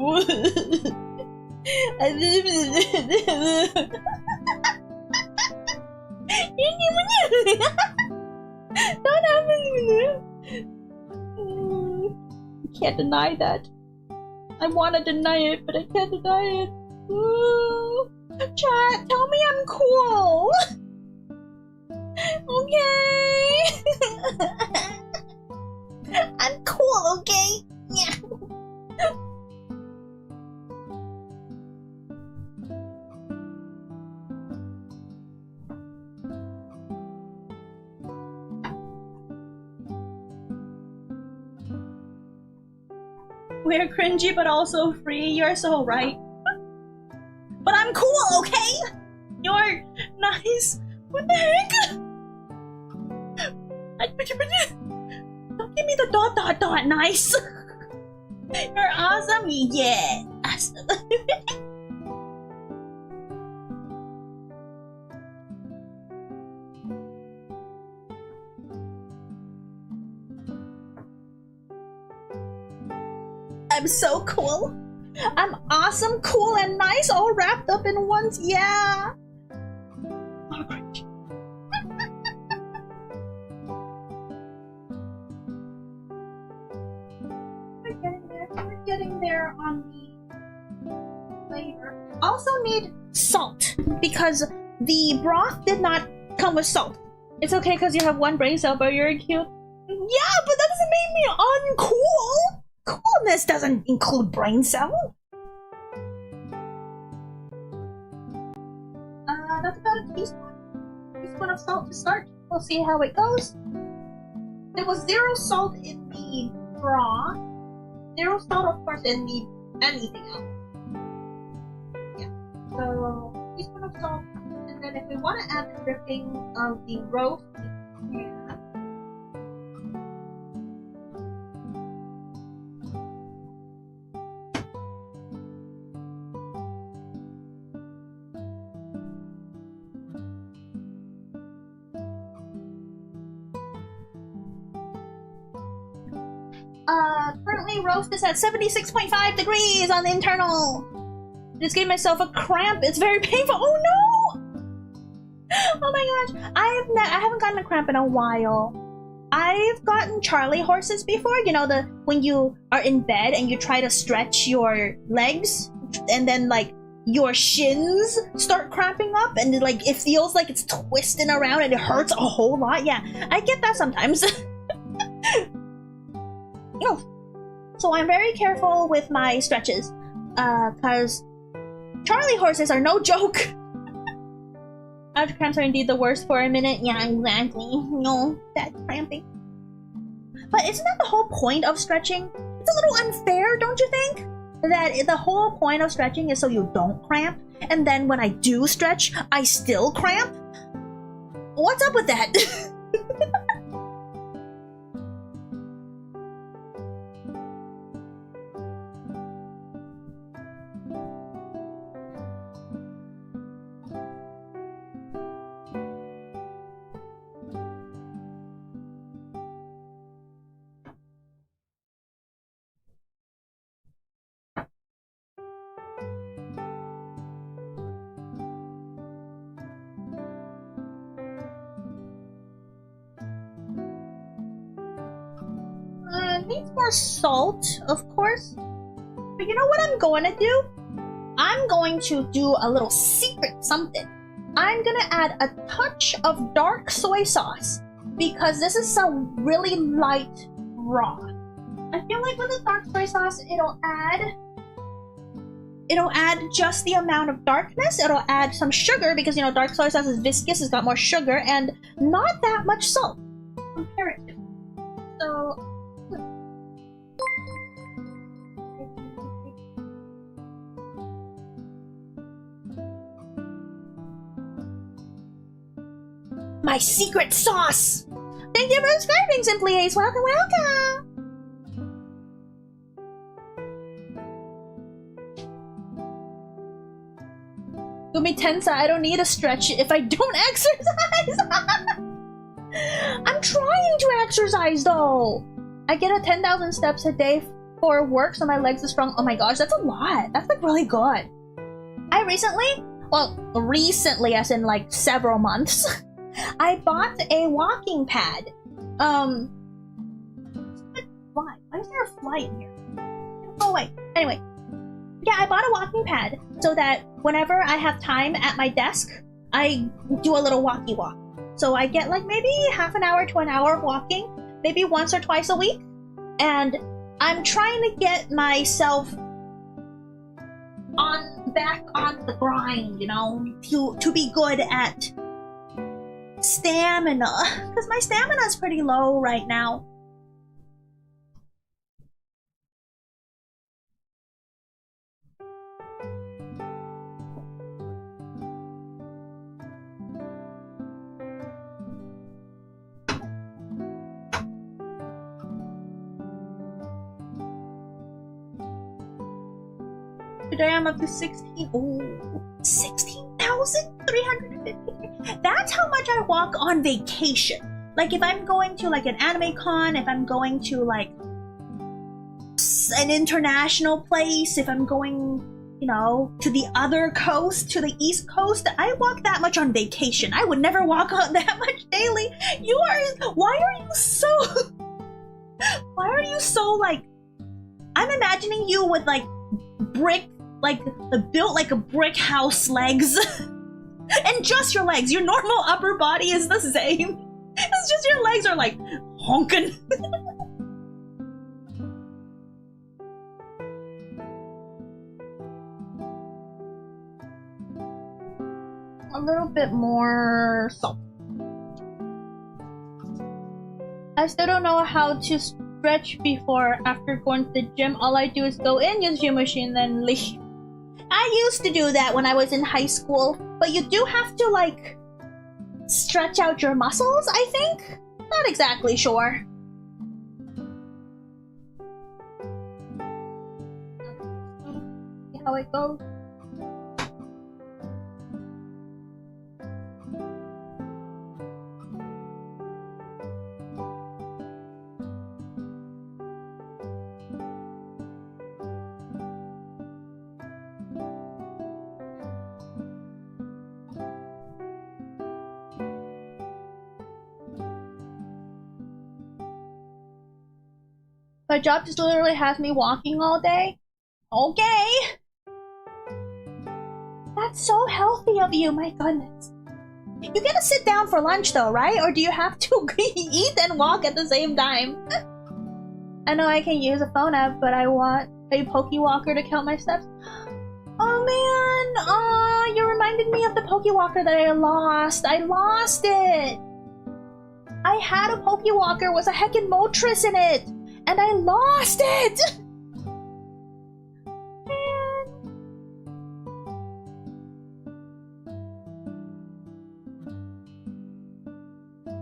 Don't have can't deny that. I want to deny it, but I can't deny it. Ooh. Chat, tell me I'm cool. Okay. I'm cool, okay? Yeah. We're cringy but also free. You're so right. But I'm cool, okay? You're nice. What the heck? Don't give me the dot nice. You're awesome, yeah. I'm so cool. I'm awesome, cool, and nice, all wrapped up in once. Yeah. Oh, cringe. We're getting there on the flavor. Also need salt because the broth did not come with salt. It's okay because you have one brain cell, but you're cute. Yeah, but that doesn't make me uncool. Coolness doesn't include brain cell. That's about a teaspoon of salt to start. We'll see how it goes. There was 0 salt in the broth. 0 salt, of course, in the anything else. Yeah. So, teaspoon of salt, and then if we want to add the dripping of the roast, yeah. Currently roast is at 76.5 degrees on the internal. Just gave myself a cramp. It's very painful. Oh no! Oh my gosh. I haven't gotten a cramp in a while. I've gotten Charlie horses before. You know, when you are in bed and you try to stretch your legs and then like your shins start cramping up and like it feels like it's twisting around and it hurts a whole lot. Yeah, I get that sometimes. Oh. So I'm very careful with my stretches, cause Charlie horses are no joke. After cramps are indeed the worst for a minute. Yeah, exactly. No, that cramping. But isn't that the whole point of stretching? It's a little unfair, don't you think? That the whole point of stretching is so you don't cramp, and then when I do stretch, I still cramp? What's up with that? Needs more salt, of course. But you know what I'm going to do? I'm going to do a little secret something. I'm going to add a touch of dark soy sauce because this is some really light broth. I feel like with the dark soy sauce, it'll add just the amount of darkness. It'll add some sugar because, you know, dark soy sauce is viscous, it's got more sugar, and not that much salt comparatively. So my secret sauce! Thank you for subscribing, Simply Ace. Welcome, welcome! Guumi Tensa, I don't need a stretch if I don't exercise! I'm trying to exercise though! I get a 10,000 steps a day for work so my legs are strong. Oh my gosh, that's a lot! That's like really good. I recently as in like several months, I bought a walking pad. Why is there a fly in here? Go away. Anyway, yeah, I bought a walking pad so that whenever I have time at my desk, I do a little walkie walk. So I get like maybe half an hour to an hour of walking, maybe once or twice a week. And I'm trying to get myself back on the grind, you know, to be good at stamina, because my stamina is pretty low right now. Today I'm up to 16. Ooh, 16,350. That's how much I walk on vacation. Like if I'm going to like an anime con, if I'm going to like an international place, if I'm going, you know, to the other coast, to the East Coast, I walk that much on vacation. I would never walk on that much daily. Why are you so like, I'm imagining you with like brick, like built like a brick house legs. And just your legs. Your normal upper body is the same. It's just your legs are like honking. A little bit more salt. I still don't know how to stretch before after going to the gym. All I do is go in, use gym machine, then leave. I used to do that when I was in high school, but you do have to like stretch out your muscles, I think? Not exactly sure. See how it goes. My job just literally has me walking all day. Okay. That's so healthy of you, my goodness. You get to sit down for lunch though, right? Or do you have to eat and walk at the same time? I know I can use a phone app, but I want a Poke Walker to count my steps. Oh man, you reminded me of the Poke Walker that I lost. I lost it. I had a Poke Walker with a heckin' Moltres in it. And I lost it! Man.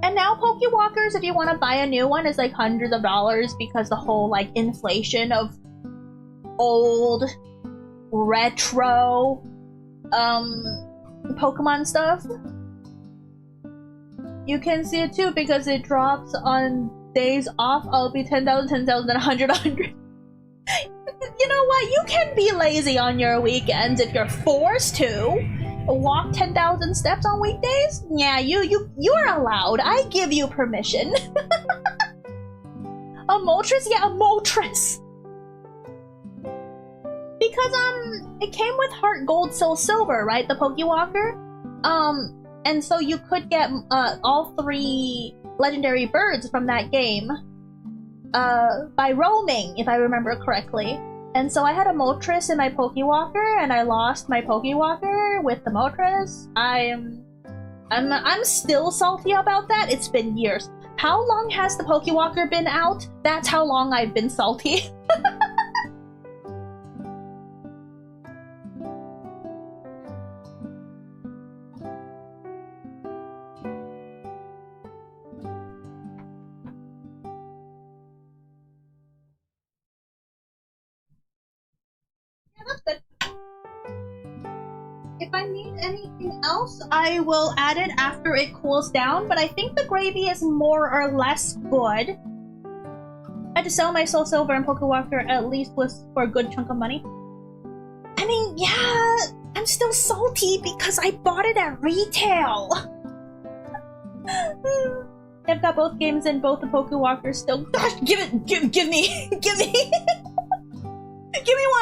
And now Poke Walkers, if you want to buy a new one, is like hundreds of dollars because the whole like inflation of old, retro, Pokemon stuff. You can see it too because it drops on days off. I'll be 10,000, 10,000, 100, 100. You know what? You can be lazy on your weekends if you're forced to. Walk 10,000 steps on weekdays? Yeah, you're allowed. I give you permission. A Moltres? Yeah, a Moltres. Because it came with Heart Gold, Soul Silver, right? The Poke Walker. And so you could get all 3 legendary birds from that game by roaming, if I remember correctly. And so I had a Moltres in my Poke Walker, and I lost my Poke Walker with the Moltres. I'm still salty about that. It's been years. How long has the Poke Walker been out? That's how long I've been salty. If I need anything else, I will add it after it cools down, but I think the gravy is more or less good. I had to sell my Soul Silver and Poke Walker at least for a good chunk of money. I mean, yeah, I'm still salty because I bought it at retail. I've got both games and both the Poke Walkers still. Gosh, give me, give me, give me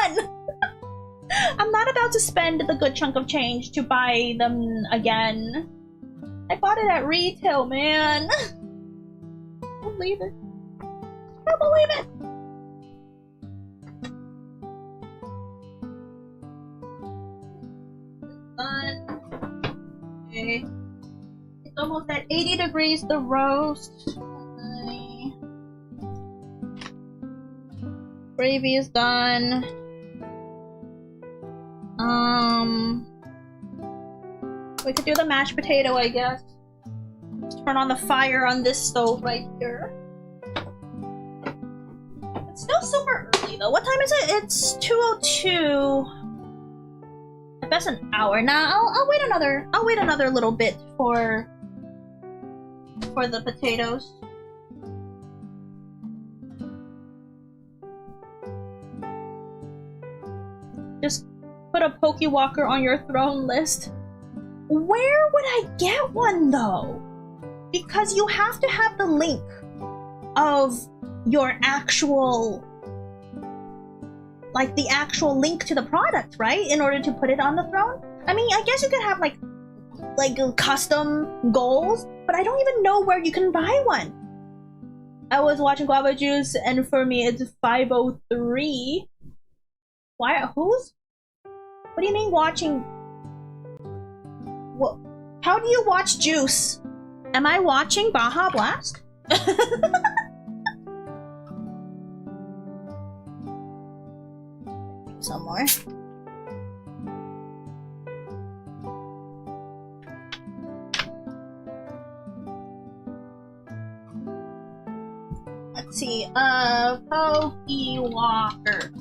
one! I'm not about to spend the good chunk of change to buy them again. I bought it at retail, man. Can't believe it. Can't believe it! Done. Okay. It's almost at 80 degrees, the roast. Okay. Gravy is done. We could do the mashed potato, I guess. Just turn on the fire on this stove right here. It's still super early though. What time is it? It's 2:02. That's an hour. Nah, I'll wait another. I'll wait another little bit for the potatoes. Just put a Pokewalker on your throne list. Where would I get one though? Because you have to have the link of your actual, like the actual link to the product, right? In order to put it on the throne. I mean, I guess you could have like custom goals, but I don't even know where you can buy one. I was watching Guava Juice, and for me it's 503. Why? Who's? What do you mean watching? What? How do you watch Juice? Am I watching Baja Blast? Some more. Let's see. Pokewalker.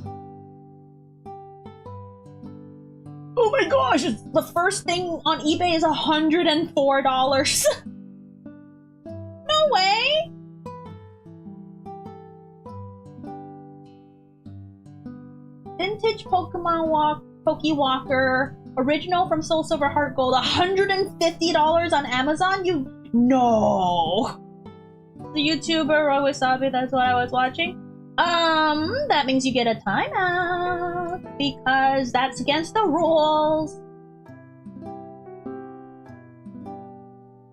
Oh my gosh! The first thing on eBay is $104. No way! Vintage Pokewalker, original from Soul Silver Heart Gold, $150 on Amazon? No! The YouTuber Wasabi, that's what I was watching. That means you get a timeout, because that's against the rules.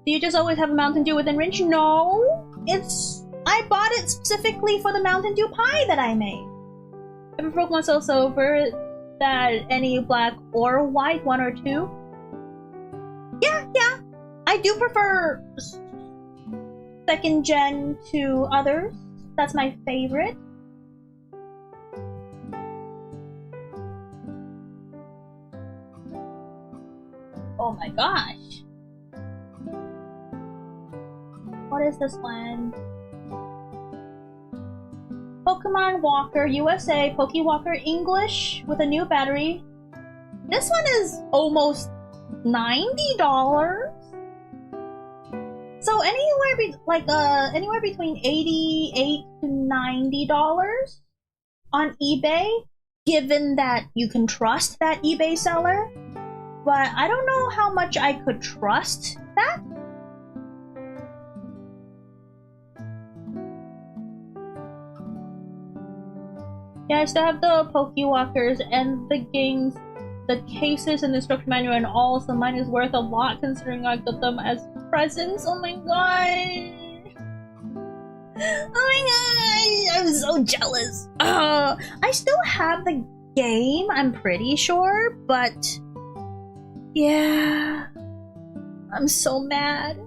Do you just always have a Mountain Dew within range? No! I bought it specifically for the Mountain Dew pie that I made. Ever Pokemon Soul Silver that any black or white, one or two? Yeah. I do prefer second gen to others. That's my favorite. Oh my gosh. What is this one? Pokemon Walker USA, Pokewalker English with a new battery. This one is almost $90. So anywhere between $88 to $90 on eBay, given that you can trust that eBay seller. But I don't know how much I could trust that. Yeah, I still have the Pokewalkers and the games, the cases and the instruction manual and all, so mine is worth a lot considering I got them as presents. Oh my god! Oh my god! I'm so jealous! I still have the game, I'm pretty sure, but yeah, I'm so mad.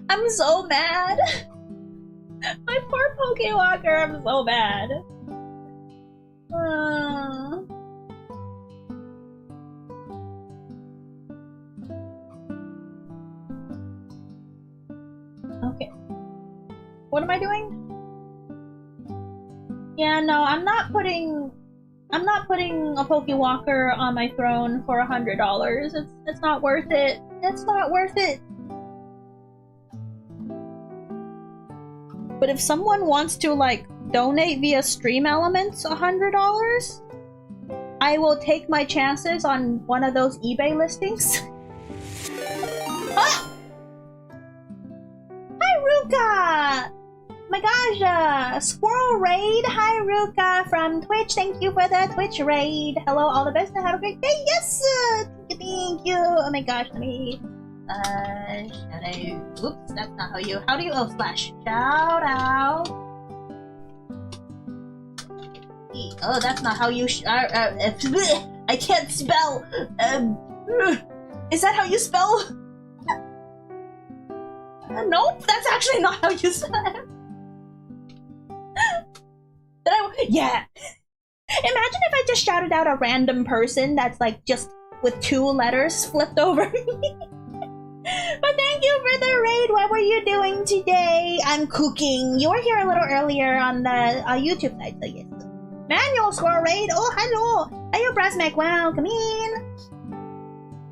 I'm so mad! My poor Pokewalker, I'm so mad. Okay. What am I doing? Yeah, no, I'm not putting a Pokewalker on my throne for $100. It's not worth it. It's not worth it. But if someone wants to donate via Stream Elements $100, I will take my chances on one of those eBay listings. Ah! Hi Ruka! My gosh, Squirrel Raid. Hi Ruka from Twitch. Thank you for the Twitch raid. Hello, all the best and have a great day. Yes! Thank you. Oh my gosh, let me shout out. Oops, that's not how do you slash shout out. Oh, that's not how you I can't spell. Is that how you spell? Nope, that's actually not how you spell it. Yeah. Imagine if I just shouted out a random person that's just with 2 letters flipped over. But thank you for the raid. What were you doing today? I'm cooking. You were here a little earlier on the YouTube side, so yes. Manual Squirrel Raid. Oh, hello. Are you Brasmac? Welcome in.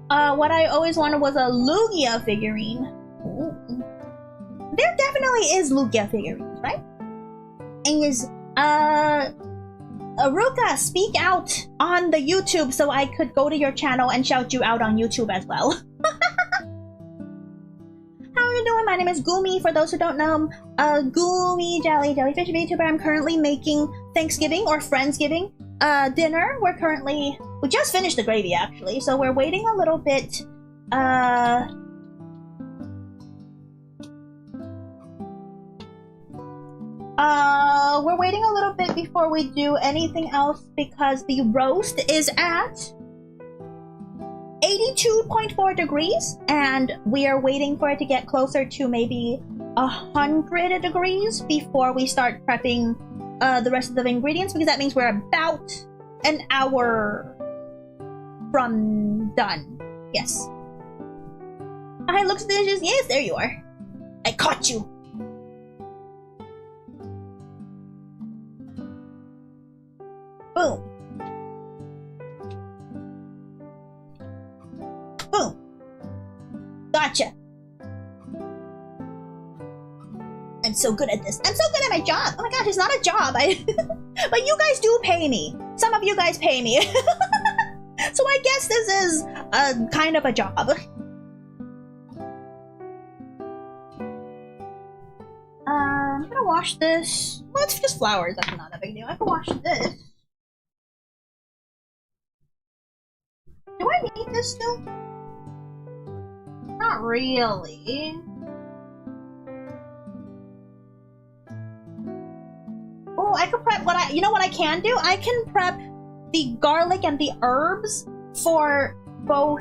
What I always wanted was a Lugia figurine. Ooh. There definitely is Lugia figurines, right? And is, Aruka, speak out on the YouTube so I could go to your channel and shout you out on YouTube as well. How are you doing? My name is Guumi. For those who don't know, Guumi Jellyfish Vtuber. I'm currently making Thanksgiving or Friendsgiving dinner. We just finished the gravy actually, so we're waiting a little bit. We're waiting a little bit before we do anything else because the roast is at 82.4 degrees and we are waiting for it to get closer to maybe 100 degrees before we start prepping the rest of the ingredients, because that means we're about an hour from done. Yes. Hi, looks delicious. Yes, there you are. I caught you. Boom. Boom. Gotcha. I'm so good at this. I'm so good at my job. Oh my gosh, it's not a job. But you guys do pay me. Some of you guys pay me. So I guess this is a kind of a job. I'm gonna wash this. Well, it's just flowers. That's not a big deal. I can wash this. Do I need this still? Not really. Oh, I could prep you know what I can do? I can prep the garlic and the herbs for both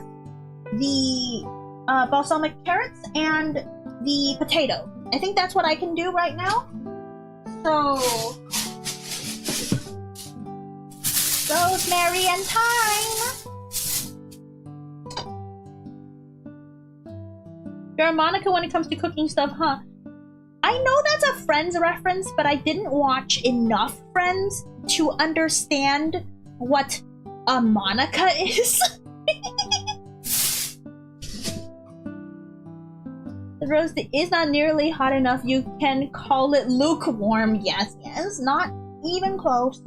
the balsamic carrots and the potato. I think that's what I can do right now. So, rosemary and thyme. You're a Monica when it comes to cooking stuff, huh? I know that's a Friends reference, but I didn't watch enough Friends to understand what a Monica is. The roast is not nearly hot enough. You can call it lukewarm. Yes, yes, not even close.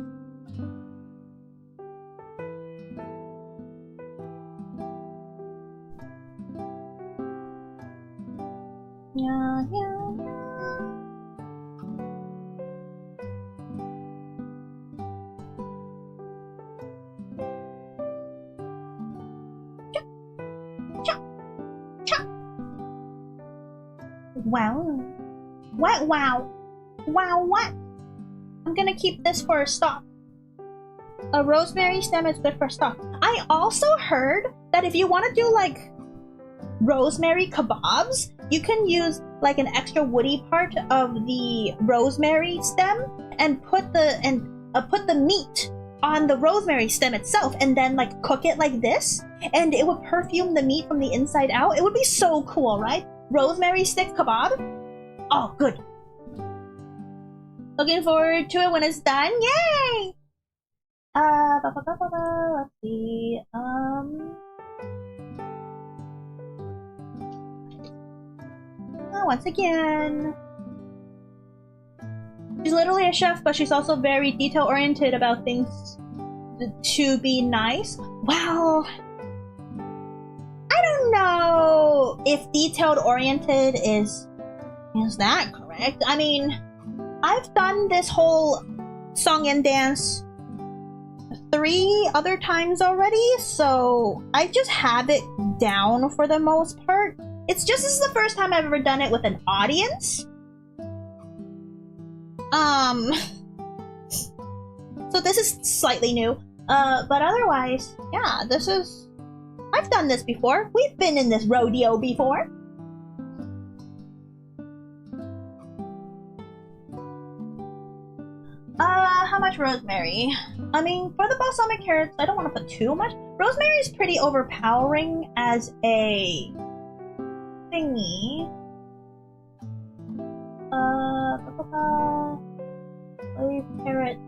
Yeah, yeah, yeah. Wow. What? Wow. Wow, what? I'm gonna keep this for a stock. A rosemary stem is good for stock. I also heard that if you want to do like rosemary kebabs, you can use like an extra woody part of the rosemary stem and put the meat on the rosemary stem itself and then like cook it like this, and it would perfume the meat from the inside out. It would be so cool, right? Rosemary stick kebab. Oh, good. Looking forward to it when it's done. Yay! Let's see. Once again, she's literally a chef, but she's also very detail-oriented about things to be nice. Well, I don't know if detailed-oriented is that correct. I mean, I've done this whole song and dance 3 other times already, so I just have it down for the most part. It's just this is the first time I've ever done it with an audience. So this is slightly new. But otherwise, yeah, I've done this before. We've been in this rodeo before. How much rosemary? I mean, for the balsamic carrots, I don't want to put too much. Rosemary is pretty overpowering as a thingy. Leaf carrots.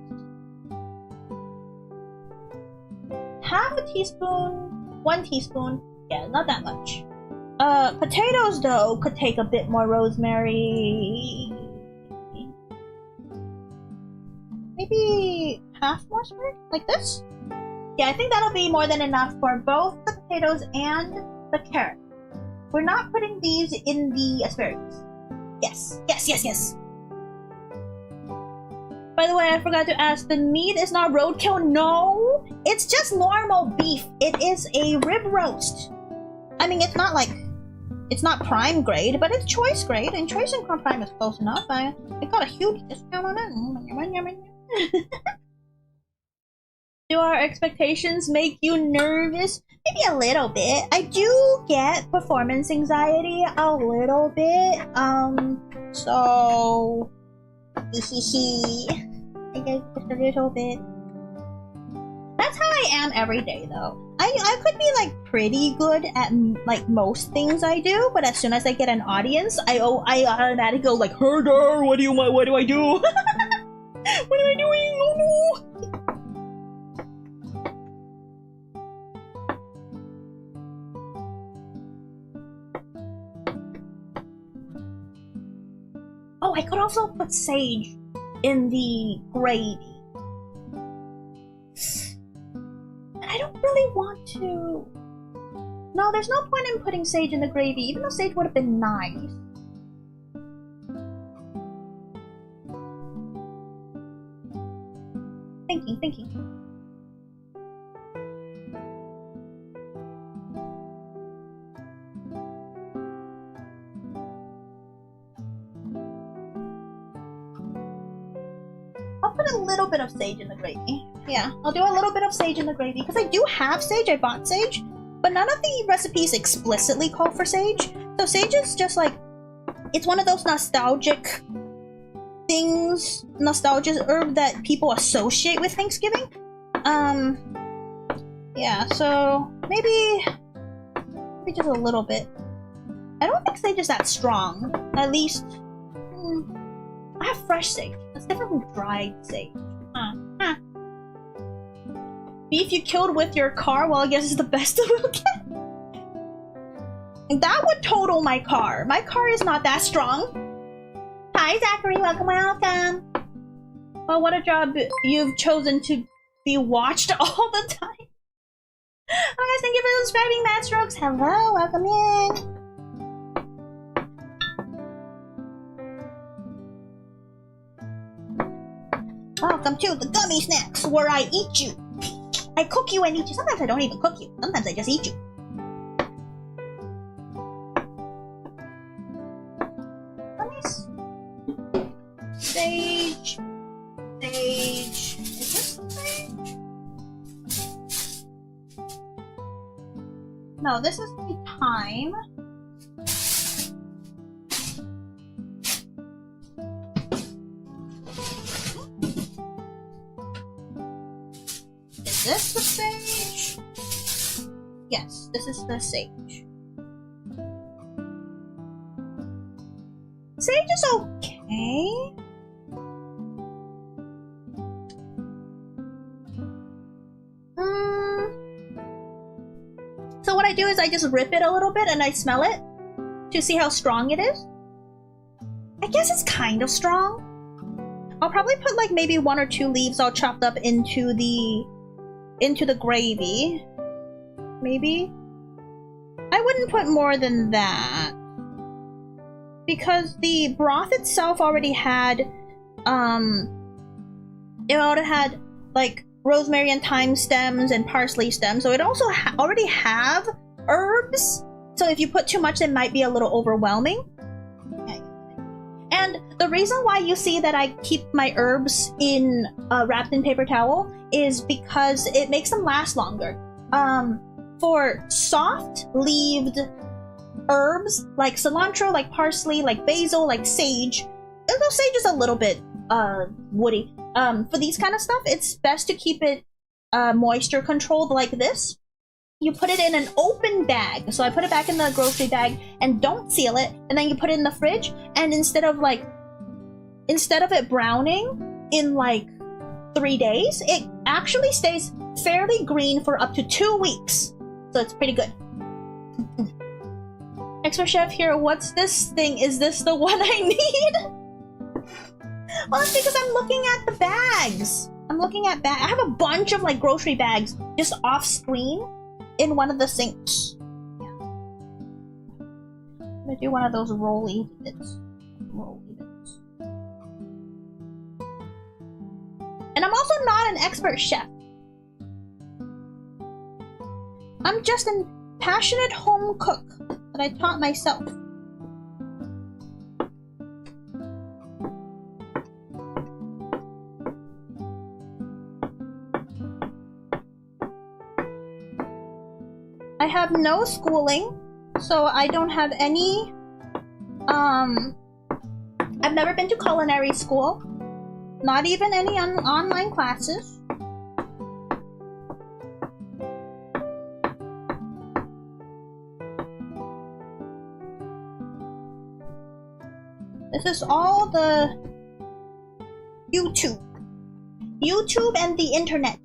Half a teaspoon, 1 teaspoon, Yeah, not that much. Potatoes though could take a bit more rosemary. Maybe half more rosemary? Like this? Yeah, I think that'll be more than enough for both the potatoes and the carrot. We're not putting these in the asparagus. Yes, yes, yes, yes. By the way, I forgot to ask, the meat is not roadkill? No! It's just normal beef. It is a rib roast. I mean, it's not like... It's not prime grade, but it's choice grade, and choice and prime is close enough. I got a huge discount on it. Do our expectations make you nervous? Maybe a little bit. I do get performance anxiety a little bit. So... I guess just a little bit. That's how I am every day, though. I could be like pretty good at like most things I do, but as soon as I get an audience, I automatically go like, "Hairdo, what do I do? What am I doing? Oh no!" Oh, I could also put sage in the gravy. I don't really want to... No, there's no point in putting sage in the gravy, even though sage would have been nice. Thinking. I'll put a little bit of sage in the gravy. Yeah, I'll do a little bit of sage in the gravy, because I do have sage, I bought sage, but none of the recipes explicitly call for sage. So sage is just like, it's one of those nostalgic things, nostalgic herb that people associate with Thanksgiving. Yeah, so maybe just a little bit. I don't think sage is that strong, at least, I have fresh sage. That's different from dried sage. Beef you killed with your car? Well, I guess it's the best that we'll get. That would total my car. My car is not that strong. Hi, Zachary. Welcome. Well, what a job you've chosen to be watched all the time. Oh, guys, thank you for subscribing, Mad Strokes. Hello, welcome in. Welcome to the Gummy Snacks, where I eat you. I cook you and eat you. Sometimes I don't even cook you. Sometimes I just eat you. Sage. Sage. Is this sage? No, this is the thyme. Is this the sage? Yes, this is the sage. Sage is okay. So what I do is I just rip it a little bit and I smell it to see how strong it is. I guess it's kind of strong. I'll probably put like maybe 1 or 2 leaves all chopped up into the gravy. Maybe. I wouldn't put more than that, because the broth itself already had like rosemary and thyme stems and parsley stems, so it also already have herbs. So if you put too much, it might be a little overwhelming. And the reason why you see that I keep my herbs in wrapped in paper towel is because it makes them last longer. For soft-leaved herbs like cilantro, like parsley, like basil, like sage, although sage is a little bit woody. For these kind of stuff, it's best to keep it moisture controlled like this. You put it in an open bag. So I put it back in the grocery bag and don't seal it, and then you put it in the fridge, and instead of it browning in like 3 days, it actually stays fairly green for up to 2 weeks. So it's pretty good. Extra chef here, what's this thing? Is this the one I need? Well, it's because I'm looking at the bags. I'm looking at bags. I have a bunch of like grocery bags just off screen in one of the sinks. Yeah. I'm gonna do one of those rolly bits. And I'm also not an expert chef. I'm just a passionate home cook that I taught myself. I have no schooling, so I don't have any, I've never been to culinary school, not even any online classes. This is all the YouTube and the internet.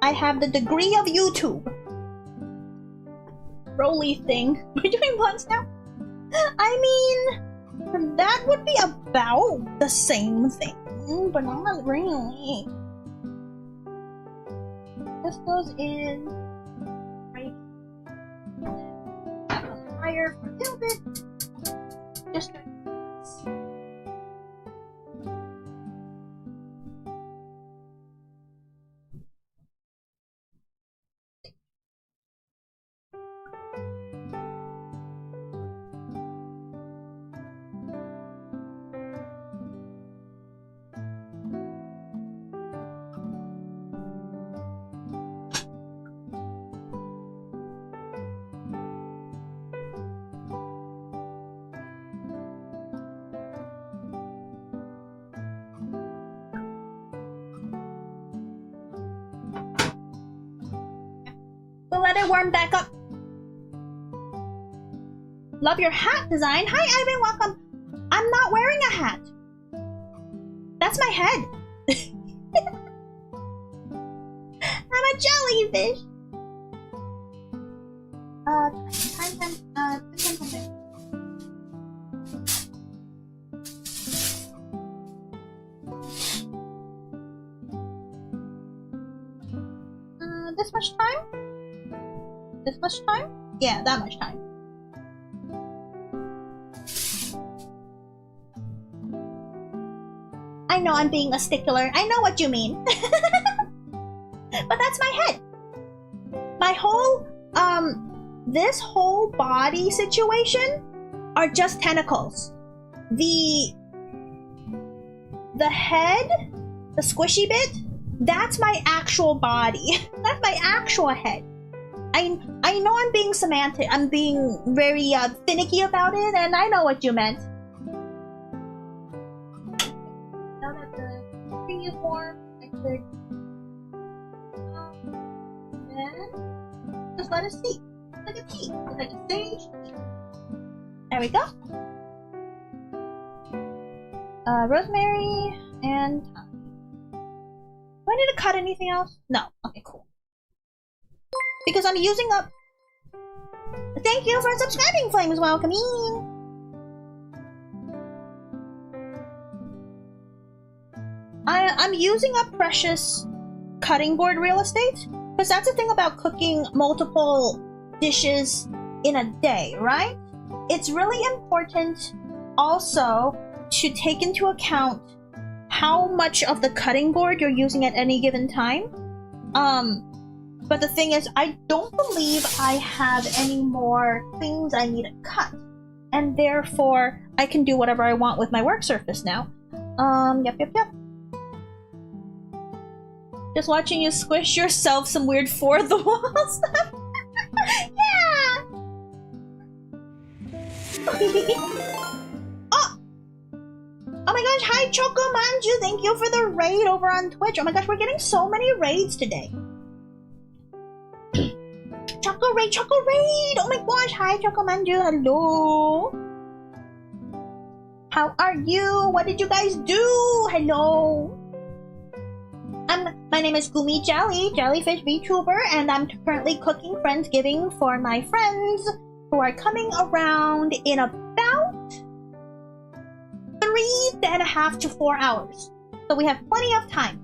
I have the degree of YouTube. Roly thing. We're doing once now? I mean, that would be about the same thing, but not really. This goes in right higher for a little bit. Just let it warm back up. Love your hat design. Hi, Ivan. Welcome. I'm not wearing a hat. That's my head. I'm a jellyfish. This much time? This much time? Yeah, that much time. I know I'm being a stickler. I know what you mean. But that's my head. My whole, this whole body situation are just tentacles. The head, the squishy bit, that's my actual body. That's my actual head. I know I'm being semantic. I'm being very finicky about it, and I know what you meant. Now that the thing is warm, I could then just let it steep, like a tea, like a sage tea. There we go. Rosemary and thyme. Do I need to cut anything else? No. Okay, cool. Because I'm using up. Thank you for subscribing, Flames. Welcome in. I'm using up precious cutting board real estate, because that's the thing about cooking multiple dishes in a day, right? It's really important also to take into account how much of the cutting board you're using at any given time. But the thing is, I don't believe I have any more things I need to cut. And therefore, I can do whatever I want with my work surface now. Yep. Just watching you squish yourself some weird for-the-wall stuff. Yeah! Oh my gosh, hi Choco Manju, thank you for the raid over on Twitch. Oh my gosh, we're getting so many raids today. Choco raid! Oh my gosh, hi Choco Manju, hello. How are you? What did you guys do? Hello. My name is Guumi Jellyfish Vtuber, and I'm currently cooking Friendsgiving for my friends who are coming around in about 3.5 to 4 hours. So we have plenty of time.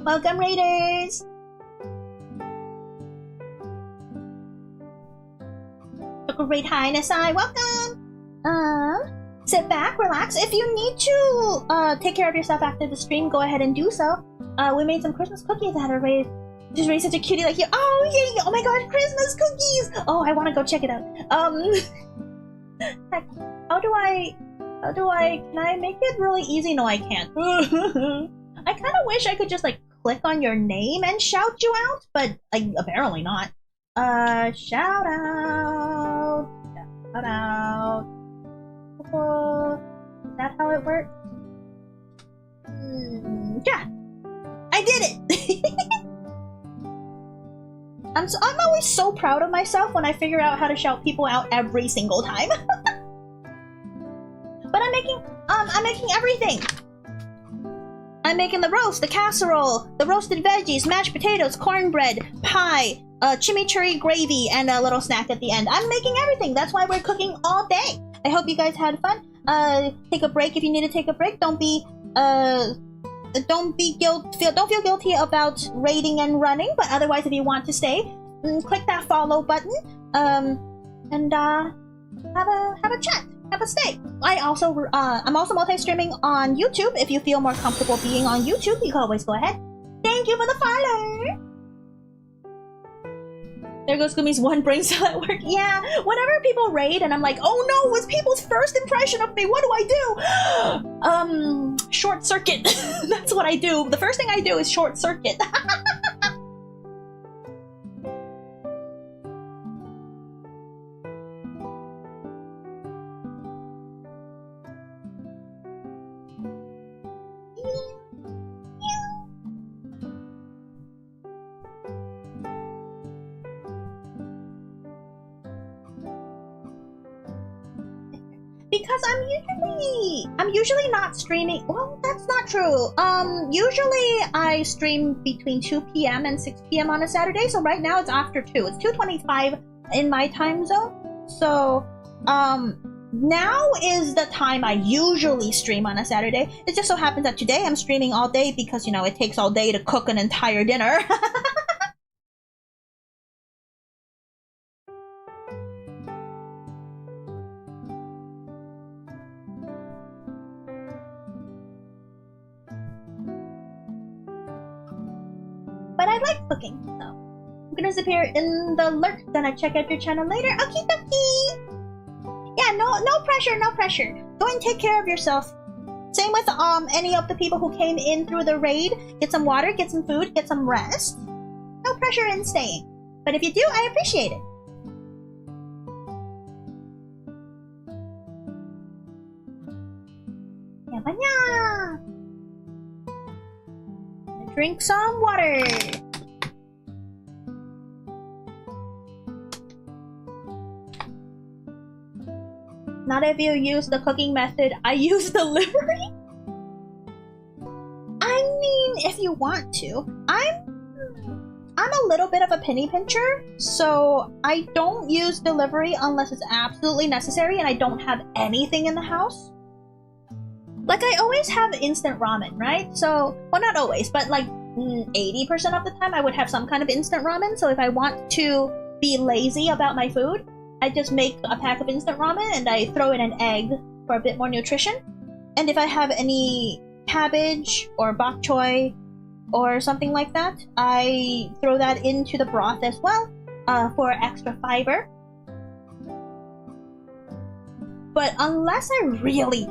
Welcome, Raiders! Great Highness, welcome! Sit back, relax. If you need to take care of yourself after the stream, go ahead and do so. We made some Christmas cookies that are ready. Just raised such a cutie like you. Oh, yay! Oh my god, Christmas cookies! Oh, I want to go check it out. Can I make it really easy? No, I can't. I kind of wish I could just, like, click on your name and shout you out, but, like, apparently not. Shout out. Shout out. Is that how it works? Yeah. I did it! I'm always so proud of myself when I figure out how to shout people out every single time. But I'm making everything. I'm making the roast, the casserole, the roasted veggies, mashed potatoes, cornbread, pie, chimichurri gravy, and a little snack at the end. I'm making everything. That's why we're cooking all day. I hope you guys had fun. Take a break if you need to take a break. Don't feel guilty about raiding and running, but otherwise, if you want to stay, click that follow button, and have a chat, have a stay. I'm also multi-streaming on YouTube. If you feel more comfortable being on YouTube, you can always go ahead. Thank you for the follow. There goes Gumi's one brain cell at work. Yeah, whenever people raid and I'm like, oh no, what's people's first impression of me? What do I do? Short circuit. That's what I do. The first thing I do is short circuit. Because I'm usually not streaming. Well, that's not true. Usually I stream between 2 p.m. and 6 p.m. on a Saturday. So right now it's after 2. It's 2:25 in my time zone. So now is the time I usually stream on a Saturday. It just so happens that today I'm streaming all day because, you know, it takes all day to cook an entire dinner. But I like cooking, so I'm gonna disappear in the lurk. Then I check out your channel later. Okie dokie. Yeah, no pressure, no pressure. Go and take care of yourself. Same with any of the people who came in through the raid. Get some water, get some food, get some rest. No pressure in staying. But if you do, I appreciate it. Yabanya! Drink some water. Not if you use the cooking method. I use delivery. I mean, if you want to. I'm a little bit of a penny pincher, so I don't use delivery unless it's absolutely necessary and I don't have anything in the house. Like, I always have instant ramen, right? So, well, not always, but like 80% of the time I would have some kind of instant ramen. So if I want to be lazy about my food, I just make a pack of instant ramen and I throw in an egg for a bit more nutrition. And if I have any cabbage or bok choy or something like that, I throw that into the broth as well for extra fiber. But unless I really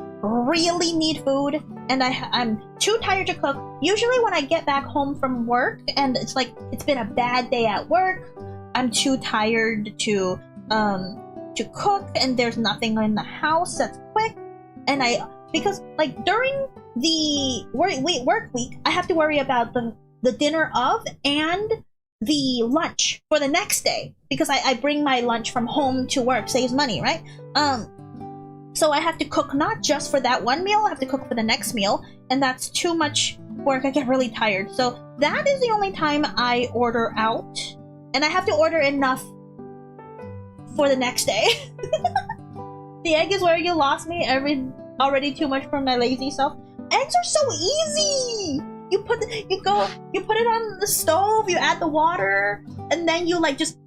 need food and I'm too tired to cook, usually when I get back home from work and it's like it's been a bad day at work, I'm too tired to cook and there's nothing in the house that's quick, and because like during the work week I have to worry about the dinner of and the lunch for the next day because I bring my lunch from home to work, saves money, right? So I have to cook not just for that one meal, I have to cook for the next meal, and that's too much work. I get really tired. So that is the only time I order out, and I have to order enough for the next day. The egg is where you lost me. Already too much for my lazy self. Eggs are so easy. You put it on the stove. You add the water, and then you like just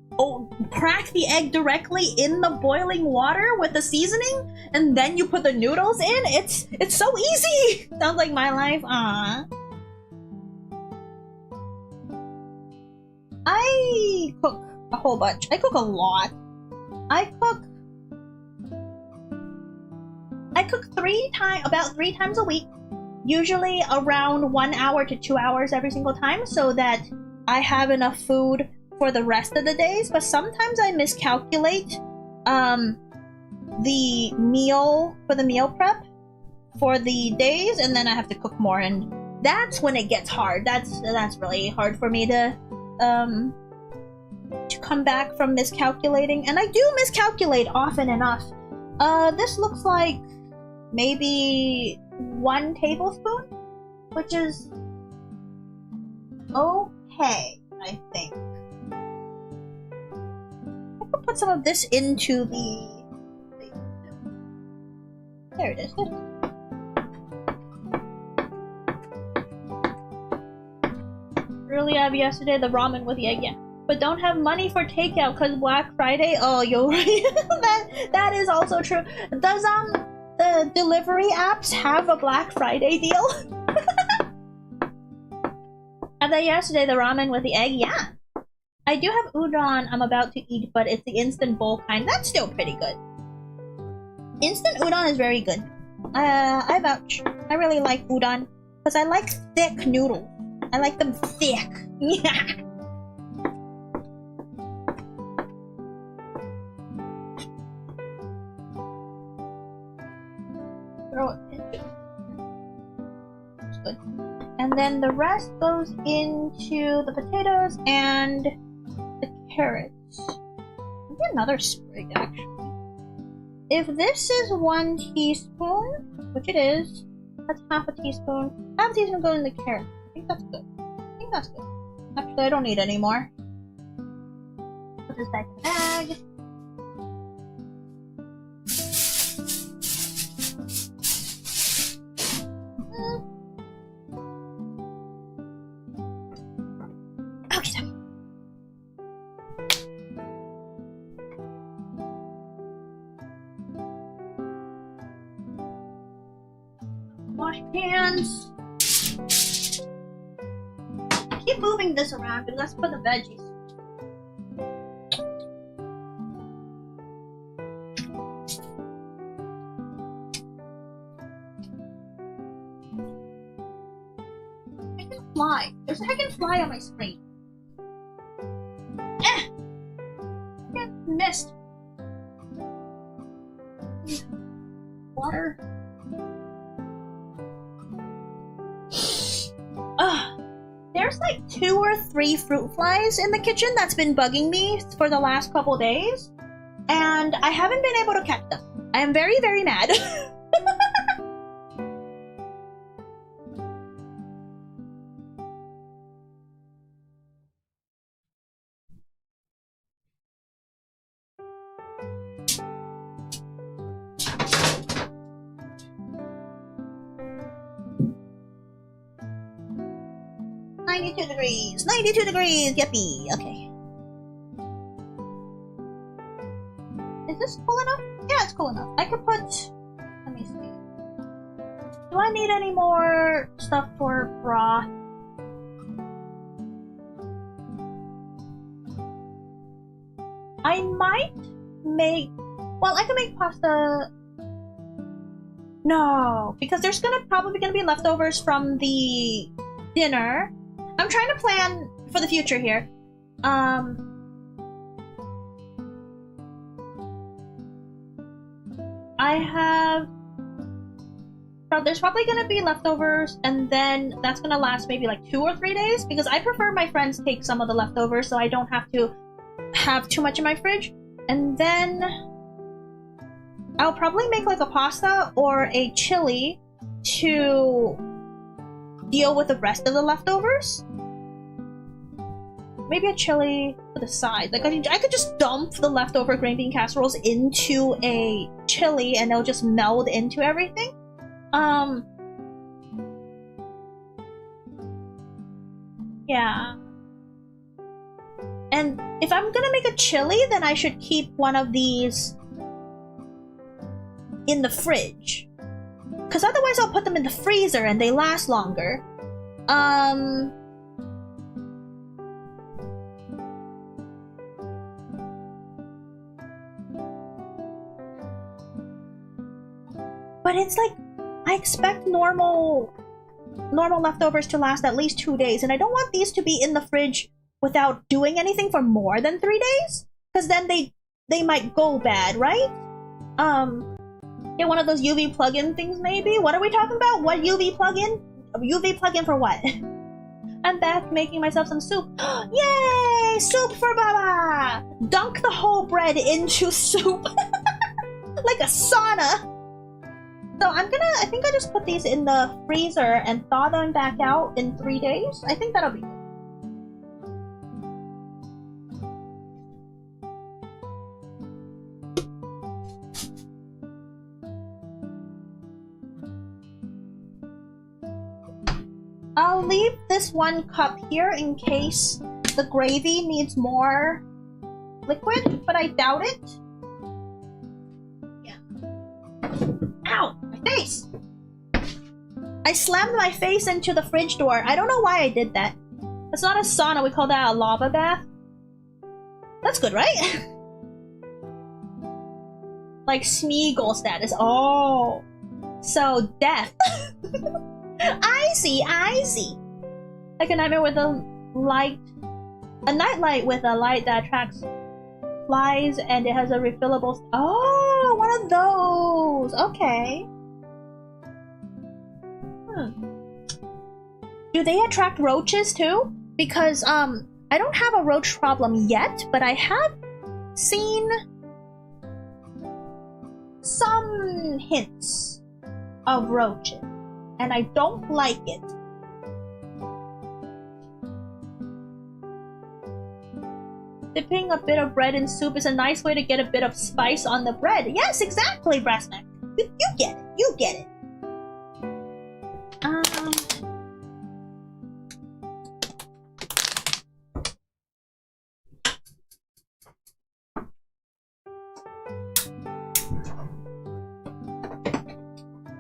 crack the egg directly in the boiling water with the seasoning, and then you put the noodles in. It's so easy. Sounds like my life. I cook a whole bunch. I cook a lot. I cook about three times a week, usually around 1 hour to 2 hours every single time, so that I have enough food for the rest of the days. But sometimes I miscalculate the meal prep for the days, and then I have to cook more, and that's when it gets hard. That's really hard for me to come back from miscalculating, and I do miscalculate often enough. This looks like maybe 1 tablespoon, which is okay, I think. I could put some of this into the... There it is. Really, Abby, yesterday the ramen with the egg, yeah. But don't have money for takeout because Black Friday. Oh, you're right. that is also true. Does the delivery apps have a Black Friday deal? Had that yesterday, the ramen with the egg, yeah. I do have udon I'm about to eat, but it's the instant bowl kind. That's still pretty good. Instant udon is very good. I vouch. I really like udon because I like thick noodles. I like them thick. Yeah. Throw it into. That's good. And then the rest goes into the potatoes and the carrots. Maybe another sprig, actually. If this is 1 teaspoon, which it is, that's half a teaspoon. Half a teaspoon goes in the carrot. I think that's good. Actually, I don't need any more. Put this back in the bag. Okay. Wash pans. Keep moving this around, but let's put the veggies. I can fly. There's a heckin' fly on my screen. I missed. Water. There's like 2 or 3 fruit flies in the kitchen that's been bugging me for the last couple days, and I haven't been able to catch them. I am very, very mad. $92 degrees, yippee, okay. Is this cool enough? Yeah, it's cool enough. I could put, let me see. Do I need any more stuff for broth? I might make, well, I can make pasta. No, because there's probably gonna be leftovers from the dinner. I'm trying to plan for the future here. There's probably gonna be leftovers, and then that's gonna last maybe like 2 or 3 days, because I prefer my friends take some of the leftovers so I don't have to have too much in my fridge. And then I'll probably make like a pasta or a chili to deal with the rest of the leftovers. maybe a chili to the side. Like I could just dump the leftover green bean casseroles into a chili and it'll just meld into everything. Yeah. And if I'm gonna make a chili, then I should keep one of these in the fridge. Because otherwise I'll put them in the freezer and they last longer. But it's like, I expect normal leftovers to last at least 2 days, and I don't want these to be in the fridge without doing anything for more than 3 days, because then they might go bad, right? Get one of those UV plug-in things maybe? What are we talking about? What UV plug-in? UV plug-in for what? I'm back making myself some soup. Yay! Soup for Baba! Dunk the whole bread into soup. Like a sauna. So I think I'll just put these in the freezer and thaw them back out in 3 days. I think that'll be good. I'll leave this 1 cup here in case the gravy needs more liquid, but I doubt it. Yeah. Ow! My face! I slammed my face into the fridge door. I don't know why I did that. It's not a sauna, we call that a lava bath. That's good, right? Like Smeagol status. Oh! So, death. I see. Like a nightmare with a nightlight with a light that attracts flies and it has a refillable. Oh, one of those. Okay. Do they attract roaches too? Because I don't have a roach problem yet, but I have seen some hints of roaches. And I don't like it. Dipping a bit of bread in soup is a nice way to get a bit of spice on the bread. Yes, exactly, Brassneck. You get it. You get it.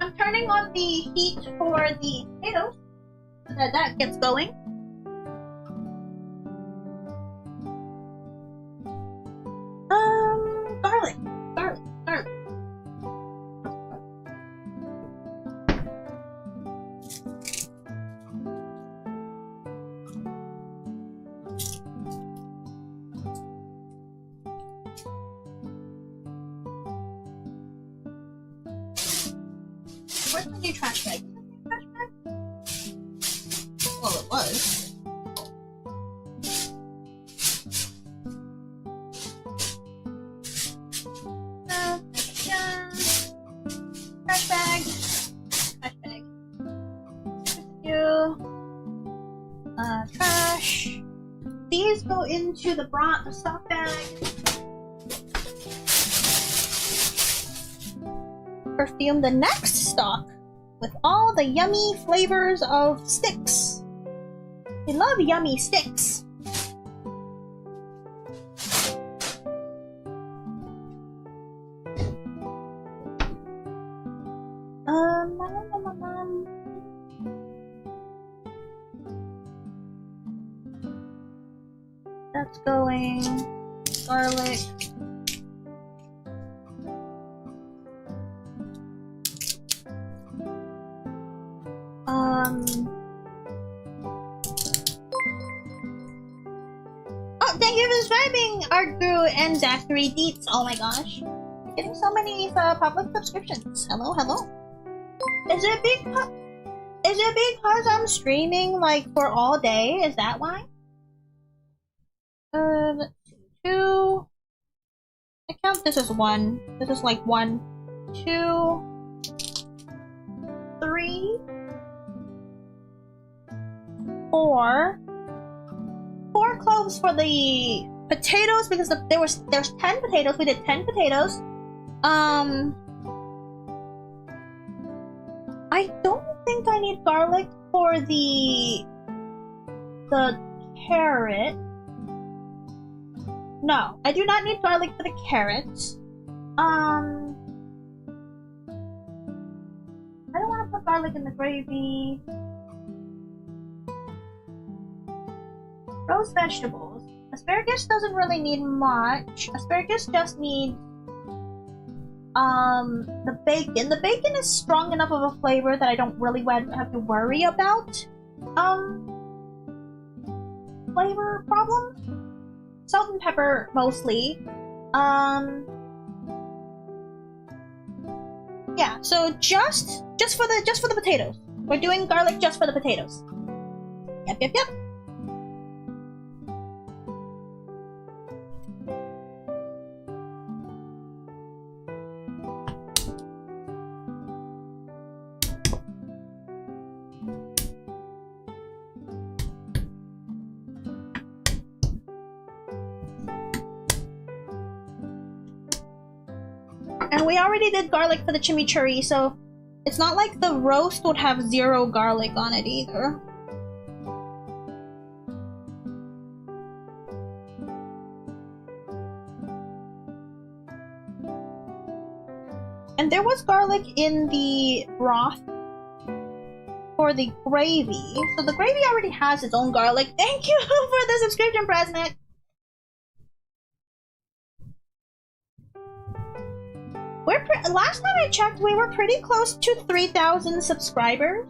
I'm turning on the heat for the potatoes so that gets going. Garlic. Where's my new trash bag? Is that the trash bag? Well, it was. Trash bag. Trash bag. Trash. These go into the stock bag. Perfume the next stock with all the yummy flavors of sticks. We love yummy sticks. That's going. Garlic. Oh, thank you for subscribing, Artgrew and Zachary Deets. Oh my gosh. We're getting so many public subscriptions. Hello. Is it because I'm streaming like for all day? Is that why? Let's see. 2. I count this as 1. This is like 1, 2, 3, 4. 4 4 cloves for the potatoes because there's 10 potatoes. We did 10 potatoes. I don't think I need garlic for the carrot. No, I do not need garlic for the carrots. I don't want to put garlic in the gravy. Roast vegetables. Asparagus doesn't really need much. Asparagus just needs the bacon. The bacon is strong enough of a flavor that I don't really have to worry about flavor problems. Salt and pepper mostly. Yeah, so just for the potatoes. We're doing garlic just for the potatoes. Yep. And we already did garlic for the chimichurri, so it's not like the roast would have 0 garlic on it either. And there was garlic in the broth for the gravy, so the gravy already has its own garlic. Thank you for the subscription, Presnick! Last time I checked, we were pretty close to 3,000 subscribers.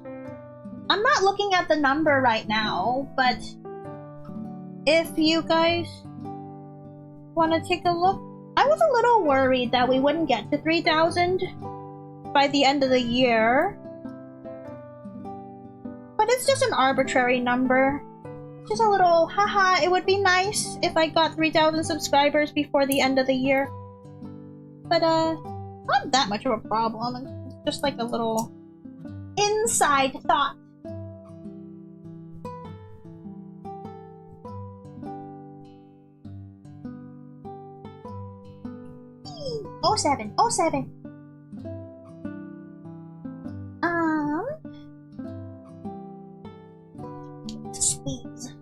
I'm not looking at the number right now, but if you guys want to take a look, I was a little worried that we wouldn't get to 3,000 by the end of the year. But it's just an arbitrary number. Just a little, haha, it would be nice if I got 3,000 subscribers before the end of the year. But, not that much of a problem. It's just like a little inside thought. Oh 07. Squeeze.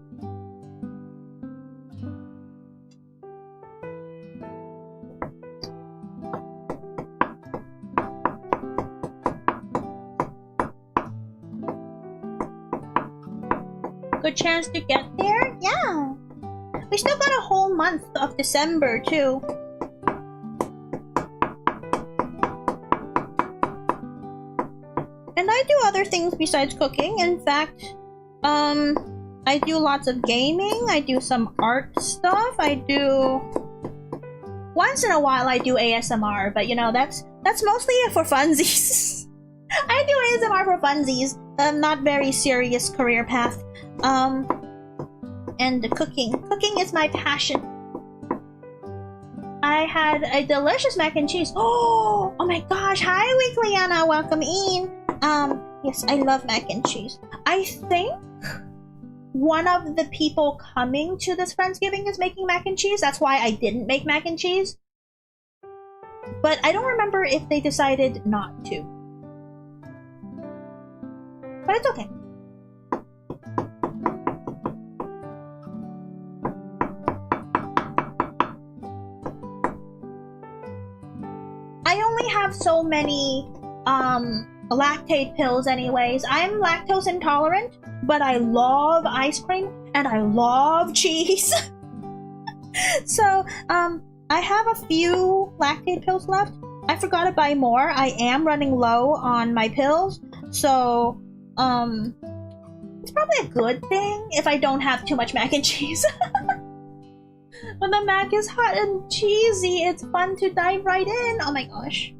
Good chance to get there? Yeah. We still got a whole month of December too. And I do other things besides cooking. In fact, I do lots of gaming. I do some art stuff. I do... Once in a while I do ASMR, but you know, that's mostly for funsies. I do ASMR for funsies. Not very serious career path. And the cooking. Cooking is my passion. I had a delicious mac and cheese. Oh my gosh. Hi, Weeklyana. Welcome in. Yes, I love mac and cheese. I think one of the people coming to this Friendsgiving is making mac and cheese. That's why I didn't make mac and cheese. But I don't remember if they decided not to. But it's okay. I only have so many lactate pills anyways. I'm lactose intolerant, but I love ice cream and I love cheese. So I have a few lactate pills left. I forgot to buy more. I am running low on my pills, so it's probably a good thing if I don't have too much mac and cheese. When the mac is hot and cheesy, it's fun to dive right in. Oh my gosh.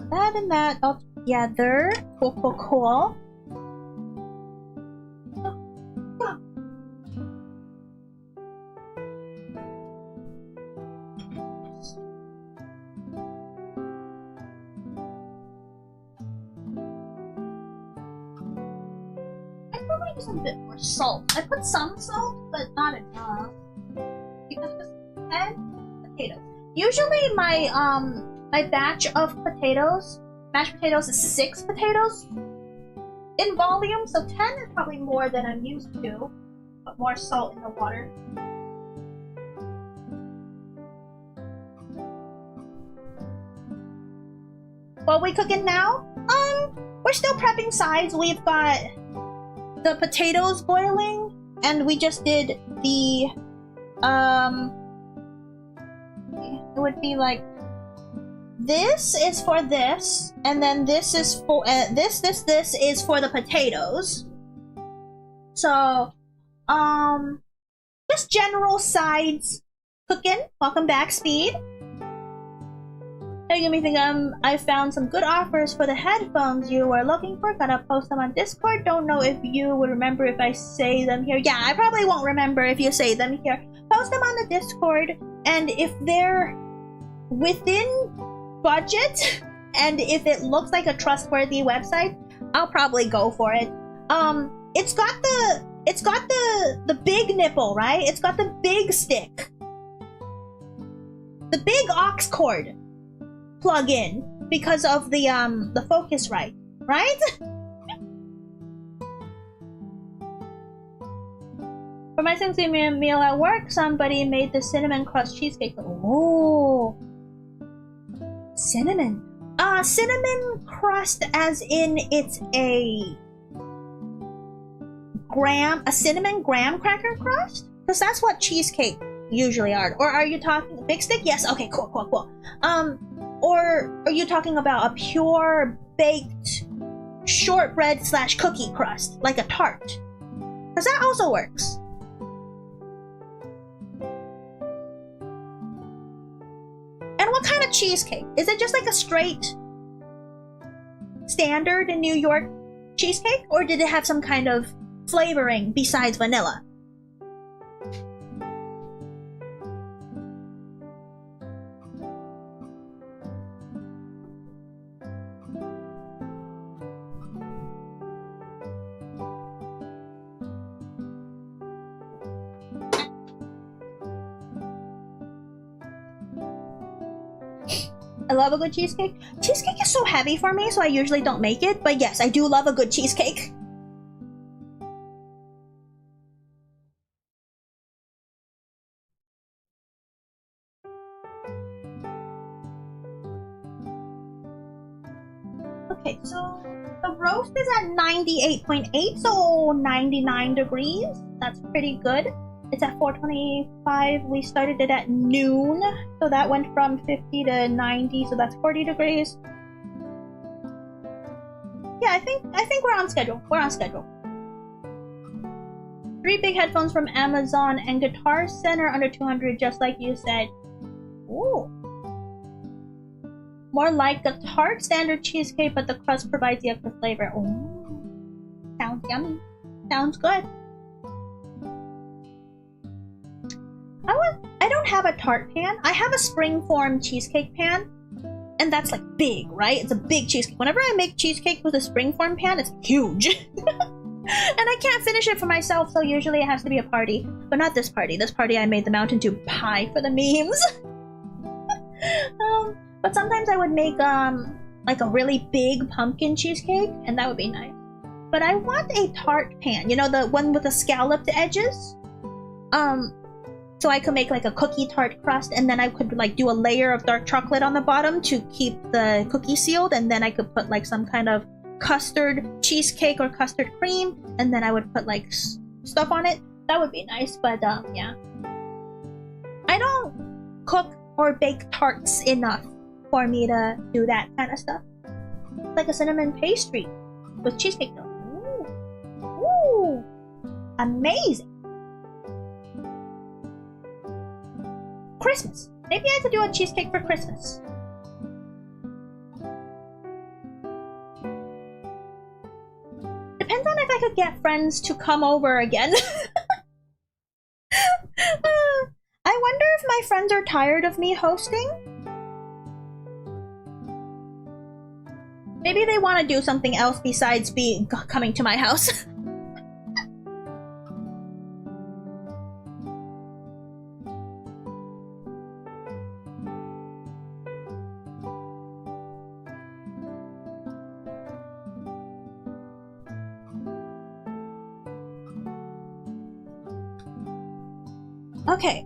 That and that all together. Cool. probably use a bit more salt. I put some salt, but not enough. Because it's 10 potatoes. Usually my my batch of potatoes, mashed potatoes, is 6 potatoes in volume, so 10 is probably more than I'm used to. Put more salt in the water. What are we cooking now? We're still prepping sides. We've got the potatoes boiling, and we just did the it would be like this is for this, and then this is for this is for the potatoes. So just general sides cooking. Welcome back, Speed. Hey, Guumi, think I found some good offers for the headphones you were looking for. Gonna post them on Discord. Don't know if you would remember if I say them here. Yeah, I probably won't remember if you say them here. Post them on the Discord, and if they're within budget, and if it looks like a trustworthy website, I'll probably go for it. It's got the big nipple, right? It's got the big stick, the big aux cord plug in because of the Focusrite, right? For my Thanksgiving meal at work, somebody made the cinnamon crust cheesecake. Oh, cinnamon. Cinnamon crust, as in it's a cinnamon graham cracker crust? Because that's what cheesecake usually are. Or are you talking big stick? Yes. Okay. Cool. Or are you talking about a pure baked shortbread / cookie crust, like a tart? Because that also works. And what kind of cheesecake? Is it just like a straight standard in New York cheesecake? Or did it have some kind of flavoring besides vanilla? I love a good cheesecake. Cheesecake is so heavy for me, so I usually don't make it. But yes, I do love a good cheesecake. Okay, so the roast is at 98.8, so 99 degrees. That's pretty good. It's at 425. We started it at noon, so that went from 50 to 90, so that's 40 degrees. Yeah, I think we're on schedule. We're on schedule. 3 big headphones from Amazon and Guitar Center under 200, just like you said. Ooh. More like a tart standard cheesecake, but the crust provides the extra flavor. Ooh. Sounds yummy. Sounds good. I don't have a tart pan. I have a springform cheesecake pan, and that's like big, right? It's a big cheesecake. Whenever I make cheesecake with a springform pan, it's huge. And I can't finish it for myself, so usually it has to be a party. But not this party. This party I made the Mountain Dew pie for the memes. But sometimes I would make like a really big pumpkin cheesecake, and that would be nice. But I want a tart pan. You know, the one with the scalloped edges? So I could make like a cookie tart crust, and then I could like do a layer of dark chocolate on the bottom to keep the cookie sealed, and then I could put like some kind of custard cheesecake or custard cream, and then I would put like stuff on it. That would be nice, but yeah. I don't cook or bake tarts enough for me to do that kind of stuff. It's like a cinnamon pastry with cheesecake dough. Ooh. Ooh. Amazing. Christmas. Maybe I could do a cheesecake for Christmas. Depends on if I could get friends to come over again. I wonder if my friends are tired of me hosting. Maybe they want to do something else besides coming to my house. Okay,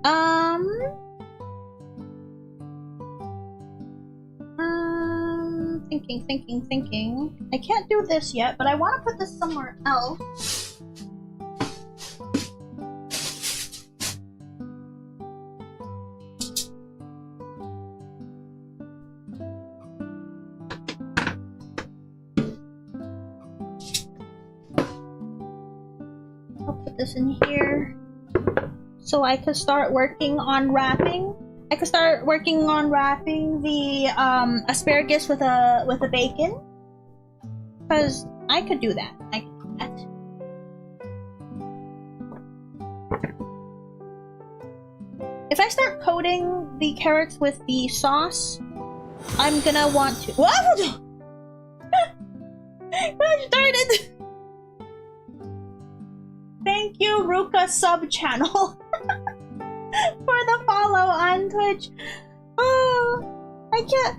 thinking. I can't do this yet, but I want to put this somewhere else. I'll put this in here so I could start working on wrapping. I could start working on wrapping the asparagus with a bacon, because I could do that. I could do that. If I start coating the carrots with the sauce, I'm gonna want to. Whoa! I started. Thank you, Ruka sub channel. For the follow on Twitch. Oh, I can't.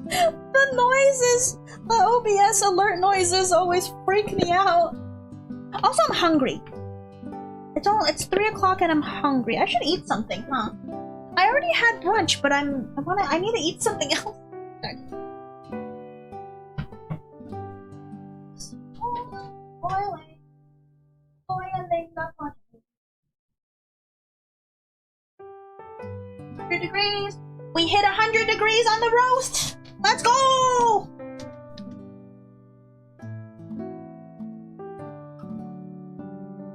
The noises, the OBS alert noises always freak me out. Also, I'm hungry. It's 3 o'clock and I'm hungry. I should eat something, huh? I already had brunch, but I need to eat something else. Degrees. We hit 100 degrees on the roast. Let's go.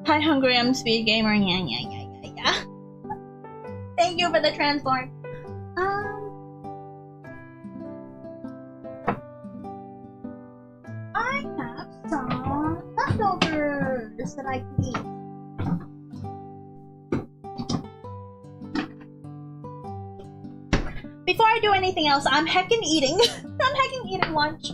Hi, Hungry. I'm Speed Gamer. Yeah. Thank you for the transform. I have some leftovers that I can eat. Before I do anything else, I'm heckin' eating. I'm heckin' eating lunch.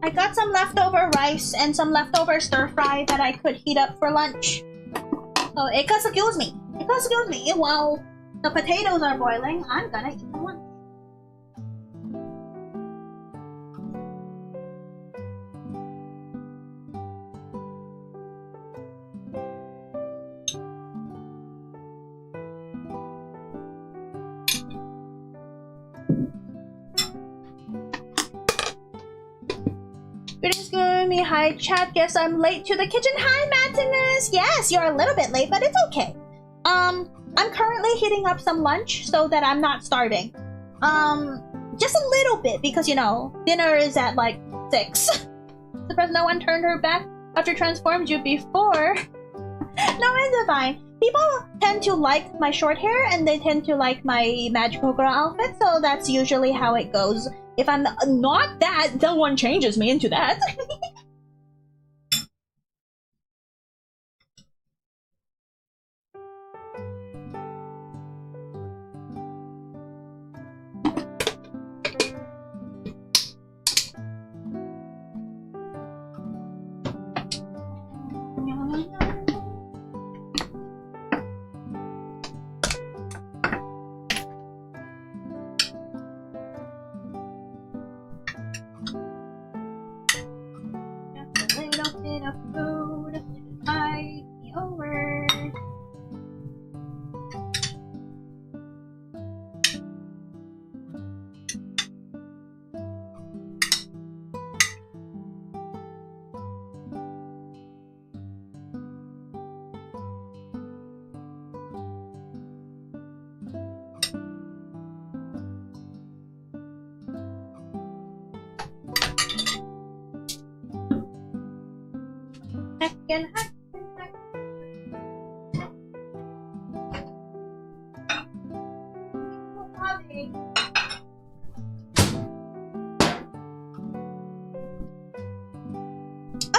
I got some leftover rice and some leftover stir fry that I could heat up for lunch. So, excuse me. While the potatoes are boiling, I'm gonna eat the lunch. Greetings, Guumi. Hi, chat. Guess I'm late to the kitchen. Hi, Matinus. Yes, you're a little bit late, but it's okay. I'm currently heating up some lunch so that I'm not starving. Just a little bit because, you know, dinner is at like 6. Surprised no one turned her back after transformed you before. No, it's fine. People tend to like my short hair and they tend to like my magical girl outfit, so that's usually how it goes. If I'm not that, no one changes me into that.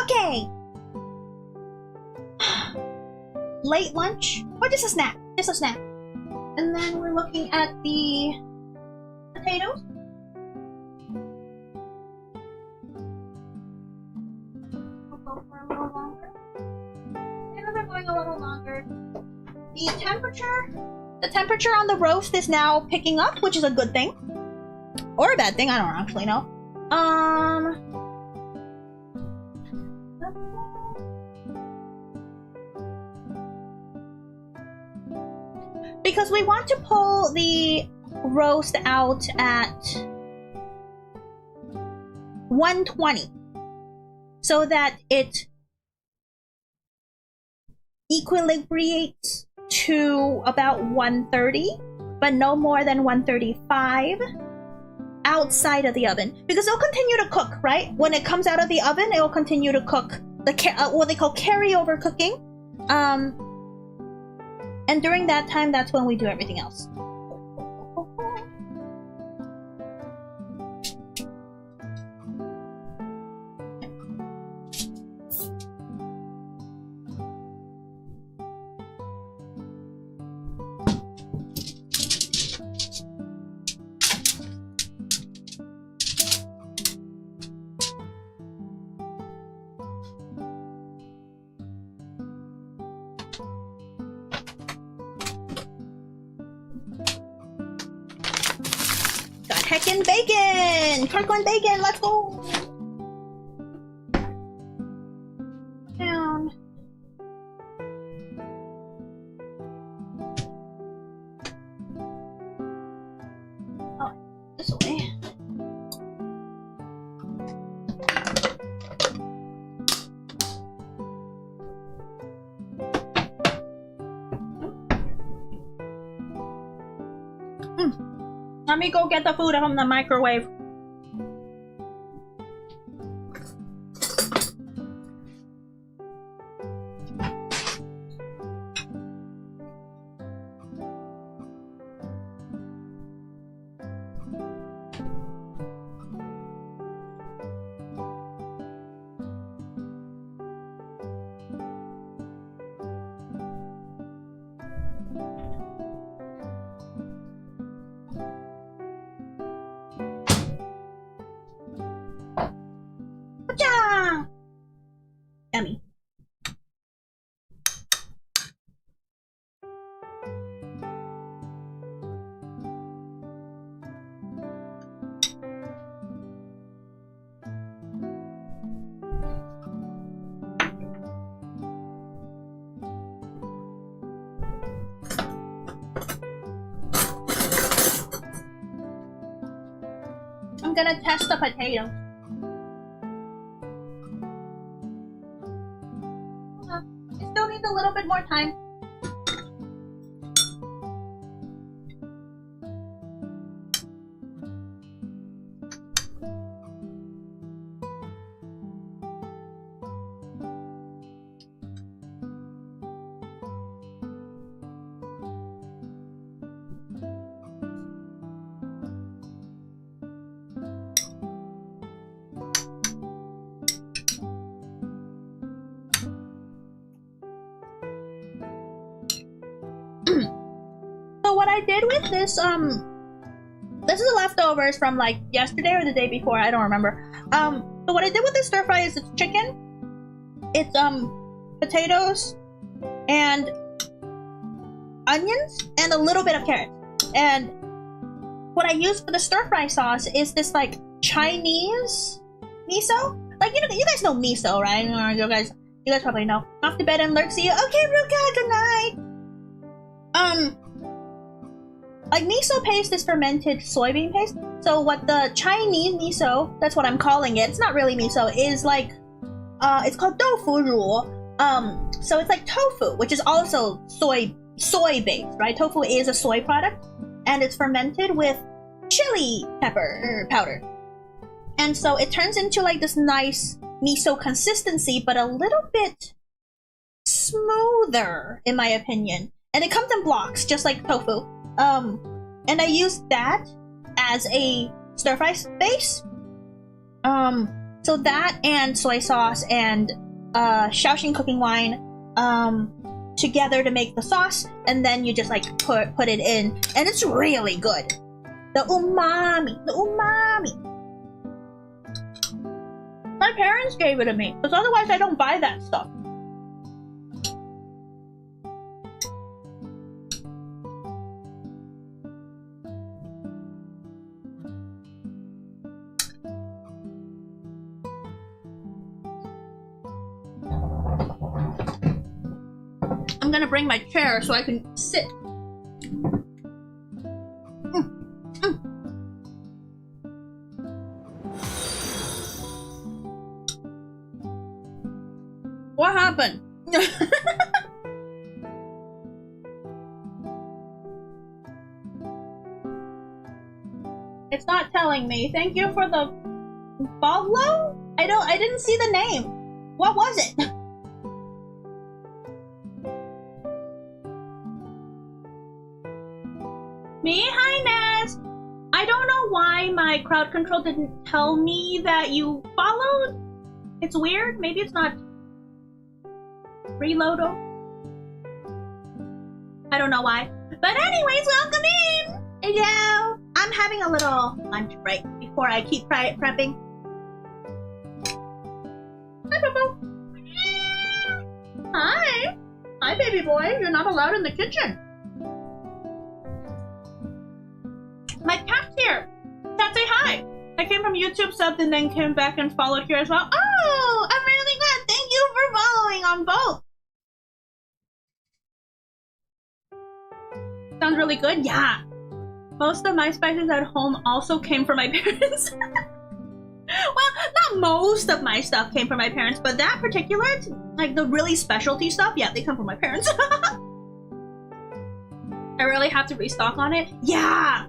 Okay. Late lunch, or just a snack, and then we're looking at the potatoes. We'll go for a little longer. the temperature on the roast is now picking up, which is a good thing. Or a bad thing, I don't actually know. Because we want to pull the roast out at 120 so that it equilibrates to about 130, but no more than 135 outside of the oven, because it'll continue to cook, right? When it comes out of the oven, it will continue to cook, what they call carryover cooking. And during that time, that's when we do everything else. Heckin' bacon! Kirkland bacon, let's go! Down. Oh, this way. Let me go get the food from the microwave. Yummy. I'm gonna test the potato. A little bit more time. So what I did with this, this is the leftovers from like yesterday or the day before, I don't remember. So what I did with this stir fry is it's chicken, it's potatoes, and onions, and a little bit of carrots. And what I used for the stir fry sauce is this like Chinese miso. Like you guys know miso, right? You guys probably know. Off to bed and lurk, see you. Okay, Ruka, good night. Like miso paste is fermented soybean paste. So what the Chinese miso, that's what I'm calling it, it's not really miso, is like, it's called tofu ru. So it's like tofu, which is also soy based, right? Tofu is a soy product, and it's fermented with chili pepper powder. And so it turns into like this nice miso consistency, but a little bit smoother, in my opinion. And it comes in blocks, just like tofu. And I used that as a stir fry base. So that and soy sauce and Shaoxing cooking wine together to make the sauce, and then you just like put it in, and it's really good. The umami. My parents gave it to me, because otherwise I don't buy that stuff. I'm gonna bring my chair so I can sit. What happened? It's not telling me. Thank you for the follow? I didn't see the name. What was it? Me? Hi, Naz. I don't know why my crowd control didn't tell me that you followed. It's weird. Maybe it's not reloado. I don't know why. But anyways, welcome in! Hello! I'm having a little lunch break before I keep prepping. Hi, Popo. Hi! Hi, baby boy. You're not allowed in the kitchen. My cat's here. Cat, say hi. I came from YouTube subbed and then came back and followed here as well. Oh, I'm really glad. Thank you for following on both. Sounds really good. Yeah. Most of my spices at home also came from my parents. Well, not most of my stuff came from my parents, but that particular, like the really specialty stuff, yeah, they come from my parents. I really have to restock on it. Yeah.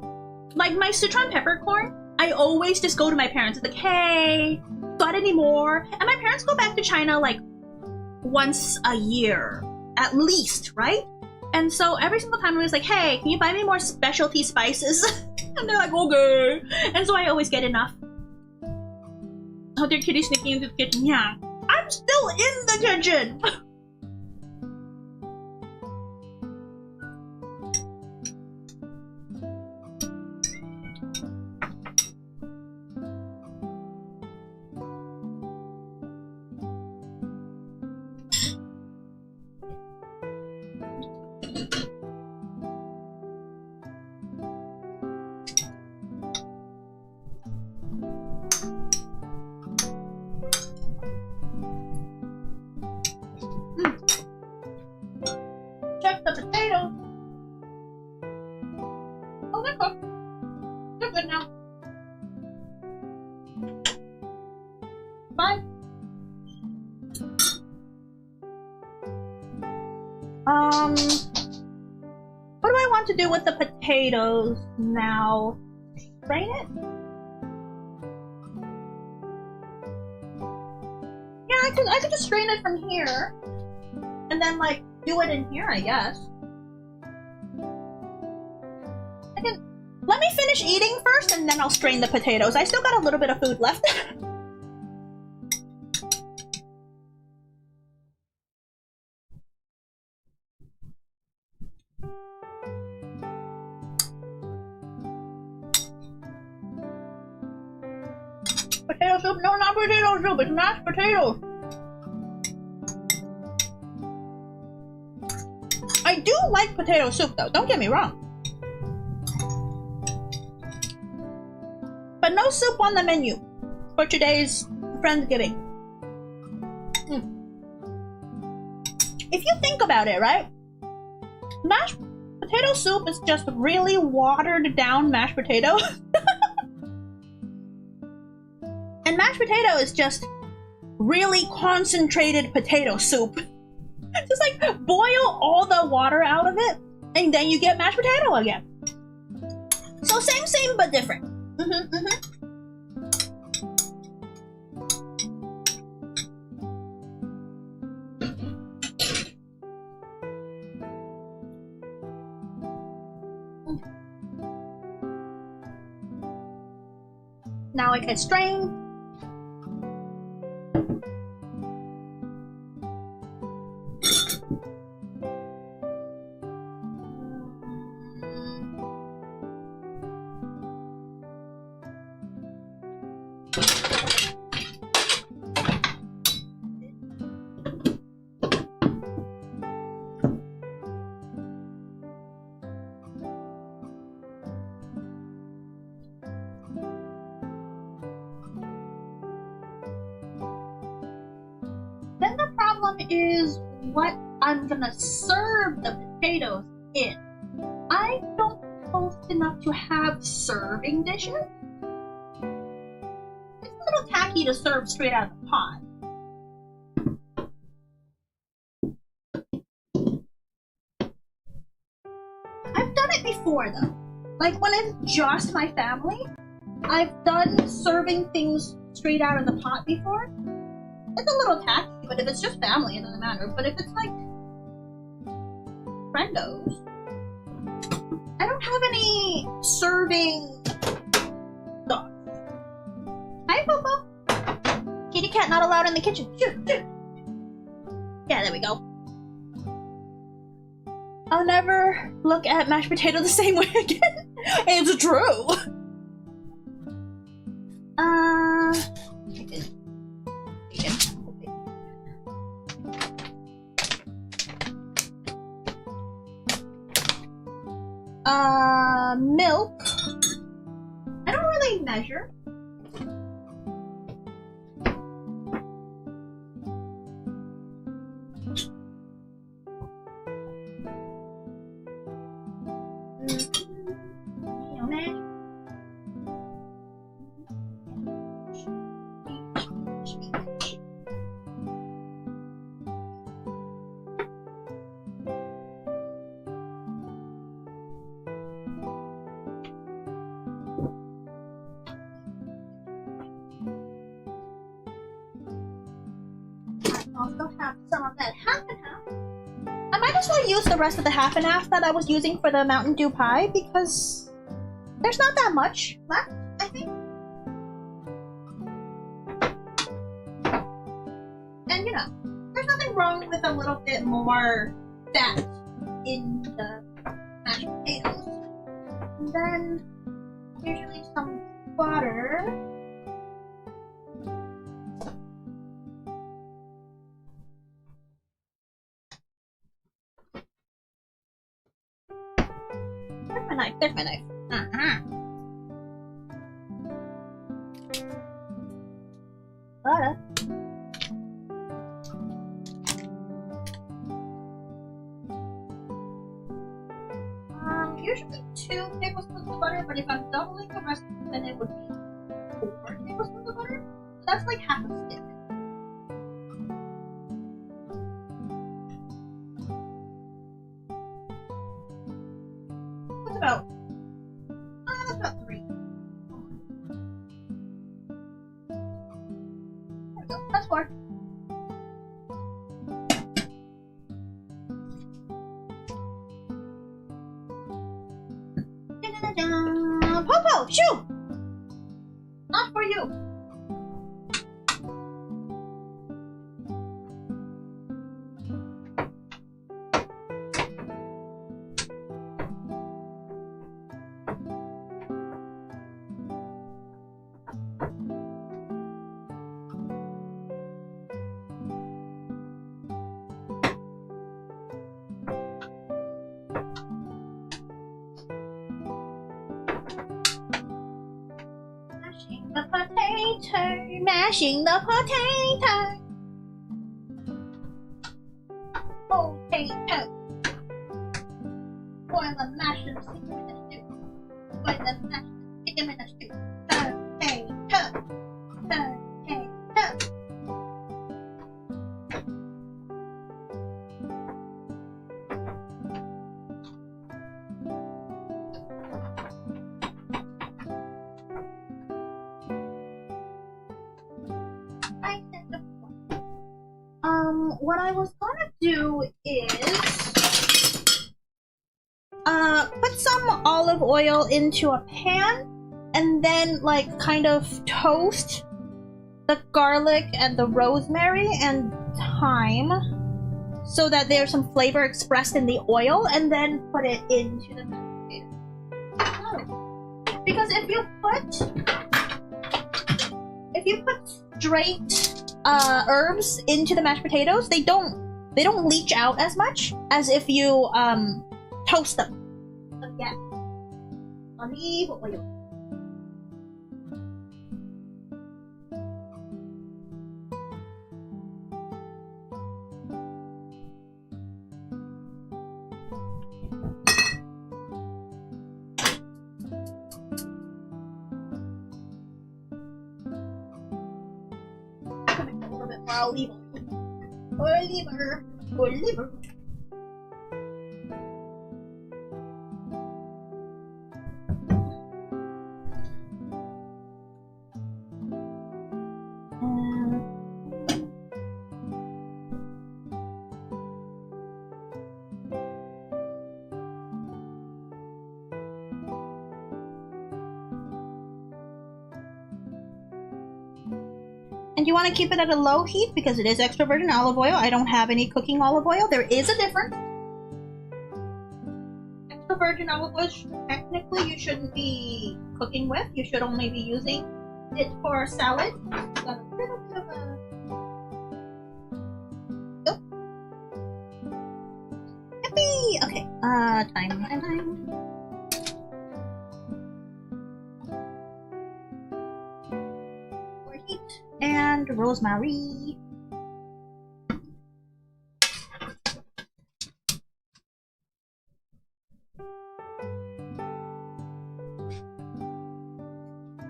Like my Sichuan peppercorn, I always just go to my parents. It's like, hey, got any more? And my parents go back to China like once a year, at least, right? And so every single time I was like, hey, can you buy me more specialty spices? And they're like, okay. And so I always get enough. Oh, their kitty sneaking into the kitchen. Yeah. I'm still in the kitchen! Check the potatoes. Oh, they're cooked. They're good now. Fine. What do I want to do with the potatoes now? Strain it? Yeah, I could just strain it from here. And then, like, do it in here, I guess. Let me finish eating first, and then I'll strain the potatoes. I still got a little bit of food left. Potato soup? No, not potato soup. It's mashed potatoes. I do like potato soup, though. Don't get me wrong. But no soup on the menu for today's Friendsgiving. If you think about it, right? Mashed potato soup is just really watered down mashed potato. And mashed potato is just really concentrated potato soup. Just like boil all the water out of it, and then you get mashed potato again. So same but different. Now I can strain. Then the problem is, what I'm gonna serve the potatoes in. I don't post enough to have serving dishes. It's a little tacky to serve straight out of the pot. I've done it before though. Like when it's just my family, I've done serving things straight out of the pot before. It's a little tacky, but if it's just family, it doesn't matter. But if it's like friendos, I don't have any serving dogs. Hi, Popo. Kitty cat not allowed in the kitchen. Shoot, shoot. Yeah, there we go. I'll never look at mashed potato the same way again. It's true. Milk. I don't really measure. Also have some of that half and half. I might as well use the rest of the half and half that I was using for the Mountain Dew pie because there's not that much left, I think. And you know, there's nothing wrong with a little bit more fat in the mashed potatoes. And then usually some butter. There's my knife. Butter. Usually 2 tablespoons of butter, but if I'm doubling the recipe, then it would be 4 tablespoons of butter. So that's like half a stick. That's about 3. There we go. That's 4. Popo, shoo! Not for you. Mashing the potato. Potato. Boil the mash and stick them in the stew. Boil the mash and stick them in the stew. Potato. Potato. What I was gonna do is put some olive oil into a pan and then like kind of toast the garlic and the rosemary and thyme so that there's some flavor expressed in the oil, and then put it into the mashed potato. Because if you put straight herbs into the mashed potatoes, they don't leach out as much as if you toast them. Again, olive oil. Or liver. Or liver. Or liver. And you want to keep it at a low heat because it is extra virgin olive oil. I don't have any cooking olive oil. There is a difference. Extra virgin olive oil, technically you shouldn't be cooking with. You should only be using it for salad. Got a little bit of a... Oh. Yippee! Okay, time. And rosemary.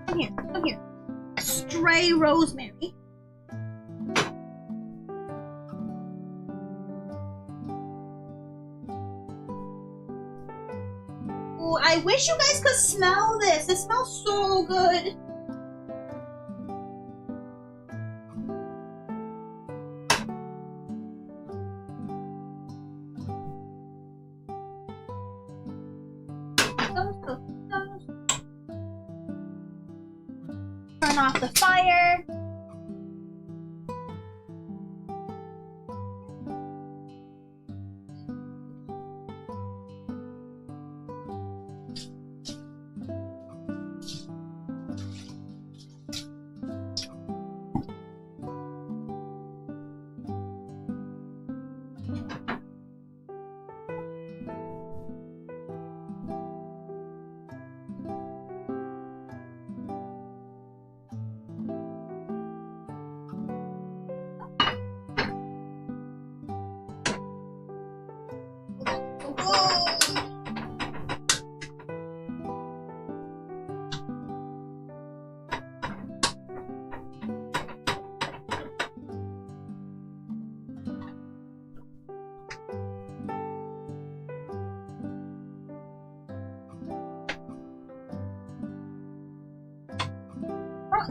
Come here. Stray rosemary. Oh, I wish you guys could smell this. It smells so good. Turn off the fire.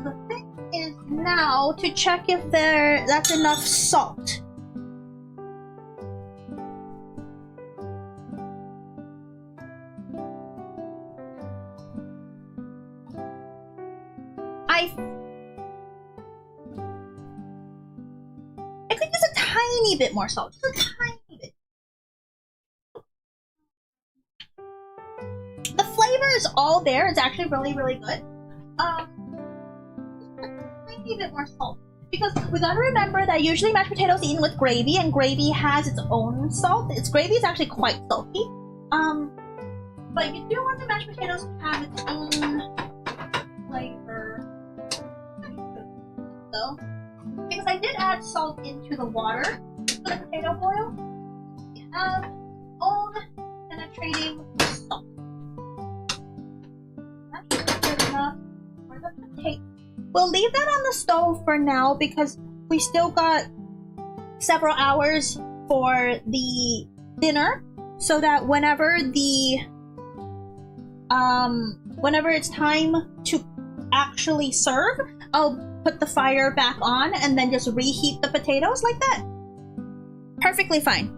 The thing is now to check if that's enough salt. I could use a tiny bit more salt, just a tiny bit. The flavor is all there. It's actually really, really good. A bit more salt because we gotta remember that usually mashed potatoes eaten with gravy, and gravy has its own salt. Its gravy is actually quite salty. But you do want the mashed potatoes to have its own flavor. So, because I did add salt into the water for the potato boil, you have own penetrating salt. That's good enough for the potato. We'll leave that on the stove for now because we still got several hours for the dinner, so that whenever it's time to actually serve, I'll put the fire back on and then just reheat the potatoes like that. Perfectly fine.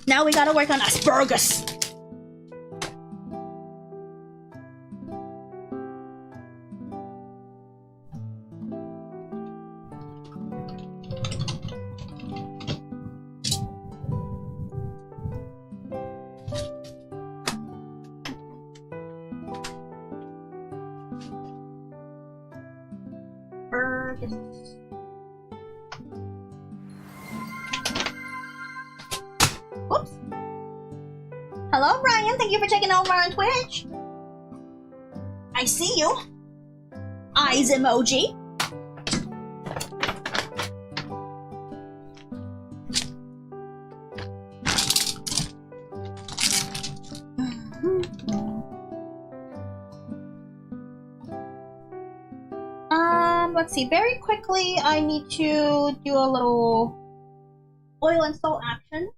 Now we gotta work on asparagus. Whoops. Hello, Brian. Thank you for checking over on Twitch. I see you. Eyes emoji. Let's see. Very quickly, I need to do a little oil and salt action.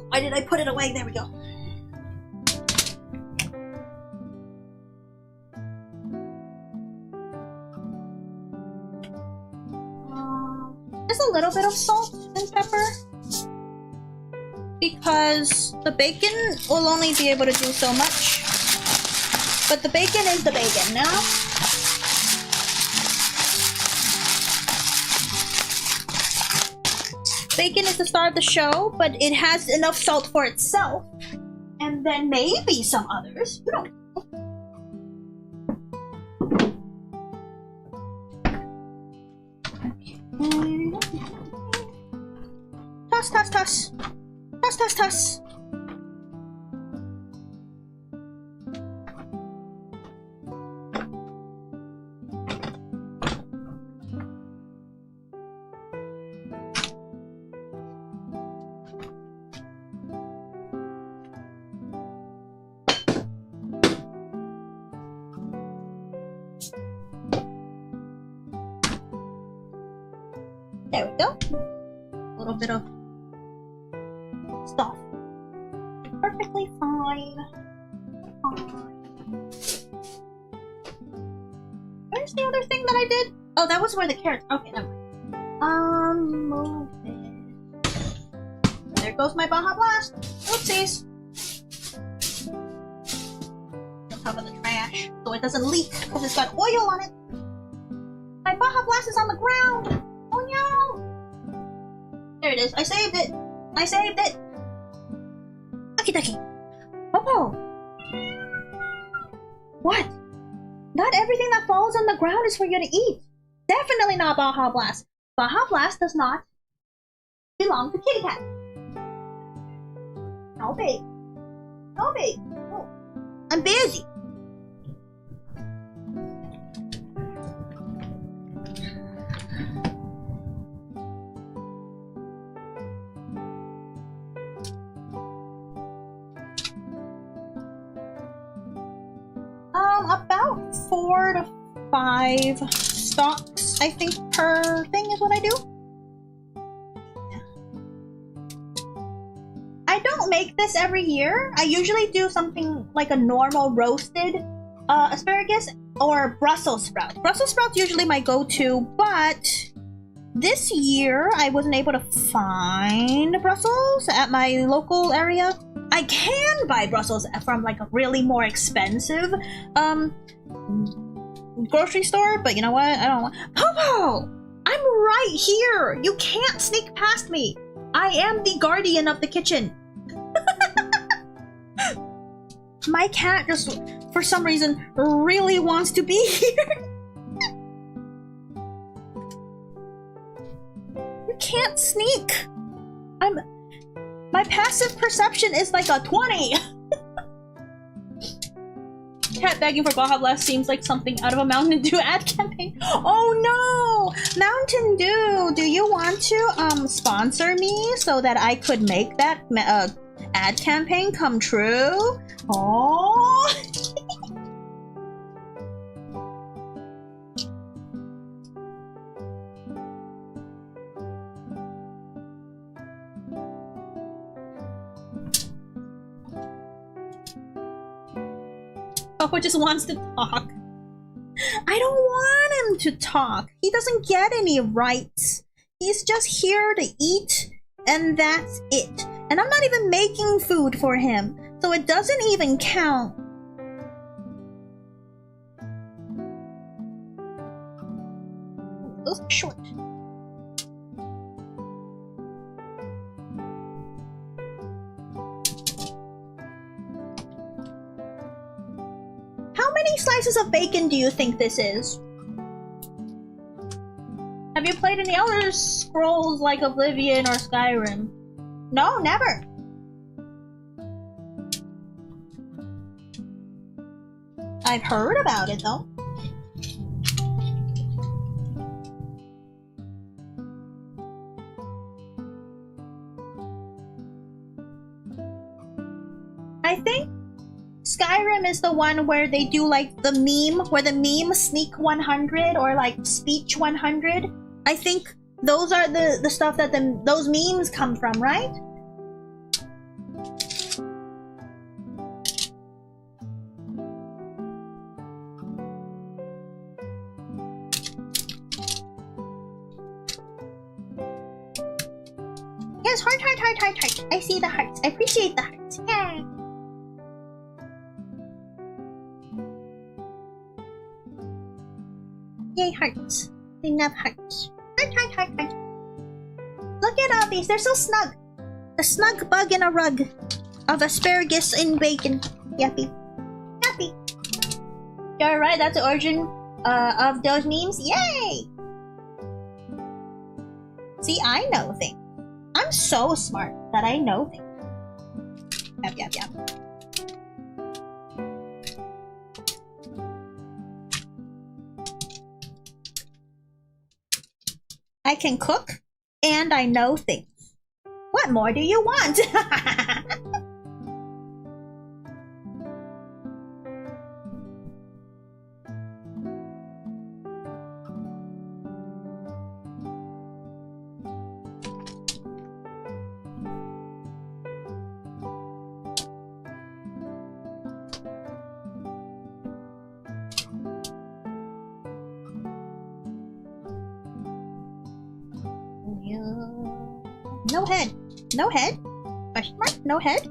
Why did I put it away? There we go. Just a little bit of salt and pepper. Because the bacon will only be able to do so much. But the bacon is the bacon, you know? Bacon is the star of the show, but it has enough salt for itself. And then maybe some others. You don't know. Toss, toss, toss. Toss, toss, toss. There we go. A little bit of stuff. Perfectly fine. Where's the other thing that I did? Oh, that was where the carrots. Okay, never mind. Move it. There goes my Baja Blast. Oopsies. On top of the trash, so it doesn't leak because it's got oil on it. My Baja Blast is on the ground. Oh no! There it is. I saved it. I saved it. Ducky ducky. Oh. What? Not everything that falls on the ground is for you to eat. Definitely not Baja Blast. Baja Blast does not belong to Kitty Cat. No babe. No babe. No. I'm busy. About 4 to 5 stalks, I think, per thing is what I do. I don't make this every year. I usually do something like a normal roasted asparagus or Brussels sprouts. Brussels sprouts usually my go-to, but this year I wasn't able to find Brussels at my local area. I can buy Brussels from like a really more expensive grocery store, but you know what? I don't want. Popo! I'm right here! You can't sneak past me! I am the guardian of the kitchen. My cat just, for some reason, really wants to be here. You can't sneak! My passive perception is like a 20! Cat begging for Baja Blast seems like something out of a Mountain Dew ad campaign. Oh no! Mountain Dew, do you want to sponsor me so that I could make that ad campaign come true? Oh! Papa just wants to talk. I don't want him to talk. He doesn't get any rights. He's just here to eat, and that's it. And I'm not even making food for him, so it doesn't even count. Those are short. How many slices of bacon do you think this is? Have you played any Elder Scrolls like Oblivion or Skyrim? No, never. I've heard about it though. I think Skyrim is the one where they do like the meme, where the meme sneak 100 or like speech 100. I think those are the stuff that those memes come from, right? Yes, heart. I see the hearts. I appreciate the hearts. Yeah. Yay, hearts. I love hearts. Heart. Look at all these. They're so snug. A snug bug in a rug of asparagus and bacon. Yuppie. You're right. That's the origin of those memes. Yay! See, I know things. I'm so smart that I know things. Yep. I can cook, and I know things. What more do you want? No head. No head? Question mark? No head?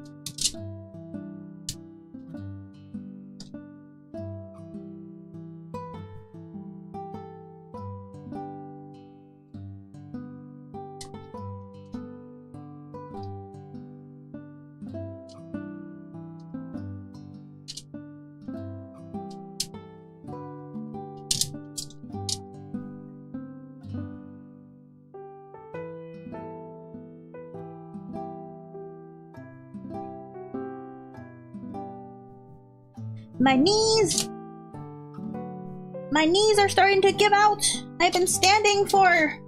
My knees are starting to give out. I've been standing for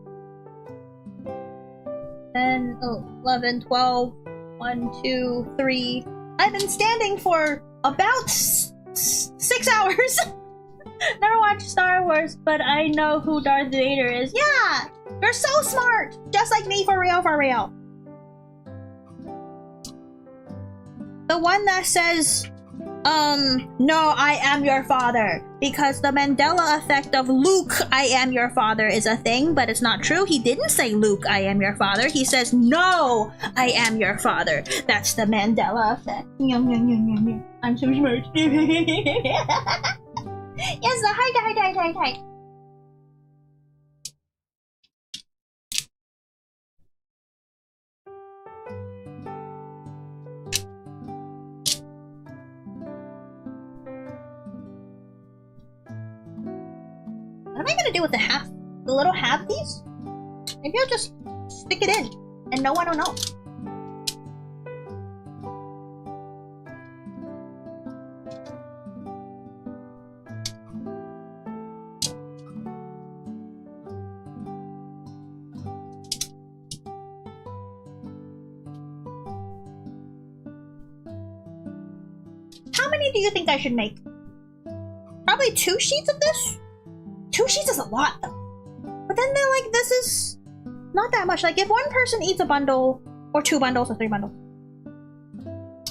10, 11, 12, 1, 2, 3. I've been standing for about 6 hours. Never watched Star Wars, but I know who Darth Vader is. Yeah, you're so smart. Just like me, for real, for real. The one that says, no, I am your father. Because the Mandela effect of Luke, I am your father is a thing, but it's not true. He didn't say Luke, I am your father. He says, no, I am your father. That's the Mandela effect. I'm so smart. Yes, the height. What am I gonna do with the little halfies? Maybe I'll just stick it in and no one will know. How many do you think I should make? Probably 2 sheets of this? 2 sheets is a lot though. But then they're like, this is not that much. Like if one person eats a bundle, or 2 bundles, or 3 bundles.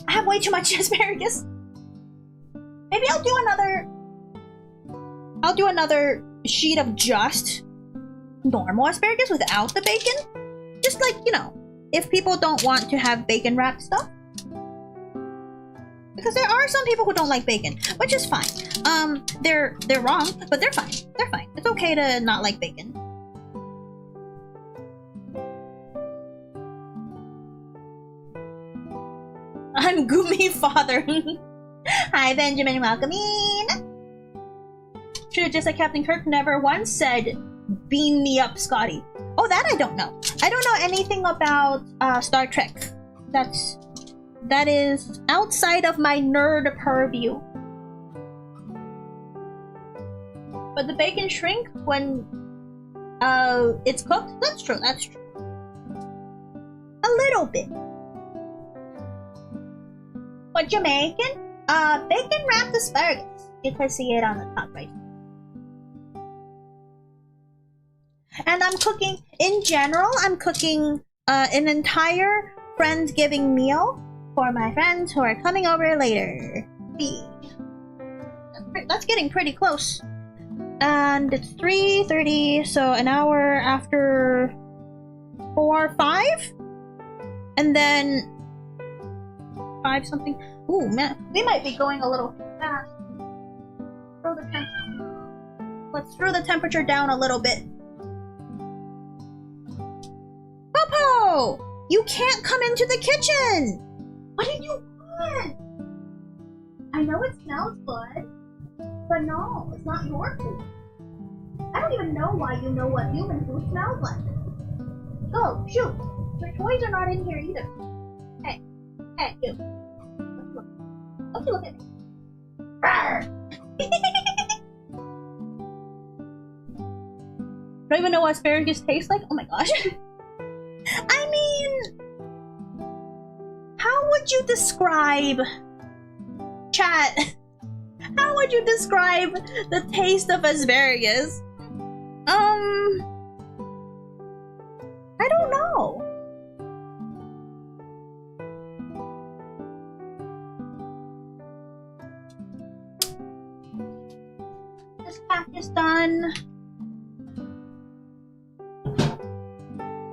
I have way too much asparagus. Maybe I'll do another sheet of just normal asparagus without the bacon. Just like, you know, if people don't want to have bacon wrapped stuff. Because there are some people who don't like bacon, which is fine. They're wrong, but they're fine. They're fine. It's okay to not like bacon. I'm Guumi father. Hi Benjamin, welcome in. Should have just said Captain Kirk never once said, beam me up, Scotty. Oh, that I don't know. I don't know anything about Star Trek. That is outside of my nerd purview. But the bacon shrink when it's cooked? That's true, that's true. A little bit. What, Jamaican? bacon wrapped asparagus. You can see it on the top right. And I'm cooking, in general, I'm cooking an entire Friendsgiving meal for my friends who are coming over later. That's getting pretty close. And it's 3:30, so an hour after 4, 5? And then 5 something. Ooh, man, we might be going a little fast. Let's throw the temperature down a little bit. Popo! You can't come into the kitchen! What did you want? I know it smells good, but no, it's not your food. I don't even know why you know what human food smells like. Go, shoot! Your toys are not in here either. Hey, you. Don't you look at me. Don't even know what asparagus tastes like? Oh my gosh. I mean, how would you describe, chat, how would you describe the taste of asparagus? I don't know. This pack is done.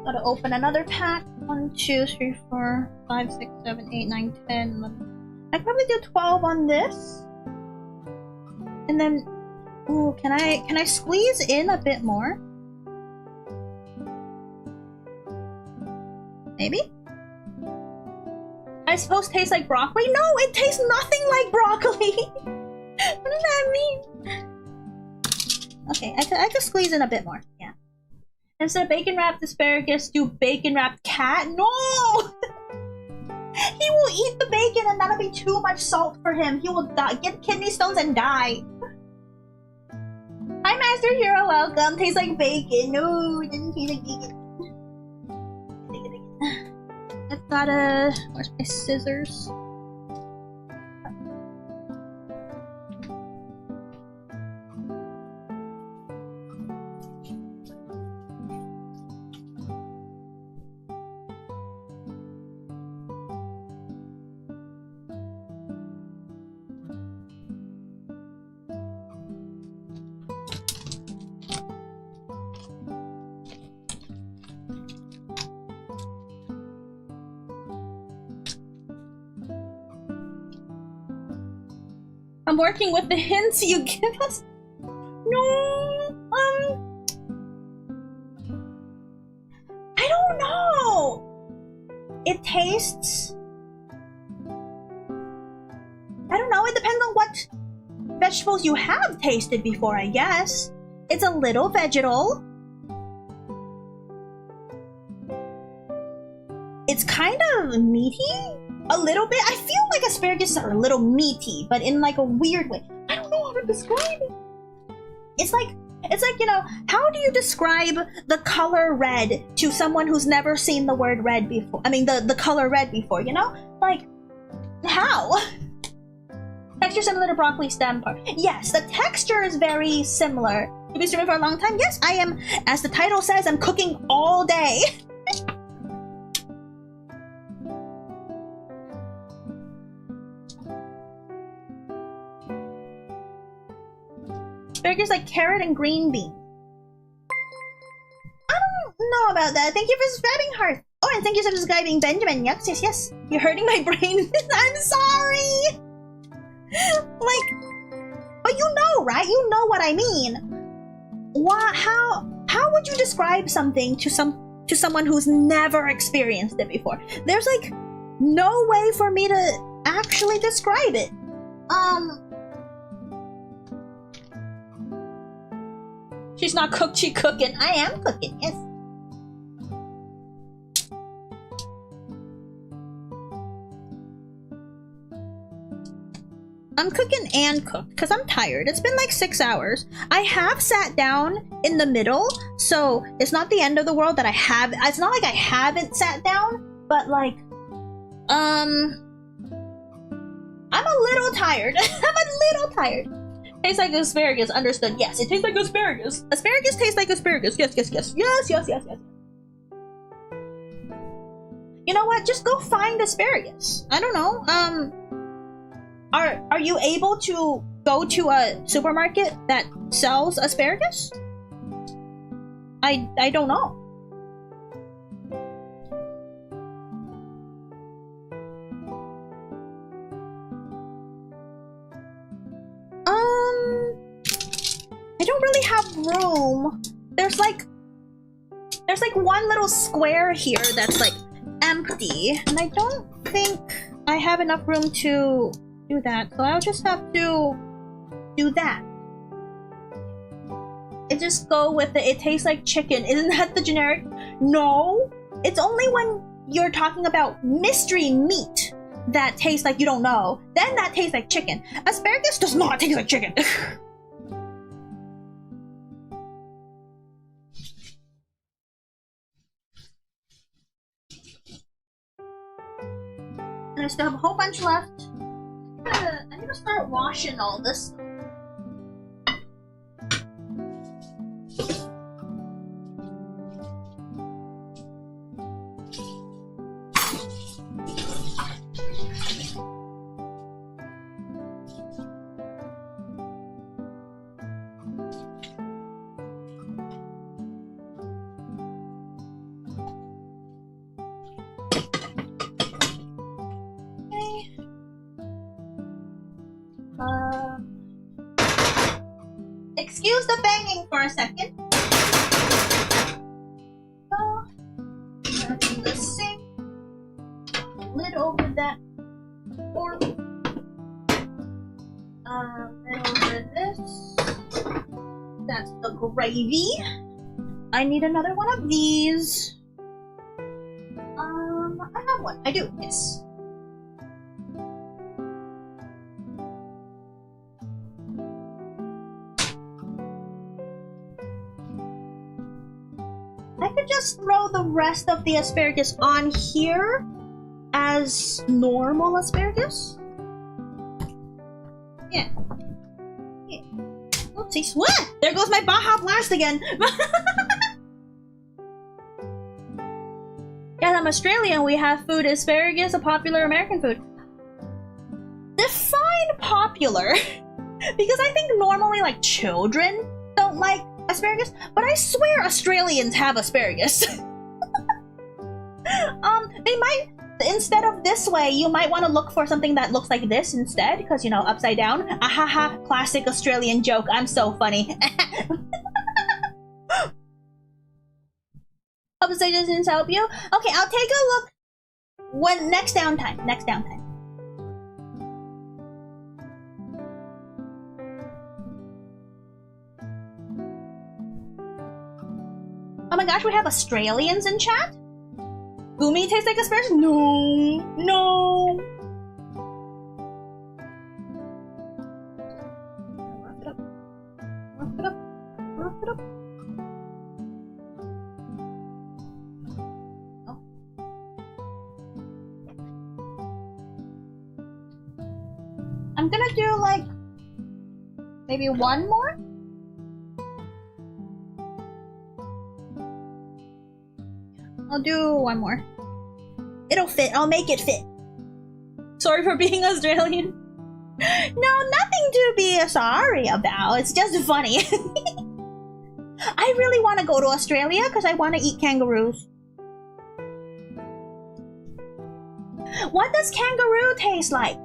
Gotta open another pack. 1, 2, 3, 4, 5, 6, 7, 8, 9, 10, 11. I'd probably do 12 on this. And then, ooh, can I squeeze in a bit more? Maybe? I suppose taste like broccoli? No, it tastes nothing like broccoli! What does that mean? Okay, I could squeeze in a bit more, yeah. Instead of bacon wrapped asparagus, do bacon wrapped cat? No! He will eat the bacon and that'll be too much salt for him. He will die, get kidney stones and die. Hi Master Hero, welcome. Tastes like bacon. No, it didn't taste like bacon. I've gotta... Where's my scissors? I'm working with the hints you give us. No, I don't know. It tastes... I don't know, it depends on what vegetables you have tasted before, I guess. It's a little vegetal. It's kind of meaty. A little bit. I feel like asparagus are a little meaty, but in like a weird way. I don't know how to describe it. It's like, you know, how do you describe the color red to someone who's never seen the word red before? I mean, the color red before, you know? Like, how? Texture similar to broccoli stem part. Yes, the texture is very similar. You've been streaming for a long time? Yes, I am. As the title says, I'm cooking all day. Asparagus like carrot and green bean. I don't know about that. Thank you for subscribing, Hearth. Oh, and thank you for subscribing, Benjamin. Yes. You're hurting my brain. I'm sorry. Like, but you know, right? You know what I mean. What? How would you describe something to someone who's never experienced it before? There's like no way for me to actually describe it. She's not cooked, she cooking. I am cooking, yes. I'm cooking and cooked because I'm tired. It's been like 6 hours. I have sat down in the middle, so it's not the end of the world that I have. It's not like I haven't sat down, but like, I'm a little tired. I'm a little tired. Tastes like asparagus. Understood. Yes, it tastes like asparagus. Asparagus tastes like asparagus. Yes, yes, yes. Yes, yes, yes, yes. You know what? Just go find asparagus. I don't know. Are you able to go to a supermarket that sells asparagus? I don't know. I don't really have room. There's like one little square here that's like empty, and I don't think I have enough room to do that, so I'll just have to do that. It just go with it. It tastes like chicken. Isn't that the generic? No, it's only when you're talking about mystery meat that tastes like you don't know. Then that tastes like chicken. Asparagus does not taste like chicken. And I still have a whole bunch left. I need to start washing all this. Excuse the banging for a second. In the sink. Lid over that fork. Then over this. That's the gravy. I need another one of these. I have one. I do. Yes. I could just throw the rest of the asparagus on here as normal asparagus. Yeah. Yeah. Oopsies. What? There goes my Baja Blast again. Yes, I'm Australian. We have food. Asparagus, a popular American food. Define popular. Because I think normally, like, children don't like asparagus, but I swear Australians have asparagus. They might, instead of this way, you might want to look for something that looks like this instead, because, you know, upside down. Ahaha, classic Australian joke. I'm so funny. Hope the suggestions help you. Okay, I'll take a look when next downtime. Next downtime. Oh my gosh, we have Australians in chat? Guumi tastes like asparagus? No, no. Rough it up. Rough it up. Rough it up. Oh. I'm gonna do like maybe one more. I'll do one more. It'll fit. I'll make it fit. Sorry for being Australian. No, nothing to be sorry about. It's just funny. I really want to go to Australia because I want to eat kangaroos. What does kangaroo taste like?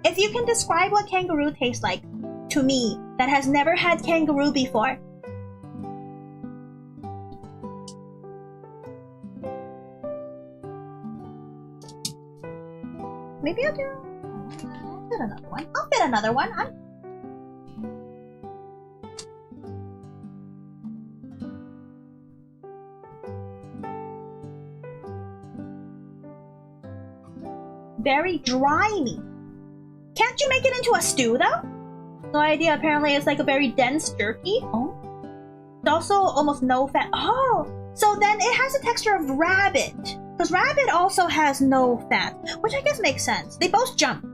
If you can describe what kangaroo tastes like to me that has never had kangaroo before. Maybe I'll fit another one. I'll fit another one. Very dry-y. Can't you make it into a stew though? No idea. Apparently it's like a very dense jerky. Oh. It's also almost no fat. Oh! So then it has the texture of rabbit. Because rabbit also has no fat, which I guess makes sense. They both jump.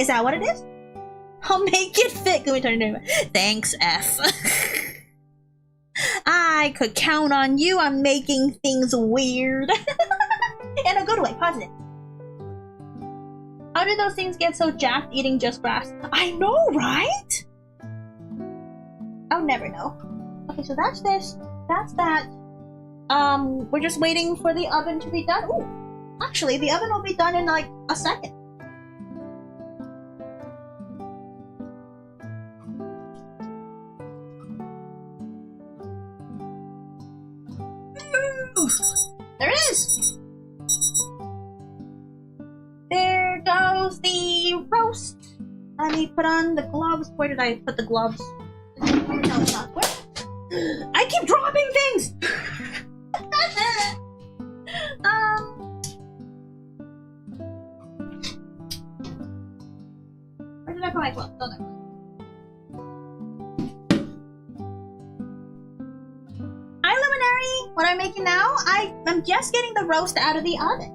Is that what it is? I'll make it fit. Can we turn it into? Thanks, F. I could count on you on making things weird. In a good way, positive. How did those things get so jacked eating just grass? I know, right? I'll never know. Okay, so that's this. That's that. We're just waiting for the oven to be done. Ooh, actually, the oven will be done in like a second. There it is! There goes the roast! Let me put on the gloves. Where did I put the gloves? No, it's not. Where? I keep dropping things! Where did I put my gloves? Oh, there. What I'm making now, I'm just getting the roast out of the oven.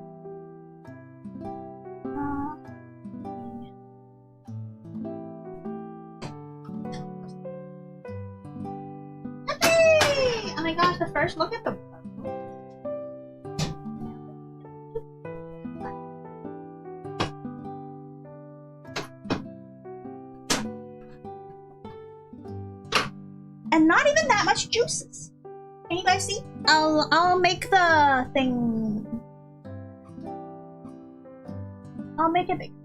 Hey! Oh my gosh, the first look at the... And not even that much juices. Can you guys see? I'll make the thing. I'll make it bigger.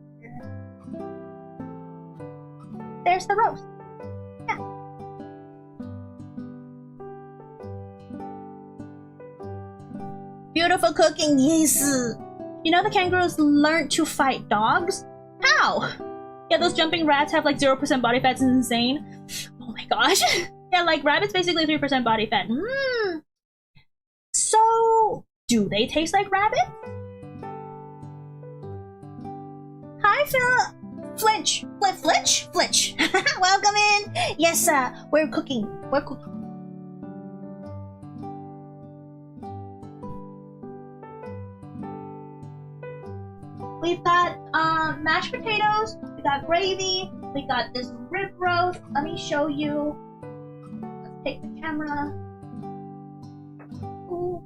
There's the roast. Yeah. Beautiful cooking, yes. You know the kangaroos learned to fight dogs? How? Yeah, those jumping rats have like 0% body fat. It's insane. Oh my gosh. Yeah, like rabbits basically 3% body fat. So, do they taste like rabbits? Hi, Phil. Flinch. Flinch. Welcome in. Yes, we're cooking. We've got mashed potatoes. We got gravy. We got this rib roast. Let me show you. Take the camera. Ooh.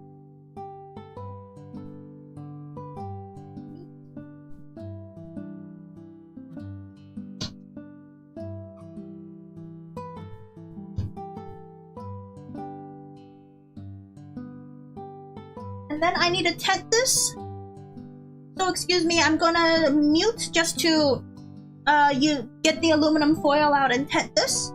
And then I need to tent this. So excuse me, I'm gonna mute just to you get the aluminum foil out and tent this.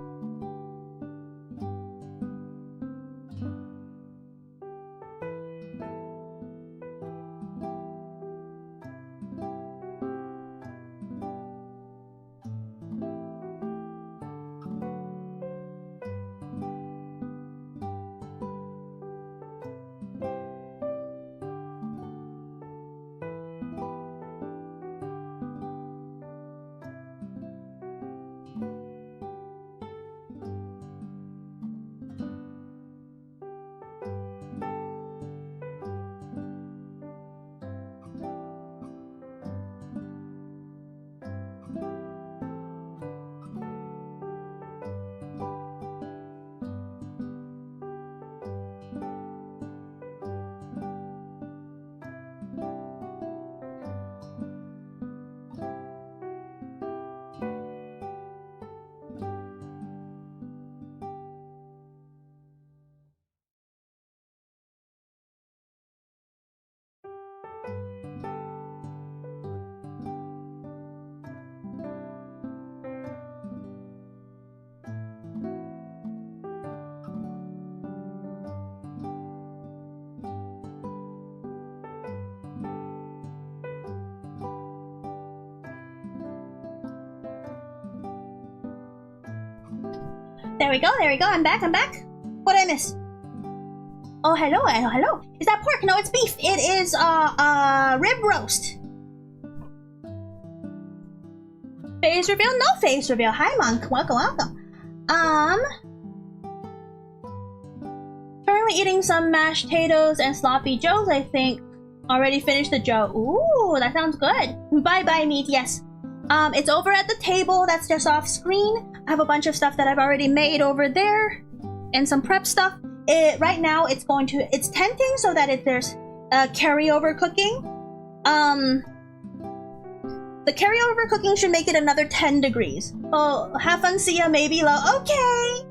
There we go, I'm back. What did I miss? Oh, hello. Is that pork? No, it's beef. It is, rib roast. Face reveal? No face reveal. Hi, Monk. Welcome. Currently eating some mashed potatoes and sloppy joes, I think. Already finished the joe. Ooh, that sounds good. Bye, meat, yes. It's over at the table. That's just off screen. I have a bunch of stuff that I've already made over there and some prep stuff. Right now it's tenting so that there's carryover cooking. The carryover cooking should make it another 10 degrees. Oh, have fun, see ya, maybe low. Okay!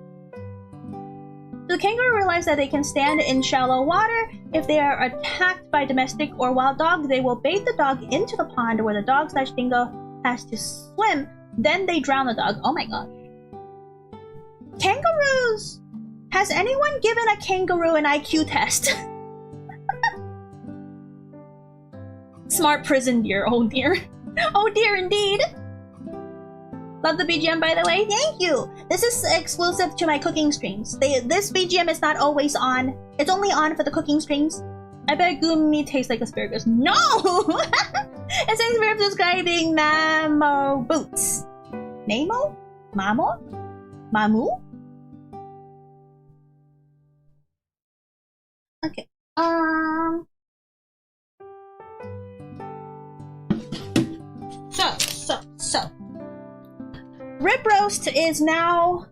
The kangaroo realize that they can stand in shallow water. If they are attacked by domestic or wild dogs, they will bait the dog into the pond where the dog/dingo has to swim. Then they drown the dog. Oh my gosh. Kangaroos! Has anyone given a kangaroo an IQ test? Smart prison deer, oh dear. Oh dear indeed. Love the BGM, by the way. Thank you. This is exclusive to my cooking streams. This BGM is not always on. It's only on for the cooking streams. I bet Guumi tastes like asparagus. No! And thanks for subscribing, Mamo Boots. Namo? Mamo? Mamu? Okay. So. Rib roast is now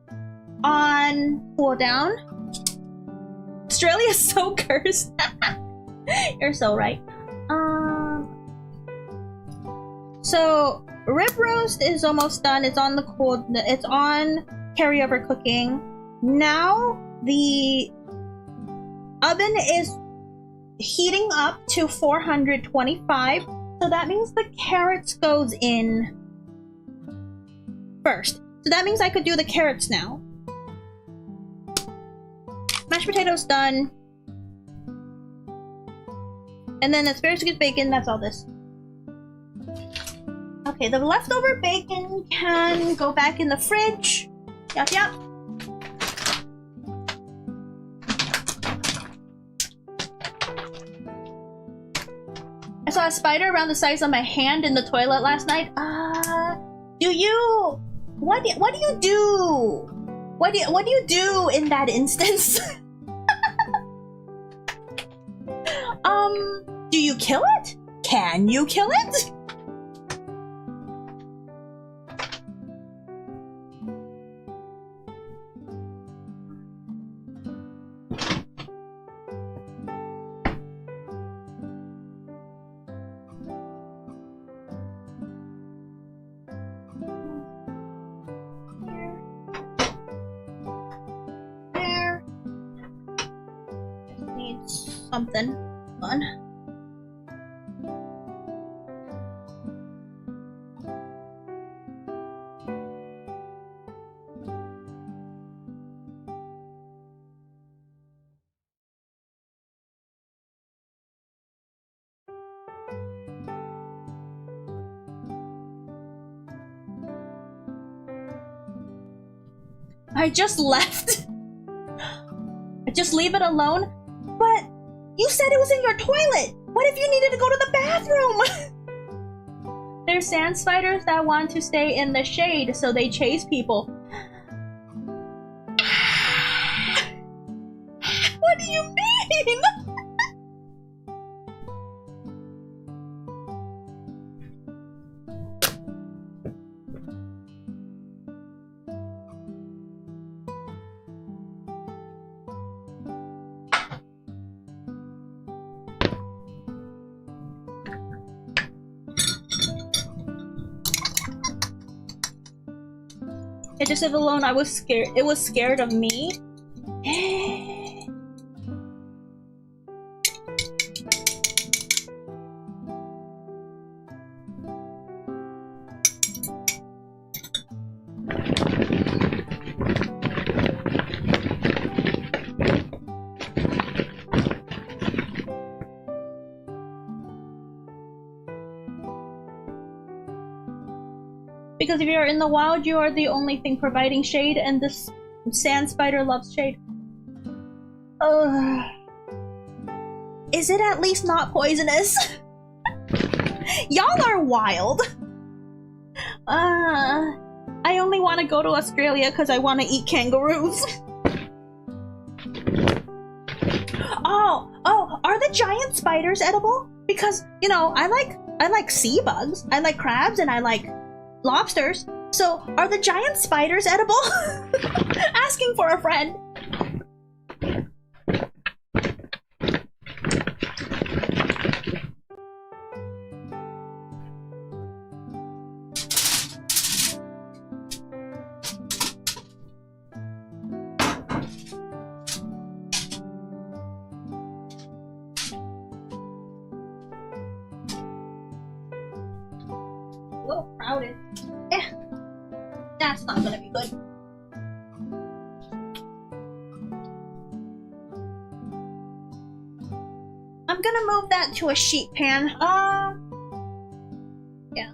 on cooldown. Australia's so cursed. You're so right. So rib roast is almost done. It's on it's on carryover cooking. Now the oven is heating up to 425. So that means the carrots goes in first. So that means I could do the carrots now. Mashed potatoes done. And then asparagus bacon, that's all this. Okay, the leftover bacon can go back in the fridge. Yup, yup. I saw a spider around the size of my hand in the toilet last night. What do you do? What do you do in that instance? Do you kill it? Can you kill it? Something fun. I just left. I just leave it alone. But you said it was in your toilet! What if you needed to go to the bathroom? There's sand spiders that want to stay in the shade, so they chase people. What do you mean? It just said alone. I was scared. It was scared of me. Because if you are in the wild, you are the only thing providing shade, and this sand spider loves shade. Is it at least not poisonous? Y'all are wild. I only want to go to Australia because I want to eat kangaroos. Oh, are the giant spiders edible? Because, you know, I like sea bugs. I like crabs and I like lobsters. So, are the giant spiders edible? Asking for a friend. A little crowded. That's not gonna be good. I'm gonna move that to a sheet pan. Yeah.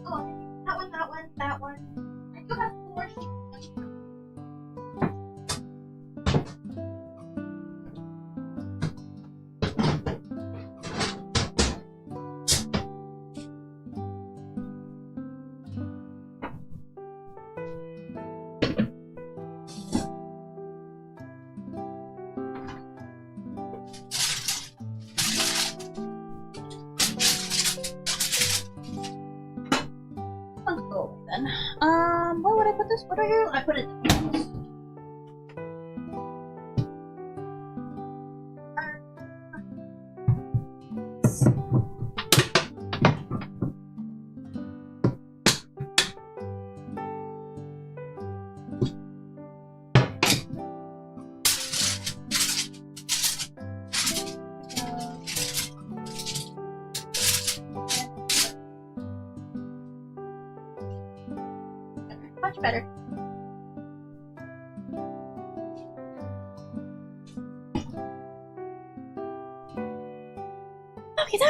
Oh, that one. I do have 4 sheet pans. Let's go away then. Where would I put this? What do I do? I put it down. Much better.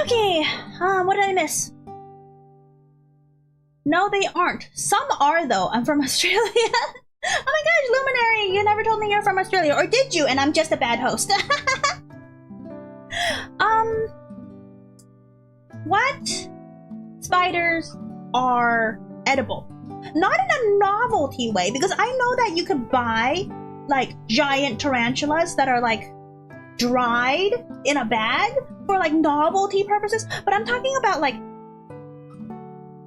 Okay. What did I miss? No, they aren't. Some are though. I'm from Australia. Oh my gosh, Luminary, you never told me you're from Australia, or did you? And I'm just a bad host. What spiders are edible? Not in a novelty way, because I know that you could buy like giant tarantulas that are like dried in a bag for like novelty purposes, but I'm talking about like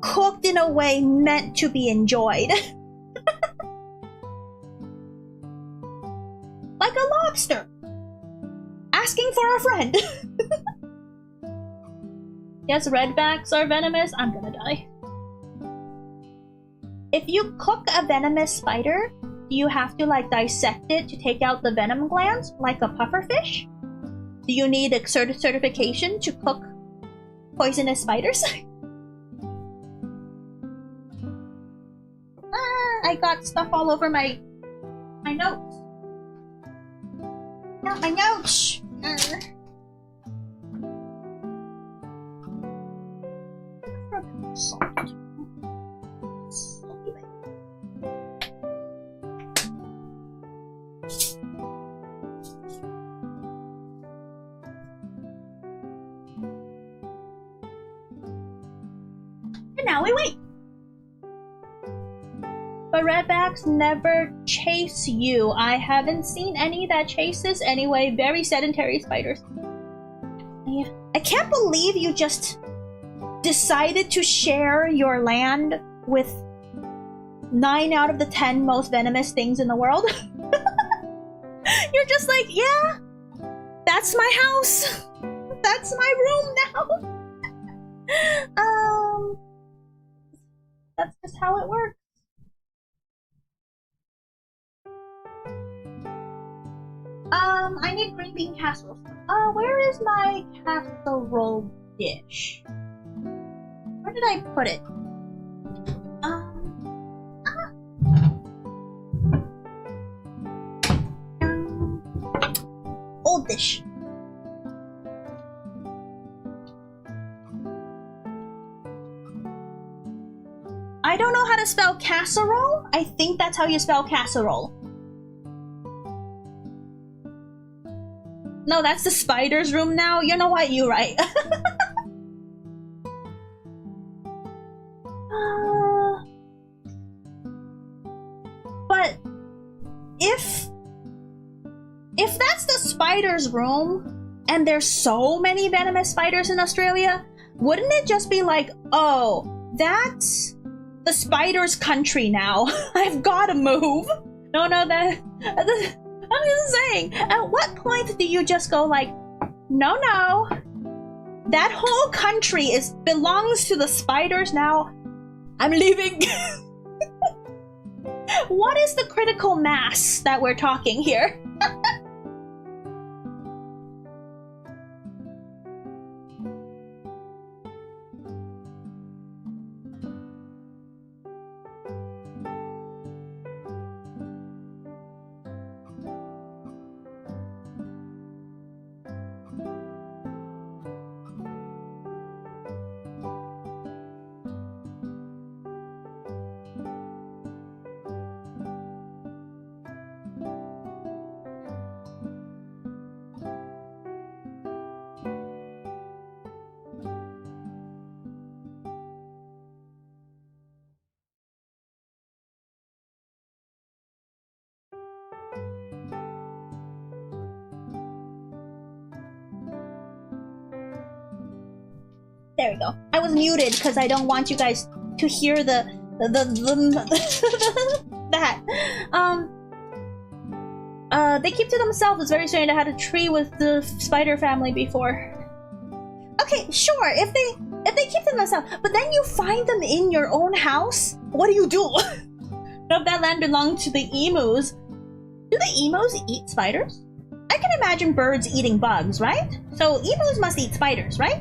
cooked in a way meant to be enjoyed. Like a lobster asking for a friend. Yes, redbacks are venomous. I'm gonna die. If you cook a venomous spider, you have to like dissect it to take out the venom glands, like a pufferfish. Do you need a certification to cook poisonous spiders? I got stuff all over my notes. Not my notes. Salt. And now we wait. But redbacks never chase you. I haven't seen any that chases anyway. Very sedentary spiders. Yeah. I can't believe you just decided to share your land with 9 out of the 10 most venomous things in the world. You're just like, yeah, that's my house. That's my room now. That's just how it works. I need green bean casserole. Where is my casserole dish? Where did I put it? Old dish. I don't know how to spell casserole. I think that's how you spell casserole. No, that's the spider's room now. You know what? You're right. But if that's the spider's room and there's so many venomous spiders in Australia, wouldn't it just be like, oh, that's the spider's country now. I've gotta move. No, that... I'm just saying, at what point do you just go like, no, that whole country belongs to the spiders now. I'm leaving. What is the critical mass that we're talking here? There we go. I was muted because I don't want you guys to hear the that. They keep to themselves. It's very strange. I had a tree with the spider family before. Okay, sure. If they keep to themselves, but then you find them in your own house. What do you do? If that land belonged to the emus, do the emus eat spiders? I can imagine birds eating bugs, right? So emus must eat spiders, right?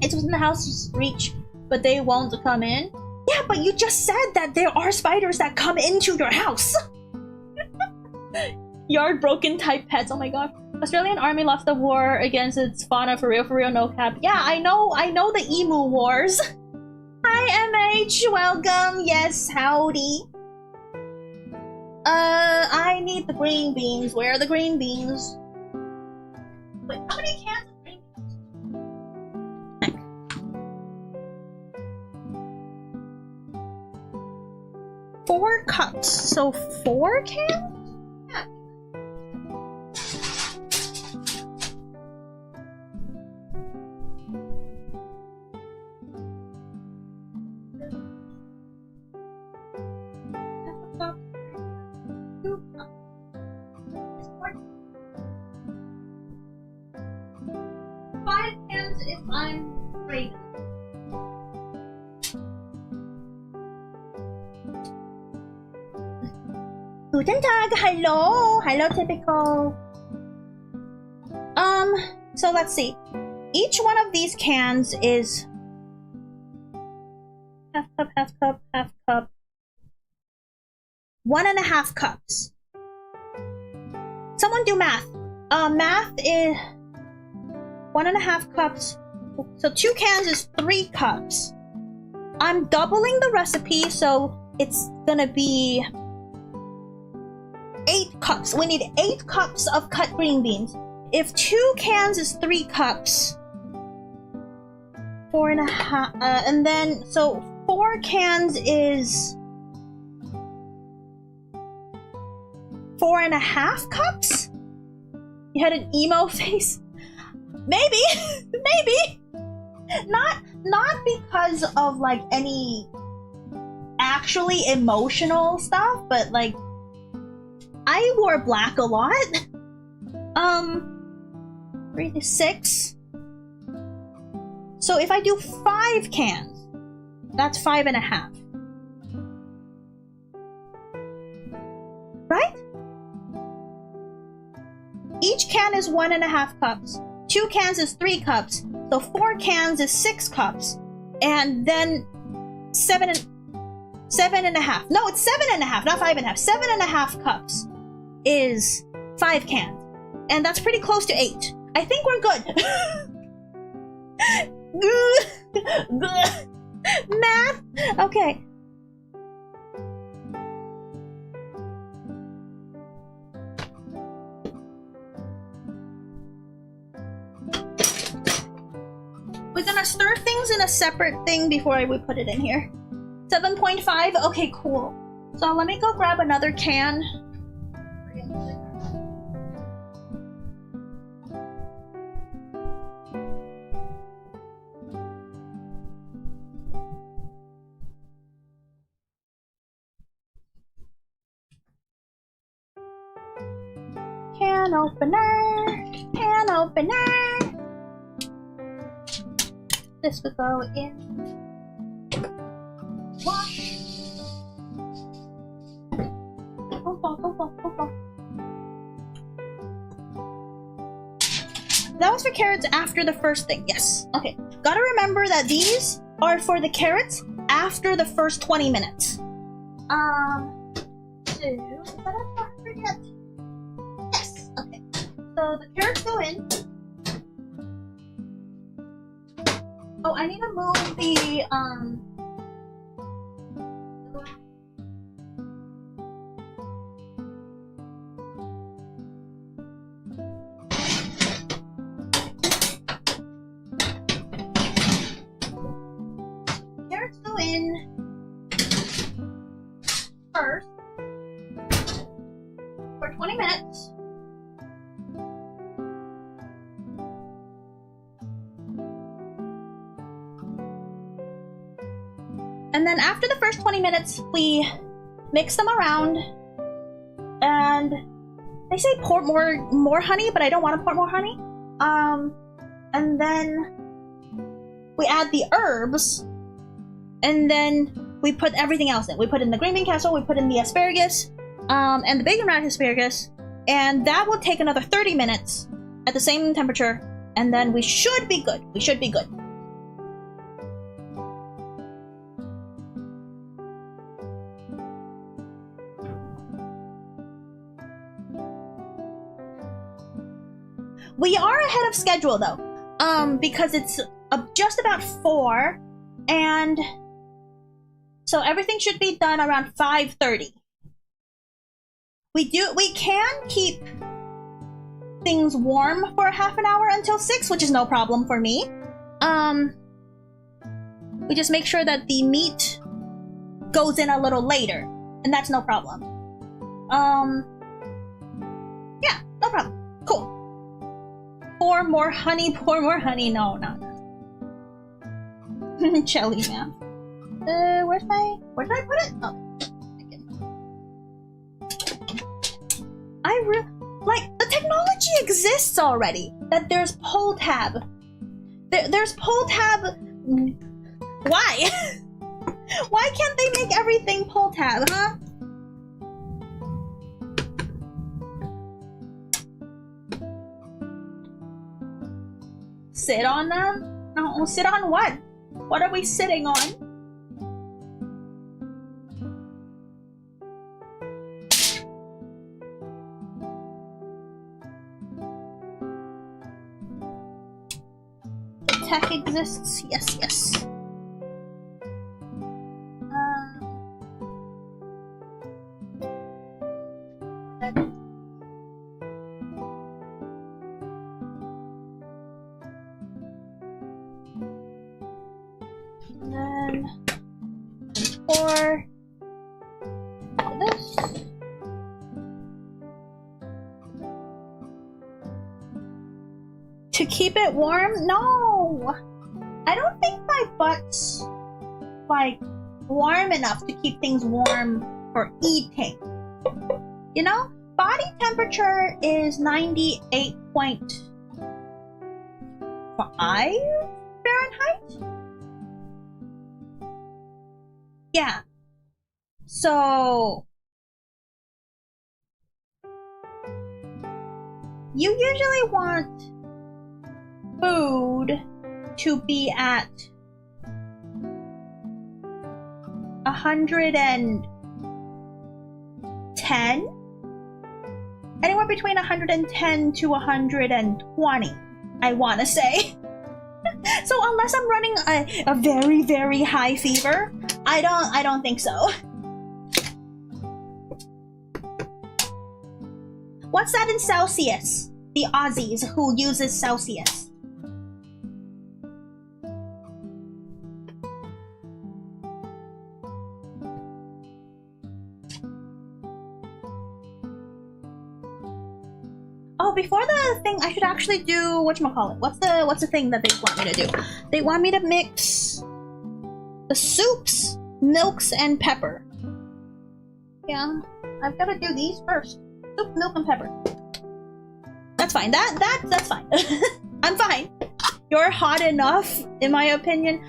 It's within the house's reach, but they won't come in. Yeah, but you just said that there are spiders that come into your house. Yard broken type pets. Oh my god. Australian army lost the war against its fauna for real, no cap. Yeah, I know the emu wars. Hi MH, welcome. Yes, howdy. I need the green beans. Where are the green beans? Wait, how many cans of green beans? 4 cups, so 4 cans? Yeah. If I'm brave. Guten Tag, hello, typical. So let's see. Each one of these cans is half cup, 1.5 cups. Someone do math. Math is 1.5 cups. So 2 cans is 3 cups. I'm doubling the recipe, so it's gonna be 8 cups. We need 8 cups of cut green beans. If 2 cans is 3 cups, 4.5, and then so 4 cans is 4.5 cups. You had an emo face. Maybe, maybe. Not because of like any actually emotional stuff, but like I wore black a lot. 3 to 6. So if I do 5 cans, that's 5.5. Right? Each can is 1.5 cups. 2 cans is 3 cups. So 4 cans is 6 cups. And then 7.5. No, it's 7.5, not 5.5. 7.5 cups is 5 cans. And that's pretty close to 8. I think we're good. Math? Okay. We're gonna stir things in a separate thing before we put it in here. 7.5? Okay, cool. So let me go grab another can. Can opener. Can opener. This would go in. Wash. That was for carrots after the first thing. Yes. Okay. Gotta remember that these are for the carrots after the first 20 minutes. But I'm not forget. Yes. Okay. So the carrots go in. Oh, I need to move the carrots go in first for 20 minutes. And then after the first 20 minutes, we mix them around. And they say pour more honey, but I don't want to pour more honey. And then we add the herbs. And then we put everything else in. We put in the green bean casserole, we put in the asparagus, and the bacon wrapped asparagus. And that will take another 30 minutes at the same temperature. And then we should be good. We should be good. We are ahead of schedule though, because it's just about 4, and so everything should be done around 5:30. We can keep things warm for half an hour until 6, which is no problem for me. We just make sure that the meat goes in a little later, and that's no problem. Yeah, no problem. Cool. Pour more honey, pour more honey. No, no, no. Jelly man. Where did I put it? Oh. Like, the technology exists already. That there's pull tab. There's pull tab. Why? Why can't they make everything pull tab, huh? Sit on them? No, sit on what? What are we sitting on? The tech exists. Yes, yes. To keep it warm? No! I don't think my butt's like warm enough to keep things warm for eating. You know? Body temperature is 98.5 Fahrenheit? Yeah. So you usually want food to be at 110, anywhere between 110 to 120, I want to say. So unless I'm running a very, very high fever, I don't think so. What's that in Celsius? The Aussies who uses Celsius. Oh, before the thing, I should actually do whatchamacallit. What's the thing that they want me to do? They want me to mix the soups, milks, and pepper. Yeah, I've got to do these first. Soup, milk, and pepper. That's fine. That's fine. I'm fine. You're hot enough, in my opinion.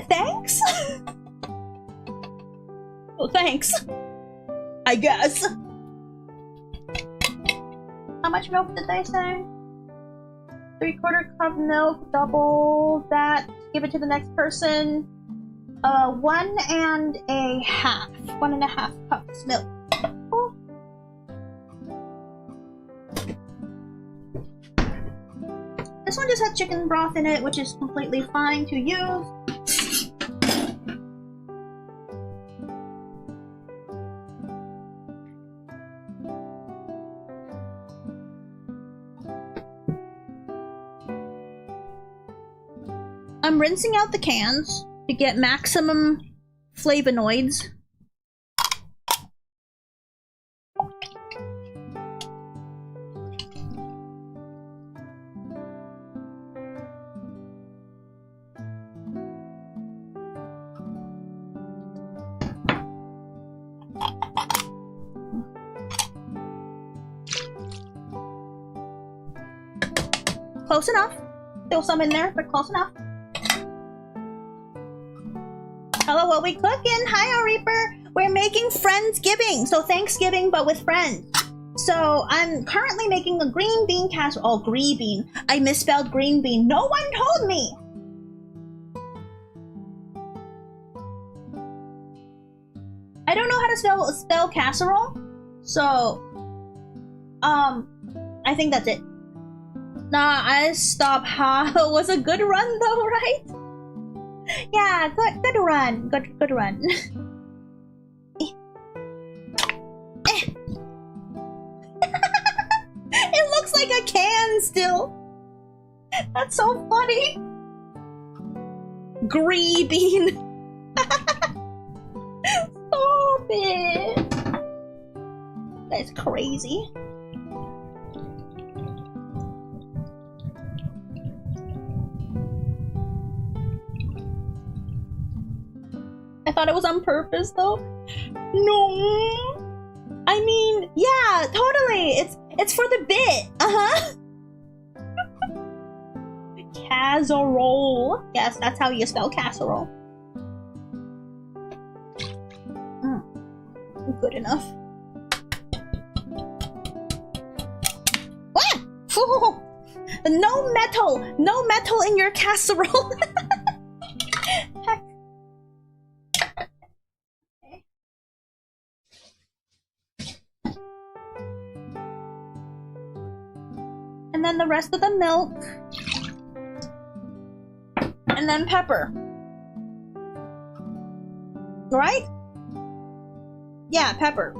Thanks? Well, thanks. I guess. How much milk did they say? 3/4 cup milk, double that. Give it to the next person. 1.5. 1.5 cups milk. Oh. This one just had chicken broth in it, which is completely fine to use. I'm rinsing out the cans to get maximum flavonoids. Close enough. Still some in there, but close enough. Hello, what we cooking? Hi, Reaper. We're making Friendsgiving, so Thanksgiving, but with friends. So I'm currently making a green bean casserole. Oh, green bean. I misspelled green bean. No one told me. I don't know how to spell casserole, so I think that's it. Nah, I stopped. It was a good run though, right? Yeah, good run. Good run. It looks like a can still. That's so funny. Green bean. Stop it. That's crazy. I thought it was on purpose though. No. I mean, yeah, totally. It's for the bit. Casserole. Yes, that's how you spell casserole. Good enough. Ah! No metal in your casserole. Heck. And then the rest of the milk. And then pepper. Right? Yeah, pepper.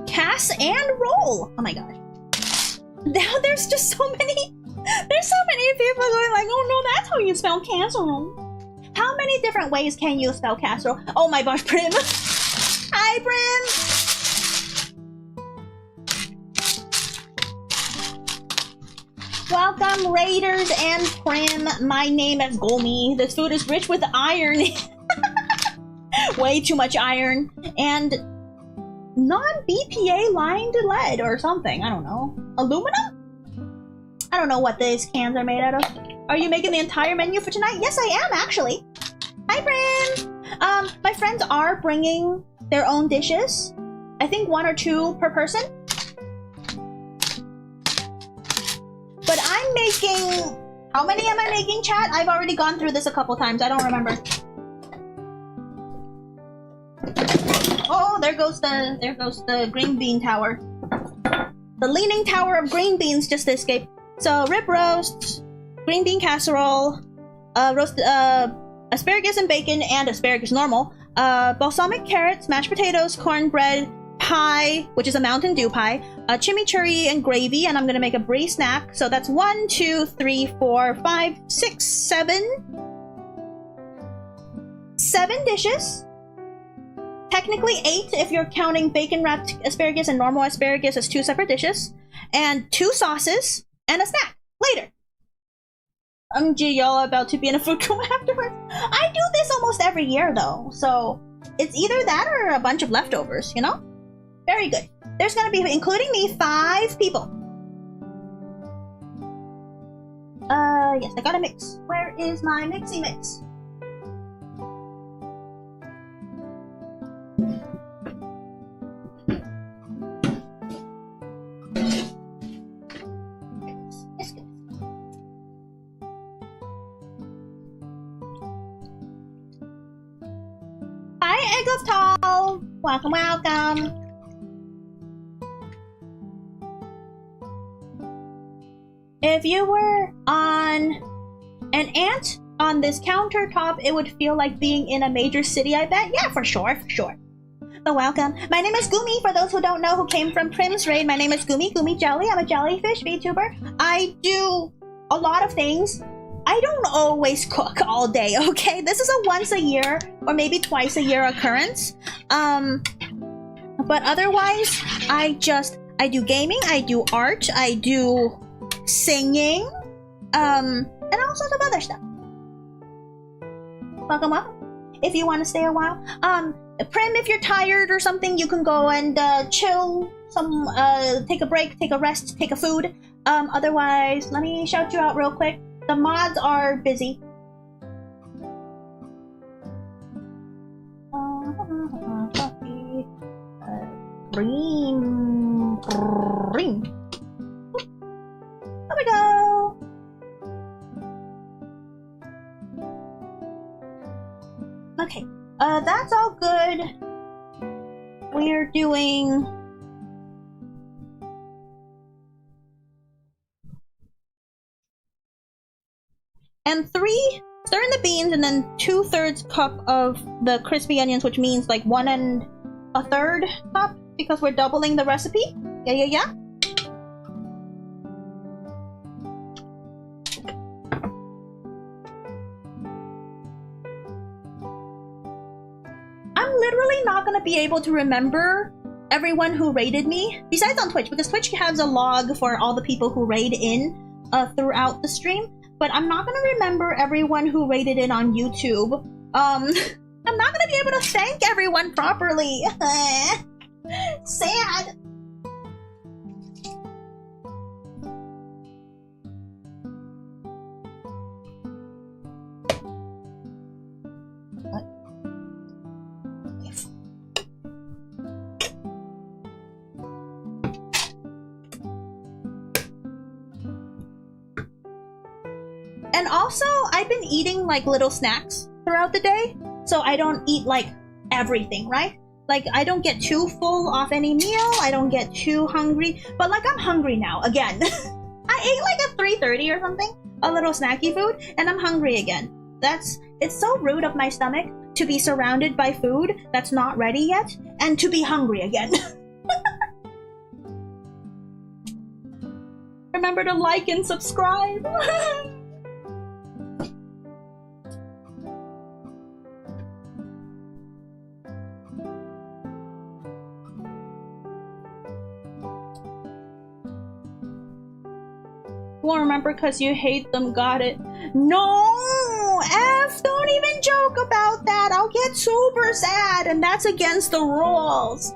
Cass and roll. Oh my gosh. Now there's just so many. There's so many people going like, oh no, that's how you spell casserole. How many different ways can you spell casserole? Oh my gosh, Prim. Hi, Prim. Welcome, Raiders and Prim. My name is Guumi. This food is rich with iron. Way too much iron. And non-BPA lined lead or something. I don't know. Aluminum? I don't know what these cans are made out of. Are you making the entire menu for tonight? Yes, I am, actually. Hi, Prim. My friends are bringing their own dishes. I think 1 or 2 per person. But I'm making... How many am I making, chat? I've already gone through this a couple times. I don't remember. Oh, there goes the green bean tower. The leaning tower of green beans just escaped. So rib roast, green bean casserole, roast asparagus and bacon and asparagus normal, balsamic carrots, mashed potatoes, cornbread, pie, which is a Mountain Dew pie, chimichurri and gravy, and I'm gonna make a brie snack. So that's 1, 2, 3, 4, 5, 6, 7 dishes. Technically 8 if you're counting bacon wrapped asparagus and normal asparagus as 2 separate dishes, and 2 sauces and a snack later. Y'all about to be in a food coma afterwards. I do this almost every year though, so it's either that or a bunch of leftovers, you know? Very good. There's gonna be, including me, 5 people. Yes, I gotta mix. Where is my mixy mix? Hi, Egg of Tall! Welcome, welcome! If you were on an ant on this countertop, it would feel like being in a major city, I bet. Yeah, for sure, for sure. But welcome. My name is Guumi. For those who don't know, who came from Prim's Raid, my name is Guumi Jelly. I'm a jellyfish VTuber. I do a lot of things. I don't always cook all day, okay? This is a once a year or maybe twice a year occurrence. But otherwise, I do gaming, I do art, I do singing, and all sorts of other stuff. Welcome, welcome. If you want to stay a while. Prim, if you're tired or something, you can go and chill, take a break, take a rest, take a food. Otherwise, let me shout you out real quick. The mods are busy. Ring. There we go. Okay, that's all good. We're doing and 3 stir in the beans and then 2/3 cup of the crispy onions, which means like 1 1/3 cup because we're doubling the recipe. Yeah. I'm literally not gonna be able to remember everyone who raided me, besides on Twitch, because Twitch has a log for all the people who raid in throughout the stream. But I'm not gonna remember everyone who rated in on YouTube. I'm not gonna be able to thank everyone properly. Sad. And also, I've been eating like little snacks throughout the day, so I don't eat like everything, right? Like, I don't get too full off any meal, I don't get too hungry, but like I'm hungry now, again. I ate like at 3:30 or something, a little snacky food, and I'm hungry again. It's so rude of my stomach to be surrounded by food that's not ready yet, and to be hungry again. Remember to like and subscribe. Won't remember because you hate them, got it. No! F, don't even joke about that. I'll get super sad, and that's against the rules.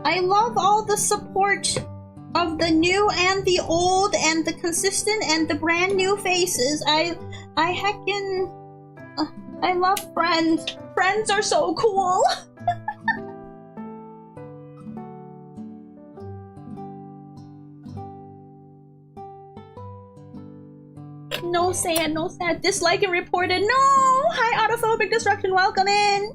I love all the support of the new and the old and the consistent and the brand new faces. I love friends. Friends are so cool. No sad, no sad. Dislike and reported. No! Hi, autophobic destruction. Welcome in.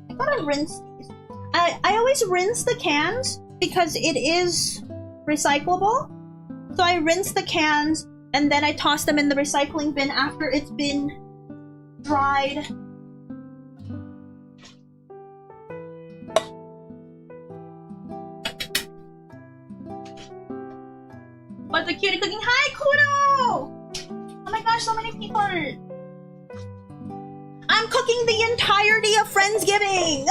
I gotta rinse these. I always rinse the cans because it is recyclable. So I rinse the cans and then I toss them in the recycling bin after it's been dried. What's the cutie cooking? Hi, Kudo! Oh my gosh, so many people. I'm cooking the entirety of Friendsgiving!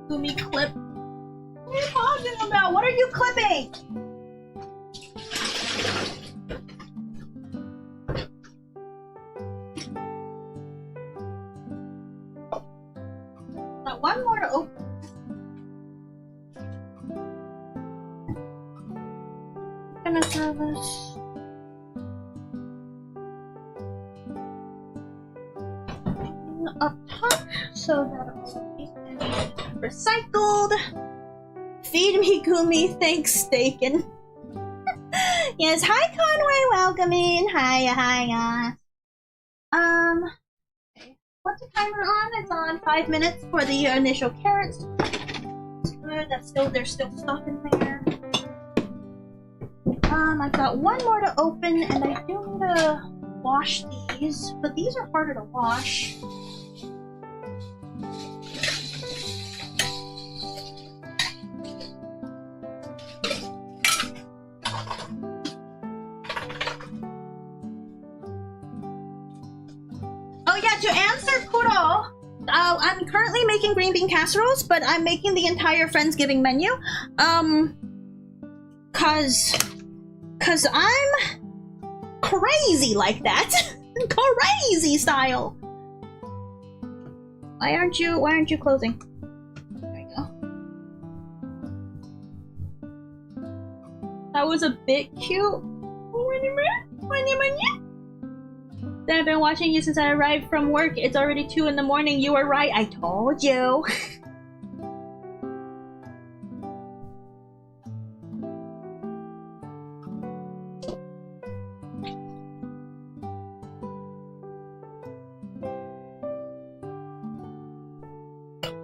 Guumi clip. What are you talking about? What are you clipping? Got one more to open. I'm gonna throw this. Up top so that it'll be recycled. Feed me, Guumi. Thanks, Staken. Yes, hi, Conway. Welcome in. Hiya, hiya. What's the timer on? It's on 5 minutes for the initial carrots. That's good. That's still, there's still stuff in there. I've got one more to open, and I do need to wash these, but these are harder to wash. Oh yeah, to answer Kuro, I'm currently making green bean casseroles, but I'm making the entire Friendsgiving menu. Cause I'm crazy like that. Crazy style. Why aren't you closing? There you go. That was a bit cute. I've been watching you since I arrived from work. It's already 2 in the morning. You were right. I told you.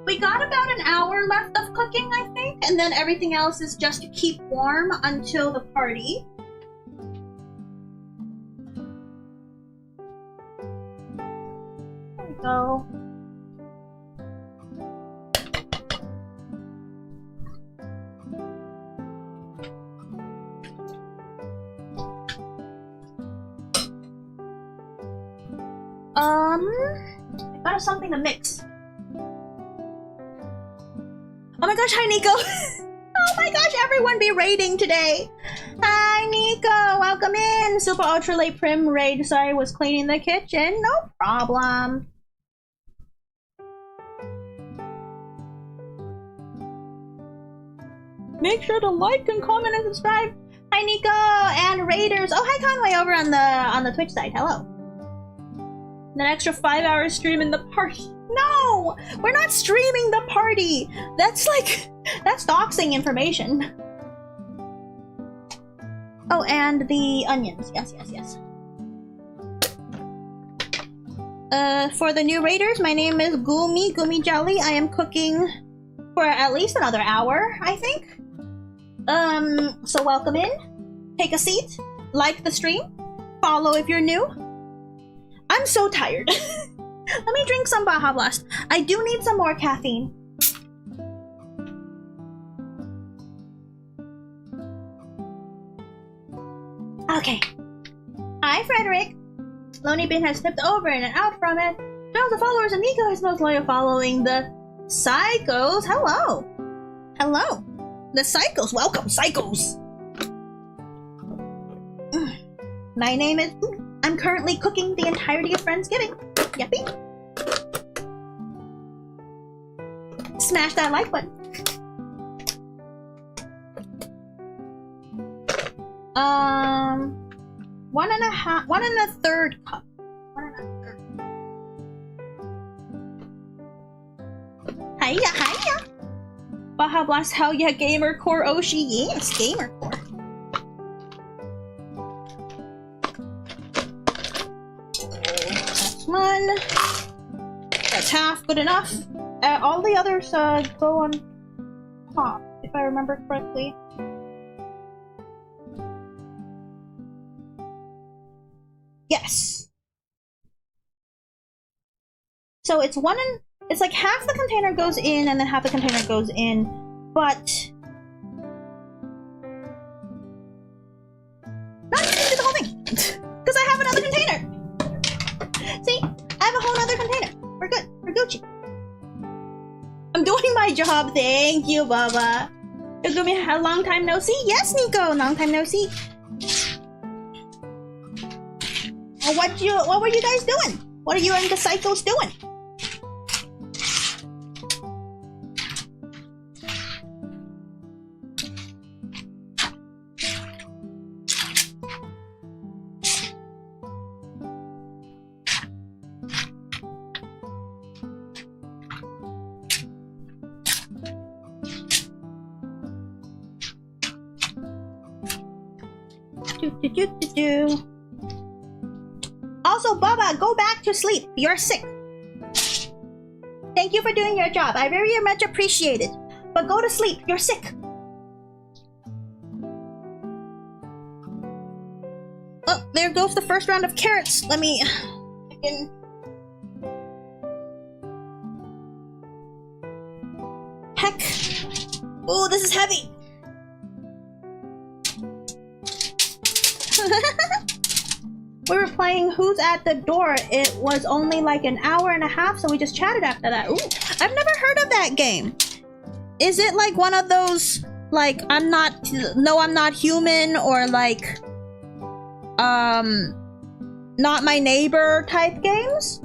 We got about an hour left of cooking, I think, and then everything else is just to keep warm until the party. There we go. I got something to mix. Oh my gosh, hi Nico! Oh my gosh, everyone be raiding today! Hi Nico, welcome in! Super ultra late prim raid, sorry, was cleaning the kitchen, no problem. Make sure to like and comment and subscribe. Hi Nico and raiders. Oh hi Conway over on the Twitch side, hello. An extra 5-hour stream in the party. No! We're not streaming the party! That's doxing information. Oh, and the onions. Yes. For the new raiders, my name is Guumi Jelly. I am cooking for at least another hour, I think. So welcome in. Take a seat. Like the stream. Follow if you're new. I'm so tired. Let me drink some Baja Blast. I do need some more caffeine. Okay. Hi, Frederick. Lonely Bin has slipped over in and out from it. Thousands of followers, and Nico is most loyal following the Psychos. Hello. Hello. The Psychos. Welcome, Psychos. My name is... I'm currently cooking the entirety of Friendsgiving. Yuppie. Smash that like button. 1 1/3 cup. 1 1/3. Hiya. Baja Blast, hell yeah, Gamer Core Oshi. Yes, Gamer Core. That's 1. That's half, good enough. All the others go on top, if I remember correctly. Yes. So it's like half the container goes in and then half the container goes in, but hub. Thank you, Baba. Guumi, a long time no see. Yes, Nico, long time no see. What were you guys doing? What are you and the psychos doing? Also, Baba, go back to sleep. You're sick. Thank you for doing your job. I very much appreciate it. But go to sleep. You're sick. Oh, there goes the first round of carrots. Let me... Heck. Oh, this is heavy. We were playing Who's at the Door. It was only like an hour and a half, so we just chatted after that. Ooh, I've never heard of that game. Is it like one of those, like, I'm not human, or like, not my neighbor type games?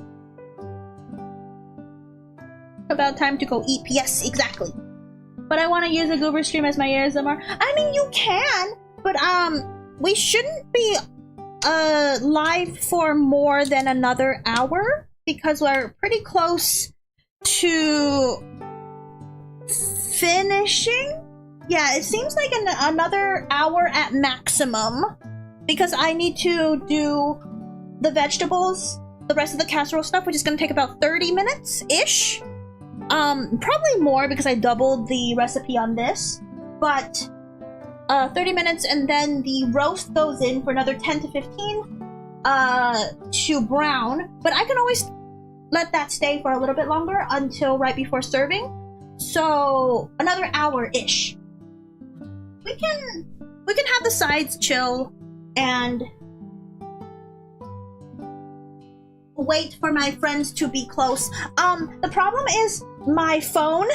About time to go eat. Yes, exactly. But I want to use a Goober stream as my ASMR. I mean, you can, but we shouldn't be live for more than another hour, because we're pretty close to finishing. Yeah, it seems like another hour at maximum, because I need to do the vegetables, the rest of the casserole stuff, which is going to take about 30 minutes-ish. Probably more, because I doubled the recipe on this, but 30 minutes, and then the roast goes in for another 10 to 15 to brown. But I can always let that stay for a little bit longer until right before serving. So another hour-ish. We can have the sides chill and wait for my friends to be close. The problem is my phone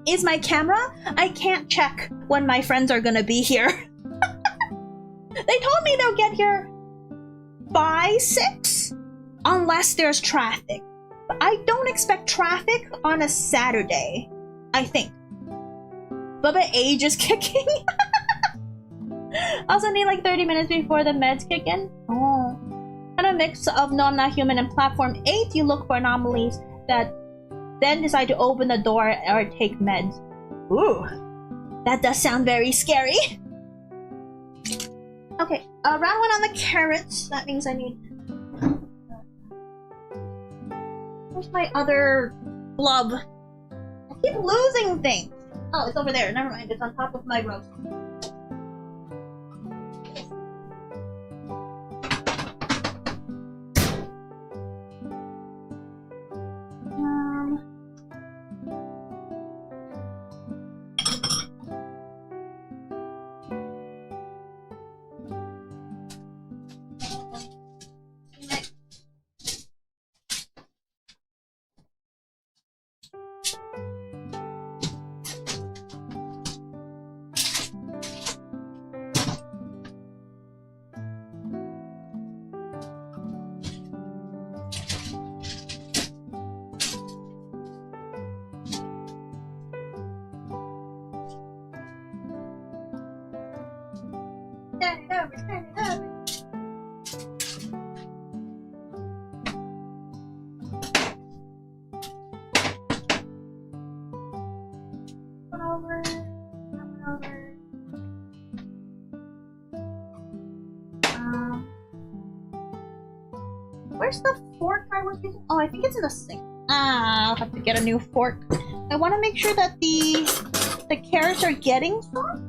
is my camera. I can't check when my friends are gonna be here. They told me they'll get here by 6 unless there's traffic. But I don't expect traffic on a Saturday, I think. Bubba age is kicking. Also need like 30 minutes before the meds kick in. Oh. Kind of mix of no, I'm not human and platform 8, you look for anomalies that then decide to open the door or take meds. Ooh, that does sound very scary. Okay, round 1 on the carrots. That means I need... Where's my other glove? I keep losing things. Oh, it's over there. Never mind, it's on top of my roast. Where's the fork I was using? Oh, I think it's in the sink. I'll have to get a new fork. I want to make sure that the carrots are getting soft.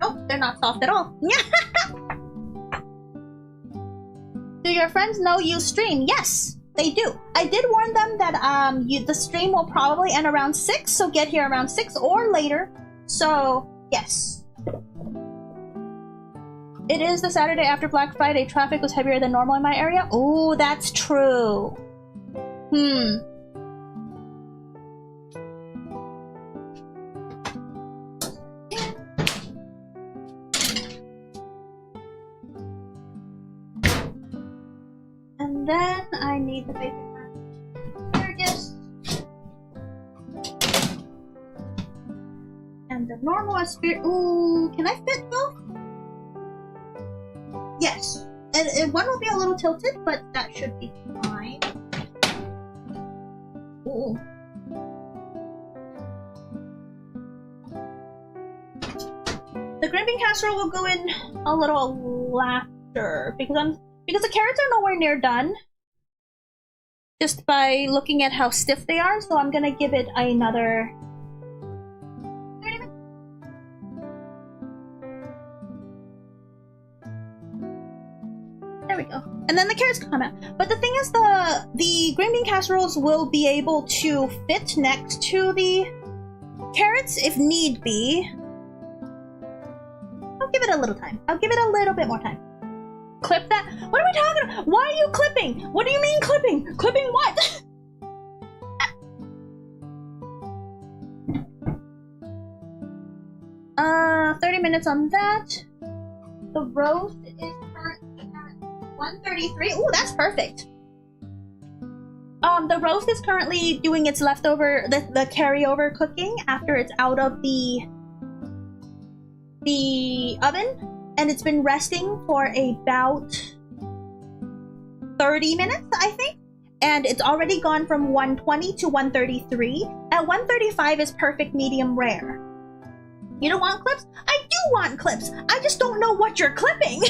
Nope, they're not soft at all. Do your friends know you stream? Yes, they do. I did warn them that the stream will probably end around 6, so get here around 6 or later. So, yes. It is the Saturday after Black Friday. Traffic was heavier than normal in my area. Oh, that's true. then I need the basic asparagus. And the normal asparagus. Ooh, can I fit both? Yes. And one will be a little tilted, but that should be fine. Ooh. The green bean casserole will go in a little after because the carrots are nowhere near done. Just by looking at how stiff they are, so I'm gonna give it another 30 minutes. There we go. And then the carrots come out. But the thing is, the green bean casseroles will be able to fit next to the carrots if need be. I'll give it a little time. I'll give it a little bit more time. Clip that? What are we talking about? Why are you clipping? What do you mean clipping? Clipping what? 30 minutes on that. The roast is currently at 133. Ooh, that's perfect. The roast is currently doing its leftover, the carryover cooking after it's out of the oven, and it's been resting for about 30 minutes, I think, and it's already gone from 120 to 133. At 135 is perfect medium rare. You don't want clips? I do want clips. I just don't know what you're clipping.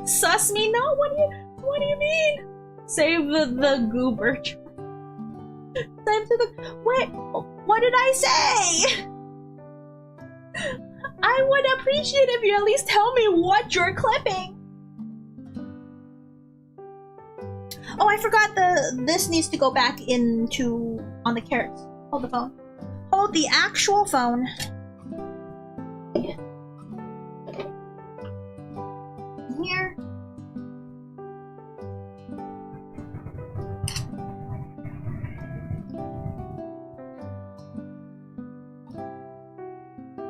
Sus me? No. What do you mean? Save the goober. Save to the. Wait. What did I say? I would appreciate if you at least tell me what you're clipping. Oh, I forgot this needs to go back into on the carrots. Hold the phone. Hold the actual phone. Here.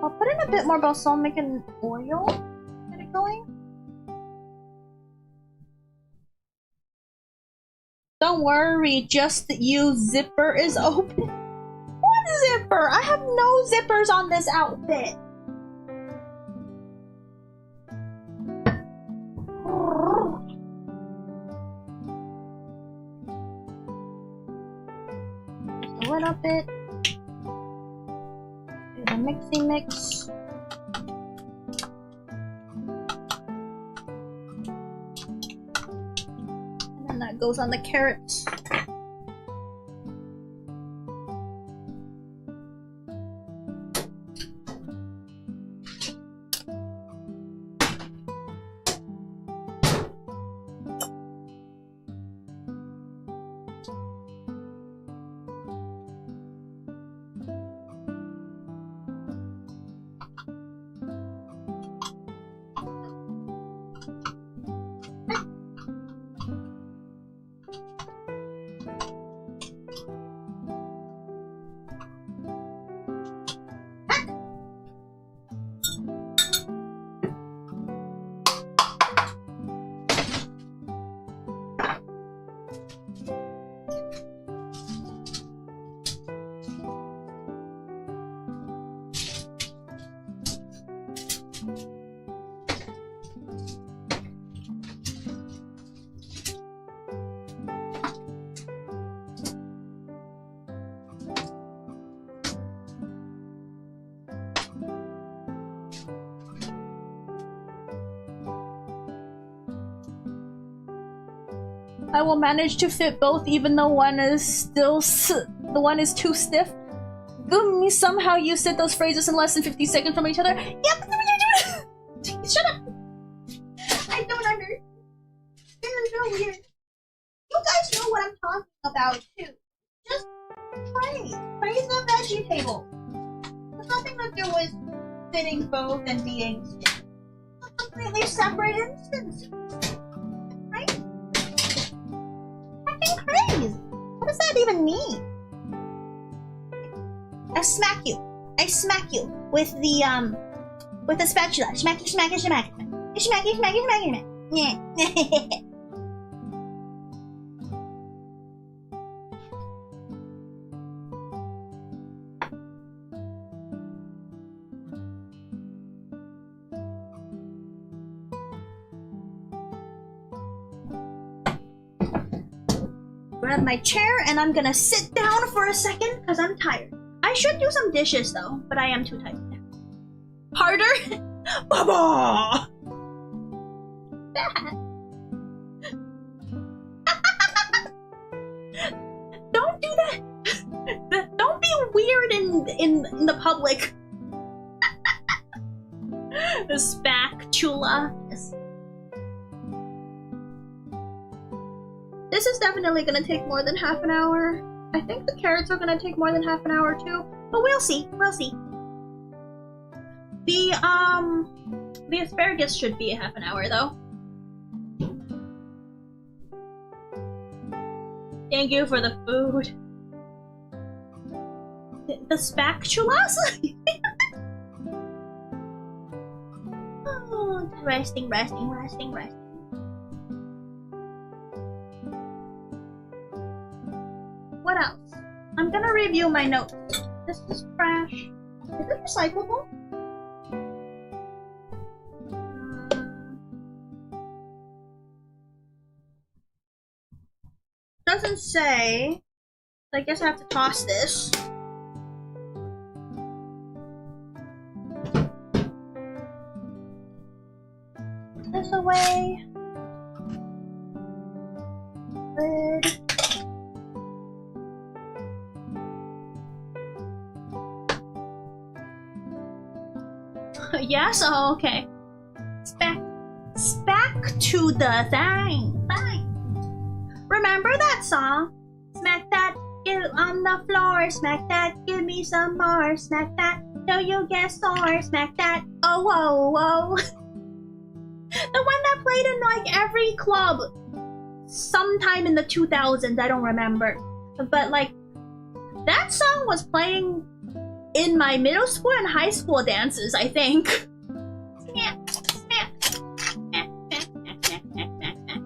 I'll put in a bit more balsamic and oil. Get it going. Don't worry, just you. Zipper is open. What zipper? I have no zippers on this outfit. Just a little bit. Do the mixy mix. And then that goes on the carrots. I will manage to fit both, even though one is still the one is too stiff. Guumi, somehow you said those phrases in less than 50 seconds from each other. Yep. Shut up. I don't understand. This is so weird. You guys know what I'm talking about too. Just praise the veggie table. There's nothing to do with fitting both and being stiff. It's a completely separate instance. Right? Crazy. What does that even mean? I smack you with the spatula. Smack you. Yeah. grab my chair and I'm gonna sit down for a second because I'm tired. I should do some dishes though, but I am too tired now. Harder? Baba! Don't do that! Don't be weird in the public. The spatula. This is definitely gonna take more than half an hour. I think the carrots are gonna take more than half an hour too, but we'll see. We'll see. The asparagus should be a half an hour though. Thank you for the food. The spatulas? Oh, resting. What else? I'm gonna review my notes. This is trash. Is it recyclable? Doesn't say. I guess I have to toss this. Put this away. Lid. Yes? Oh, okay. Back to the thing. Remember that song? Smack that, get on the floor. Smack that, give me some more. Smack that, till you get sore. Smack that, oh, whoa, whoa. The one that played in like every club sometime in the 2000s, I don't remember. But like, that song was playing in my middle school and high school dances, I think. Snap, snap, snap, snap, snap, snap, snap, snap.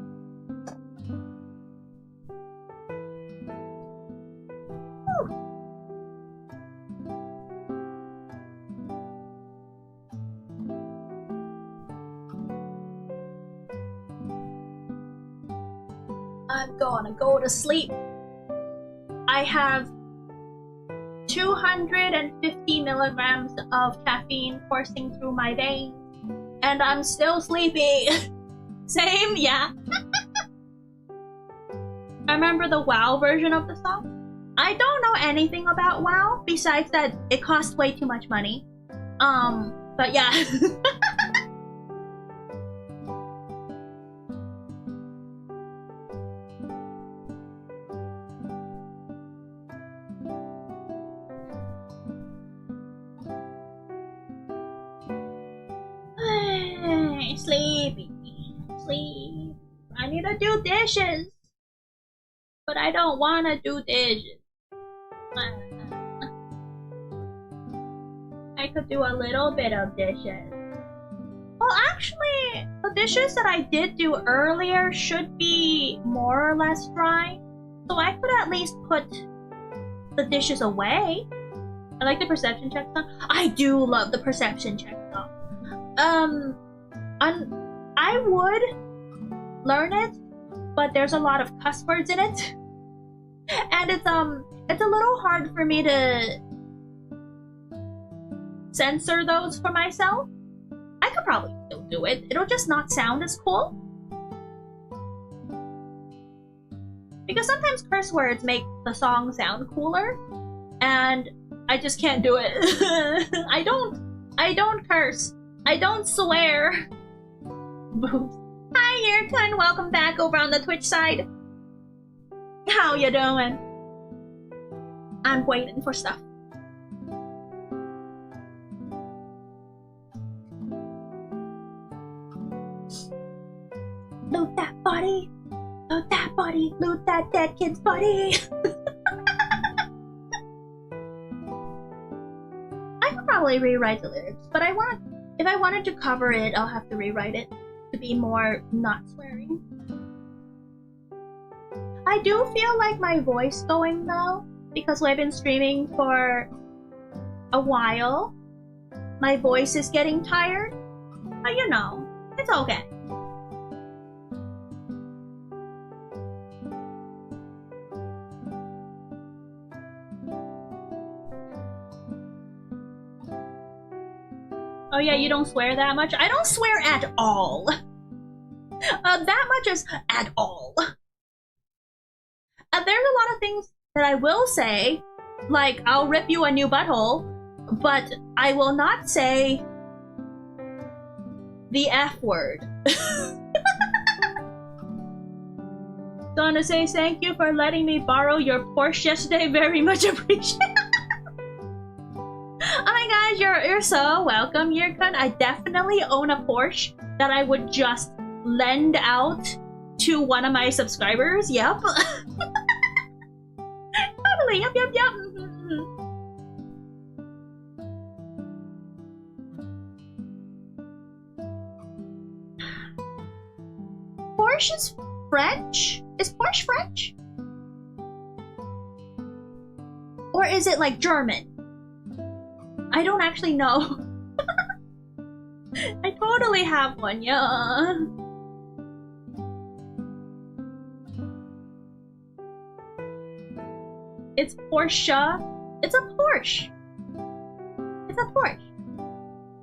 I'm gonna go to sleep. I have 250 milligrams of caffeine coursing through my veins, and I'm still sleepy. Same, yeah. I remember the WoW version of the song. I don't know anything about WoW besides that it costs way too much money. But yeah. Sleepy. Sleep. I need to do dishes. But I don't want to do dishes. I could do a little bit of dishes. Well, actually, the dishes that I did do earlier should be more or less dry. So I could at least put the dishes away. I like the perception check song. I do love the perception check song. I would learn it, but there's a lot of cuss words in it, and it's a little hard for me to censor those for myself. I could probably still do it. It'll just not sound as cool. Because sometimes curse words make the song sound cooler, and I just can't do it. I don't curse. I don't swear. Boobs. Hi, Yerkun. Welcome back over on the Twitch side. How you doing? I'm waiting for stuff. Loot that body. Loot that body. Loot that dead kid's body. I could probably rewrite the lyrics, but if I wanted to cover it, I'll have to rewrite it to be more not swearing. I do feel like my voice going though, because I've been streaming for a while. My voice is getting tired, but you know, it's okay. Oh yeah, you don't swear that much? I don't swear at all. That much is at all. There's a lot of things that I will say, like I'll rip you a new butthole, but I will not say the F word. Gonna say thank you for letting me borrow your Porsche yesterday. Very much appreciated. Oh my gosh, you're so welcome, Yurkun. I definitely own a Porsche that I would just lend out to one of my subscribers. Yep. Totally. Yep. Porsche is French? Is Porsche French? Or is it like German? I don't actually know. I totally have one, yeah. It's Porsche. It's a Porsche. It's a Porsche.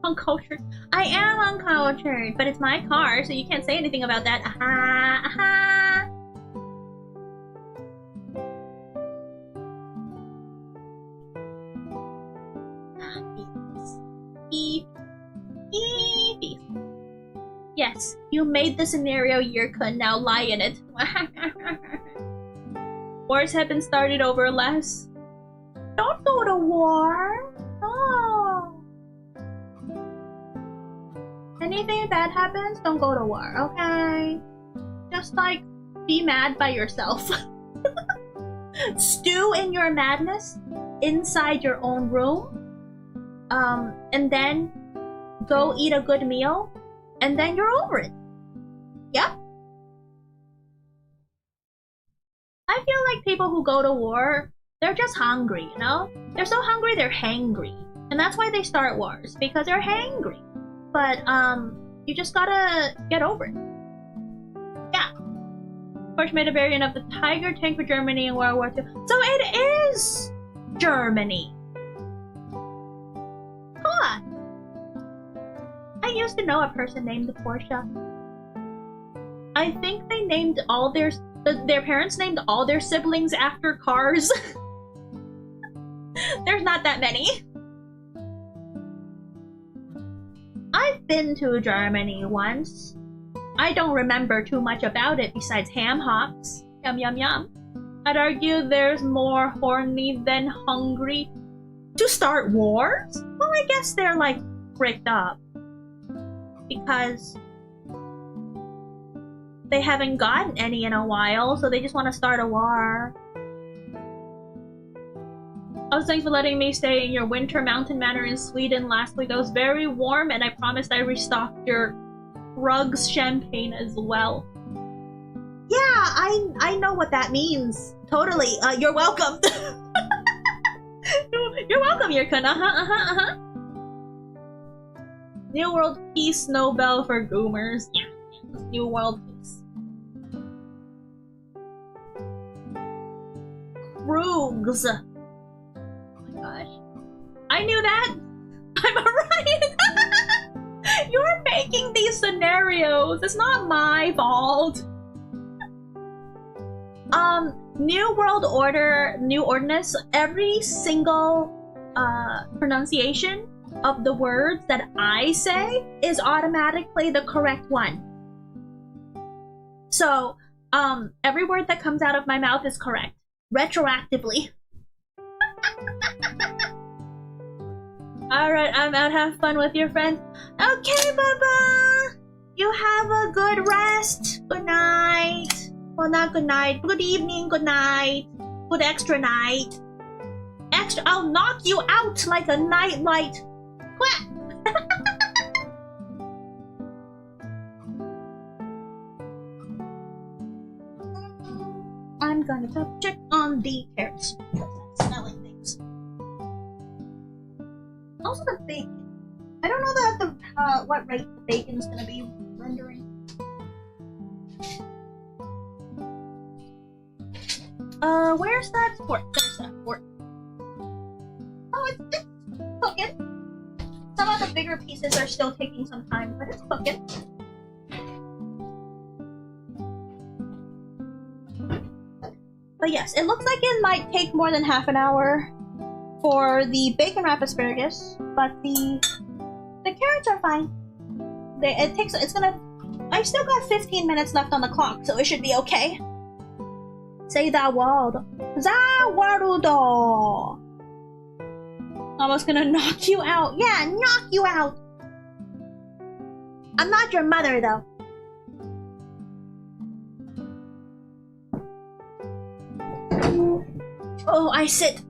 Uncultured. I am uncultured, but it's my car, so you can't say anything about that. Aha, aha. Yes, you made the scenario, Yurka. Now lie in it. Wars have been started over less. Don't go to war. No. Anything bad happens, don't go to war, okay? Just like be mad by yourself. Stew in your madness inside your own room. And then go eat a good meal, and then you're over it. Yep. I feel like people who go to war, they're just hungry, you know? They're so hungry, they're hangry. And that's why they start wars, because they're hangry. But, you just gotta get over it. Yeah. Porsche made a variant of the Tiger tank for Germany in World War II. So it is Germany. Huh. I used to know a person named Porsche. I think they named all their parents named all their siblings after cars. There's not that many. I've been to Germany once. I don't remember too much about it besides ham hocks. Yum yum yum. I'd argue there's more horny than hungry to start wars? Well, I guess they're like bricked up because they haven't gotten any in a while, so they just want to start a war. Oh, thanks for letting me stay in your winter mountain manor in Sweden last week. It was very warm, and I promised I restocked your Rugs champagne as well. Yeah, I know what that means. Totally. You're welcome. You're welcome, Yurkun. New World Peace Nobel for Goomers. Yeah, New World Peace. Krugs. Oh my gosh. I knew that! I'm right! You're making these scenarios! It's not my fault! New World Order, New Ordinance, every single pronunciation of the words that I say is automatically the correct one. So, every word that comes out of my mouth is correct. Retroactively. Alright, I'm out. Have fun with your friends. Okay, Baba! You have a good rest. Good night. Well, not good night. Good evening, good night. Good extra night. Extra, I'll knock you out like a night light. Quack! I'm gonna go check on the carrots. Smelling things. Also the bacon. I don't know that what rate the bacon's gonna be rendering. Where's that fork? There's that fork. Oh, it's cooking. Some of the bigger pieces are still taking some time, but it's cooking. But yes, it looks like it might take more than half an hour for the bacon wrap asparagus, but the carrots are fine. I've still got 15 minutes left on the clock, so it should be okay. Say that word. Zawarudo. Almost gonna knock you out. Yeah, knock you out. I'm not your mother, though. Oh, I sit.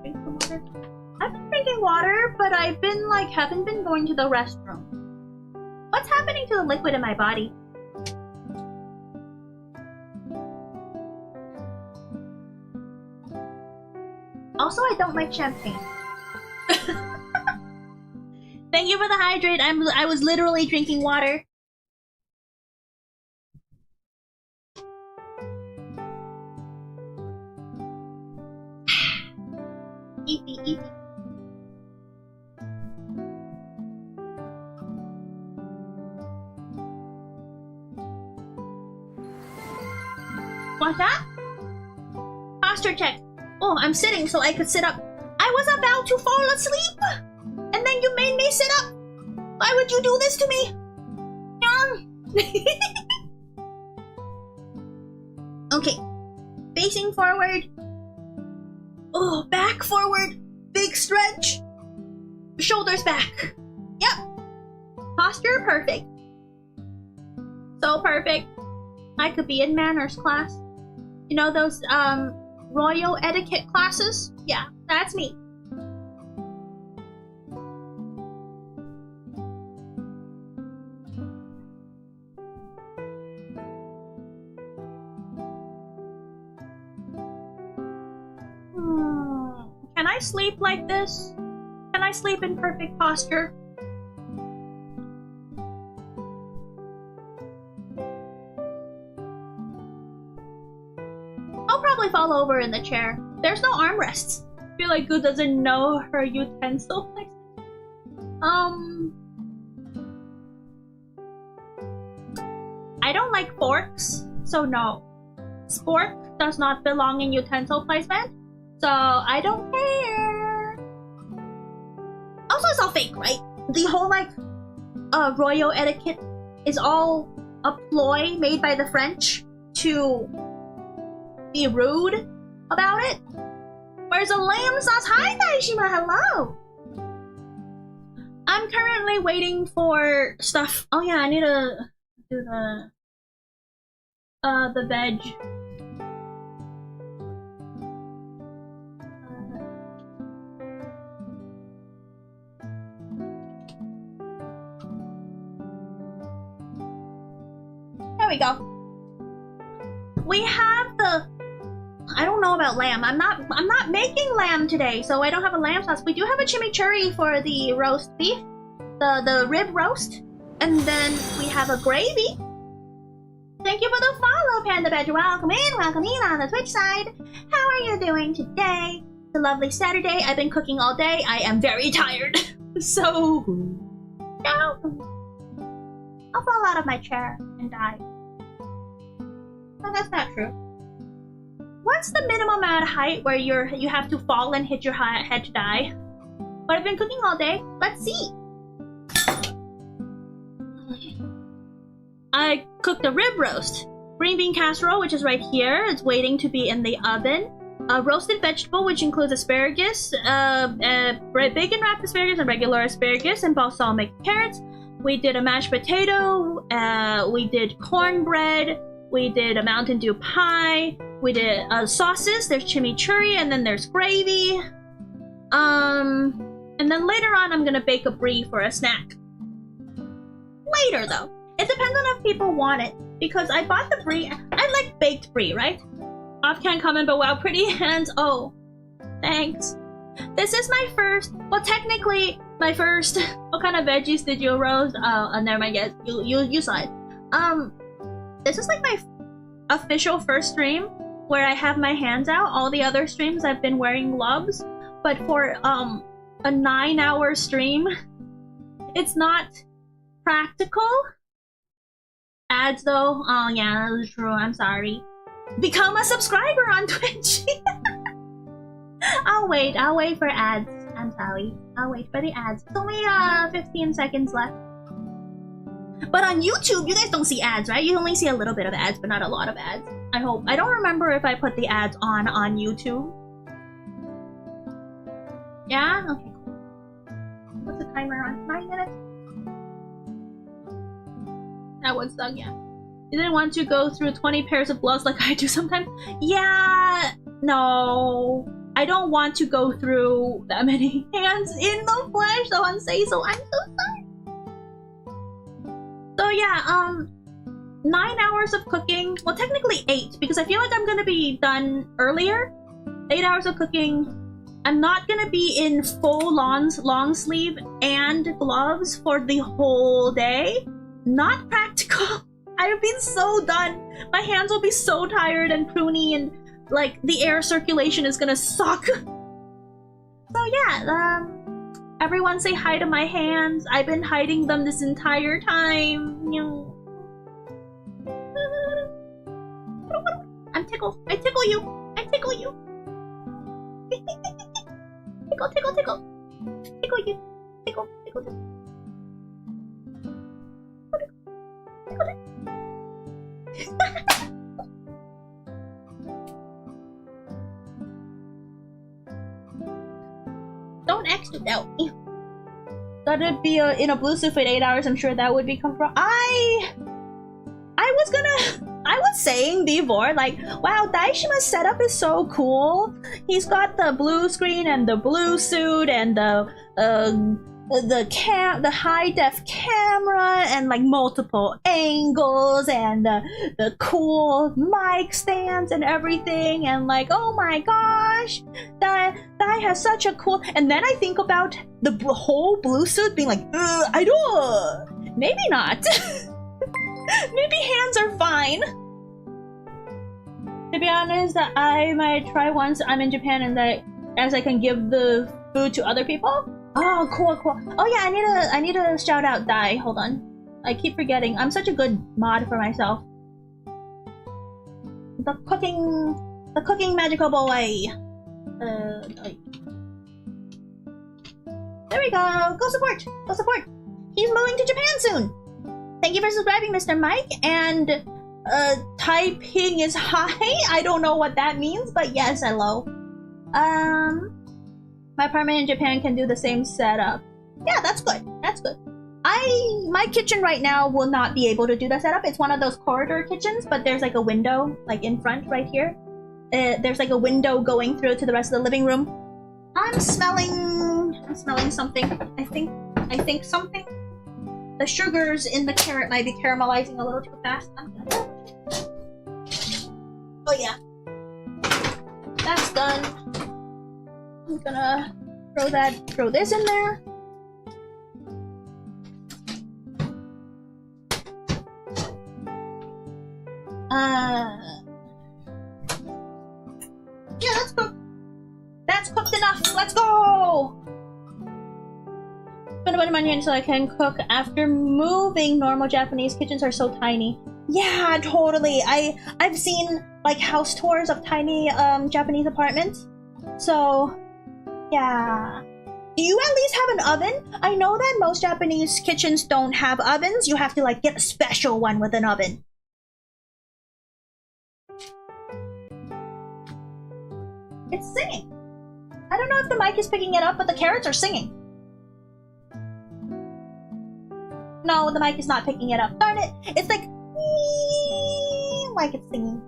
Drink some water. I've been drinking water, but I've been haven't been going to the restroom. What's happening to the liquid in my body? Also, I don't like champagne. Thank you for the hydrate. I was literally drinking water. Eat. What's that? Posture check. Oh, I'm sitting so I could sit up. I was about to fall asleep, and then you made me sit up. Why would you do this to me? Okay, facing forward. Oh, back forward. Big stretch. Shoulders back. Yep. Posture perfect. So perfect. I could be in manners class. You know those royal etiquette classes? Yeah, that's me. Can I sleep like this? Can I sleep in perfect posture? I'll probably fall over in the chair. There's no armrests. I feel like Goo doesn't know her utensil placement. I don't like forks, so no. Spork does not belong in utensil placement, so I don't care. Also, it's all fake, right? The whole royal etiquette is all a ploy made by the French to be rude about it. Where's the lamb sauce? Hi, Daishima, hello! I'm currently waiting for stuff. Oh yeah, I need to do the veg. There we go. We have the, I don't know about lamb. I'm not making lamb today, so I don't have a lamb sauce. We do have a chimichurri for the roast beef, the rib roast, and then we have a gravy. Thank you for the follow, Panda Badger. Welcome in on the Twitch side. How are you doing today? It's a lovely Saturday. I've been cooking all day. I am very tired. So, no. I'll fall out of my chair and die. No, that's not true. What's the minimum amount of height where you have to fall and hit your head to die? But I've been cooking all day. Let's see. I cooked a rib roast. Green bean casserole, which is right here. It's waiting to be in the oven. A roasted vegetable, which includes asparagus, bacon wrapped asparagus and regular asparagus, and balsamic carrots. We did a mashed potato. We did cornbread. We did a Mountain Dew pie. We did sauces. There's chimichurri, and then there's gravy. And then later on, I'm gonna bake a brie for a snack. Later, though. It depends on if people want it, because I bought the brie. I like baked brie, right? Off-can comment, but wow, pretty hands. Oh, thanks. This is my first, well, technically my first. What kind of veggies did you roast? Oh, never mind. Yes, you saw it. This is like my official first stream where I have my hands out. All the other streams I've been wearing gloves, but for a 9-hour stream, it's not practical. Ads though, oh yeah, that's true, I'm sorry. Become a subscriber on Twitch. I'll wait for ads. I'm sorry. I'll wait for the ads. It's only 15 seconds left. But on YouTube, you guys don't see ads, right? You only see a little bit of ads, but not a lot of ads. I hope. I don't remember if I put the ads on YouTube. Yeah? Okay, cool. What's the timer on? 9 minutes? That one's done, yeah. You didn't want to go through 20 pairs of gloves like I do sometimes? Yeah, no. I don't want to go through that many hands in the flesh, so I'm saying so. I'm so sorry. So yeah, 9 hours of cooking. Well, technically 8, because I feel like I'm gonna be done earlier. 8 hours of cooking. I'm not gonna be in full long sleeve and gloves for the whole day. Not practical. I've been so done. My hands will be so tired and pruny, and like the air circulation is gonna suck. So yeah, everyone say hi to my hands. I've been hiding them this entire time. I'm tickled. I tickle you. I tickle you. Tickle, tickle, tickle. Tickle you. Tickle, tickle, tickle. Tickle, tickle. Don't exit out. Gotta be in a blue suit for 8 hours. I'm sure that would be comfortable. I was saying before, like, wow, Daishima's setup is so cool. He's got the blue screen and the blue suit and the high def camera and like multiple angles and the cool mic stands and everything, and like, oh my gosh, that has such a cool. And then I think about the whole blue suit being like, I don't, maybe not. Maybe hands are fine. To be honest, I might try once I'm in Japan, and that as I can give the food to other people. Oh, cool, cool. Oh yeah, I need to shout out Dai. Hold on, I keep forgetting. I'm such a good mod for myself. The cooking magical boy. There we go. Go support. Go support. He's moving to Japan soon. Thank you for subscribing, Mr. Mike. And typing is high. I don't know what that means, but yes, hello. My apartment in Japan can do the same setup. Yeah, that's good. That's good. My kitchen right now will not be able to do the setup. It's one of those corridor kitchens, but there's like a window, like in front right here. There's like a window going through to the rest of the living room. I'm smelling something. I think something. The sugars in the carrot might be caramelizing a little too fast. Oh yeah. That's done. I'm gonna throw this in there. Yeah, that's cooked. That's cooked enough. Let's go. Spend a bunch of money until I can cook. After moving, normal Japanese kitchens are so tiny. Yeah, totally. I've seen like house tours of tiny Japanese apartments. So yeah. Do you at least have an oven? I know that most Japanese kitchens don't have ovens. You have to like get a special one with an oven. It's singing. I don't know if the mic is picking it up, but the carrots are singing. No, the mic is not picking it up. Darn it! It's like it's singing.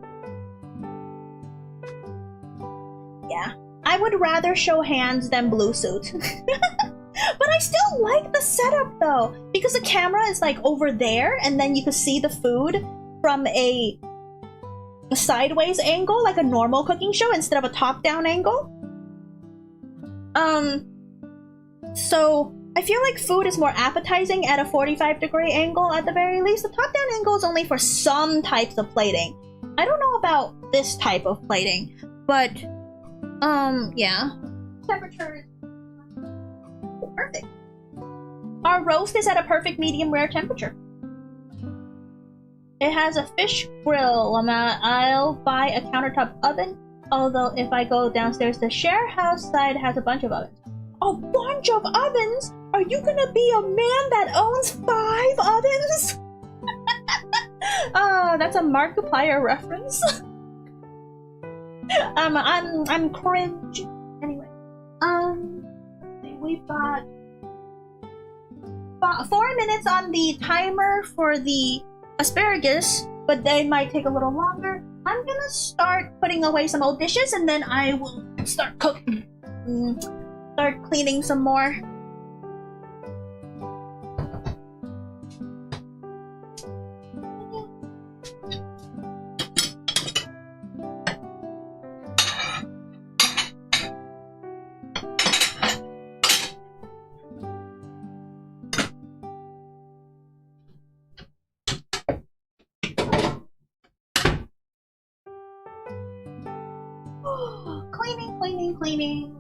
Yeah. I would rather show hands than blue suit. But I still like the setup though, because the camera is like over there, and then you can see the food from a sideways angle, like a normal cooking show, instead of a top-down angle. So I feel like food is more appetizing at a 45-degree angle at the very least. The top-down angle is only for some types of plating. I don't know about this type of plating, but yeah. Temperature is perfect. Our roast is at a perfect medium rare temperature. It has a fish grill. I'll buy a countertop oven. Although if I go downstairs, the share house side has a bunch of ovens. A bunch of ovens? Are you gonna be a man that owns 5 ovens? That's a Markiplier reference. I'm cringe. Anyway, we've got 4 minutes on the timer for the asparagus, but they might take a little longer. I'm gonna start putting away some old dishes, and then I will start cooking. Start cleaning some more. Cleaning.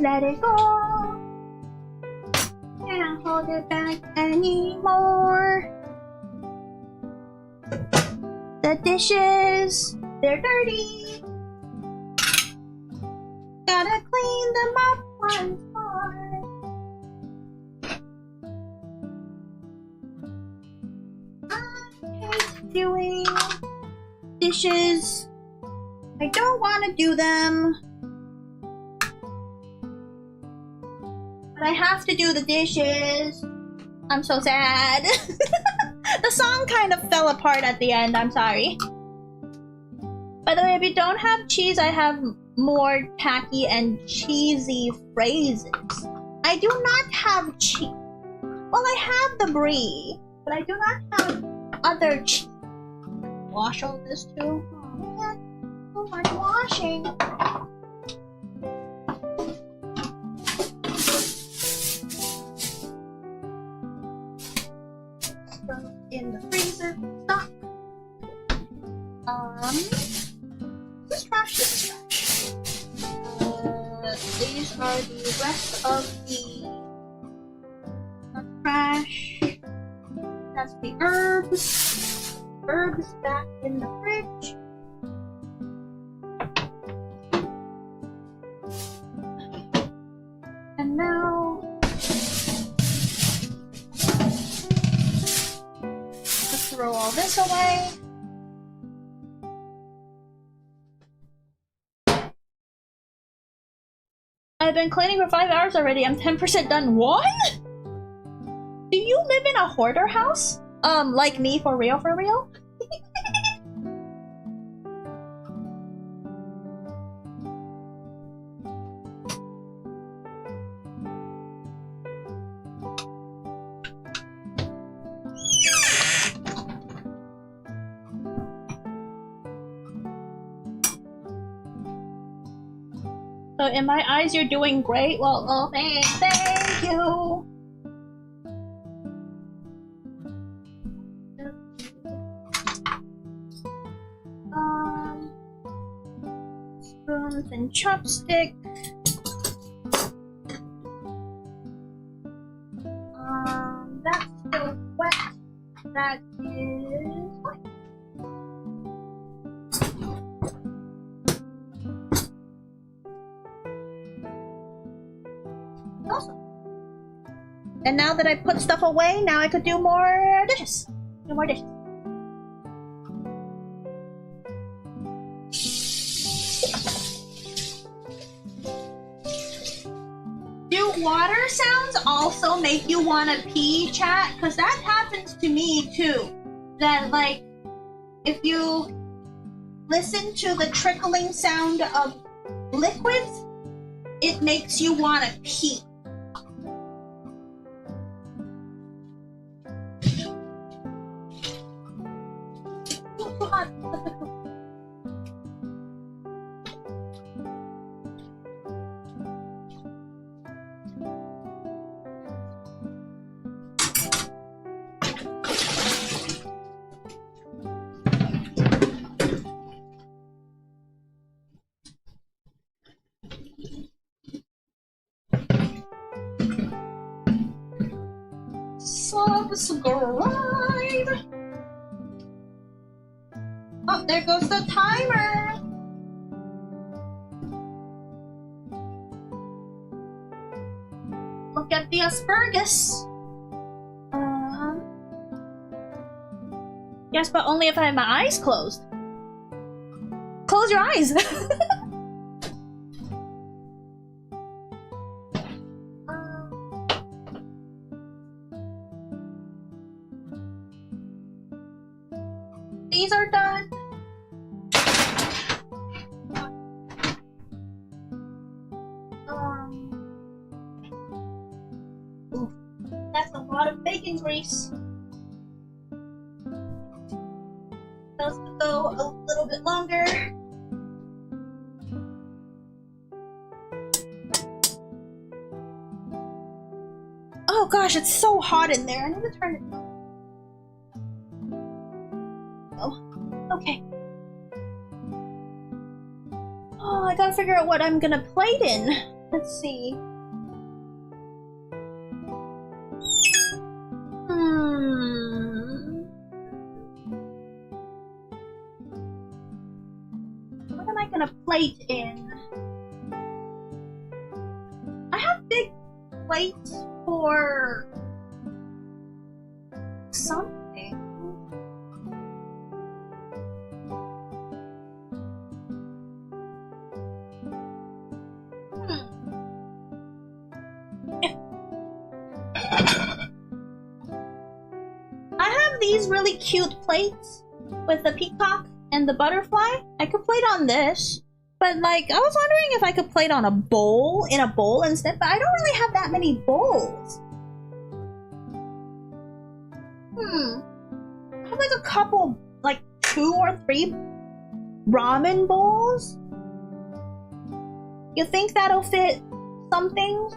Let it go. Can't hold it back anymore. The dishes, they're dirty. Gotta clean them up once more. Doing dishes. I don't want to do them, but I have to do the dishes. I'm so sad. The song kind of fell apart at the end. I'm sorry. By the way, if you don't have cheese, I have more tacky and cheesy phrases. I do not have cheese. Well, I have the brie, but I do not have other cheese. Wash all this too. Oh man, so much washing. Throw in the freezer. Stop. This trash. These are the rest of the trash. That's the herbs. Herbs back in the fridge. And now let's throw all this away. I've been cleaning for 5 hours already. I'm 10% done. What? Do you live in a hoarder house? Like me, for real, for real? So in my eyes, you're doing great. Well, oh, thank you. Spoons and chopstick. That's still wet. That is wet. Awesome. And now that I put stuff away, now I could do more dishes. Do more dishes. Do water sounds also make you want to pee, chat? Because that happens to me too. That, like, if you listen to the trickling sound of liquids, it makes you want to pee. Subscribe. Oh, there goes the timer. Look at the asparagus. Yes, but only if I have my eyes closed. Close your eyes. These are done. Ooh, that's a lot of bacon grease. Those could go a little bit longer. Oh gosh, it's so hot in there. I need to turn it down. Oh, okay. Oh, I gotta figure out what I'm gonna plate in. Let's see. What am I gonna plate in? I have big plates for something. I have these really cute plates with the peacock and the butterfly. I could plate on this, but like I was wondering if I could plate on a bowl instead, but I don't really have that many bowls. I have like a couple, like 2 or 3 ramen bowls. You think that'll fit something?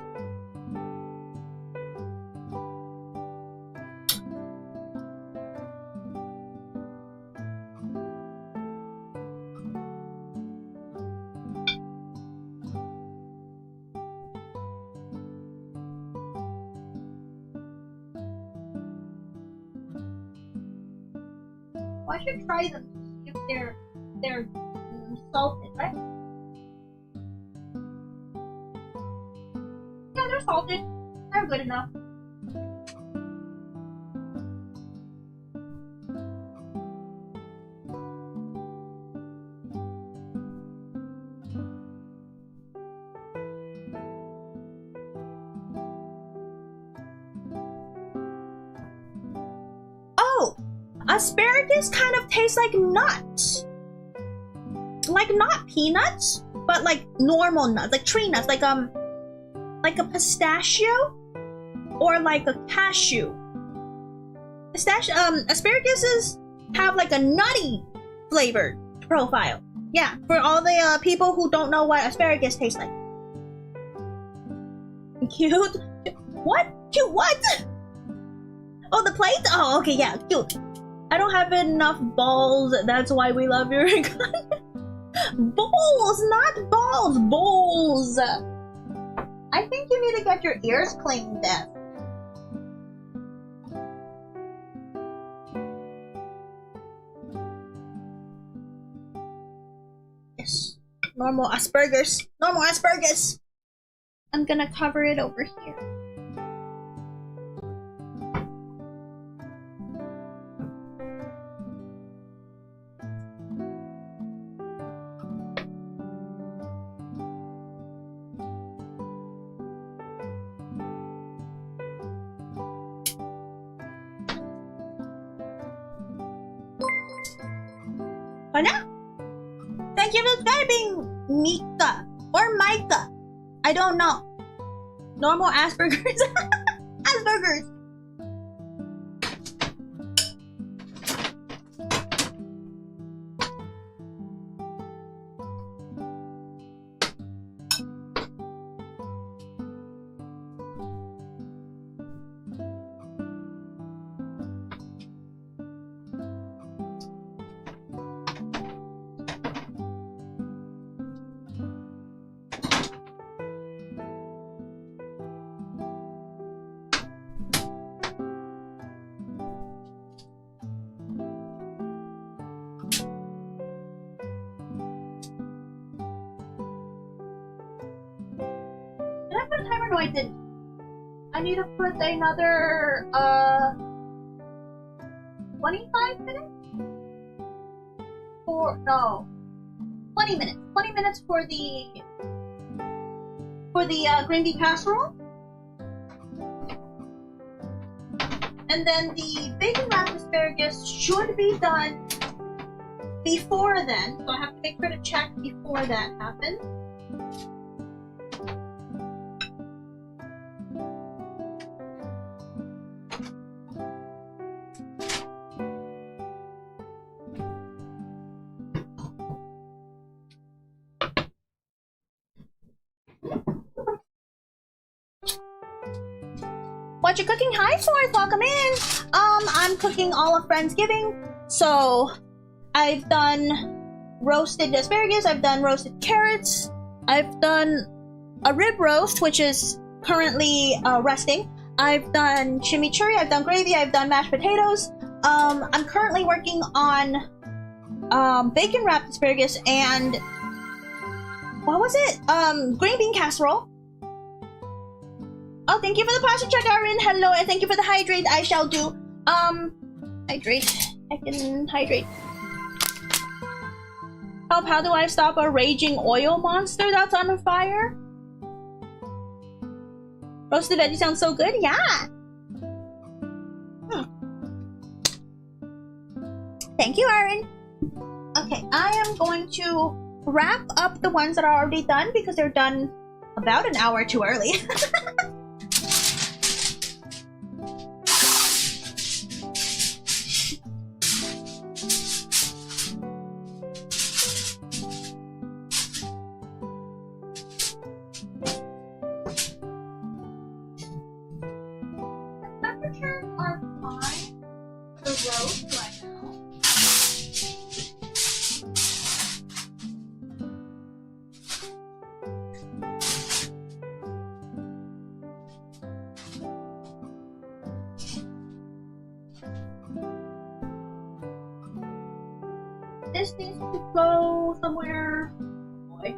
I should try them to see if they're salted, right? Yeah, they're salted. They're good enough. Oh! Asparagus kind of tastes like nuts. Like not peanuts, but like normal nuts, like tree nuts, like a pistachio or like a cashew. Asparaguses have like a nutty flavored profile. Yeah, for all the people who don't know what asparagus tastes like. Cute? What? Cute what? Oh, the plate? Oh, okay, yeah, cute. I don't have enough balls, that's why we love your Bowls, not balls, bowls. I think you need to get your ears cleaned, Beth. Yes, normal asparagus, normal asparagus. I'm gonna cover it over here. Hala? Thank you for subscribing, Mika or Micah. I don't know. Normal Asperger's. Asperger's. I didn't. I need to put another 25 minutes? 20 minutes. 20 minutes for the green bean casserole. And then the bacon wrapped asparagus should be done before then, so I have to make sure to check before that happens. What you cooking? Hi, Forth. Welcome in. I'm cooking all of Friendsgiving. So, I've done roasted asparagus. I've done roasted carrots. I've done a rib roast, which is currently resting. I've done chimichurri. I've done gravy. I've done mashed potatoes. I'm currently working on bacon wrapped asparagus and what was it? Green bean casserole. Oh, thank you for the pasta check, Aaron. Hello, and thank you for the hydrate. I shall do. Hydrate. I can hydrate. Help, how do I stop a raging oil monster that's on fire? Roasted veggie sounds so good. Yeah. Thank you, Aaron. Okay, I am going to wrap up the ones that are already done because they're done about an hour too early. Temperatures are fine for roast right now. This needs to go somewhere. Oh boy.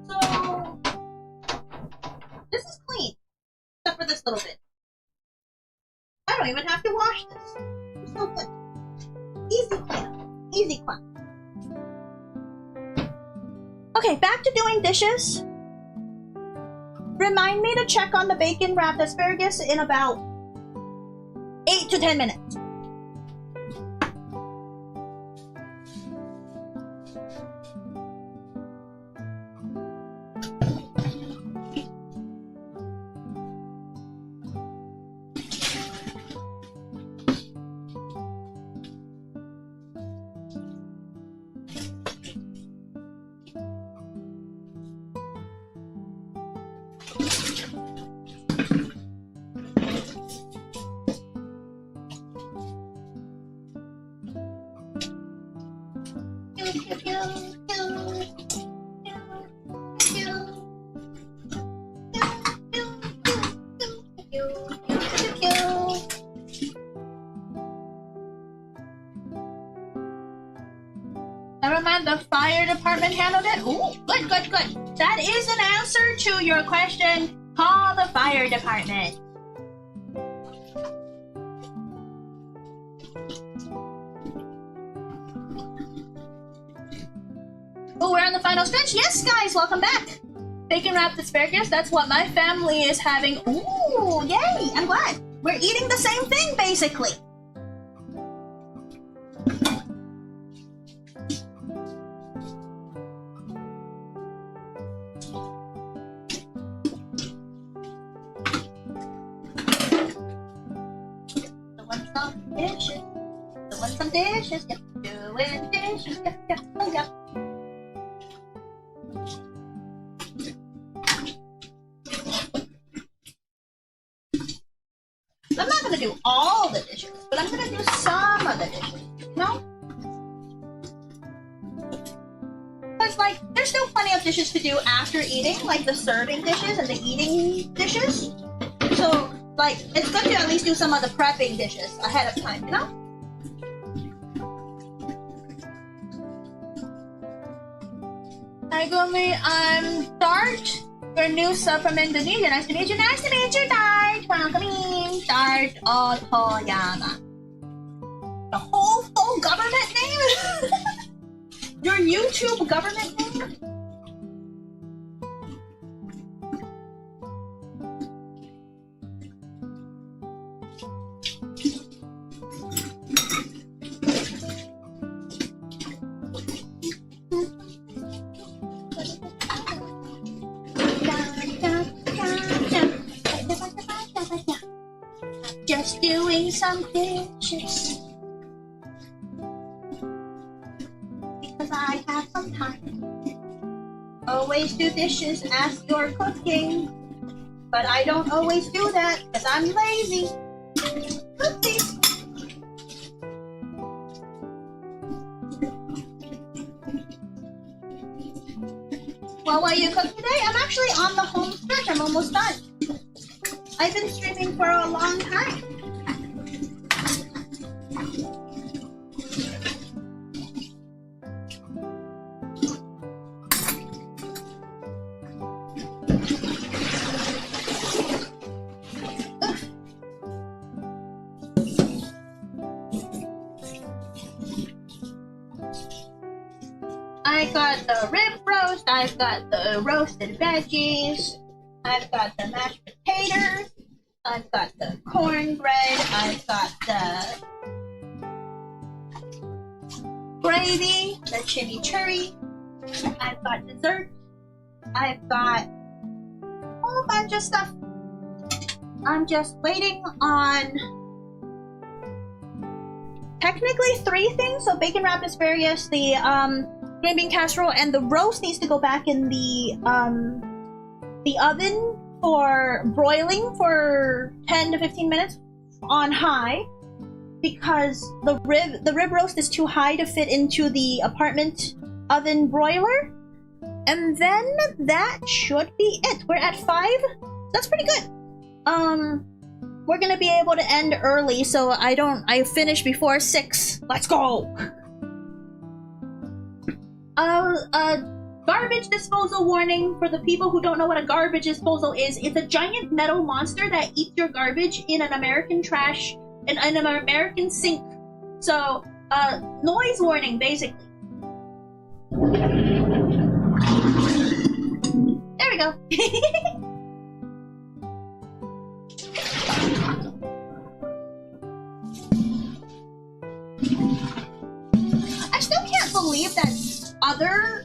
So this is clean, except for this little bit. I don't even have to wash this. It's so good. Easy cleanup. Easy clean. Okay, back to doing dishes. Remind me to check on the bacon wrapped asparagus in about 8 to 10 minutes. Never mind, the fire department handled it. Ooh, good, good, good. That is an answer to your question. Call the fire department. Oh, we're on the final stretch. Yes, guys, welcome back. Bacon wrapped asparagus, that's what my family is having. Ooh, yay, I'm glad. We're eating the same thing, basically. Some dishes, yep, doing dishes, yep, yep, oh yep. I'm not gonna do all the dishes, but I'm gonna do some of the dishes, you know? Because, like, there's still plenty of dishes to do after eating, like the serving dishes and the eating dishes. So, Like, it's good to at least do some of the prepping dishes ahead of time, you know? Hi, Guumi. I'm Dart. Your new sub from Indonesia. Nice to meet you. Nice to meet you, Dart. Welcome in. Dart Otoyama. The whole full government name? Your YouTube government name? Just doing some dishes because I have some time. Always do dishes as you're cooking, but I don't always do that because I'm lazy. Oopsies. Well, what you cook today? I'm actually on the home stretch. I'm almost done. I've been streaming for a long time. I got the rib roast, I've got the roasted veggies, I've got the mashed potatoes, I've got the cornbread, I've got the gravy, the chimichurri, I've got dessert, I've got a whole bunch of stuff. I'm just waiting on technically 3 things, so bacon wrapped asparagus, the green bean casserole, and the roast needs to go back in the oven for broiling for 10 to 15 minutes on high, because the rib roast is too high to fit into the apartment oven broiler. And then that should be it. We're at 5. That's pretty good. We're gonna be able to end early, so I finish before 6. Let's go. Garbage disposal warning for the people who don't know what a garbage disposal is. It's a giant metal monster that eats your garbage in an American trash, in an American sink. So, noise warning, basically. There we go. I still can't believe that other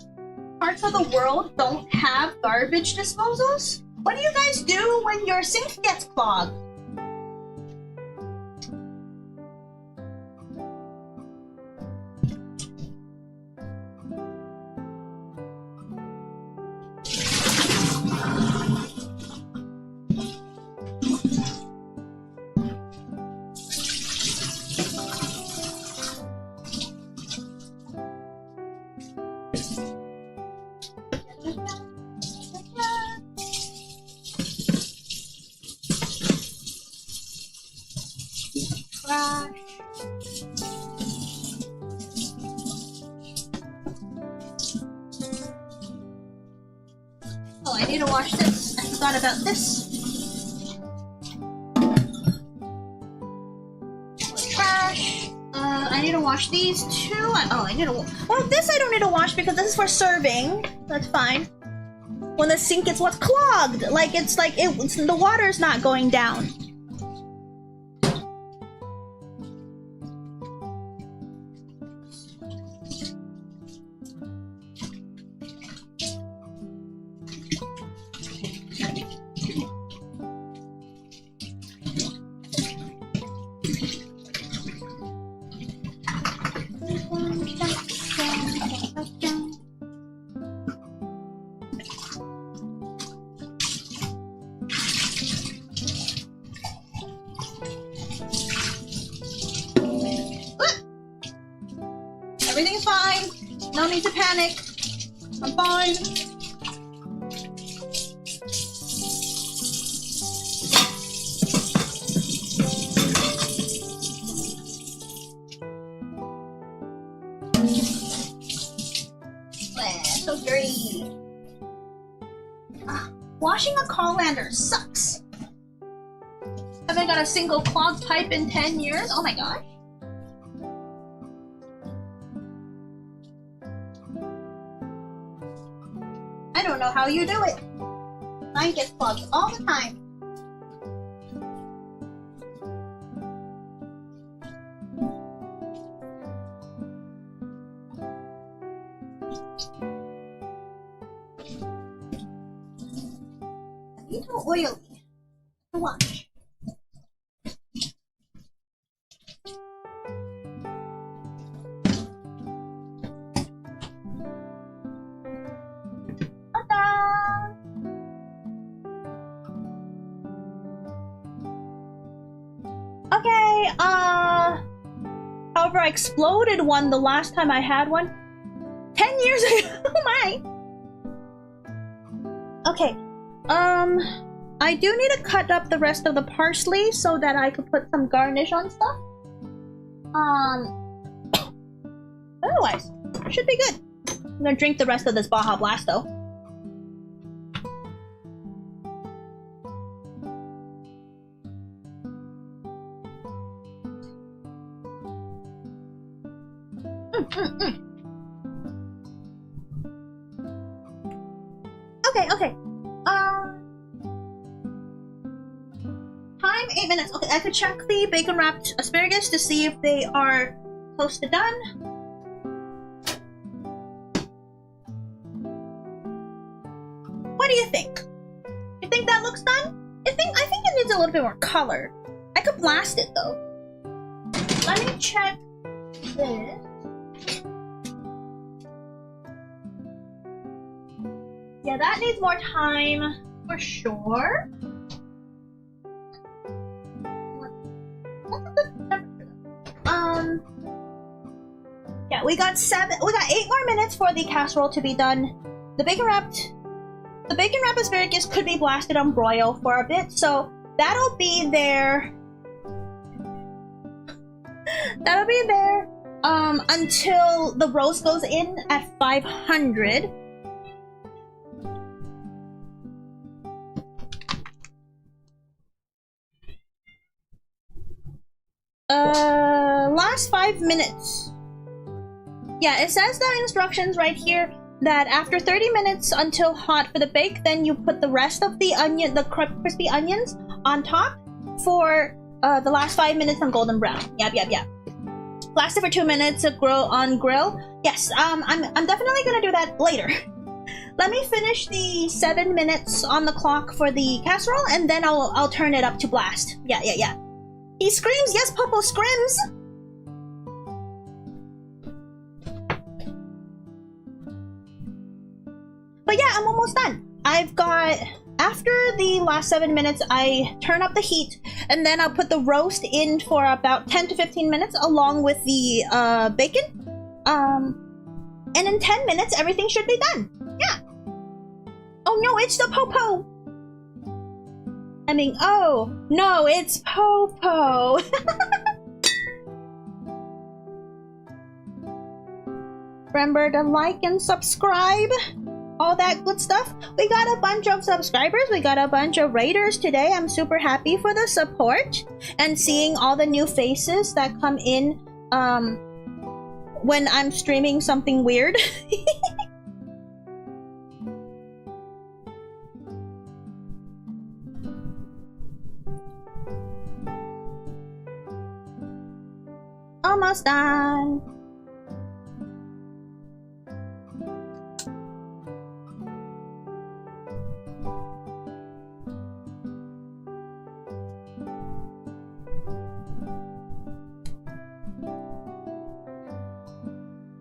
parts of the world don't have garbage disposals. What do you guys do when your sink gets clogged? Oh, I need to wash this. I forgot about this. Trash. I need to wash these too. I need to. Well, this I don't need to wash because this is for serving. That's fine. When the sink gets what's clogged, like the water's not going down. Everything's fine. No need to panic. I'm fine. So dirty. Washing a colander sucks. Haven't got a single clogged pipe in 10 years. Oh my gosh. I don't know how you do it. Mine gets clogged all the time. A little oily to wash. Okay, however, I exploded one the last time I had one. 10 years ago, oh my! Okay, I do need to cut up the rest of the parsley so that I could put some garnish on stuff. Otherwise, should be good. I'm gonna drink the rest of this Baja Blast though. Okay. Time 8 minutes. Okay, I could check the bacon wrapped asparagus to see if they are close to done. What do you think? You think that looks done? I think it needs a little bit more color. I could blast it though. Let me check this. Yeah, that needs more time for sure. Yeah, we got 8 more minutes for the casserole to be done. The bacon wrapped asparagus could be blasted on broil for a bit, so that'll be there. That'll be there until the roast goes in at 500. Last 5 minutes. Yeah, it says the instructions right here that after 30 minutes until hot for the bake, then you put the rest of the onion, the crispy onions on top for the last 5 minutes on golden brown. Yep. Blast it for 2 minutes to grill. Yes, I'm definitely gonna do that later. Let me finish the 7 minutes on the clock for the casserole, and then I'll turn it up to blast. Yeah. He screams. Yes, Popo screams. But yeah, I'm almost done. I've got, after the last 7 minutes, I turn up the heat, and then I'll put the roast in for about 10 to 15 minutes along with the bacon. And in 10 minutes, everything should be done. Yeah. Oh no, it's the Popo. I mean, oh no, it's Popo. Remember to like and subscribe. All that good stuff. We got a bunch of subscribers. We got a bunch of raiders today. I'm super happy for the support and seeing all the new faces that come in when I'm streaming something weird. Almost done.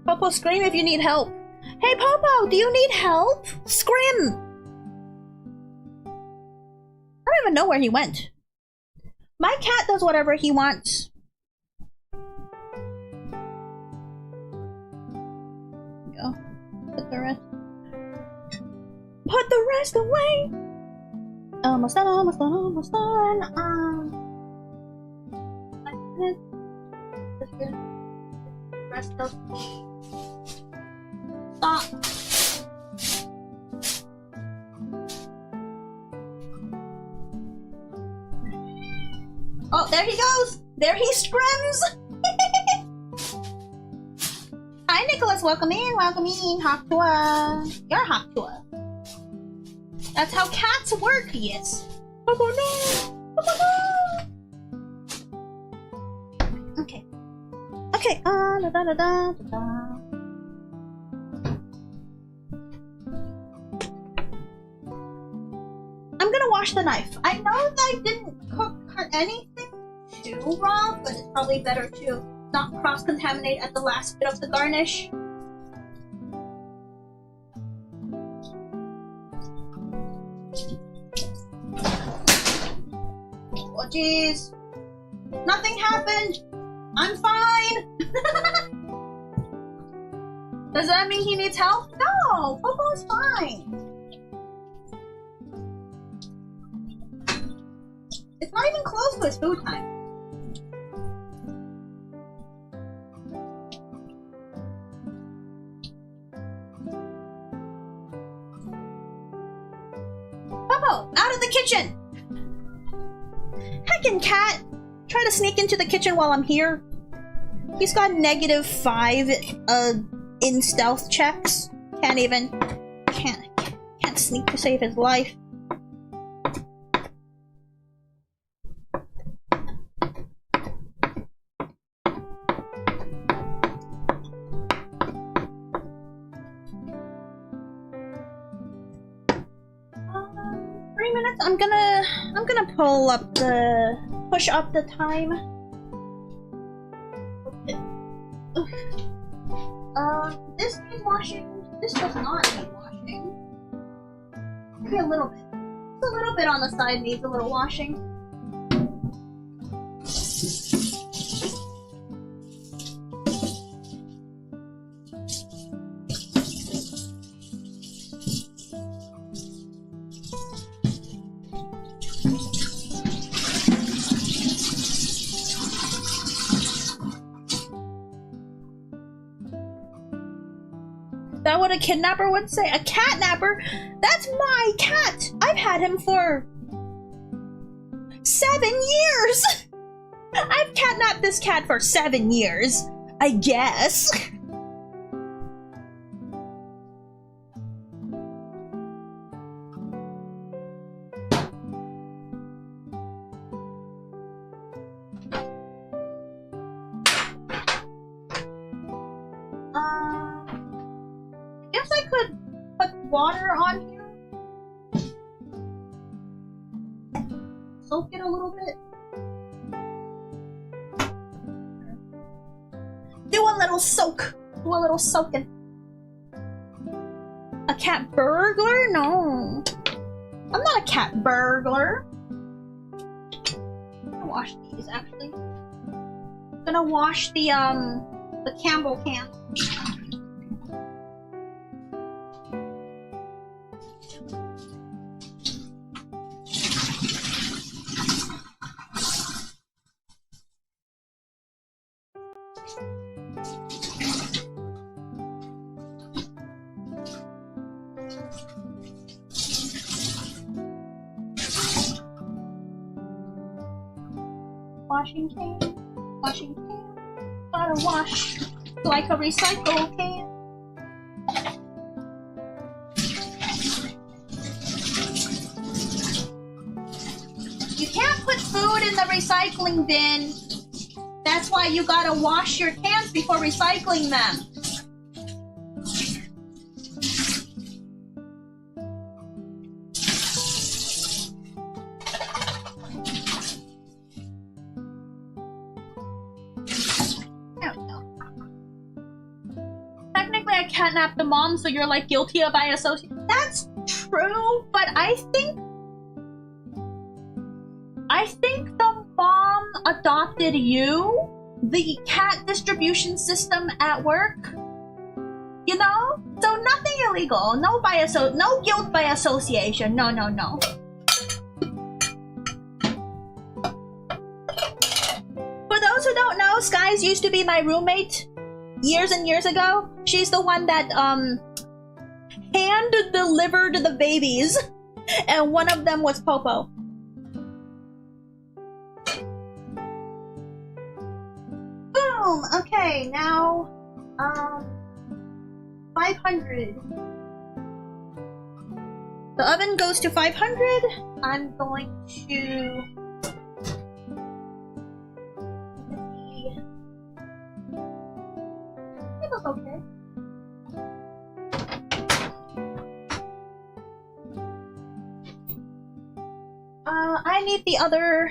Popo, scream if you need help. Hey Popo, do you need help? Scream! I don't even know where he went. My cat does whatever he wants. Go. Put the rest. Put the rest away! Almost done, almost done, almost done. 5 minutes. rest of... Stop. Oh, there he goes! There he scrims! Hi, Nicholas. Welcome in. Welcome in. Haktua. You're Haktua. That's how cats work, yes. Oh no! Okay. Okay. Da da da da da. I'm gonna wash the knife. I know that I didn't cut anything too wrong, but it's probably better to not cross-contaminate at the last bit of the garnish. Oh jeez. Nothing happened. I'm fine. Does that mean he needs help? No, Popo's fine. It's not even close to his food time. Popo, out of the kitchen! Heckin' cat! Try to sneak into the kitchen while I'm here. He's got -5 in stealth checks. Can't sneak to save his life. I'm gonna push up the time. This needs washing. This does not need washing. Maybe a little bit. Just a little bit on the side needs a little washing. That what a kidnapper would say? A catnapper? That's my cat! I've had him for 7 years! I've catnapped this cat for 7 years, I guess. Guess I could put water on here. Soak it a little bit. Do a little soak. Do a little soaking. A cat burglar? No. I'm not a cat burglar. I'm gonna wash these actually. I'm gonna wash the Campbell can. Washing can, gotta wash like a recycle can. You can't put food in the recycling bin. That's why you gotta wash your cans before recycling them. Catnap the mom, so you're like guilty of by association. That's true, but I think the mom adopted you, the cat distribution system at work. You know, so nothing illegal. No guilt by association. No. For those who don't know, Skies used to be my roommate years and years ago. She's the one that hand delivered the babies, and one of them was Popo. Boom. Okay, now 500. The oven goes to 500. I'm going to... It looks okay. I need the other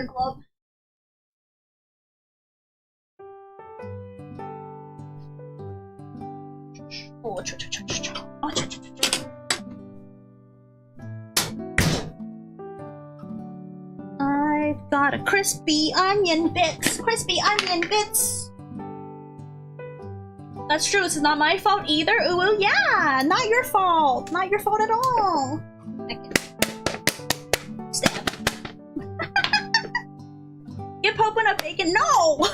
glove. Oh, I've got a crispy onion bits. Crispy onion bits. That's true. This is not my fault either. Ooh, yeah, not your fault. Not your fault at all. Stab. Give Popo enough bacon. No.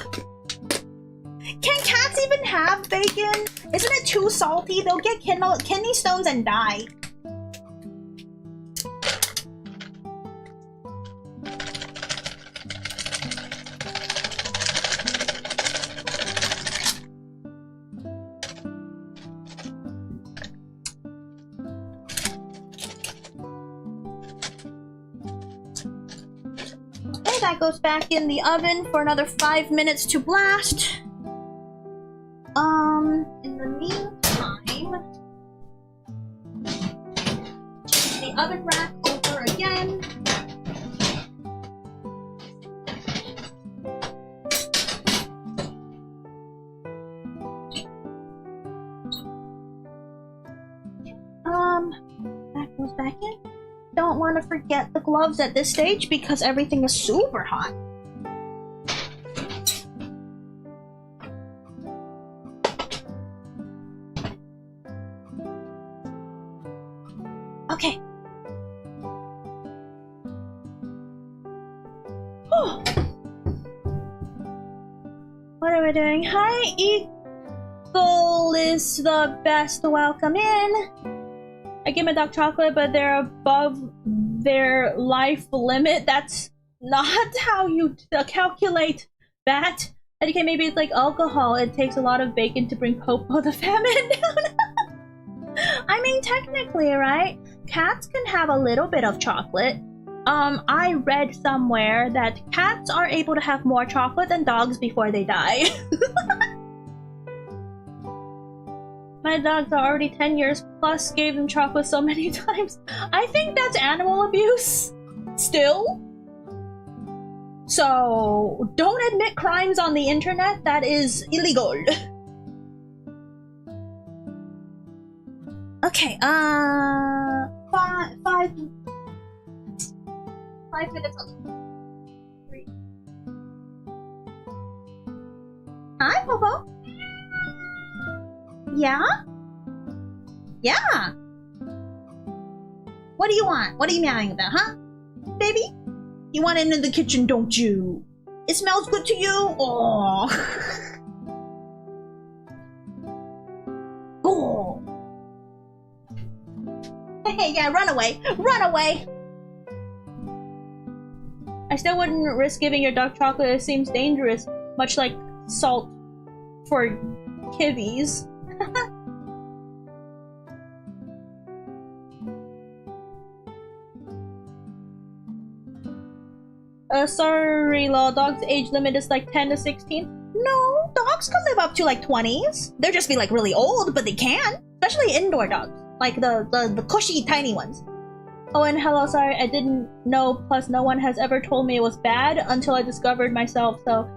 Can cats even have bacon? Isn't it too salty? They'll get kidney stones and die. Okay, that goes back in the oven for another 5 minutes to blast. In the meantime, change the oven rack over again. That goes back in. Don't want to forget the gloves at this stage because everything is super hot. Okay. What are we doing? Hi, Eagle is the best. Welcome in. I give my dog chocolate, but they're above their life limit. That's not how you calculate that. Okay, maybe it's like alcohol. It takes a lot of bacon to bring Popo the famine down. I mean, technically, right? Cats can have a little bit of chocolate. I read somewhere that cats are able to have more chocolate than dogs before they die. My dogs are already 10 years plus, gave them chocolate so many times. I think that's animal abuse. Still. So, don't admit crimes on the internet. That is illegal. Okay, 5 minutes on 3. Hi, Popo. Yeah? Yeah. What do you want? What are you meowing about, huh? Baby? You want it in the kitchen, don't you? It smells good to you? Oh. Oh. Hey, yeah, run away. Run away. I still wouldn't risk giving your dog chocolate. It seems dangerous. Much like salt for kibbies. Sorry, law. Dogs' age limit is like 10 to 16. No, dogs can live up to like 20s. They'll just be like really old, but they can. Especially indoor dogs. Like the cushy, tiny ones. Oh, and hello, sorry, I didn't know. Plus, no one has ever told me it was bad until I discovered myself, so...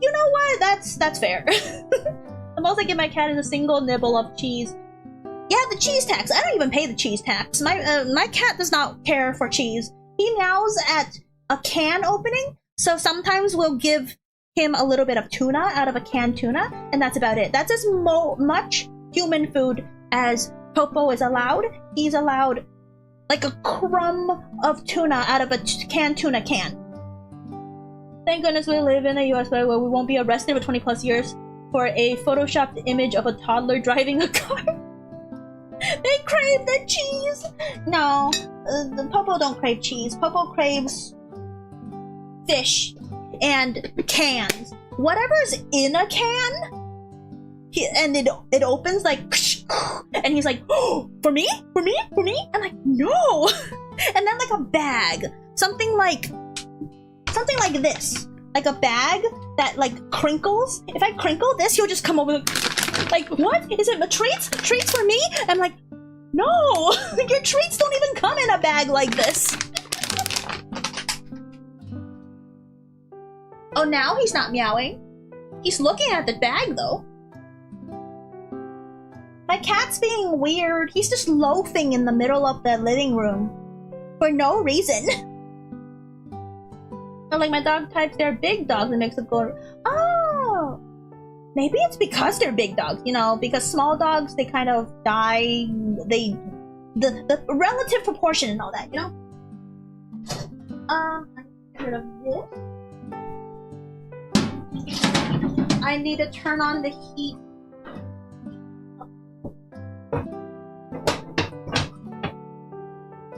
You know what? That's fair. The most I give my cat is a single nibble of cheese. Yeah, the cheese tax. I don't even pay the cheese tax. My cat does not care for cheese. He meows at a can opening, so sometimes we'll give him a little bit of tuna out of a canned tuna, and that's about it. That's as much human food as Popo is allowed. He's allowed like a crumb of tuna out of a canned tuna can. Thank goodness we live in the US where we won't be arrested for 20 plus years. for a photoshopped image of a toddler driving a car. They crave the cheese! No, the Popo don't crave cheese. Popo craves fish and cans. Whatever's in a can, and it opens like, and he's like, oh, for me? For me? For me? I'm like, no! And then like a bag. Something like this. Like a bag that like crinkles. If I crinkle this, he'll just come over like, what? Is it treats? Treats for me? I'm like, no! Your treats don't even come in a bag like this. Oh, now he's not meowing. He's looking at the bag though. My cat's being weird. He's just loafing in the middle of the living room for no reason. So like my dog types, they're big dogs and makes it go, oh, maybe it's because they're big dogs, you know, because small dogs, they kind of die, the relative proportion and all that, you know? Get rid of this. I need to turn on the heat.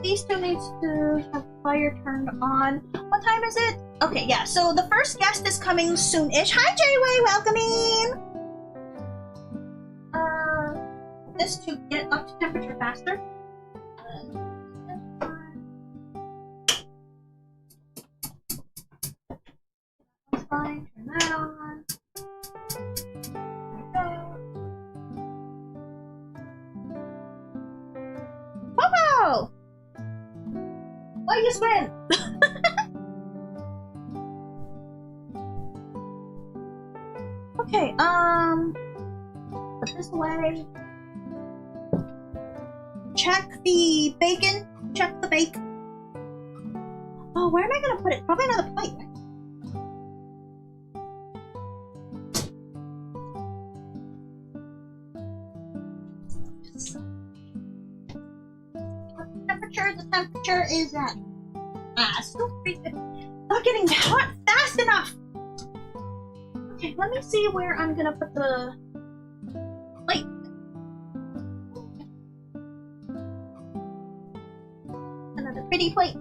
These two needs to have fire turned on. What time is it? Okay, yeah, so the first guest is coming soon-ish. Hi, Jayway, welcoming! This to get up to temperature faster. That's fine, turn that on. Popo! Why you swim? Okay, put this away. Check the bacon. Check the bake. Oh, where am I gonna put it? Probably another plate, right? The temperature is at still freaking not getting hot fast enough. Okay, let me see where I'm gonna put the plate. Another pretty plate.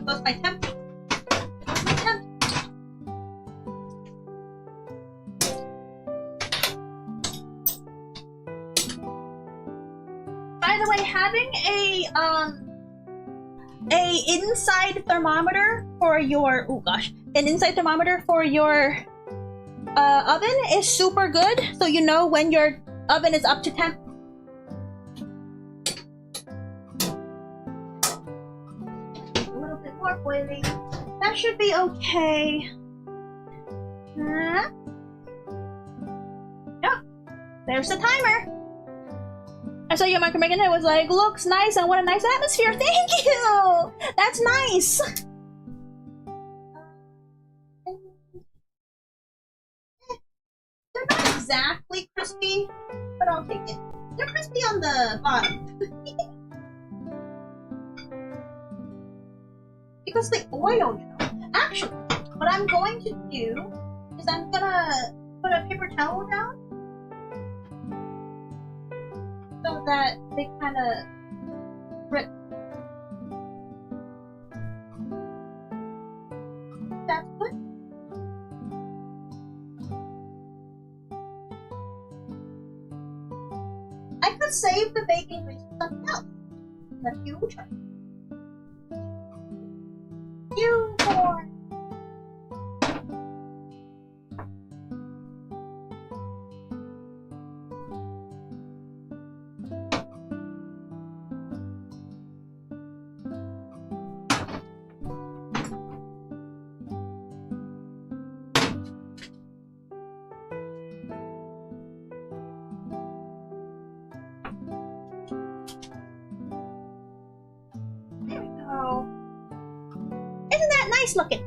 Goes my temp. By the way, having a inside thermometer for your an inside thermometer for your oven is super good, so you know when your oven is up to temp. Boiling. That should be okay. Yep. There's the timer. I saw your micro making it was like, looks nice and what a nice atmosphere. Thank you. That's nice. They're not exactly crispy, but I'll take it. They're crispy on the bottom. Because the oil, you know. Actually, what I'm going to do is I'm gonna put a paper towel down so that they kind of rip. That's good. I could save the bacon grease for something else in the future. Unicorn. There we go. Isn't that nice looking?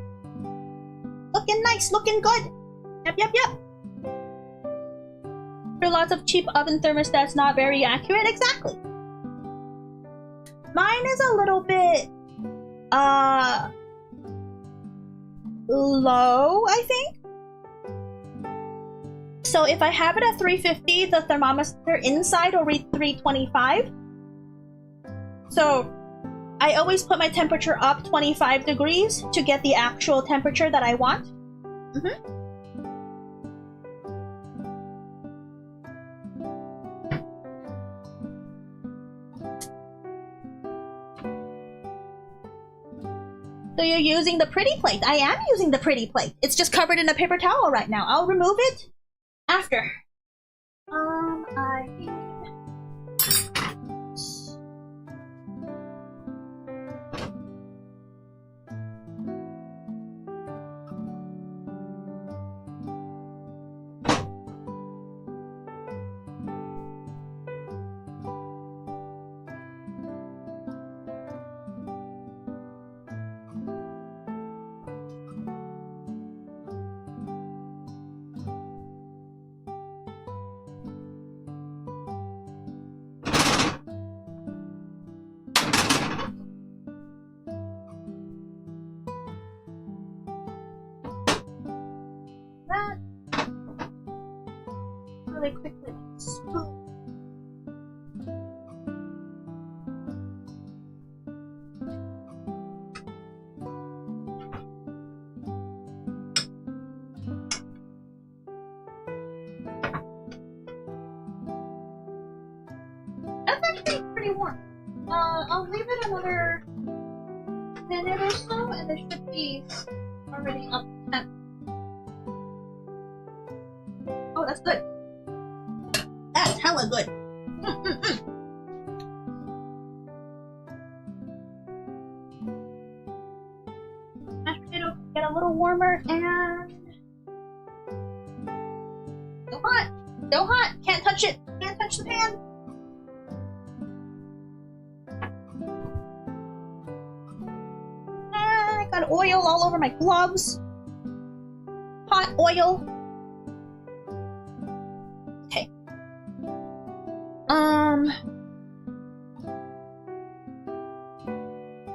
Looking nice, looking good. Yep. hear lots of cheap oven thermostats not very accurate. Exactly. Mine is a little bit low, I think. So if I have it at 350, the thermometer inside will read 325. So I always put my temperature up 25 degrees to get the actual temperature that I want. So you're using the pretty plate. I am using the pretty plate. It's just covered in a paper towel right now. I'll remove it after. I need... really quickly. That's actually pretty warm. I'll leave it another minute or so, and it should be already up to 10. Oh, that's good. That's hella good. Mashed potato can get a little warmer and... So hot! So hot! Can't touch it! Can't touch the pan! I got oil all over my gloves. Hot oil. Okay.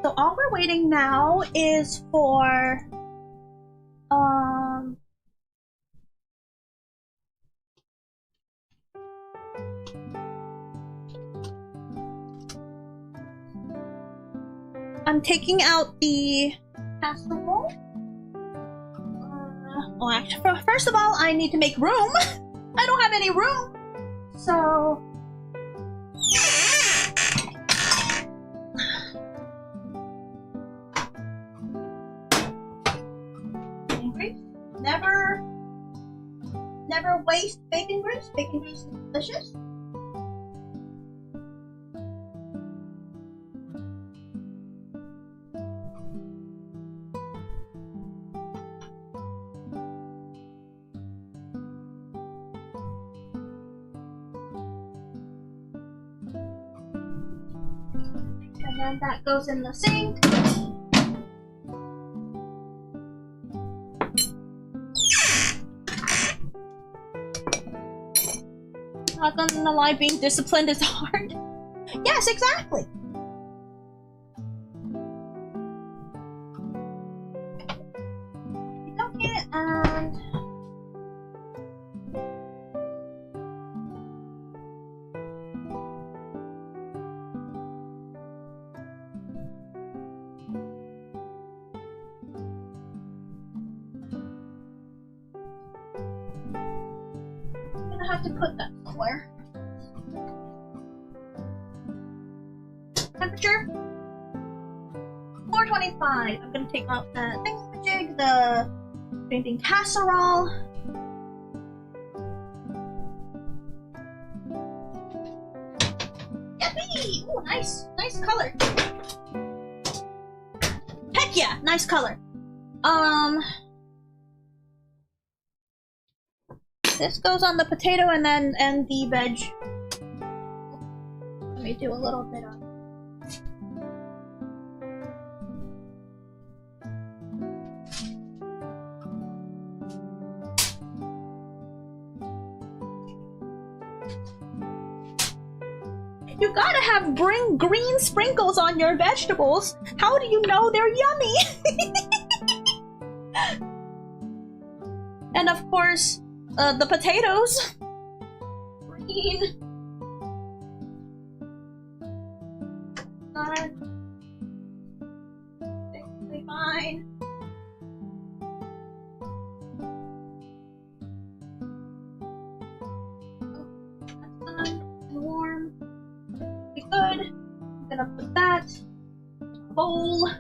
So all we're waiting now is for I'm taking out the casserole. Well, actually, first of all, I need to make room. I don't have any room, so bacon grease. Never waste bacon grease. Bacon grease is delicious. And then that goes in the sink. Not gonna lie, being disciplined is hard. Yes, exactly. Okay, and I'm gonna have to put that somewhere. Temperature 425. I'm gonna take out the thingamajig, the painting casserole. Yippee! Ooh, nice color. Heck yeah, nice color. This goes on the potato and the veg. Let me do a little bit of. You gotta have green sprinkles on your vegetables. How do you know they're yummy? And of course, the potatoes. Green. Basically fine. Warm. Be good. I'm gonna put that in a bowl.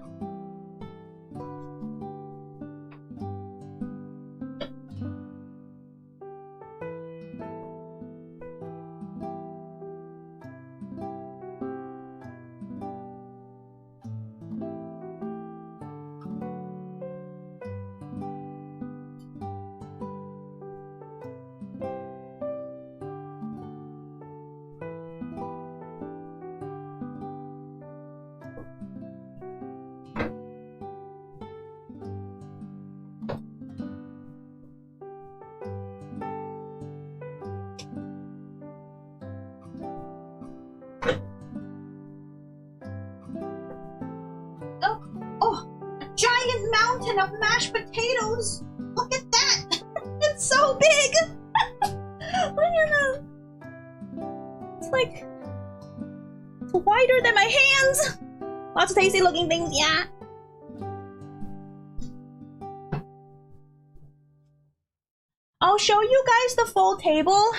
Of mashed potatoes. Look at that. It's so big. Look at that. It's like it's wider than my hands. Lots of tasty looking things, yeah. I'll show you guys the full table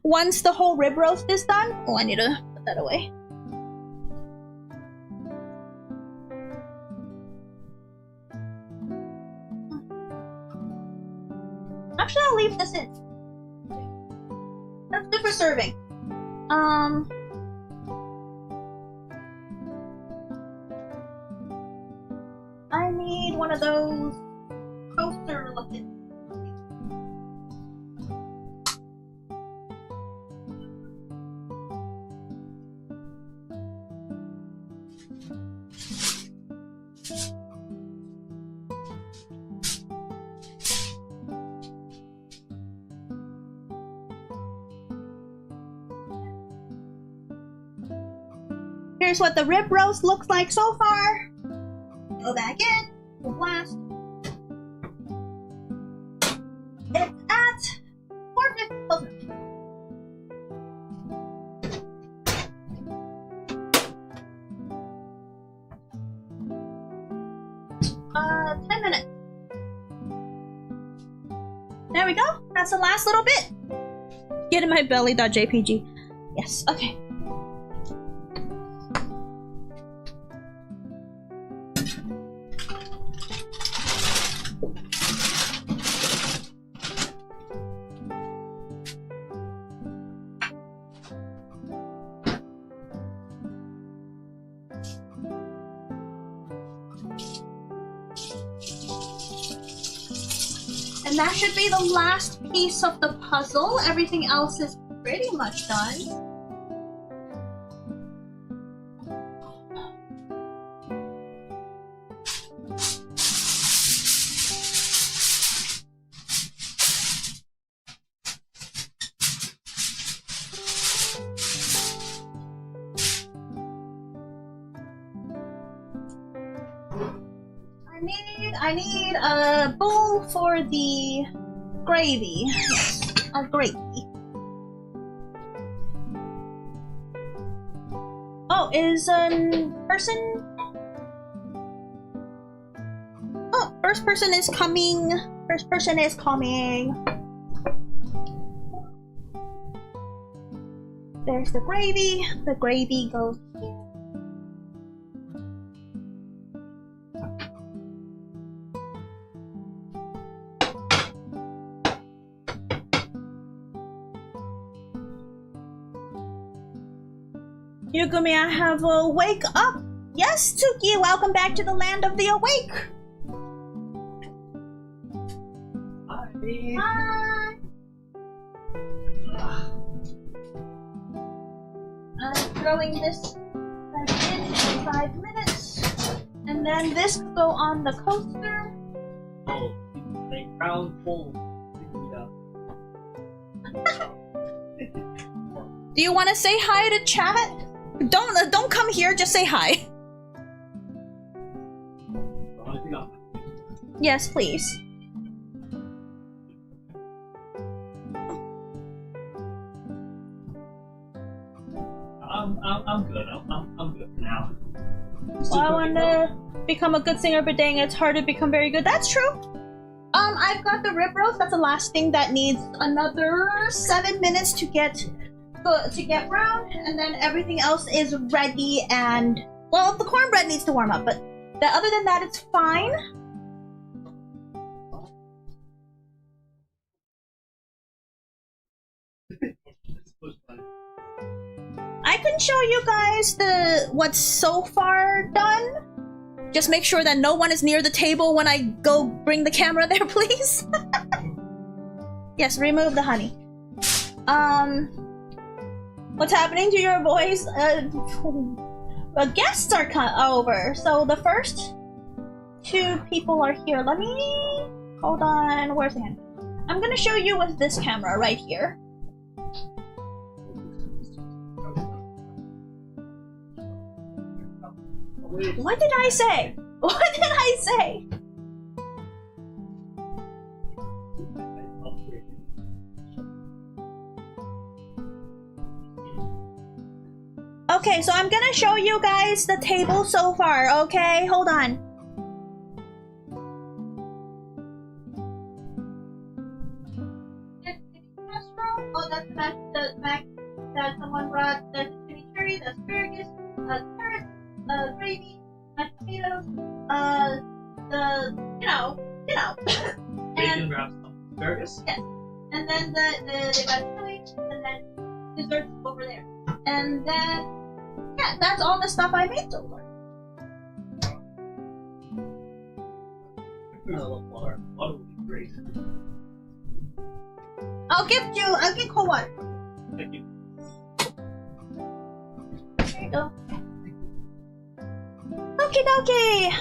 once the whole rib roast is done. Oh, I need to put that away. Actually, I'll leave this in. That's good for serving. I need one of those coaster looking. Here's what the rib roast looks like so far. Go back in, blast. It's at 450. Oh, 10 minutes. There we go. That's the last little bit. Get in my belly.jpg. Yes, okay. And that should be the last piece of the puzzle. Everything else is pretty much done. I need a bowl for the gravy. Yes, a gravy. Oh, is person? Oh, first person is coming. First person is coming. There's the gravy. The gravy goes here. Guumi, I have a wake up. Yes, Tsuki, welcome back to the land of the awake. Hi. Hi. I'm throwing this in 5 minutes, and then this will go on the coaster. Oh, a crown full. Do you want to say hi to chat? Don't come here, just say hi. Yes, please. I'm good. I'm good for now. Well, I want to become a good singer, but dang, it's hard to become very good. That's true. I've got the rib roast. That's the last thing that needs another 7 minutes to get brown, and then everything else is ready. And well, the cornbread needs to warm up, but other than that, it's fine. I can show you guys what's so far done. Just make sure that no one is near the table when I go bring the camera there, please. Yes, remove the honey. What's happening to your voice? Guests are over, so the first 2 people are here. Let me... Hold on, where's the hand? I'm gonna show you with this camera right here. What did I say? What did I say? Okay, so I'm gonna show you guys the table so far, okay? Hold on. Oh, that's the mac that someone brought. There's chimichurri, the asparagus, carrots, gravy, mashed potatoes, Bacon wraps asparagus? Yes. And then they got chili, and then desserts over there. And then, yeah, that's all the stuff I made so far. Water would be great. I'll get cold water. Thank you. There you go. Okie dokie!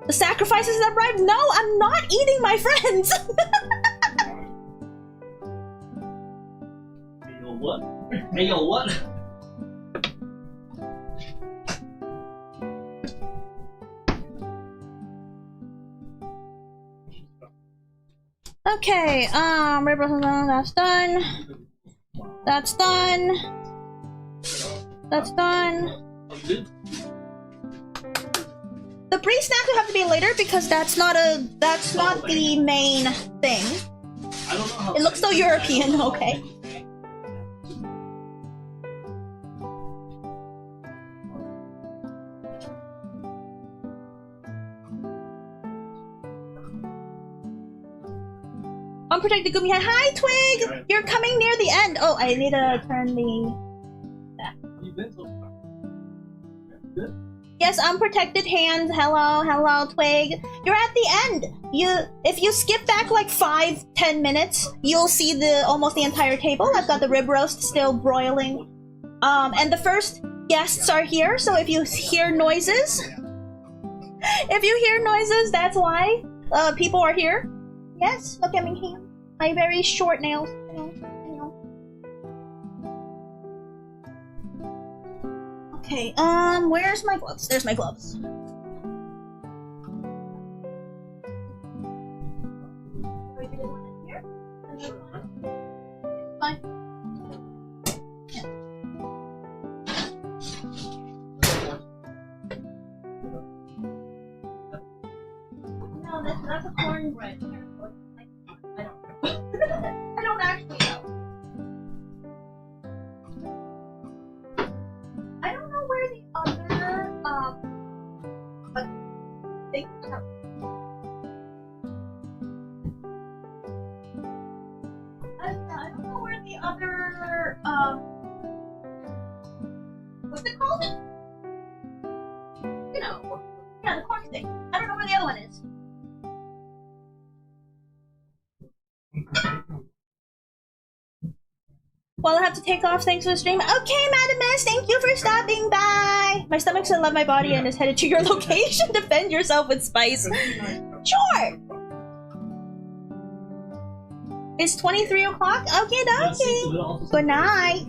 The sacrifices have arrived? No, I'm not eating my friends! Hey, yo, what? Hey, yo, what? Okay, that's done. That's done. That's done. The pre-snack will have to be later because that's not the main thing. I don't know how it looks so European, okay. Unprotected Guumi. Hi, Twig! You're coming near the end. Oh, I need to turn the... Yes, unprotected hands. Hello, Twig. You're at the end. If you skip back like 5-10 minutes, you'll see almost the entire table. I've got the rib roast still broiling. And the first guests are here, so if you hear noises, that's why people are here. Yes, look at me here. My very short nails. Okay, where's my gloves? There's my gloves. Fine. No, that's a cornbread. I don't actually know. I don't know where the other, but they have. I don't know where the other, what's it called? You know, yeah, the corn stick. I don't know where the other one is. Well, I have to take off. Thanks for the stream. Okay, Madam S, thank you for stopping by. My stomach said love my body and is headed to your location. Defend yourself with spice. Sure. It's 23 o'clock? Okay, dokie. Good night.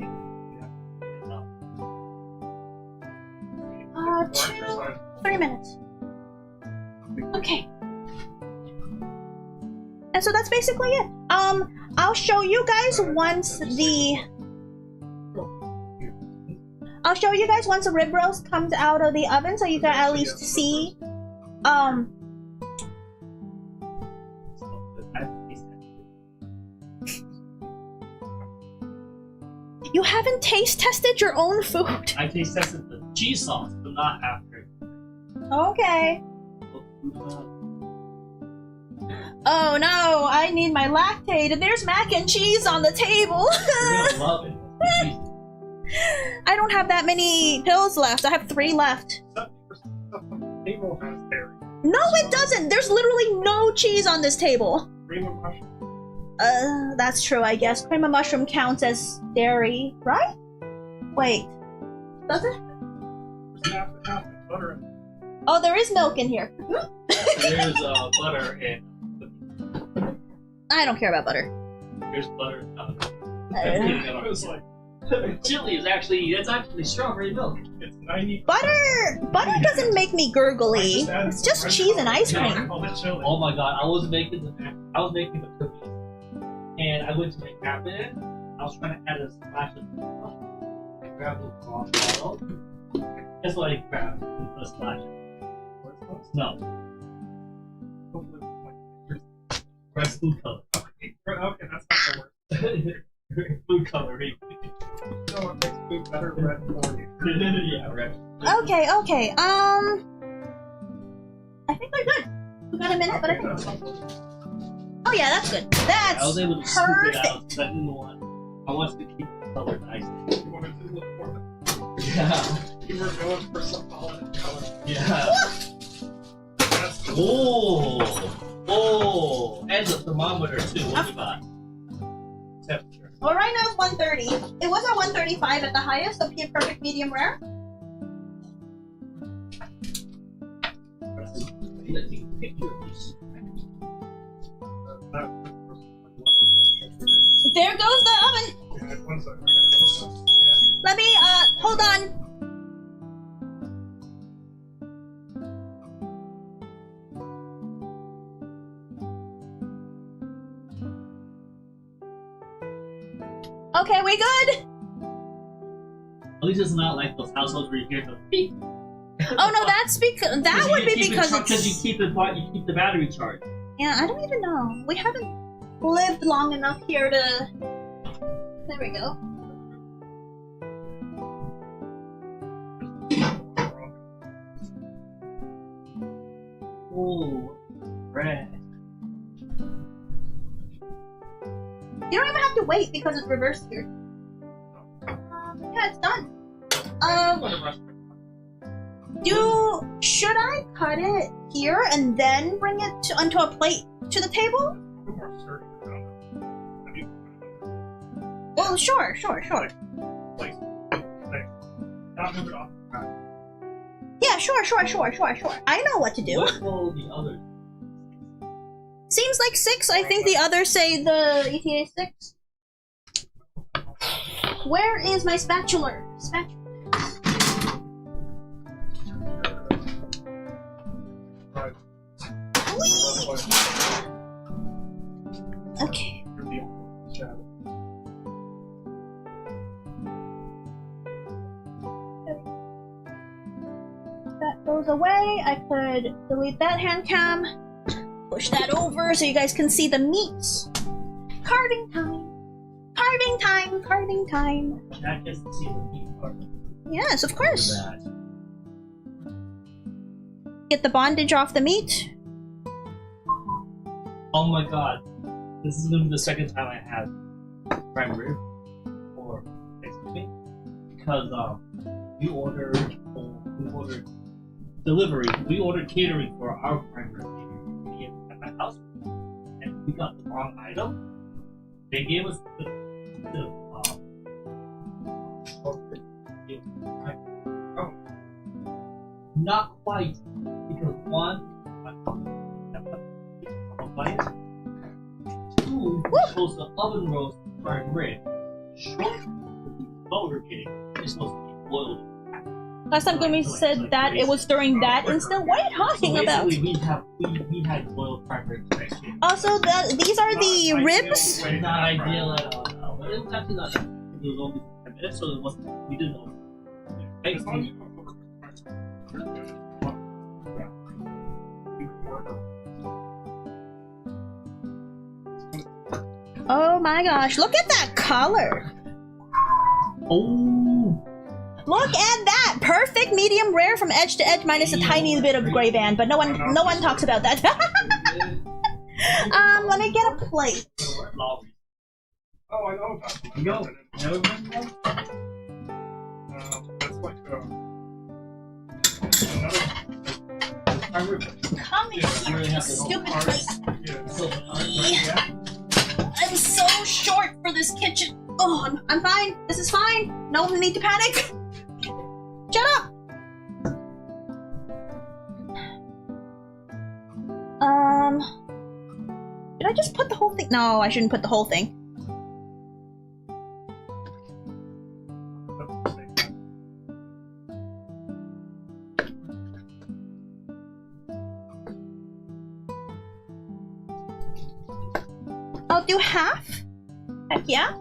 3 minutes. Okay. And so that's basically it. I'll show you guys once the rib roast comes out of the oven, so you can at least see. You haven't taste tested your own food. I taste tested the cheese sauce, but not after. Okay. Oh no, I need my lactate. There's mac and cheese on the table. You're gonna love it. I don't have that many pills left. I have 3 left. Table has dairy. No, it doesn't. There's literally no cheese on this table. Cream of mushroom. That's true, I guess. Cream of mushroom counts as dairy, right? Wait. Does it? There's half butter in it. Oh, there is milk in here. There's butter and I don't care about butter. there's butter. It was like, Chili is actually strawberry milk. it's 90. Butter doesn't make me gurgly. It's just cheese and ice cream. Oh my god, I was making the cookies, and I went to make cabinet. I was trying to add a splash of milk. I grabbed the wrong bottle. That's what I grabbed, the splash. No, red food color. Okay, that's not the word. Food coloring. No, it makes food better red for you. Yeah, red. Okay. I think we're good. We got a minute, but I think. Oh yeah, that's good. I That's was able to scoop it perfect. out because I didn't want. I wanted to keep the color nice. You wanted to look for it. Yeah. You were going for some solid color. Yeah. That's the Oh, and the thermometer too. What you got? Temperature. Well, right now it's 130. It was at 135 at the highest, so perfect medium rare. There goes the oven. Yeah, 1 second. Let me, hold on. Okay, we good? At least it's not like those households where you hear the beep. Oh no, that's because that would be because you keep the battery charged. Yeah, I don't even know. We haven't lived long enough here to. There we go. Oh, red. You don't even have to wait because it's reversed here. Yeah, it's done. Should I cut it here and then bring it onto a plate to the table? Well, sure. Not move it off. Yeah, sure. I know what to do. What will the others? Seems like 6. I think the others say the ETA 6. Where is my spatula? Whee! Okay. That goes away. I could delete that hand cam. Push that over so you guys can see the meat. Carving time. That gets to see the meat part. Yes, of course. Look at that. Get the bondage off the meat. Oh my god. This is gonna be the second time I had prime rib or basically because we ordered delivery. We ordered catering for our prime rib at my house, and we got the wrong item. They gave us the not quite because one. Two, you're supposed to oven roast prime rib. Short, the lower getting is supposed to be boiled. Last time Guumi said that it was during that instant. What are you talking about? We had boiled crackers. Also, these are the ribs. Not ideal at all. No. But it was actually not. It was only 10 minutes, so it wasn't. We didn't know. Thanks. Oh my gosh! Look at that color. Oh. Look at that! Perfect medium rare from edge to edge, minus a tiny bit of gray band, but no one talks about that. Let me get a plate. Oh, I know about it. Yo, That's like Come here, you stupid plate. yeah. I'm so short for this kitchen. Oh, I'm fine. This is fine. No need to panic. Shut up! Did I just put the whole thing? No, I shouldn't put the whole thing. I'll do half. Heck yeah.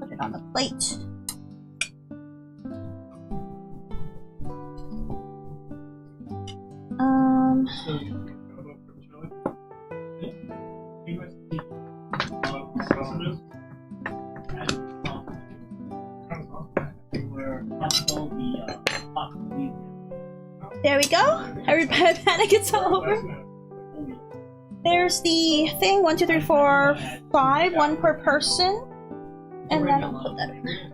Put it on the plate. So there we go. Everybody panic, it's all over. There's the thing, 1, 2, 3, 4, 5, 1 per person. And then I'll put that in.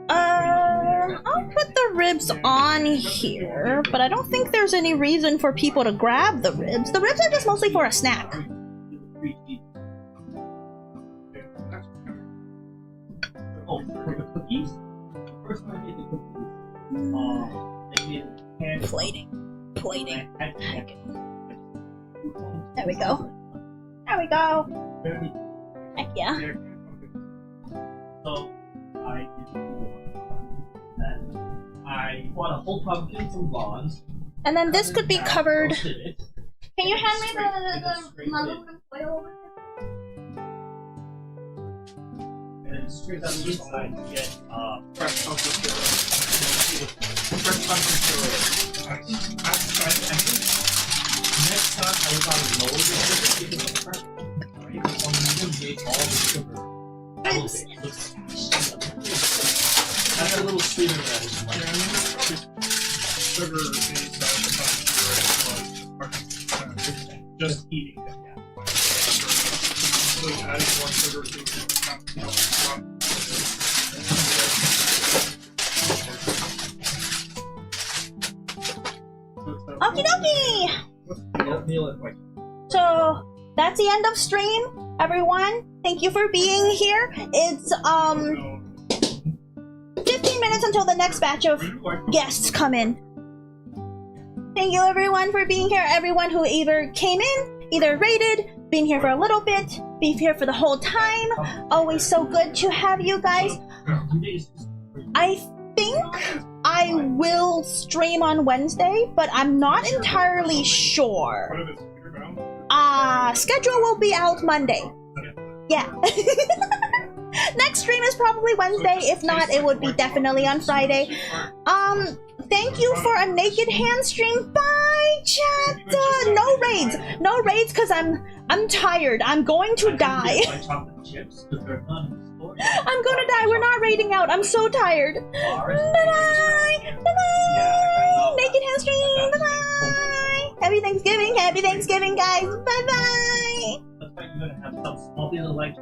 I'll put the ribs on here, but I don't think there's any reason for people to grab the ribs. The ribs are just mostly for a snack. Oh, for the cookies? The first one I made the cookies. Plating. There we go. There we go. Heck yeah. So I bought a whole pumpkin from Bonds. And then this could be covered. Can you hand me the aluminum foil over there? And then straight down the inside you get fresh pumpkin puree. I think next time I was on lower the sugar because of fresh. When you made all the sugar, that's a little sweeter than Sugar is just eating it. So adding more sugar to Okie dokie! So, that's the end of stream, everyone. Thank you for being here. It's, 15 minutes until the next batch of guests come in. Thank you everyone for being here. Everyone who either came in, either raided, been here for a little bit, been here for the whole time. Always so good to have you guys. I think I will stream on Wednesday, but I'm not entirely sure. Schedule will be out Monday. Yeah. Next stream is probably Wednesday. If not, it would be definitely on Friday. Thank you for a naked hand stream. Bye, chat. No raids. No raids because I'm tired. I'm going to die. I'm gonna die. We're not raiding out. I'm so tired. Bye-bye. Bye-bye. Naked hand stream. Bye-bye. Happy Thanksgiving. Happy Thanksgiving, guys. Bye-bye. Looks like you're gonna have some small little like